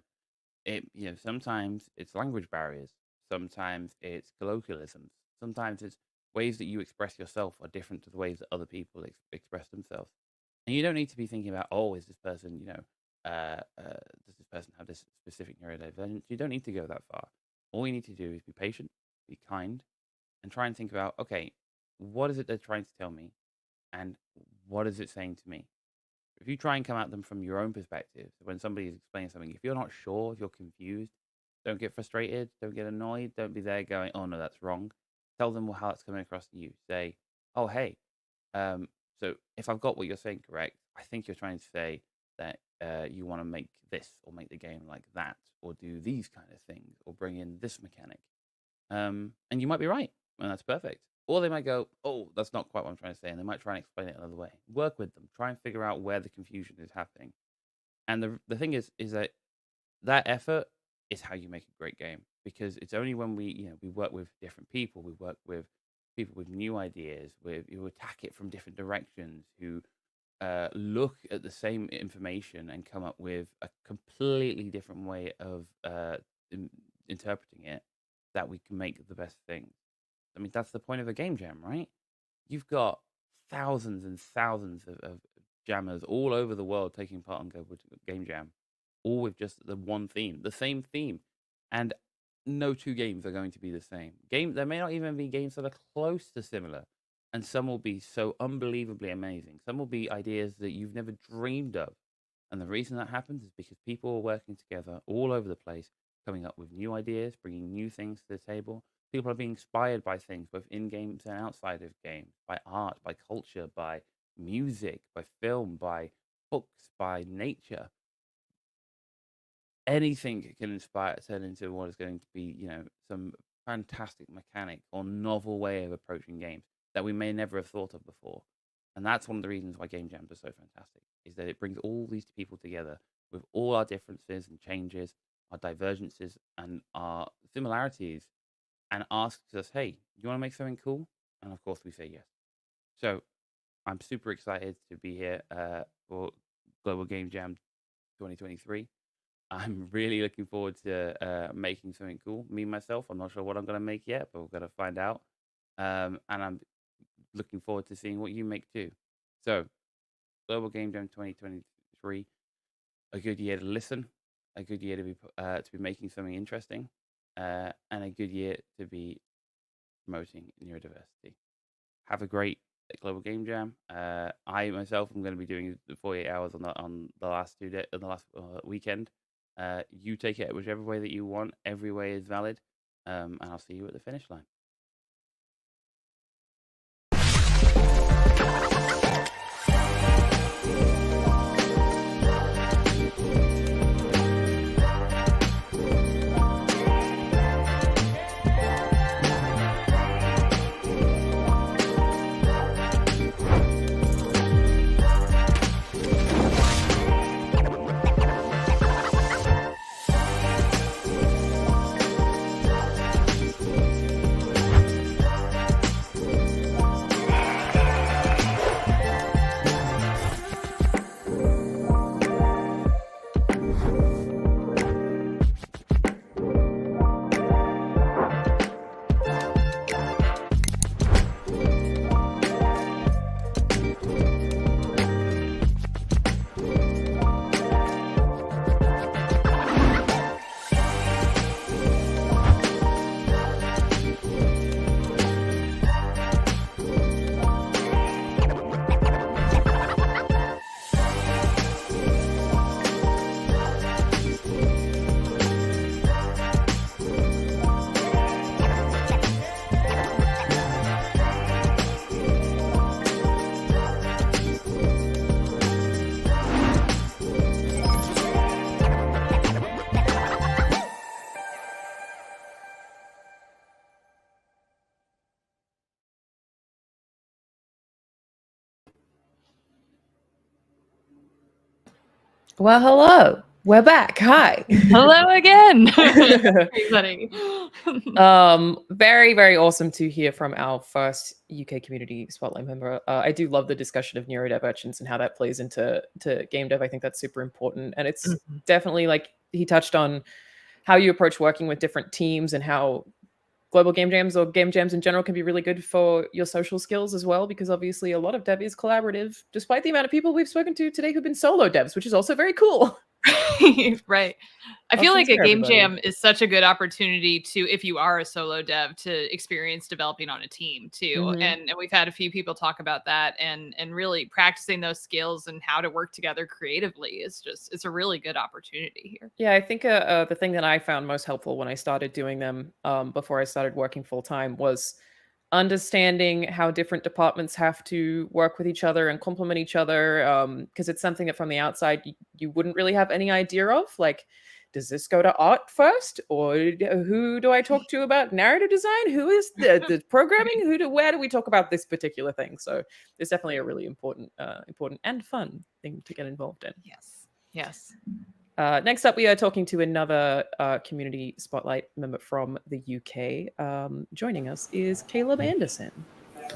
I: Sometimes it's language barriers, sometimes it's colloquialisms, sometimes it's ways that you express yourself are different to the ways that other people express themselves. And you don't need to be thinking about, is this person, does this person have this specific neurodivergence? You don't need to go that far. All you need to do is be patient, be kind, and try and think about, okay, what is it they're trying to tell me, and what is it saying to me? If you try and come at them from your own perspective, when somebody is explaining something, if you're not sure, if you're confused, don't get frustrated, don't get annoyed, don't be there going, oh no, that's wrong. Tell them how it's coming across to you. Say, oh, hey, so if I've got what you're saying correct, I think you're trying to say that you want to make this, or make the game like that, or do these kind of things, or bring in this mechanic. And you might be right, and that's perfect. Or they might go, oh, that's not quite what I'm trying to say, and they might try and explain it another way. Work with them. Try and figure out where the confusion is happening. And the thing is that effort is how you make a great game, because it's only when we work with different people, we work with people with new ideas, who attack it from different directions, who look at the same information and come up with a completely different way of interpreting it, that we can make the best things. I mean, that's the point of a game jam, right? You've got thousands and thousands of jammers all over the world taking part in Global Game Jam, all with just the one theme, the same theme. And no two games are going to be the same. There may not even be games that are close to similar. And some will be so unbelievably amazing. Some will be ideas that you've never dreamed of. And the reason that happens is because people are working together all over the place, coming up with new ideas, bringing new things to the table. People are being inspired by things, both in games and outside of games, by art, by culture, by music, by film, by books, by nature. Anything can turn into what is going to be, some fantastic mechanic or novel way of approaching games that we may never have thought of before. And that's one of the reasons why game jams are so fantastic, is that it brings all these people together with all our differences and changes, our divergences and our similarities, and asks us, hey, you want to make something cool? And of course we say yes. So I'm super excited to be here for Global Game Jam 2023. I'm really looking forward to making something cool. Me, myself, I'm not sure what I'm going to make yet, but we're going to find out. And I'm looking forward to seeing what you make too. So, Global Game Jam 2023, a good year to listen, a good year to be making something interesting, and a good year to be promoting neurodiversity. Have a great Global Game Jam. I myself am going to be doing the 48 hours on the last weekend. You take it whichever way that you want. Every way is valid. And I'll see you at the finish line.
O: Well, hello. We're back. Hi.
B: Hello again, everybody.
O: Very, very awesome to hear from our first UK Community Spotlight member. I do love the discussion of neurodivergence and how that plays into game dev. I think that's super important. And it's definitely, like, he touched on how you approach working with different teams and how global game jams or game jams in general can be really good for your social skills as well, because obviously a lot of dev is collaborative, despite the amount of people we've spoken to today who've been solo devs, which is also very cool.
B: Right. I feel like a game jam is such a good opportunity to, if you are a solo dev, to experience developing on a team too. And we've had a few people talk about that, and really practicing those skills and how to work together creatively is just, it's a really good opportunity here.
O: Yeah, I think the thing that I found most helpful when I started doing them before I started working full time was understanding how different departments have to work with each other and complement each other, because it's something that from the outside you wouldn't really have any idea of. Like, does this go to art first, or who do I talk to about narrative design? Who is the programming? Where do we talk about this particular thing? So it's definitely a really important and fun thing to get involved in.
B: Yes.
O: Next up, we are talking to another Community Spotlight member from the UK. Joining us is Caleb Anderson.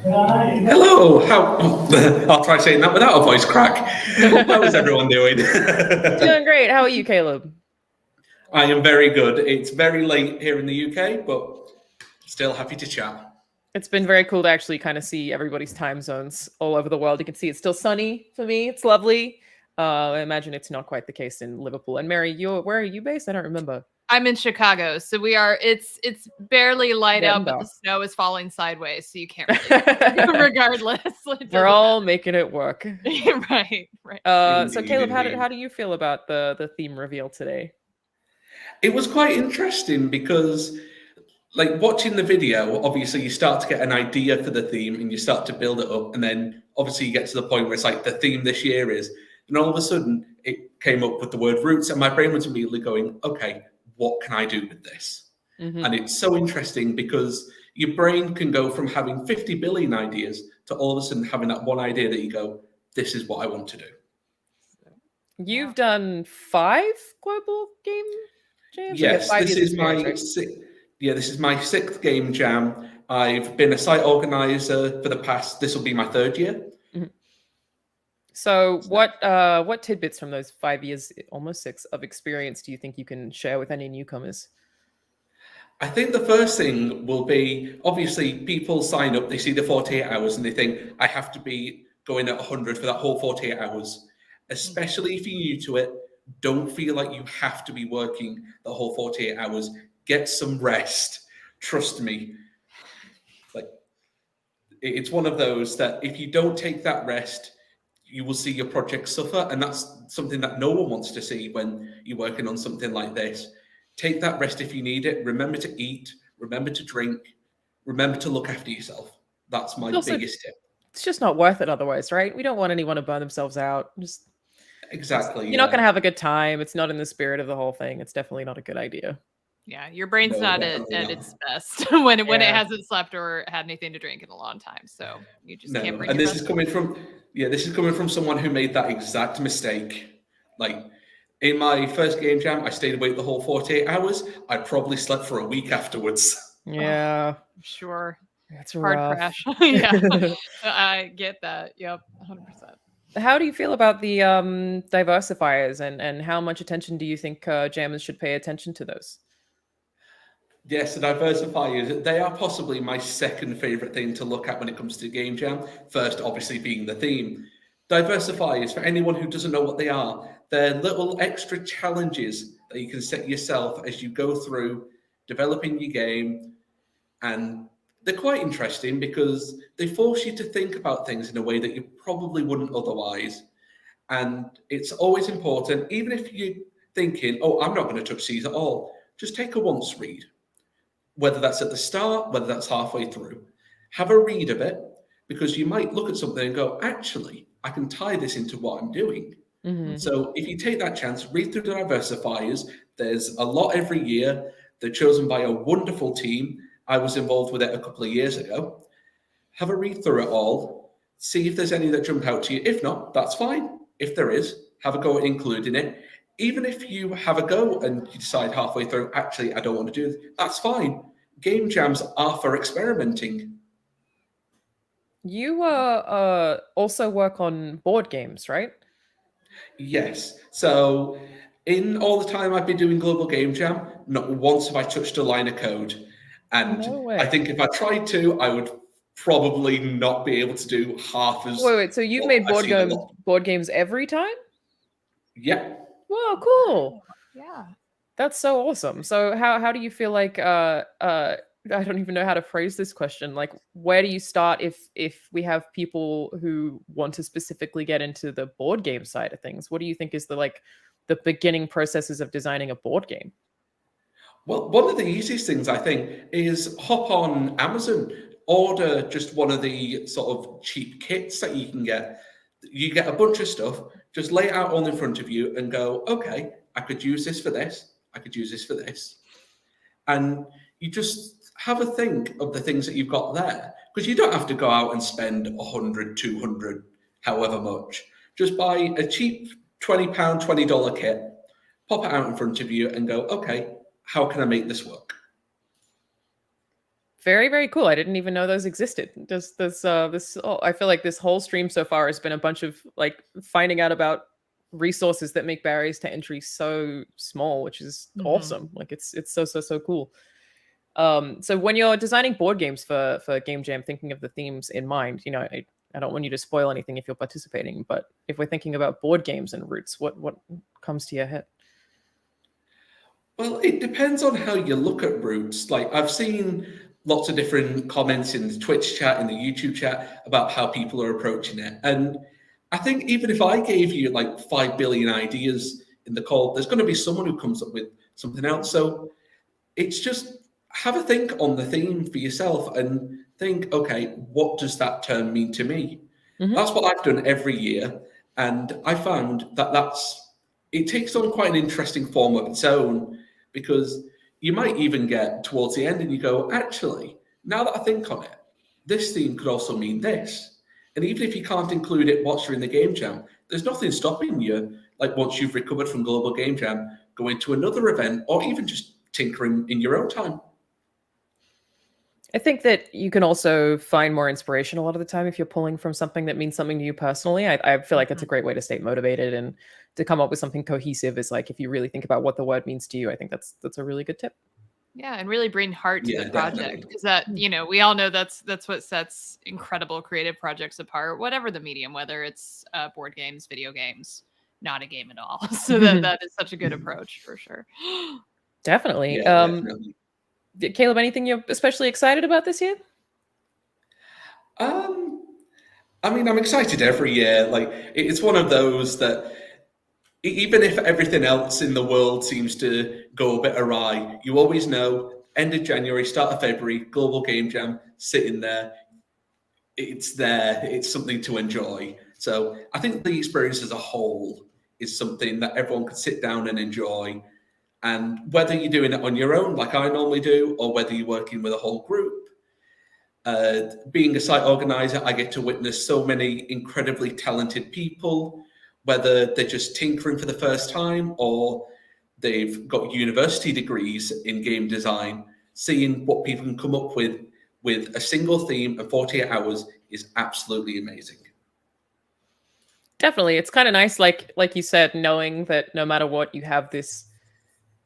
J: Hello. I'll try saying that without a voice crack. How is everyone doing?
O: Doing great. How are you, Caleb?
J: I am very good. It's very late here in the UK, but still happy to chat.
O: It's been very cool to actually kind of see everybody's time zones all over the world. You can see it's still sunny for me. It's lovely. I imagine it's not quite the case in Liverpool. And Mary, where are you based? I don't remember.
B: I'm in Chicago, so we are. It's barely light out, but the snow is falling sideways, so you can't really. Regardless,
O: we're all making it work.
B: Right.
O: So Caleb, how do you feel about the theme reveal today?
J: It was quite interesting because, like, watching the video, obviously you start to get an idea for the theme and you start to build it up, and then obviously you get to the point where it's like the theme this year is, and all of a sudden it came up with the word roots, and my brain was immediately going, okay, what can I do with this? And it's so interesting because your brain can go from having 50 billion ideas to all of a sudden having that one idea that you go, this is what I want to do.
O: You've done 5 global game jams?
J: Yes, this is my 6th game jam. I've been a site organizer for the past, this will be my 3rd year.
O: So what tidbits from those 5 years, almost 6, of experience do you think you can share with any newcomers?
J: I think the first thing will be, obviously people sign up, they see the 48 hours and they think, I have to be going at 100 for that whole 48 hours. Especially if you're new to it, don't feel like you have to be working the whole 48 hours. Get some rest. Trust me. Like, it's one of those that if you don't take that rest, you will see your project suffer. And that's something that no one wants to see when you're working on something like this. Take that rest if you need it. Remember to eat, remember to drink, remember to look after yourself. That's my biggest tip.
O: It's just not worth it otherwise, right? We don't want anyone to burn themselves out.
J: Exactly.
O: You're not going to have a good time. It's not in the spirit of the whole thing. It's definitely not a good idea.
B: Yeah, your brain's
J: No,
B: not
J: definitely
B: at
J: not.
B: its best when it
O: Yeah.
B: hasn't slept or had anything to drink in a long time. So you just can't bring
J: And
B: your
J: this is
B: best
J: coming from someone who made that exact mistake. Like in my first game jam, I stayed awake the whole 48 hours. I probably slept for a week afterwards.
O: Yeah.
B: Sure.
O: That's
B: Hard
O: rough.
B: crash. Yeah. I get that. Yep. 100%.
O: How do you feel about the diversifiers and how much attention do you think jammers should pay attention to those?
J: Yes, the diversifiers, they are possibly my second favorite thing to look at when it comes to game jam. First, obviously, being the theme. Diversifiers, for anyone who doesn't know what they are, they're little extra challenges that you can set yourself as you go through developing your game. And they're quite interesting because they force you to think about things in a way that you probably wouldn't otherwise. And it's always important, even if you're thinking, oh, I'm not going to touch these at all, just take a once read. Whether that's at the start, whether that's halfway through. Have a read of it, because you might look at something and go, actually, I can tie this into what I'm doing.
O: Mm-hmm.
J: So if you take that chance, read through the diversifiers. There's a lot every year. They're chosen by a wonderful team. I was involved with it a couple of years ago. Have a read through it all. See if there's any that jump out to you. If not, that's fine. If there is, have a go at including it. Even if you have a go and you decide halfway through, actually, I don't want to do this, that's fine. Game jams are for experimenting.
O: You also work on board games, right?
J: Yes. So in all the time I've been doing Global Game Jam, not once have I touched a line of code. And
O: No way.
J: I think if I tried to, I would probably not be able to do half as...
O: Wait. So you've made
J: I've seen a lot.
O: board games every time?
J: Yeah.
O: Whoa, cool.
B: Yeah.
O: That's so awesome. So how do you feel like I don't even know how to phrase this question. Like, where do you start if we have people who want to specifically get into the board game side of things? What do you think is the beginning processes of designing a board game?
J: Well, one of the easiest things, I think, is hop on Amazon, order just one of the sort of cheap kits that you can get. You get a bunch of stuff, just lay it out all in front of you and go, okay, I could use this for this, I could use this for this. And you just have a think of the things that you've got there, because you don't have to go out and spend 100, 200, however much. Just buy a cheap £20, $20 kit, pop it out in front of you and go, okay, how can I make this work?
O: Very, very cool. I didn't even know those existed. Just I feel like this whole stream so far has been a bunch of like finding out about resources that make barriers to entry so small, which is awesome. Like it's so cool. So when you're designing board games for Game Jam, thinking of the themes in mind, you know, I don't want you to spoil anything if you're participating, but if we're thinking about board games and roots, what comes to your head?
J: Well, it depends on how you look at roots. Like I've seen lots of different comments in the Twitch chat, in the YouTube chat about how people are approaching it. And I think even if I gave you like 5 billion ideas in the call, there's going to be someone who comes up with something else. So it's just have a think on the theme for yourself and think, okay, what does that term mean to me? That's what I've done every year. And I found that it takes on quite an interesting form of its own, because you might even get towards the end and you go, actually, now that I think on it, this theme could also mean this. And even if you can't include it whilst you're in the Game Jam, there's nothing stopping you, like once you've recovered from Global Game Jam, going to another event or even just tinkering in your own time.
O: I think that you can also find more inspiration a lot of the time if you're pulling from something that means something to you personally. I feel like it's a great way to stay motivated and to come up with something cohesive. Is like if you really think about what the word means to you, I think that's a really good tip.
B: Yeah, and really bring heart to the project,
J: definitely.
B: because that, you know, we all know that's what sets incredible creative projects apart, whatever the medium, whether it's board games, video games, not a game at all. So that is such a good approach for sure.
O: Definitely.
J: Yeah, definitely.
O: Caleb, anything you're especially excited about this year?
J: I mean, I'm excited every year. Like, it's one of those that even if everything else in the world seems to go a bit awry, you always know end of January, start of February, Global Game Jam, sitting there. It's there. It's something to enjoy. So I think the experience as a whole is something that everyone can sit down and enjoy. And whether you're doing it on your own, like I normally do, or whether you're working with a whole group, being a site organizer, I get to witness so many incredibly talented people, whether they're just tinkering for the first time or they've got university degrees in game design. Seeing what people can come up with a single theme and 48 hours is absolutely amazing.
O: Definitely. It's kind of nice, like you said, knowing that no matter what, you have this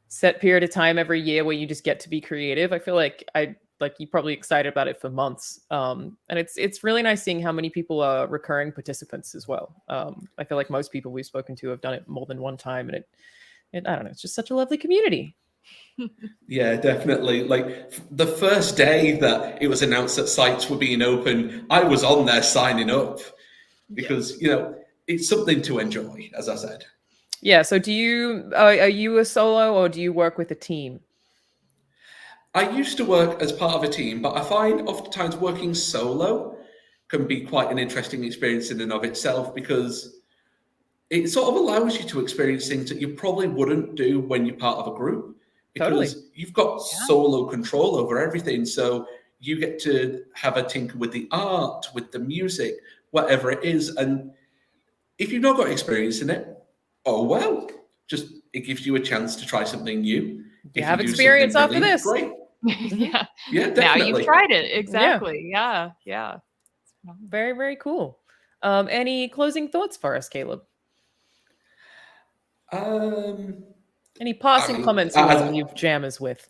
O: set period of time every year where you just get to be creative. I feel like you're probably excited about it for months. And it's really nice seeing how many people are recurring participants as well. I feel like most people we've spoken to have done it more than one time, and I don't know, it's just such a lovely community.
J: Yeah, definitely. Like the first day that it was announced that sites were being open, I was on there signing up because, it's something to enjoy, as I said.
O: Yeah. So are you a solo or do you work with a team?
J: I used to work as part of a team, but I find oftentimes working solo can be quite an interesting experience in and of itself because it sort of allows you to experience things that you probably wouldn't do when you're part of a group. Because you've got solo control over everything. So you get to have a tinker with the art, with the music, whatever it is. And if you've not got experience in it, oh well, it gives you a chance to try something new.
O: You have experience after this.
J: Great.
B: Yeah.
J: Yeah, definitely.
B: Now you've tried it. Exactly. Yeah.
O: Very, very cool. Any closing thoughts for us, Caleb? Any passing comments you want to leave jammers with?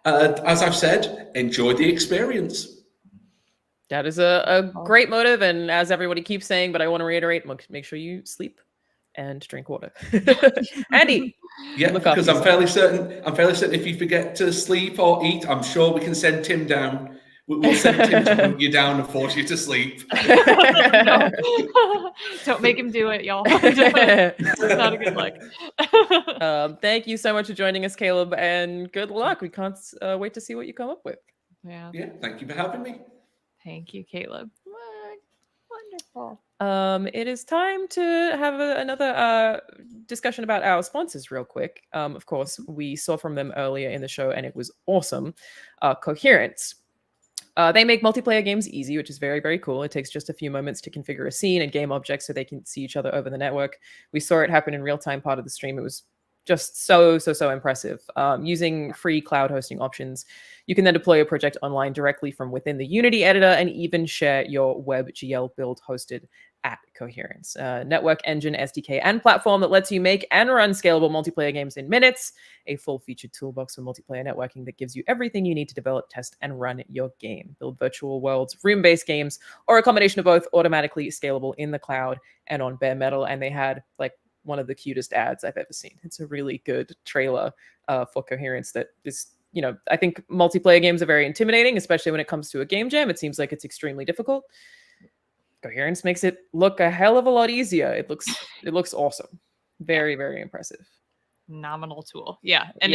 J: As I've said, enjoy the experience.
O: That is a great motive, and as everybody keeps saying, but I want to reiterate, make sure you sleep and drink water. Andy,
J: yeah, because I'm fairly certain if you forget to sleep or eat, I'm sure we can send Tim down. We'll send Tim to put you down and force you to sleep.
B: No. Don't make him do it, y'all. It's not a good look.
O: Thank you so much for joining us, Caleb, and good luck. We can't wait to see what you come up with.
B: Yeah.
J: Thank you for having me.
B: Thank you, Caleb. Wonderful.
O: It is time to have another discussion about our sponsors real quick. Of course, we saw from them earlier in the show, and it was awesome. Coherence. They make multiplayer games easy, which is very, very cool. It takes just a few moments to configure a scene and game objects so they can see each other over the network. We saw it happen in real time part of the stream. It was just so impressive. Using free cloud hosting options, you can then deploy your project online directly from within the Unity editor and even share your WebGL build hosted at Coherence. Network engine, SDK, and platform that lets you make and run scalable multiplayer games in minutes. A full-featured toolbox for multiplayer networking that gives you everything you need to develop, test, and run your game. Build virtual worlds, room-based games, or a combination of both, automatically scalable in the cloud and on bare metal. And they had one of the cutest ads I've ever seen. It's a really good trailer for Coherence that is, I think multiplayer games are very intimidating, especially when it comes to a game jam. It seems like it's extremely difficult. Coherence makes it look a hell of a lot easier. It looks awesome. Very, very impressive.
B: Phenomenal tool. Yeah. And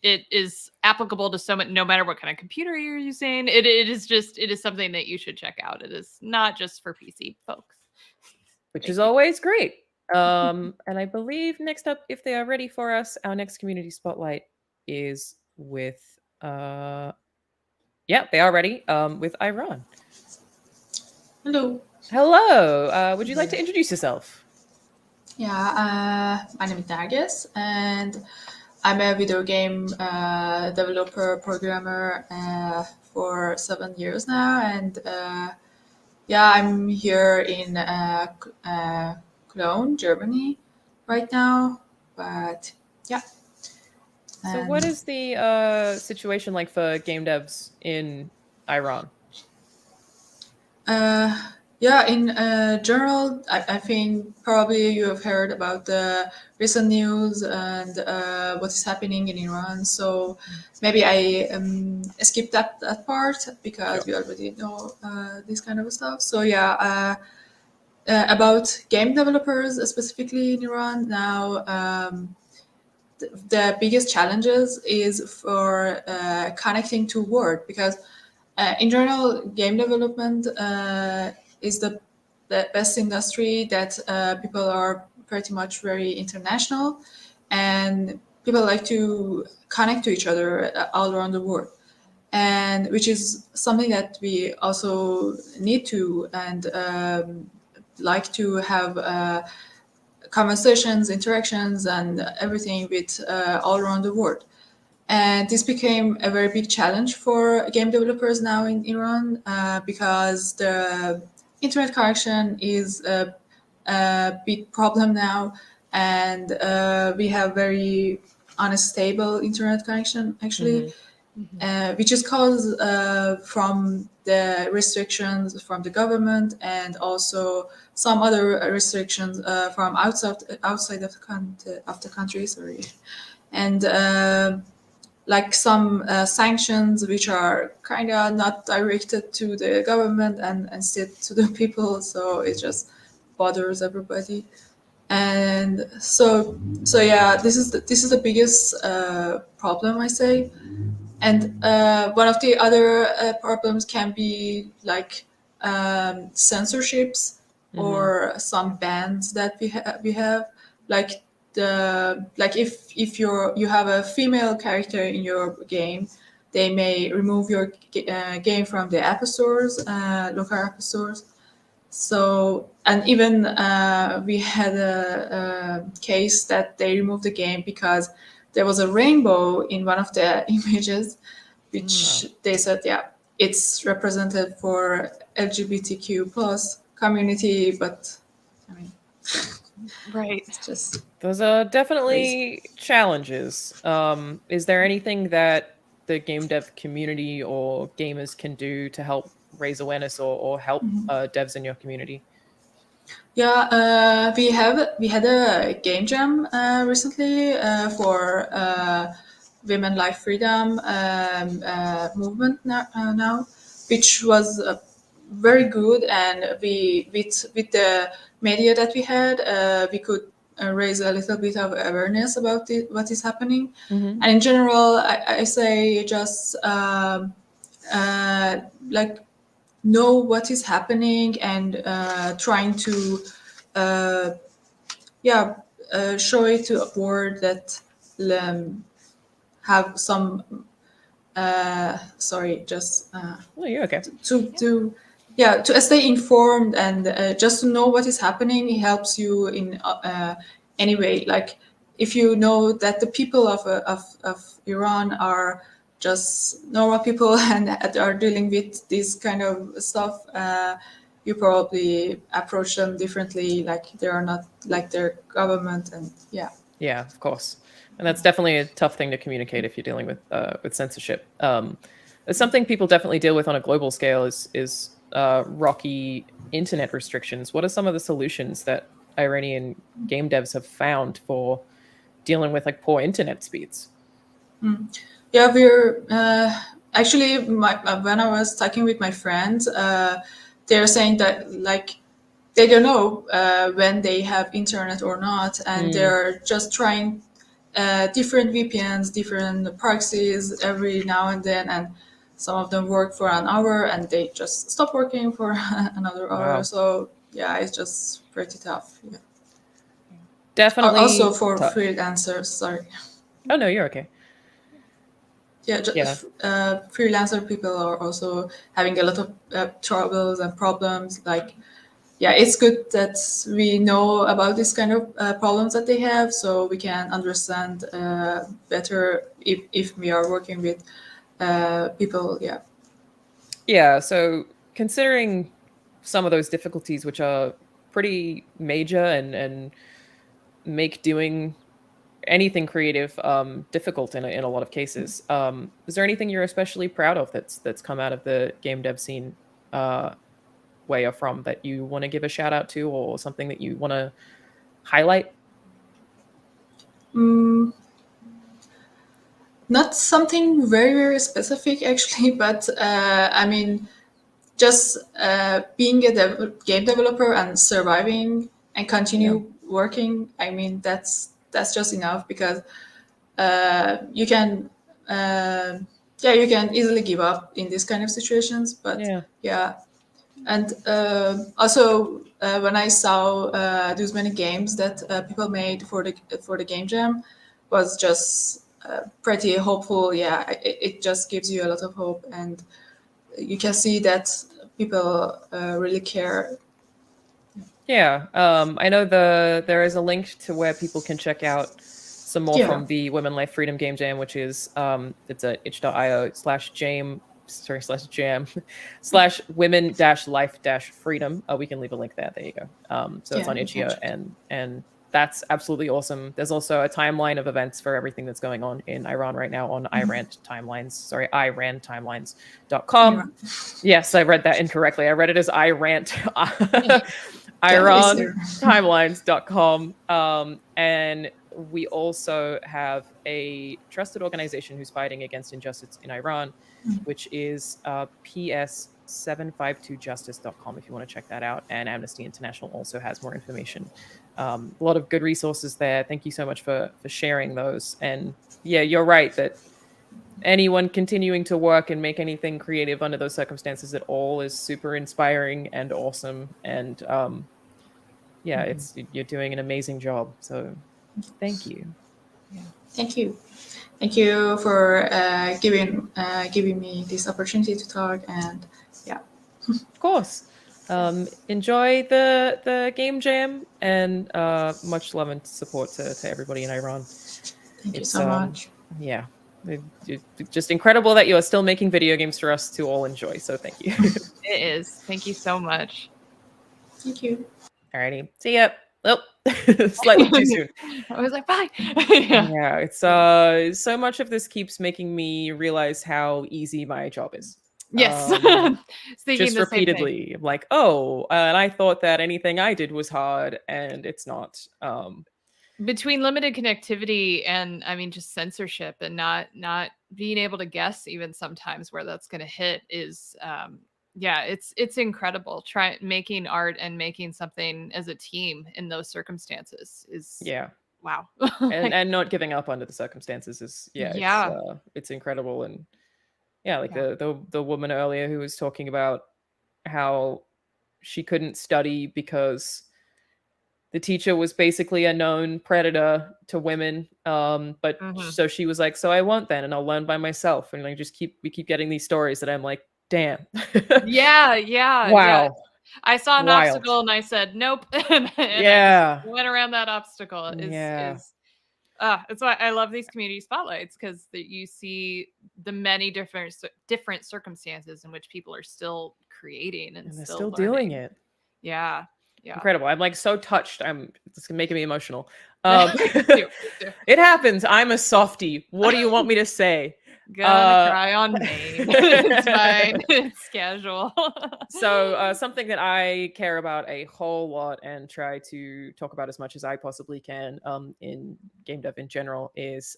B: it is applicable to so much, no matter what kind of computer you're using. It is something that you should check out. It is not just for PC folks.
O: Which is always great. And I believe next up, if they are ready for us, our next community spotlight is with they are ready with Iran. Hello. Would you like to introduce yourself?
K: Yeah, my name is Nargis, and I'm a video game developer, programmer for 7 years now, and I'm here in Cologne, Germany, right now. But yeah.
O: So, what is the situation like for game devs in Iran?
K: Yeah, in general, I think probably you have heard about the recent news and what is happening in Iran. So maybe I skipped that part because we already know this kind of stuff. So yeah, about game developers specifically in Iran now, the biggest challenges is for connecting to work because in general, game development is the best industry that people are pretty much very international and people like to connect to each other all around the world, and which is something that we also need to and like to have conversations, interactions, and everything with all around the world. And this became a very big challenge for game developers now in Iran because the internet connection is a big problem now, and we have very unstable internet connection actually, which is caused from the restrictions from the government and also some other restrictions from outside of the country. Sorry, and like some sanctions which are kind of not directed to the government and instead to the people, so it just bothers everybody. And so yeah, this is the biggest problem, I say. And one of the other problems can be like censorships or some bans that we have, like if you have a female character in your game, they may remove your game from the app stores, local app stores. So, and even we had a case that they removed the game because there was a rainbow in one of the images, which they said, yeah, it's represented for LGBTQ plus community, but I mean,
B: right.
K: It's just
O: those are definitely challenges. Is there anything that the game dev community or gamers can do to help raise awareness or help devs in your community?
K: Yeah, we had a game jam recently for women life freedom movement now, which was very good, and we with the media that we had, we could raise a little bit of awareness about what is happening. And in general, I say just like know what is happening and trying to show it to a board that have some
O: oh, you're okay.
K: To stay informed and just to know what is happening. It helps you in any way. Like if you know that the people of Iran are just normal people and are dealing with this kind of stuff, you probably approach them differently. Like they are not like their government, and yeah.
O: Yeah, of course. And that's definitely a tough thing to communicate if you're dealing with censorship. It's something people definitely deal with on a global scale is rocky internet restrictions. What are some of the solutions that Iranian game devs have found for dealing with like poor internet speeds?
K: Yeah, we're actually when I was talking with my friends, they're saying that like they don't know when they have internet or not, and they're just trying different VPNs, different proxies every now and then, and some of them work for an hour and they just stop working for another hour.
O: Wow.
K: So yeah, it's just pretty tough. Yeah.
O: Definitely.
K: Also for
O: tough.
K: freelancers, sorry.
O: Oh no, you're okay.
K: Yeah, freelancer people are also having a lot of troubles and problems. Like, yeah, it's good that we know about this kind of problems that they have, so we can understand better if we are working with people. Yeah.
O: Yeah. So considering some of those difficulties, which are pretty major and make doing anything creative difficult in a lot of cases, is there anything you're especially proud of that's come out of the game dev scene where you're from that you want to give a shout out to, or something that you want to highlight?
K: Not something very specific actually, but I mean, just being a game developer and surviving and continue working. I mean, that's just enough, because you can you can easily give up in this kind of situations. But and also when I saw those many games that people made for the game jam, was just pretty hopeful. Yeah, it just gives you a lot of hope, and you can see that people really care.
O: Yeah, I know there is a link to where people can check out some more from the Women Life Freedom Game Jam, which is it's at itch.io/jam/women-life-freedom. We can leave a link there. There you go. So it's on itch.io, and that's absolutely awesome. There's also a timeline of events for everything that's going on in Iran right now on irantimelines.com. Yes, I read that incorrectly. I read it as irantimelines.com. And we also have a trusted organization who's fighting against injustice in Iran, which is ps752justice.com if you want to check that out. And Amnesty International also has more information. A lot of good resources there. Thank you so much for sharing those. And yeah, you're right that anyone continuing to work and make anything creative under those circumstances at all is super inspiring and awesome. And you're doing an amazing job. So thank you.
K: Thank you for giving me this opportunity to talk. And
O: of course. Enjoy the game jam, and much love and support to everybody in Iran.
K: Thank you so much.
O: Yeah, it's just incredible that you are still making video games for us to all enjoy. So thank you.
B: It is. Thank you so much.
K: Thank you.
O: Alrighty, see ya. Oh, slightly too soon.
B: I was like, bye.
O: Yeah, it's so much of this keeps making me realize how easy my job is.
B: Yes.
O: Just repeatedly. I'm like, and I thought that anything I did was hard, and it's not.
B: Between limited connectivity and, I mean, just censorship and not being able to guess even sometimes where that's going to hit is, it's incredible. Making art and making something as a team in those circumstances is wow.
O: and not giving up under the circumstances is it's incredible. And the woman earlier who was talking about how she couldn't study because the teacher was basically a known predator to women. But so she was like, so I won't then, and I'll learn by myself. And we keep getting these stories that I'm like, damn.
B: Wow.
O: Yeah.
B: I saw an obstacle and I said, nope. and I went around that obstacle. That's why I love these community spotlights, because you see the many different circumstances in which people are still creating and
O: they're
B: still
O: doing it.
B: Yeah.
O: Incredible. I'm like so touched. It's making me emotional. It happens. I'm a softie. What do you want me to say?
B: Gonna cry on me. It's fine. It's casual.
O: So something that I care about a whole lot and try to talk about as much as I possibly can in game dev in general is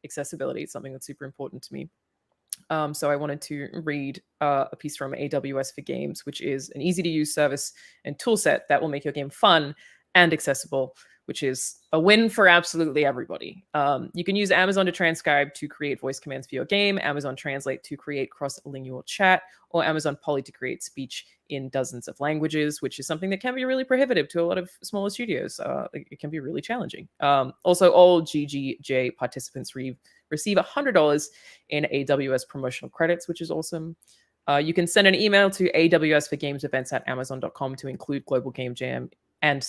O: accessibility. It's something that's super important to me. So I wanted to read a piece from AWS for Games, which is an easy-to-use service and tool set that will make your game fun and accessible, which is a win for absolutely everybody. You can use Amazon to transcribe to create voice commands for your game, Amazon Translate to create cross-lingual chat, or Amazon Poly to create speech in dozens of languages, which is something that can be really prohibitive to a lot of smaller studios. It can be really challenging. Also, all GGJ participants receive $100 in AWS promotional credits, which is awesome. You can send an email to awsforgamesevents@amazon.com to include Global Game Jam in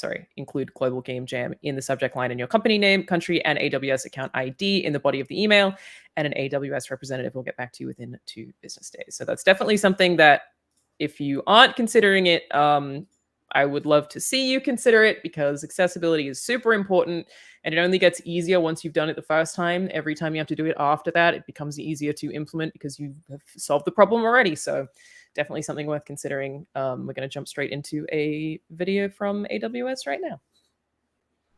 O: the subject line in your company name, country, and AWS account ID in the body of the email, and an AWS representative will get back to you within 2 business days. So that's definitely something that if you aren't considering it, I would love to see you consider it, because accessibility is super important, and it only gets easier once you've done it the first time. Every time you have to do it after that, it becomes easier to implement because you have solved the problem already. So definitely something worth considering. We're going to jump straight into a video from AWS right now.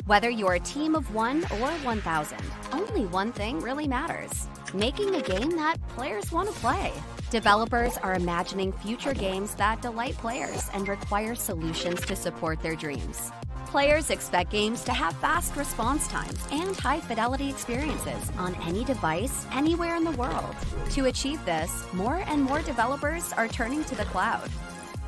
D: Whether you're a team of 1 or 1,000, only one thing really matters: making a game that players want to play. Developers are imagining future games that delight players and require solutions to support their dreams. Players expect games to have fast response times and high-fidelity experiences on any device, anywhere in the world. To achieve this, more and more developers are turning to the cloud.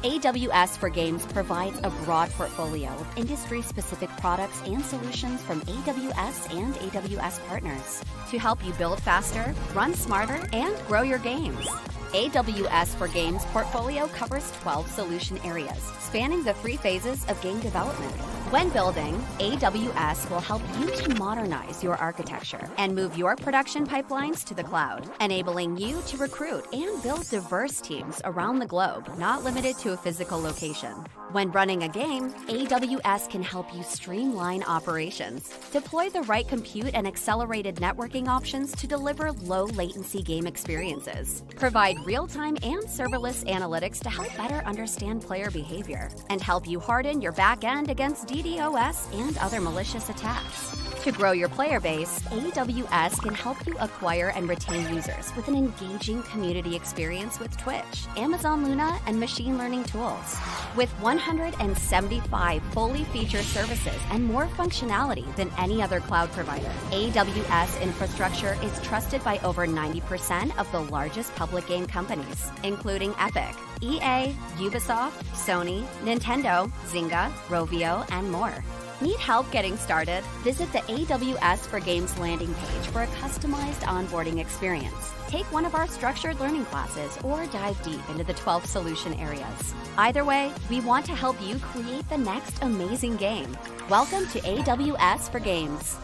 D: AWS for Games provides a broad portfolio of industry-specific products and solutions from AWS and AWS partners to help you build faster, run smarter, and grow your games. AWS for Games portfolio covers 12 solution areas, spanning the 3 phases of game development. When building, AWS will help you to modernize your architecture and move your production pipelines to the cloud, enabling you to recruit and build diverse teams around the globe, not limited to a physical location. When running a game, AWS can help you streamline operations, deploy the right compute and accelerated networking options to deliver low-latency game experiences, provide real-time and serverless analytics to help better understand player behavior, and help you harden your back-end against DDoS and other malicious attacks. To grow your player base, AWS can help you acquire and retain users with an engaging community experience with Twitch, Amazon Luna, and machine learning tools. With 175 fully featured services and more functionality than any other cloud provider, AWS infrastructure is trusted by over 90% of the largest public game companies, including Epic, EA, Ubisoft, Sony, Nintendo, Zynga, Rovio, and more. Need help getting started? Visit the AWS for Games landing page for a customized onboarding experience. Take one of our structured learning classes or dive deep into the 12 solution areas. Either way, we want to help you create the next amazing game. Welcome to AWS for Games.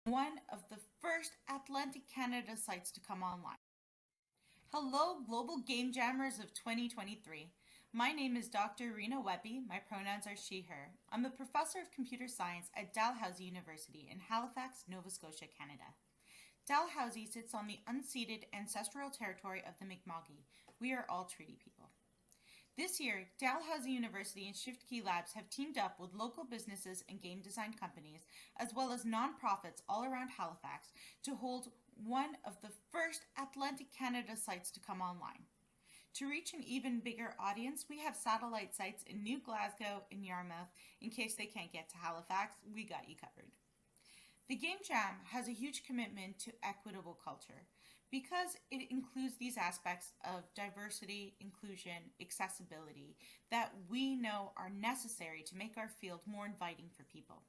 L: One of the first Atlantic Canada sites to come online. Hello, Global Game Jammers of 2023. My name is Dr. Rena Webby. My pronouns are she, her. I'm a professor of computer science at Dalhousie University in Halifax, Nova Scotia, Canada. Dalhousie sits on the unceded ancestral territory of the Mi'kmaq. We are all treaty people. This year, Dalhousie University and ShiftKey Labs have teamed up with local businesses and game design companies, as well as nonprofits all around Halifax, to hold one of the first Atlantic Canada sites to come online. To reach an even bigger audience, we have satellite sites in New Glasgow and Yarmouth. In case they can't get to Halifax, we got you covered. The Game Jam has a huge commitment to equitable culture because it includes these aspects of diversity, inclusion, accessibility that we know are necessary to make our field more inviting for people.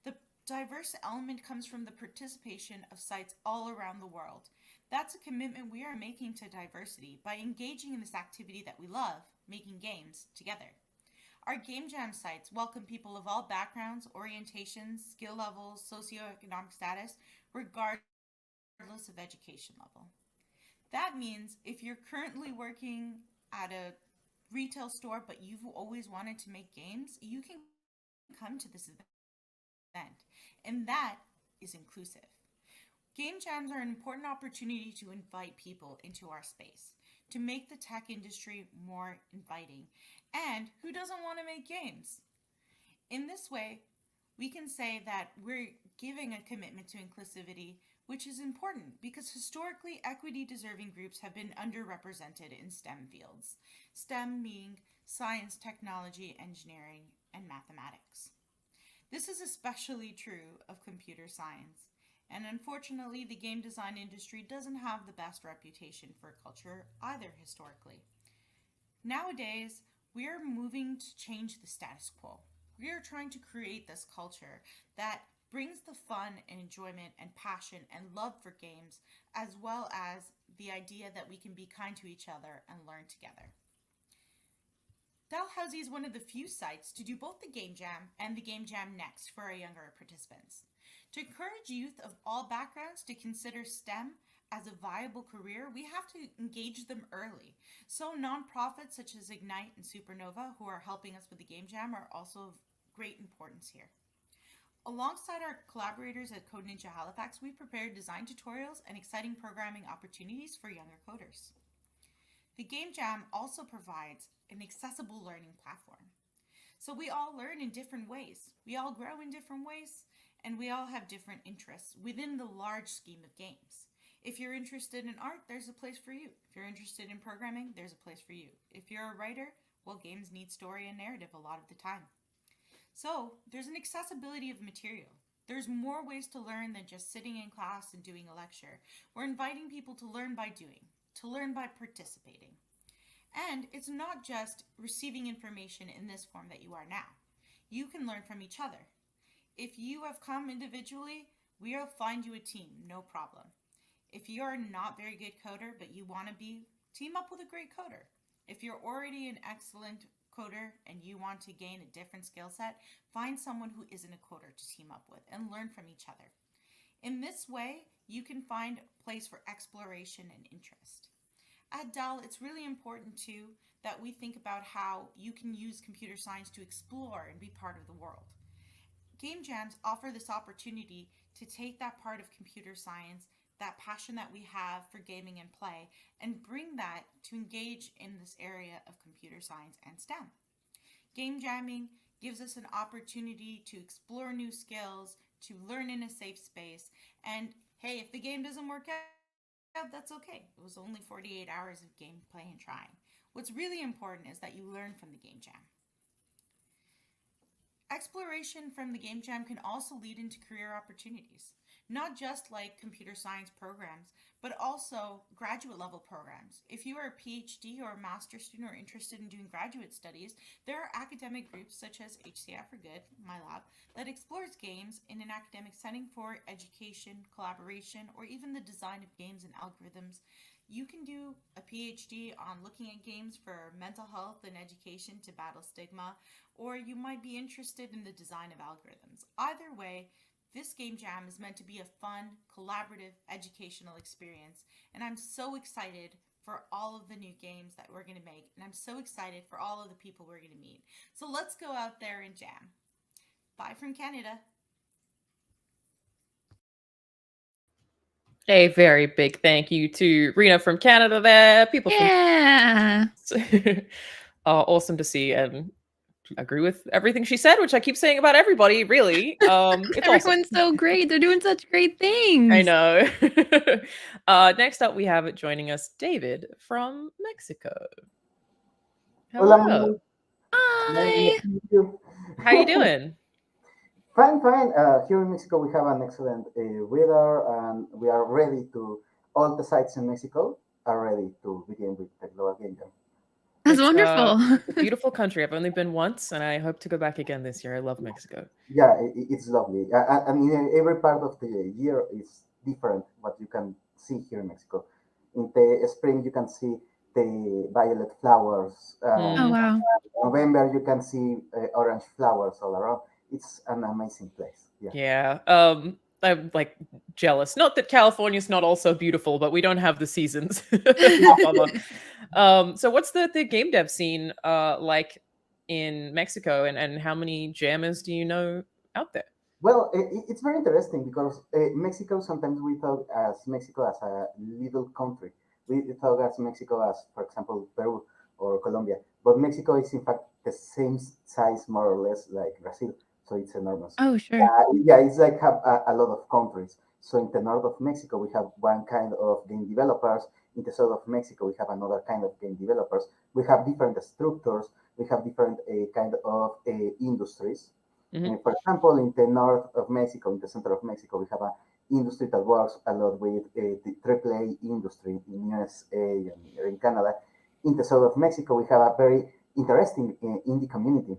L: The diverse element comes from the participation of sites all around the world. That's a commitment we are making to diversity by engaging in this activity that we love, making games together. Our Game Jam sites welcome people of all backgrounds, orientations, skill levels, socioeconomic status, regardless of education level. That means if you're currently working at a retail store but you've always wanted to make games, you can come to this event, and that is inclusive. Game jams are an important opportunity to invite people into our space, to make the tech industry more inviting. And who doesn't want to make games? In this way, we can say that we're giving a commitment to inclusivity, which is important because historically equity-deserving groups have been underrepresented in STEM fields. STEM being science, technology, engineering, and mathematics. This is especially true of computer science. And unfortunately, the game design industry doesn't have the best reputation for culture either historically. Nowadays, we are moving to change the status quo. We are trying to create this culture that brings the fun and enjoyment and passion and love for games, as well as the idea that we can be kind to each other and learn together. Dalhousie is one of the few sites to do both the Game Jam and the Game Jam Next for our younger participants. To encourage youth of all backgrounds to consider STEM as a viable career, we have to engage them early. So nonprofits such as Ignite and Supernova, who are helping us with the Game Jam, are also of great importance here. Alongside our collaborators at Code Ninja Halifax, we prepared design tutorials and exciting programming opportunities for younger coders. The Game Jam also provides an accessible learning platform. So we all learn in different ways. We all grow in different ways, and we all have different interests within the large scheme of games. If you're interested in art, there's a place for you. If you're interested in programming, there's a place for you. If you're a writer, well, games need story and narrative a lot of the time. So there's an accessibility of material. There's more ways to learn than just sitting in class and doing a lecture. We're inviting people to learn by doing, to learn by participating. And it's not just receiving information in this form that you are now. You can learn from each other. If you have come individually, we'll find you a team, no problem. If you're not very good coder, but you want to be, team up with a great coder. If you're already an excellent coder and you want to gain a different skill set, find someone who isn't a coder to team up with and learn from each other. In this way, you can find a place for exploration and interest. At Dell, it's really important too that we think about how you can use computer science to explore and be part of the world. Game jams offer this opportunity to take that part of computer science, that passion that we have for gaming and play, and bring that to engage in this area of computer science and STEM. Game jamming gives us an opportunity to explore new skills, to learn in a safe space, and hey, if the game doesn't work out, that's okay. It was only 48 hours of gameplay and trying. What's really important is that you learn from the game jam. Exploration from the game jam can also lead into career opportunities, not just like computer science programs, but also graduate level programs. If you are a PhD or a master's student or interested in doing graduate studies, there are academic groups such as HCI for Good, my lab, that explores games in an academic setting for education, collaboration, or even the design of games and algorithms. You can do a PhD on looking at games for mental health and education to battle stigma, or you might be interested in the design of algorithms. Either way, this game jam is meant to be a fun, collaborative, educational experience, and I'm so excited for all of the new games that we're going to make, and I'm so excited for all of the people we're going to meet. So let's go out there and jam. Bye from Canada.
O: A very big thank you to Rena from Canada there. People
S: Yeah.
O: Awesome to see and agree with everything she said, which I keep saying about everybody, really. It's
S: Everyone's
O: awesome.
S: so great. They're doing such great things.
O: I know. Next up, we have joining us David from Mexico.
E: Hola,
O: Hello.
S: Hi.
O: How you doing?
E: Fine. Here in Mexico, we have an excellent weather, and we are ready to. All the sites in Mexico are ready to begin with the global game jam.
S: That's wonderful.
O: It's a beautiful country. I've only been once, and I hope to go back again this year. I love Mexico.
E: Yeah, it's lovely. I mean, every part of the year is different. What you can see here in Mexico. In the spring, you can see the violet flowers.
S: Oh, wow.
E: November, you can see orange flowers all around. It's an amazing place.
O: Yeah. I'm like jealous. Not that California's not also beautiful, but we don't have the seasons. So what's the game dev scene like in Mexico, and how many jammers do you know out there?
E: Well, it's very interesting because Mexico, sometimes we talk as Mexico as a little country. We talk as Mexico as, for example, Peru or Colombia. But Mexico is, in fact, the same size, more or less, like Brazil. So it's enormous.
S: Oh, sure.
E: Yeah, it's like a lot of countries. So in the north of Mexico, we have one kind of game developers. In the south of Mexico, we have another kind of game developers. We have different structures. We have different kind of industries. For example, in the north of Mexico, in the center of Mexico, we have an industry that works a lot with the AAA industry in USA and in Canada. In the south of Mexico, we have a very interesting indie community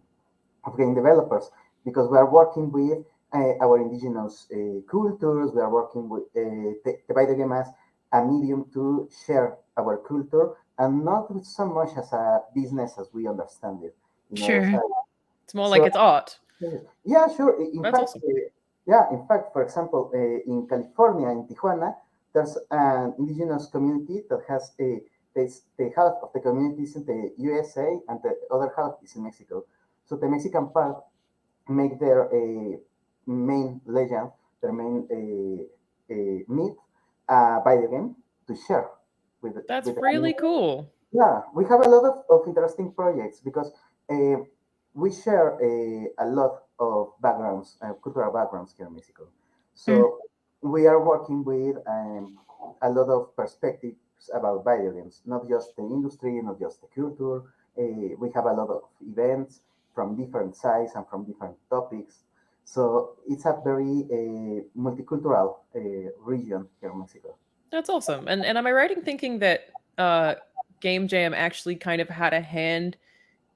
E: of game developers because we are working with our indigenous cultures. We are working with the video game as a medium to share our culture and not so much as a business as we understand it.
S: Sure.
O: It's more like it's art.
E: Yeah, sure. In
O: That's
E: fact,
O: awesome.
E: in fact, for example, in California, in Tijuana, there's an indigenous community that has the half of the community is in the USA and the other half is in Mexico. So the Mexican part make their main legend, their main meet video game to share with
O: That's
E: with the
O: really
E: community.
O: cool.
E: Yeah, we have a lot of interesting projects because we share a lot of backgrounds, cultural backgrounds here in Mexico. So we are working with a lot of perspectives about video games, not just the industry, not just the culture. We have a lot of events from different sides and from different topics. So it's a very multicultural region here in Mexico.
O: That's awesome. And am I right in thinking that Game Jam actually kind of had a hand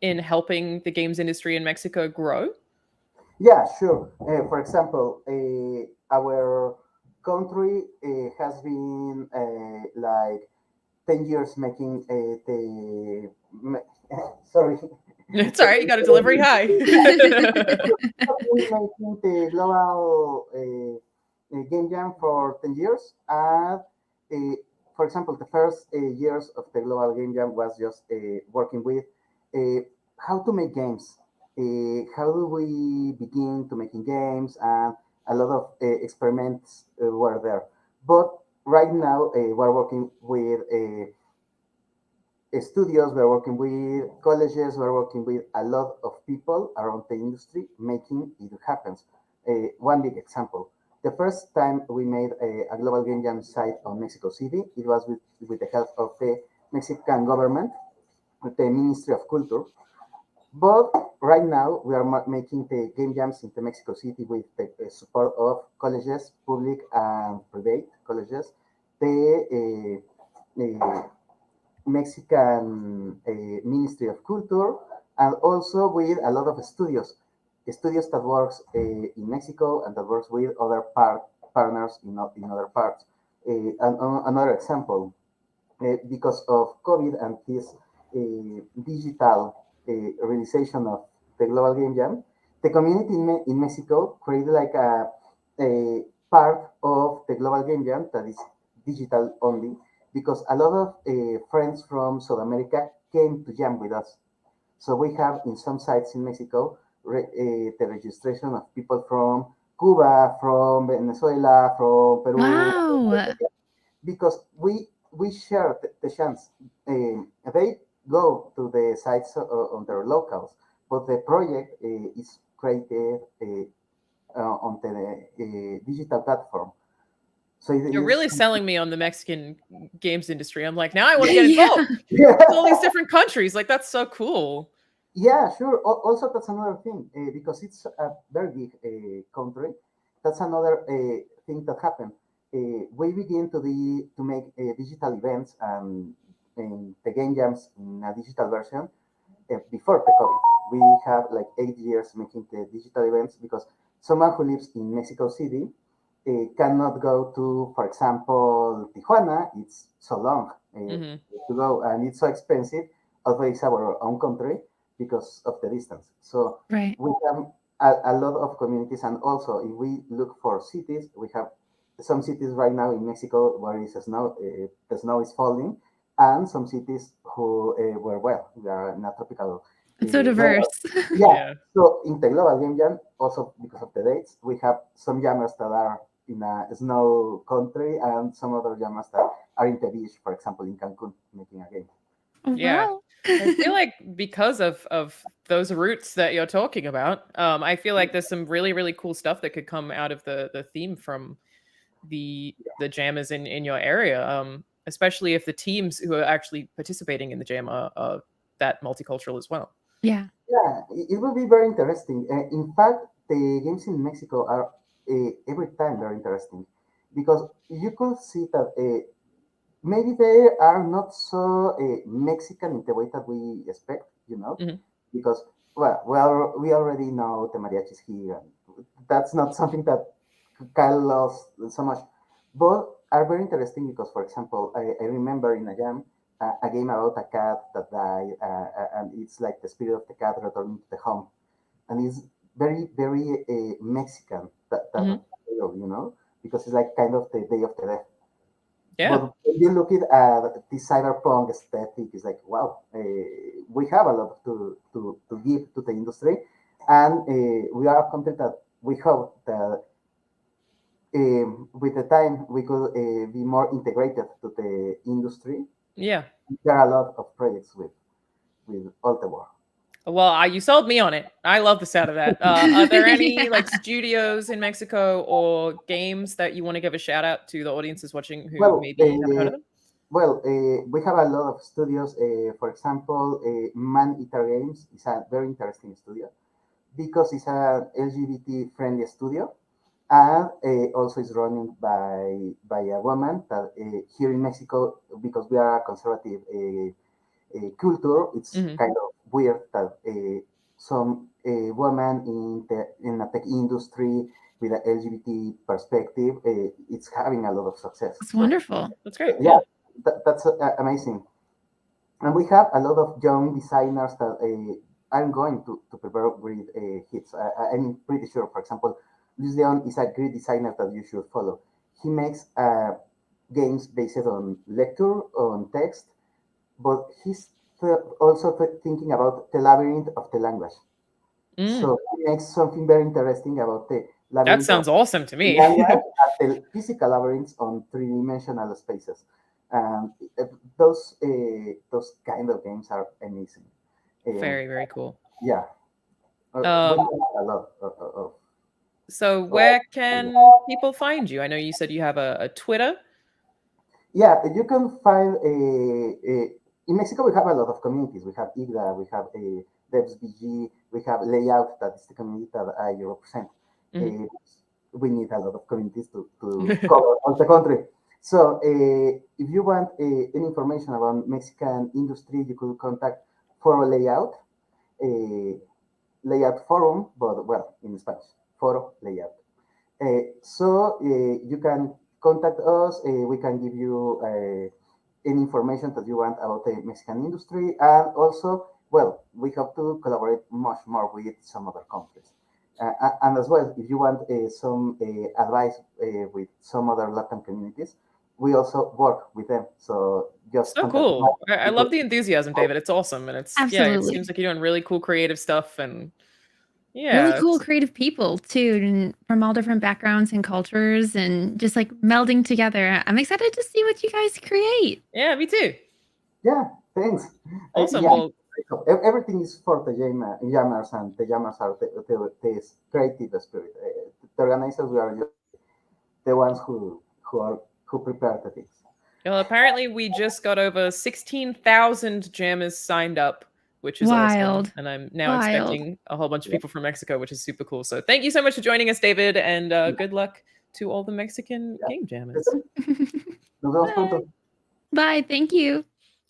O: in helping the games industry in Mexico grow?
E: Yeah, sure. For example, our country has been like 10 years making sorry.
O: It's all right. You got a delivery high.
E: Making the global game jam for 10 years. And for example, the first years of the global game jam was just working with how to make games. How do we begin to making games? And a lot of experiments were there. But right now, we're working with studios, we're working with colleges, we're working with a lot of people around the industry making it happen. One big example. The first time we made a global game jam site on Mexico City, it was with the help of the Mexican government, with the Ministry of Culture. But right now, we are making the game jams in the Mexico City with the support of colleges, public and private colleges, the Mexican Ministry of Culture, and also with a lot of studios that works in Mexico and that works with other partners in other parts. Another example, because of COVID and this digital realization of the global game jam, the community in Mexico created like a part of the global game jam that is digital only, because a lot of friends from South America came to jam with us. So we have in some sites in Mexico the registration of people from Cuba, from Venezuela, from Peru.
S: Wow.
E: Because we share the chance. They go to the sites on their locals, but the project is created on the digital platform. So
O: You're really selling me on the Mexican games industry. I'm like, now I want to get involved.
E: Yeah.
O: All these different countries. Like, that's so cool.
E: Yeah, sure. Also, that's another thing because it's a very big country. That's another thing that happened. We begin to make digital events and the game jams in a digital version before the COVID. We have like 8 years making the digital events because someone who lives in Mexico City cannot go to, for example, Tijuana. It's so long to go and it's so expensive. Although it's our own country because of the distance. So
S: right.
E: we have a lot of communities, and also if we look for cities, we have some cities right now in Mexico where it's snow, the snow is falling, and some cities who where we are in a tropical.
S: It's so diverse.
E: Yeah. So in the global game jam, also because of the dates, we have some jammers that are in a snow country, and some other jammers that are in the beach, for example, in Cancun, making a game.
O: Yeah.
S: Wow.
O: I feel like because of those roots that you're talking about, I feel like there's some really, really cool stuff that could come out of the theme from the jammers in your area, especially if the teams who are actually participating in the jam are that multicultural as well.
S: Yeah.
E: Yeah, it will be very interesting. In fact, the games in Mexico are every time very interesting because you could see that maybe they are not so Mexican in the way that we expect, because we already know the mariachis here. And that's not something that Kyle loves so much, but are very interesting because, for example, I remember in a jam a game about a cat that died, and it's like the spirit of the cat returning to the home, and it's very very Mexican because it's like kind of the Day of the Dead.
O: Yeah.
E: But when you look at the cyberpunk aesthetic, it's like, wow, we have a lot to give to the industry. And we are a country that we hope that with the time we could be more integrated to the industry.
O: Yeah.
E: There are a lot of projects with all the world.
O: Well, you sold me on it. I love the sound of that. Are there any like studios in Mexico or games that you want to give a shout out to the audiences watching who maybe haven't heard of them?
E: Well, we have a lot of studios. For example, Man Eater Games is a very interesting studio because it's an LGBT-friendly studio, and also is running by a woman that here in Mexico, because we are a conservative culture, it's kind of weird that some woman in the tech industry with an LGBT perspective, it's having a lot of success.
S: It's wonderful.
O: That's great.
E: Yeah, that's amazing. And we have a lot of young designers that I'm going to prepare with hits. I'm pretty sure, for example, Luis Leon is a great designer that you should follow. He makes games based on lecture, on text, but he's also thinking about the labyrinth of the language. So he makes something very interesting about the labyrinth.
O: That sounds awesome to me.
E: The physical labyrinths on three-dimensional spaces. Those kind of games are amazing.
O: Very, very cool.
E: Yeah. We have a lot of.
O: So where can people find you? I know you said you have a Twitter.
E: Yeah, you can find in Mexico. We have a lot of communities. We have IGDA, we have DevsBG, we have Layout, that is the community that I represent. We need a lot of communities to cover all the country. So if you want any information about Mexican industry, you could contact Foro Layout, Layout Forum, but well, in Spanish, Foro Layout. So you can contact us. We can give you any information that you want about the Mexican industry. And also, well, we have to collaborate much more with some other countries. And as well, if you want some advice with some other Latin communities, we also work with them. So just
O: so cool. I love the enthusiasm, David. It's awesome, and it's
S: Absolutely.
O: Yeah, it seems like you're doing really cool creative stuff, and yeah,
S: really cool creative people too, and from all different backgrounds and cultures, and just like melding together. I'm excited to see what you guys create.
O: Yeah, me too.
E: Yeah, thanks.
O: Awesome.
E: Yeah.
O: Well,
E: everything is for the jammers, and the jammers are the creative spirit. The organizers, we are just the ones who prepare the things.
O: Well, apparently we just got over 16,000 jammers signed up, which is
S: Wild.
O: awesome. And I'm now expecting a whole bunch of people from Mexico, which is super cool. So thank you so much for joining us, David, and good luck to all the Mexican game jammers.
S: Bye. Thank you.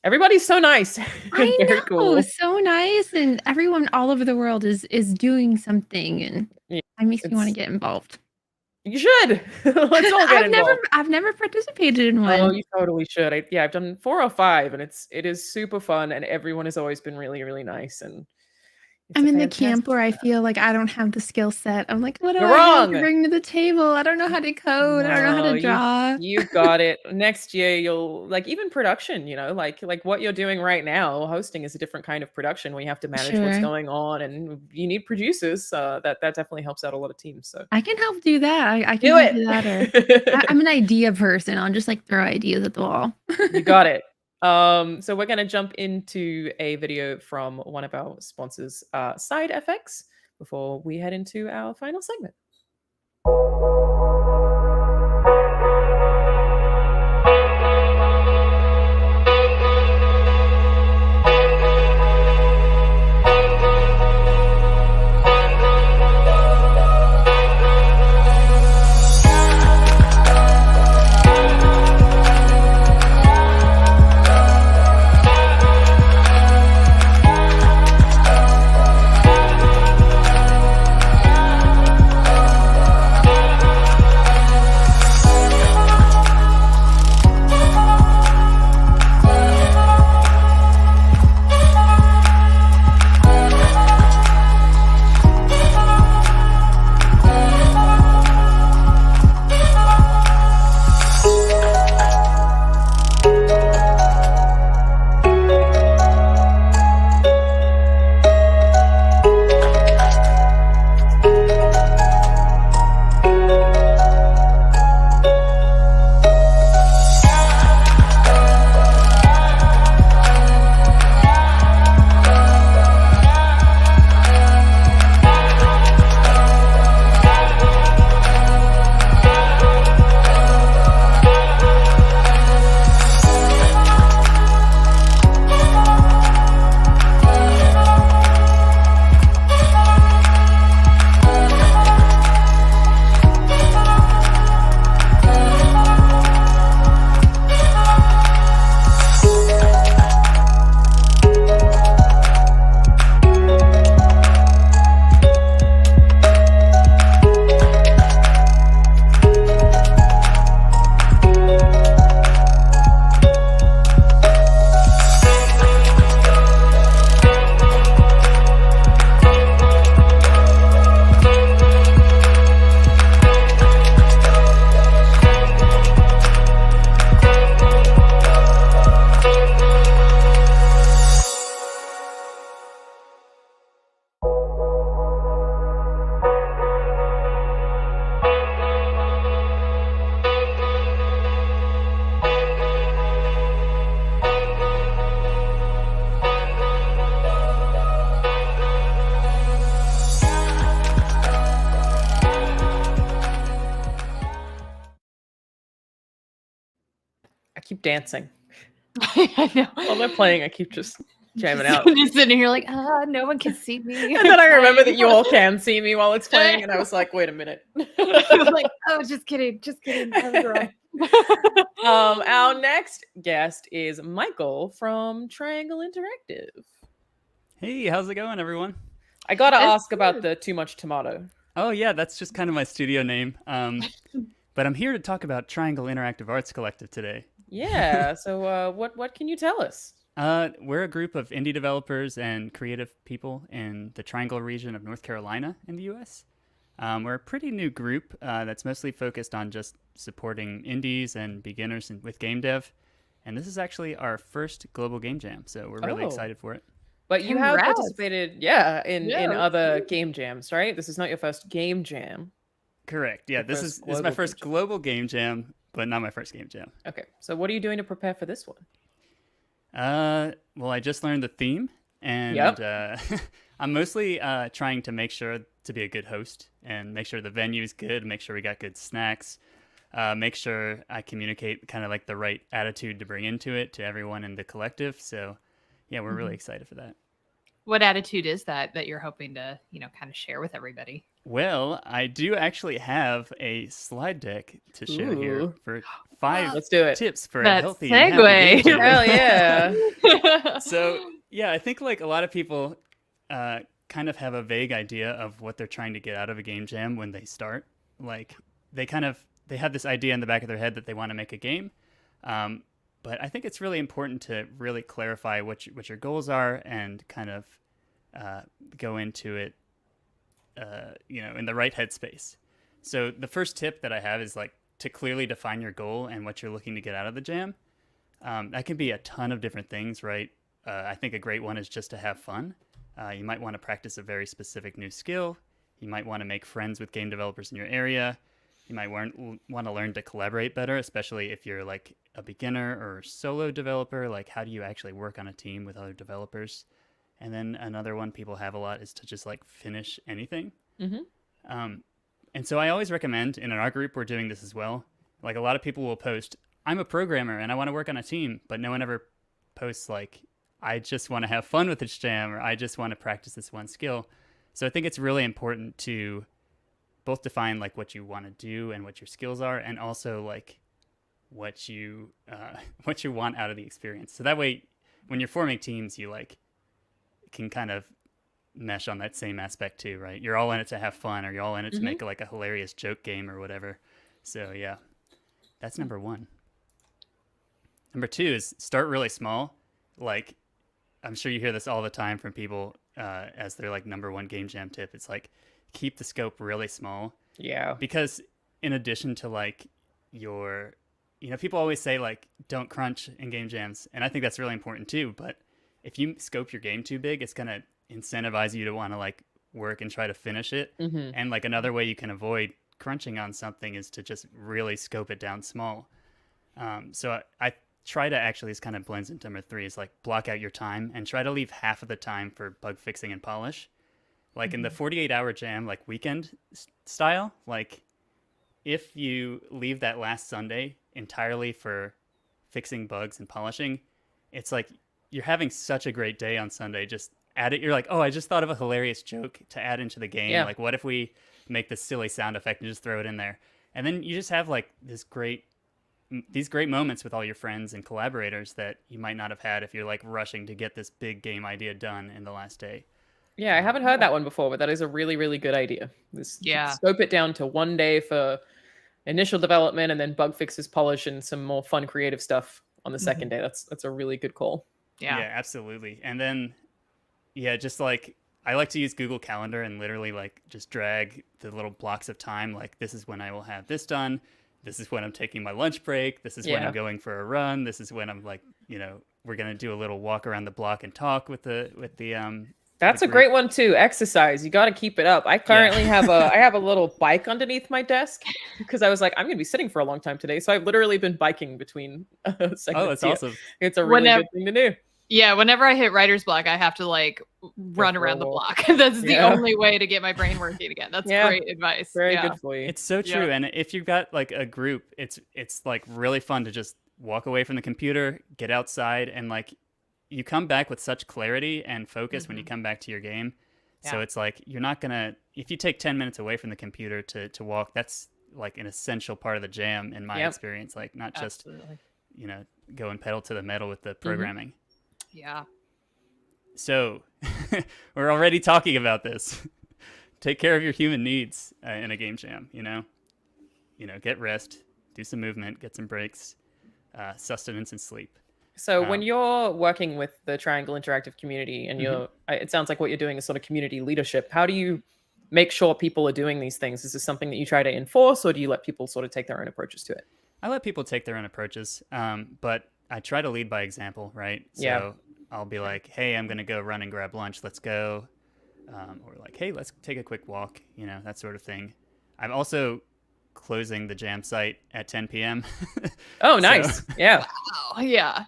O: Everybody's so nice.
S: I
O: Very
S: know,
O: cool.
S: so nice, and everyone all over the world is doing something, and it makes me want to get involved.
O: You should. Let's all get involved.
S: I've never participated in one.
O: Oh, you totally should. I've done 4 or 5, and it is super fun, and everyone has always been really, really nice. And
S: I'm in the camp where I feel like I don't have the skill set. I'm like, what do
O: You're
S: I have
O: wrong.
S: to bring to the table? I don't know how to code. I don't know how to draw.
O: You got it. Next year, you'll like even production. You know, like what you're doing right now. Hosting is a different kind of production where you have to manage what's
S: Sure.
O: going on, and you need producers. That definitely helps out a lot of teams. So
S: I can help do that. I can
O: Do
S: help
O: it.
S: do that. Or I'm an idea person. I'll just like throw ideas at the wall.
O: you got it. So we're going to jump into a video from one of our sponsors, Side FX, before we head into our final segment. dancing.
B: I know.
O: While they're playing, I keep just jamming out.
B: Just sitting here like, no one can see me.
O: And then I remember that you all can see me while it's playing, and I was like, wait a minute.
B: Like, oh, just kidding. I was wrong.
O: Our next guest is Michael from Triangle Interactive.
F: Hey, how's it going, everyone?
O: I gotta ask about the Too Much Tomato.
F: Oh yeah, that's just kind of my studio name. But I'm here to talk about Triangle Interactive Arts Collective today.
O: Yeah. So what can you tell us?
F: We're a group of indie developers and creative people in the Triangle region of North Carolina in the U.S. We're a pretty new group that's mostly focused on just supporting indies and beginners with game dev. And this is actually our first global game jam, so we're really excited for it.
O: But you have
B: Congrats.
O: participated, in other game jams, right? This is not your first game jam.
F: Correct. Yeah, this is my first global game jam, but not my first game jam.
O: Okay. So what are you doing to prepare for this one?
F: Well, I just learned the theme, and I'm mostly trying to make sure to be a good host and make sure the venue is good, make sure we got good snacks, make sure I communicate kind of like the right attitude to bring into it to everyone in the collective. So yeah, we're really excited for that.
B: What attitude is that you're hoping to, kind of share with everybody?
F: Well, I do actually have a slide deck to share here for 5
O: Let's do it.
F: tips for
B: That
F: a healthy
B: segue.
F: and happy game jam.
O: Hell yeah.
F: So yeah, I think like a lot of people kind of have a vague idea of what they're trying to get out of a game jam when they start. Like they have this idea in the back of their head that they want to make a game. But I think it's really important to really clarify what your goals are and kind of go into it, in the right headspace. So the first tip that I have is like to clearly define your goal and what you're looking to get out of the jam. That can be a ton of different things, right? I think a great one is just to have fun. You might want to practice a very specific new skill. You might want to make friends with game developers in your area. You might want to learn to collaborate better, especially if you're like a beginner or solo developer. Like, how do you actually work on a team with other developers? And then another one people have a lot is to just like finish anything.
O: Mm-hmm.
F: And so I always recommend, and in our group, we're doing this as well. Like a lot of people will post, I'm a programmer and I want to work on a team, but no one ever posts like, I just want to have fun with this jam, or I just want to practice this one skill. So I think it's really important to both define like what you want to do and what your skills are, and also like what you want out of the experience. So that way, when you're forming teams, you like can kind of mesh on that same aspect too, right? You're all in it to have fun, or you're all in it to make like a hilarious joke game or whatever. So yeah, that's number 1. Number 2 is start really small. Like, I'm sure you hear this all the time from people as their like number 1 game jam tip. It's like, keep the scope really small.
O: Yeah.
F: Because in addition to like people always say like, don't crunch in game jams. And I think that's really important too. But if you scope your game too big, it's going to incentivize you to want to like work and try to finish it.
O: Mm-hmm.
F: And like another way you can avoid crunching on something is to just really scope it down small. So I try to actually, this kind of blends into number 3, is like block out your time and try to leave half of the time for bug fixing and polish. Like in the 48-hour jam, like weekend style, like if you leave that last Sunday entirely for fixing bugs and polishing, it's like you're having such a great day on Sunday. Just add it. You're like, oh, I just thought of a hilarious joke to add into the game.
O: Yeah.
F: Like, what if we make this silly sound effect and just throw it in there? And then you just have like these great moments with all your friends and collaborators that you might not have had if you're like rushing to get this big game idea done in the last day.
O: Yeah, I haven't heard that one before, but that is a really, really good idea. Scope it down to 1 day for initial development, and then bug fixes, polish, and some more fun creative stuff on the second day. That's a really good call.
F: Yeah, absolutely. And then, just like I like to use Google Calendar and literally like just drag the little blocks of time. Like, this is when I will have this done. This is when I'm taking my lunch break. This is when I'm going for a run. This is when I'm like, we're going to do a little walk around the block and talk with the
O: That's a great one too. Exercise. You got to keep it up. I currently have a little bike underneath my desk because I was like, I'm going to be sitting for a long time today. So I've literally been biking between segments.
F: Oh, that's awesome.
O: It's a really good thing to do.
B: Yeah, whenever I hit writer's block, I have to like run around the block. That's the only way to get my brain working again. That's great advice.
O: Very good for you.
F: It's so true. And if you've got like a group, it's like really fun to just walk away from the computer, get outside, and like you come back with such clarity and focus when you come back to your game. So
B: Yeah.
F: it's like you're not gonna, if you take 10 minutes away from the computer to walk, that's like an essential part of the jam in my
B: Yep.
F: experience. Like not just
B: Absolutely.
F: go and pedal to the metal with the programming.
B: Yeah.
F: So we're already talking about this. Take care of your human needs in a game jam. Get rest, do some movement, get some breaks, sustenance, and sleep.
O: So when you're working with the Triangle Interactive community and it sounds like what you're doing is sort of community leadership, how do you make sure people are doing these things? Is this something that you try to enforce, or do you let people sort of take their own approaches to it?
F: I let people take their own approaches, but I try to lead by example, right? So
O: Yeah.
F: I'll be like, hey, I'm going to go run and grab lunch. Let's go. Or like, hey, let's take a quick walk, that sort of thing. I'm also closing the jam site at 10 p.m.
O: Oh, nice. Yeah.
B: Wow. Yeah.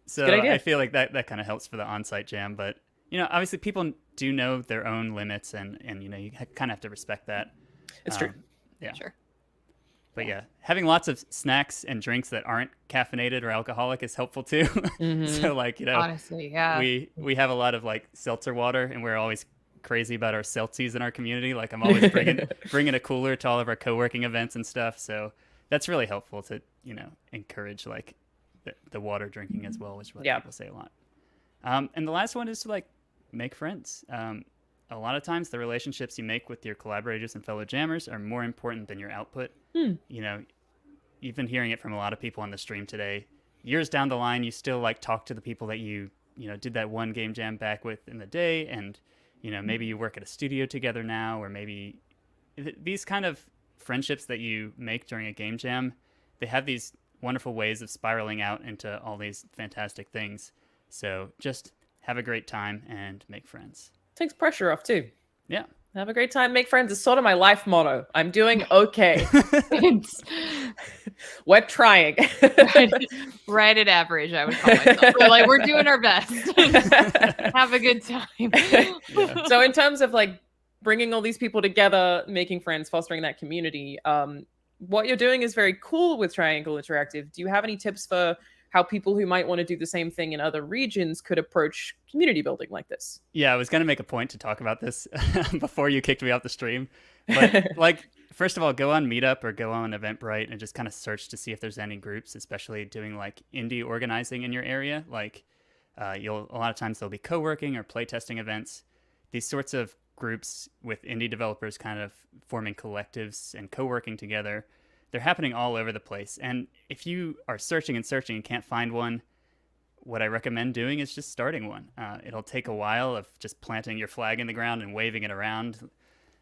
F: So
O: Good idea.
F: I feel like that kind of helps for the on-site jam. But, obviously people do know their own limits and you kind of have to respect that.
O: It's true.
F: Yeah.
B: Sure.
F: But yeah, having lots of snacks and drinks that aren't caffeinated or alcoholic is helpful too. So like,
B: Honestly, yeah.
F: we have a lot of like seltzer water, and we're always crazy about our seltzies in our community. Like I'm always bringing a cooler to all of our co-working events and stuff. So that's really helpful to, encourage like the water drinking as well, which is what people say a lot. And the last one is to like make friends. A lot of times the relationships you make with your collaborators and fellow jammers are more important than your output. You've been hearing it from a lot of people on the stream today. Years down the line, you still like talk to the people that you did that one game jam back with in the day, and maybe you work at a studio together now, or maybe these kind of friendships that you make during a game jam, they have these wonderful ways of spiraling out into all these fantastic things. So just have a great time and make friends.
O: Takes pressure off too.
F: Yeah.
O: Have a great time, make friends. It's sort of my life motto. I'm doing okay. We're trying.
B: Right at average, I would call myself. We're doing our best. Have a good time.
F: Yeah.
O: So in terms of like bringing all these people together, making friends, fostering that community, what you're doing is very cool with Triangle Interactive. Do you have any tips for how people who might want to do the same thing in other regions could approach community building like this?
F: Yeah, I was going to make a point to talk about this before you kicked me off the stream. But like, first of all, go on Meetup or go on Eventbrite and just kind of search to see if there's any groups, especially doing like indie organizing in your area. Like a lot of times there'll be co-working or playtesting events. These sorts of groups with indie developers kind of forming collectives and co-working together, they're happening all over the place. And if you are searching and can't find one, what I recommend doing is just starting one. It'll take a while of just planting your flag in the ground and waving it around.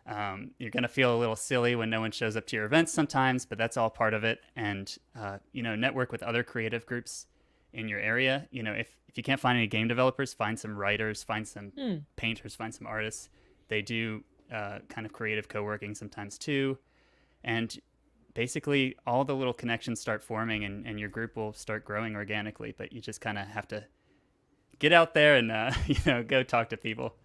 F: You're going to feel a little silly when no one shows up to your events sometimes, but that's all part of it. And, network with other creative groups in your area. If you can't find any game developers, find some writers, find some painters, find some artists. They do kind of creative co-working sometimes too. And basically all the little connections start forming and your group will start growing organically, but you just kind of have to get out there and, go talk to people.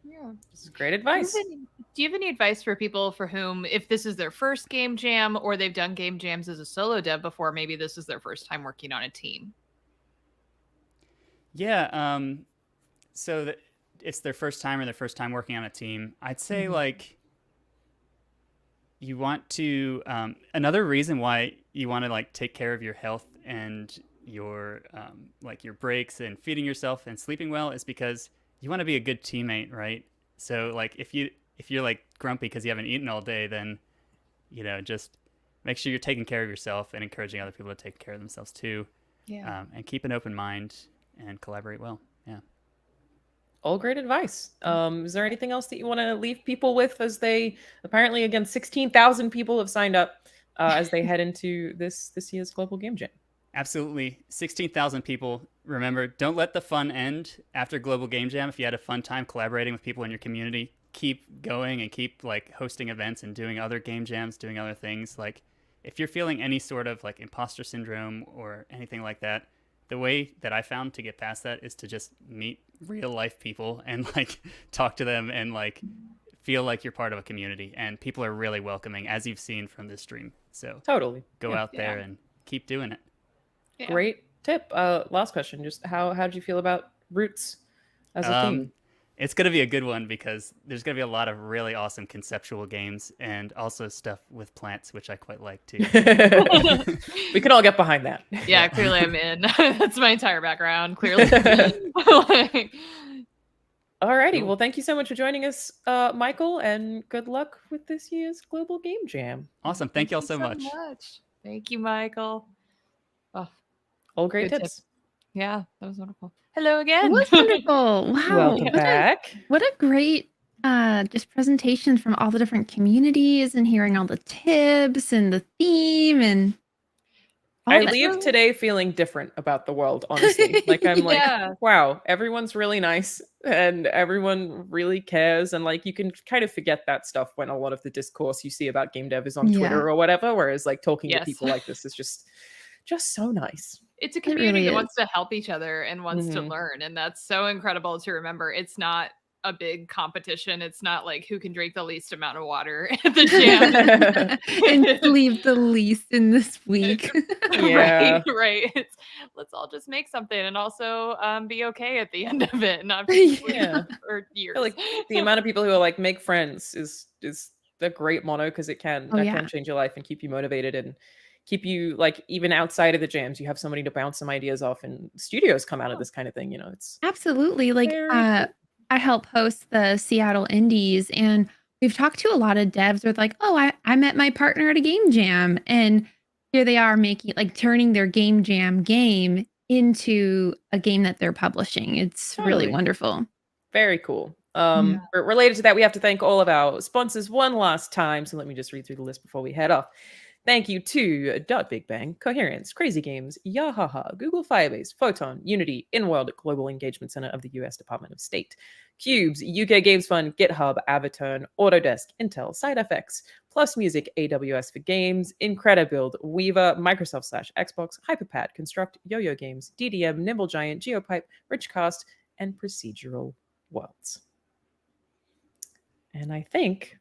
B: Yeah.
O: This is great advice.
B: Do you have any advice for people for whom, if this is their first game jam or they've done game jams as a solo dev before, maybe this is their first time working on a team?
F: Yeah. So that it's their first time or their first time working on a team. I'd say like, you want to another reason why you want to like take care of your health and your like your breaks and feeding yourself and sleeping well is because you want to be a good teammate, right? So like if you're like grumpy because you haven't eaten all day, then just make sure you're taking care of yourself and encouraging other people to take care of themselves too.
B: Yeah.
F: And keep an open mind and collaborate well. Yeah.
O: All great advice. Is there anything else that you want to leave people with as they apparently, again, 16,000 people have signed up as they head into this year's Global Game Jam?
F: Absolutely. 16,000 people. Remember, don't let the fun end after Global Game Jam. If you had a fun time collaborating with people in your community, keep going and keep like hosting events and doing other game jams, doing other things. Like if you're feeling any sort of like imposter syndrome or anything like that, the way that I found to get past that is to just meet real life people and like talk to them and like feel like you're part of a community, and people are really welcoming, as you've seen from this stream. So
O: totally
F: go out there and keep doing it.
B: Yeah.
O: Great tip. Last question. Just how did you feel about Roots as a theme?
F: It's going to be a good one because there's going to be a lot of really awesome conceptual games and also stuff with plants, which I quite like too.
O: We can all get behind that.
B: Yeah, clearly I'm in. That's my entire background, clearly. Like,
O: Alrighty, well, thank you so much for joining us, Michael, and good luck with this year's Global Game Jam.
F: Awesome. Thank you all so much.
B: Thank you, Michael. Oh,
O: all great
B: good
O: tips.
B: Yeah, that was wonderful. Hello again.
S: It was wonderful. Wow.
O: Welcome back.
S: What a great just presentations from all the different communities and hearing all the tips and the theme and
O: I leave today feeling different about the world, honestly. Like I'm
B: Yeah.
O: like, wow, everyone's really nice and everyone really cares. And like you can kind of forget that stuff when a lot of the discourse you see about game dev is on Twitter or whatever. Whereas like talking to
B: Yes.
O: people like this is just so nice.
B: It's a community
S: really
B: that
S: is.
B: wants to help each other and wants to
O: Mhm.
B: learn. And that's so incredible to remember. It's not a big competition. It's not like who can drink the least amount of water at the jam.
S: and leave the least in this week.
O: Yeah.
B: Right. It's, let's all just make something and also be okay at the end of it, not be
O: Yeah.
B: for years.
O: I feel like the amount of people who are like make friends is the great motto because it can can change your life and keep you motivated and keep you like even outside of the jams you have somebody to bounce some ideas off and studios come out of this kind of thing, you know. It's
S: Absolutely. Like
O: very
S: I help host the Seattle Indies and we've talked to a lot of devs with like, oh, I met my partner at a game jam and here they are making like turning their game jam game into a game that they're publishing. It's really
O: Totally.
S: wonderful.
O: very cool. Related to that, we have to thank all of our sponsors one last time. So let me just read through the list before we head off. Thank you to Big Bang, Coherence, Crazy Games, Yahaha, Google Firebase, Photon, Unity, InWorld Global Engagement Center of the US Department of State, Cubes, UK Games Fund, GitHub, Avaturn, Autodesk, Intel, SideFX, Plus Music, AWS for Games, Incredibuild, Weaver, Microsoft / Xbox, Hyperpad, Construct, Yo-Yo Games, DDM, Nimble Giant, Geopipe, Richcast, and Procedural Worlds. And I think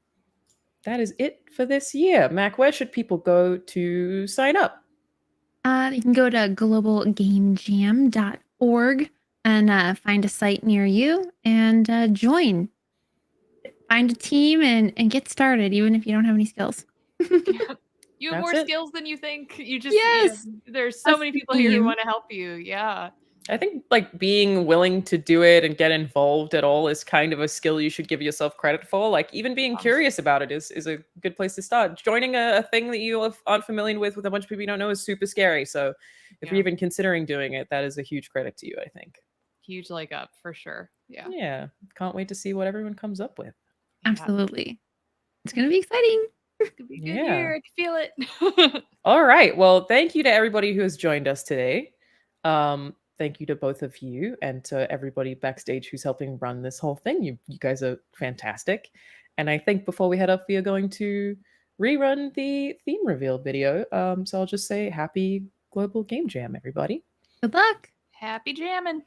O: that is it for this year. Mac, where should people go to sign up?
S: You can go to globalgamejam.org and find a site near you and join. Find a team and get started, even if you don't have any skills.
B: You have
O: That's
B: more
O: it.
B: skills than you think. You just
S: Yes.
B: there's so
S: That's
B: many
S: the
B: people here who
S: theme.
B: want to help you. Yeah.
O: I think like being willing to do it and get involved at all is kind of a skill you should give yourself credit for. Like even being curious about it is a good place to start. Joining a thing that you aren't familiar with a bunch of people you don't know is super scary. So if you're even considering doing it, that is a huge credit to you, I think.
B: Huge leg up for sure. Yeah.
O: Yeah. Can't wait to see what everyone comes up with.
S: Absolutely. It's going to be exciting.
B: Could be a good
O: Yeah.
B: year. I can feel it.
O: All right. Well, thank you to everybody who has joined us today. Thank you to both of you and to everybody backstage who's helping run this whole thing. You guys are fantastic. And I think before we head up, we are going to rerun the theme reveal video. So I'll just say happy Global Game Jam, everybody.
S: Good luck.
B: Happy jamming.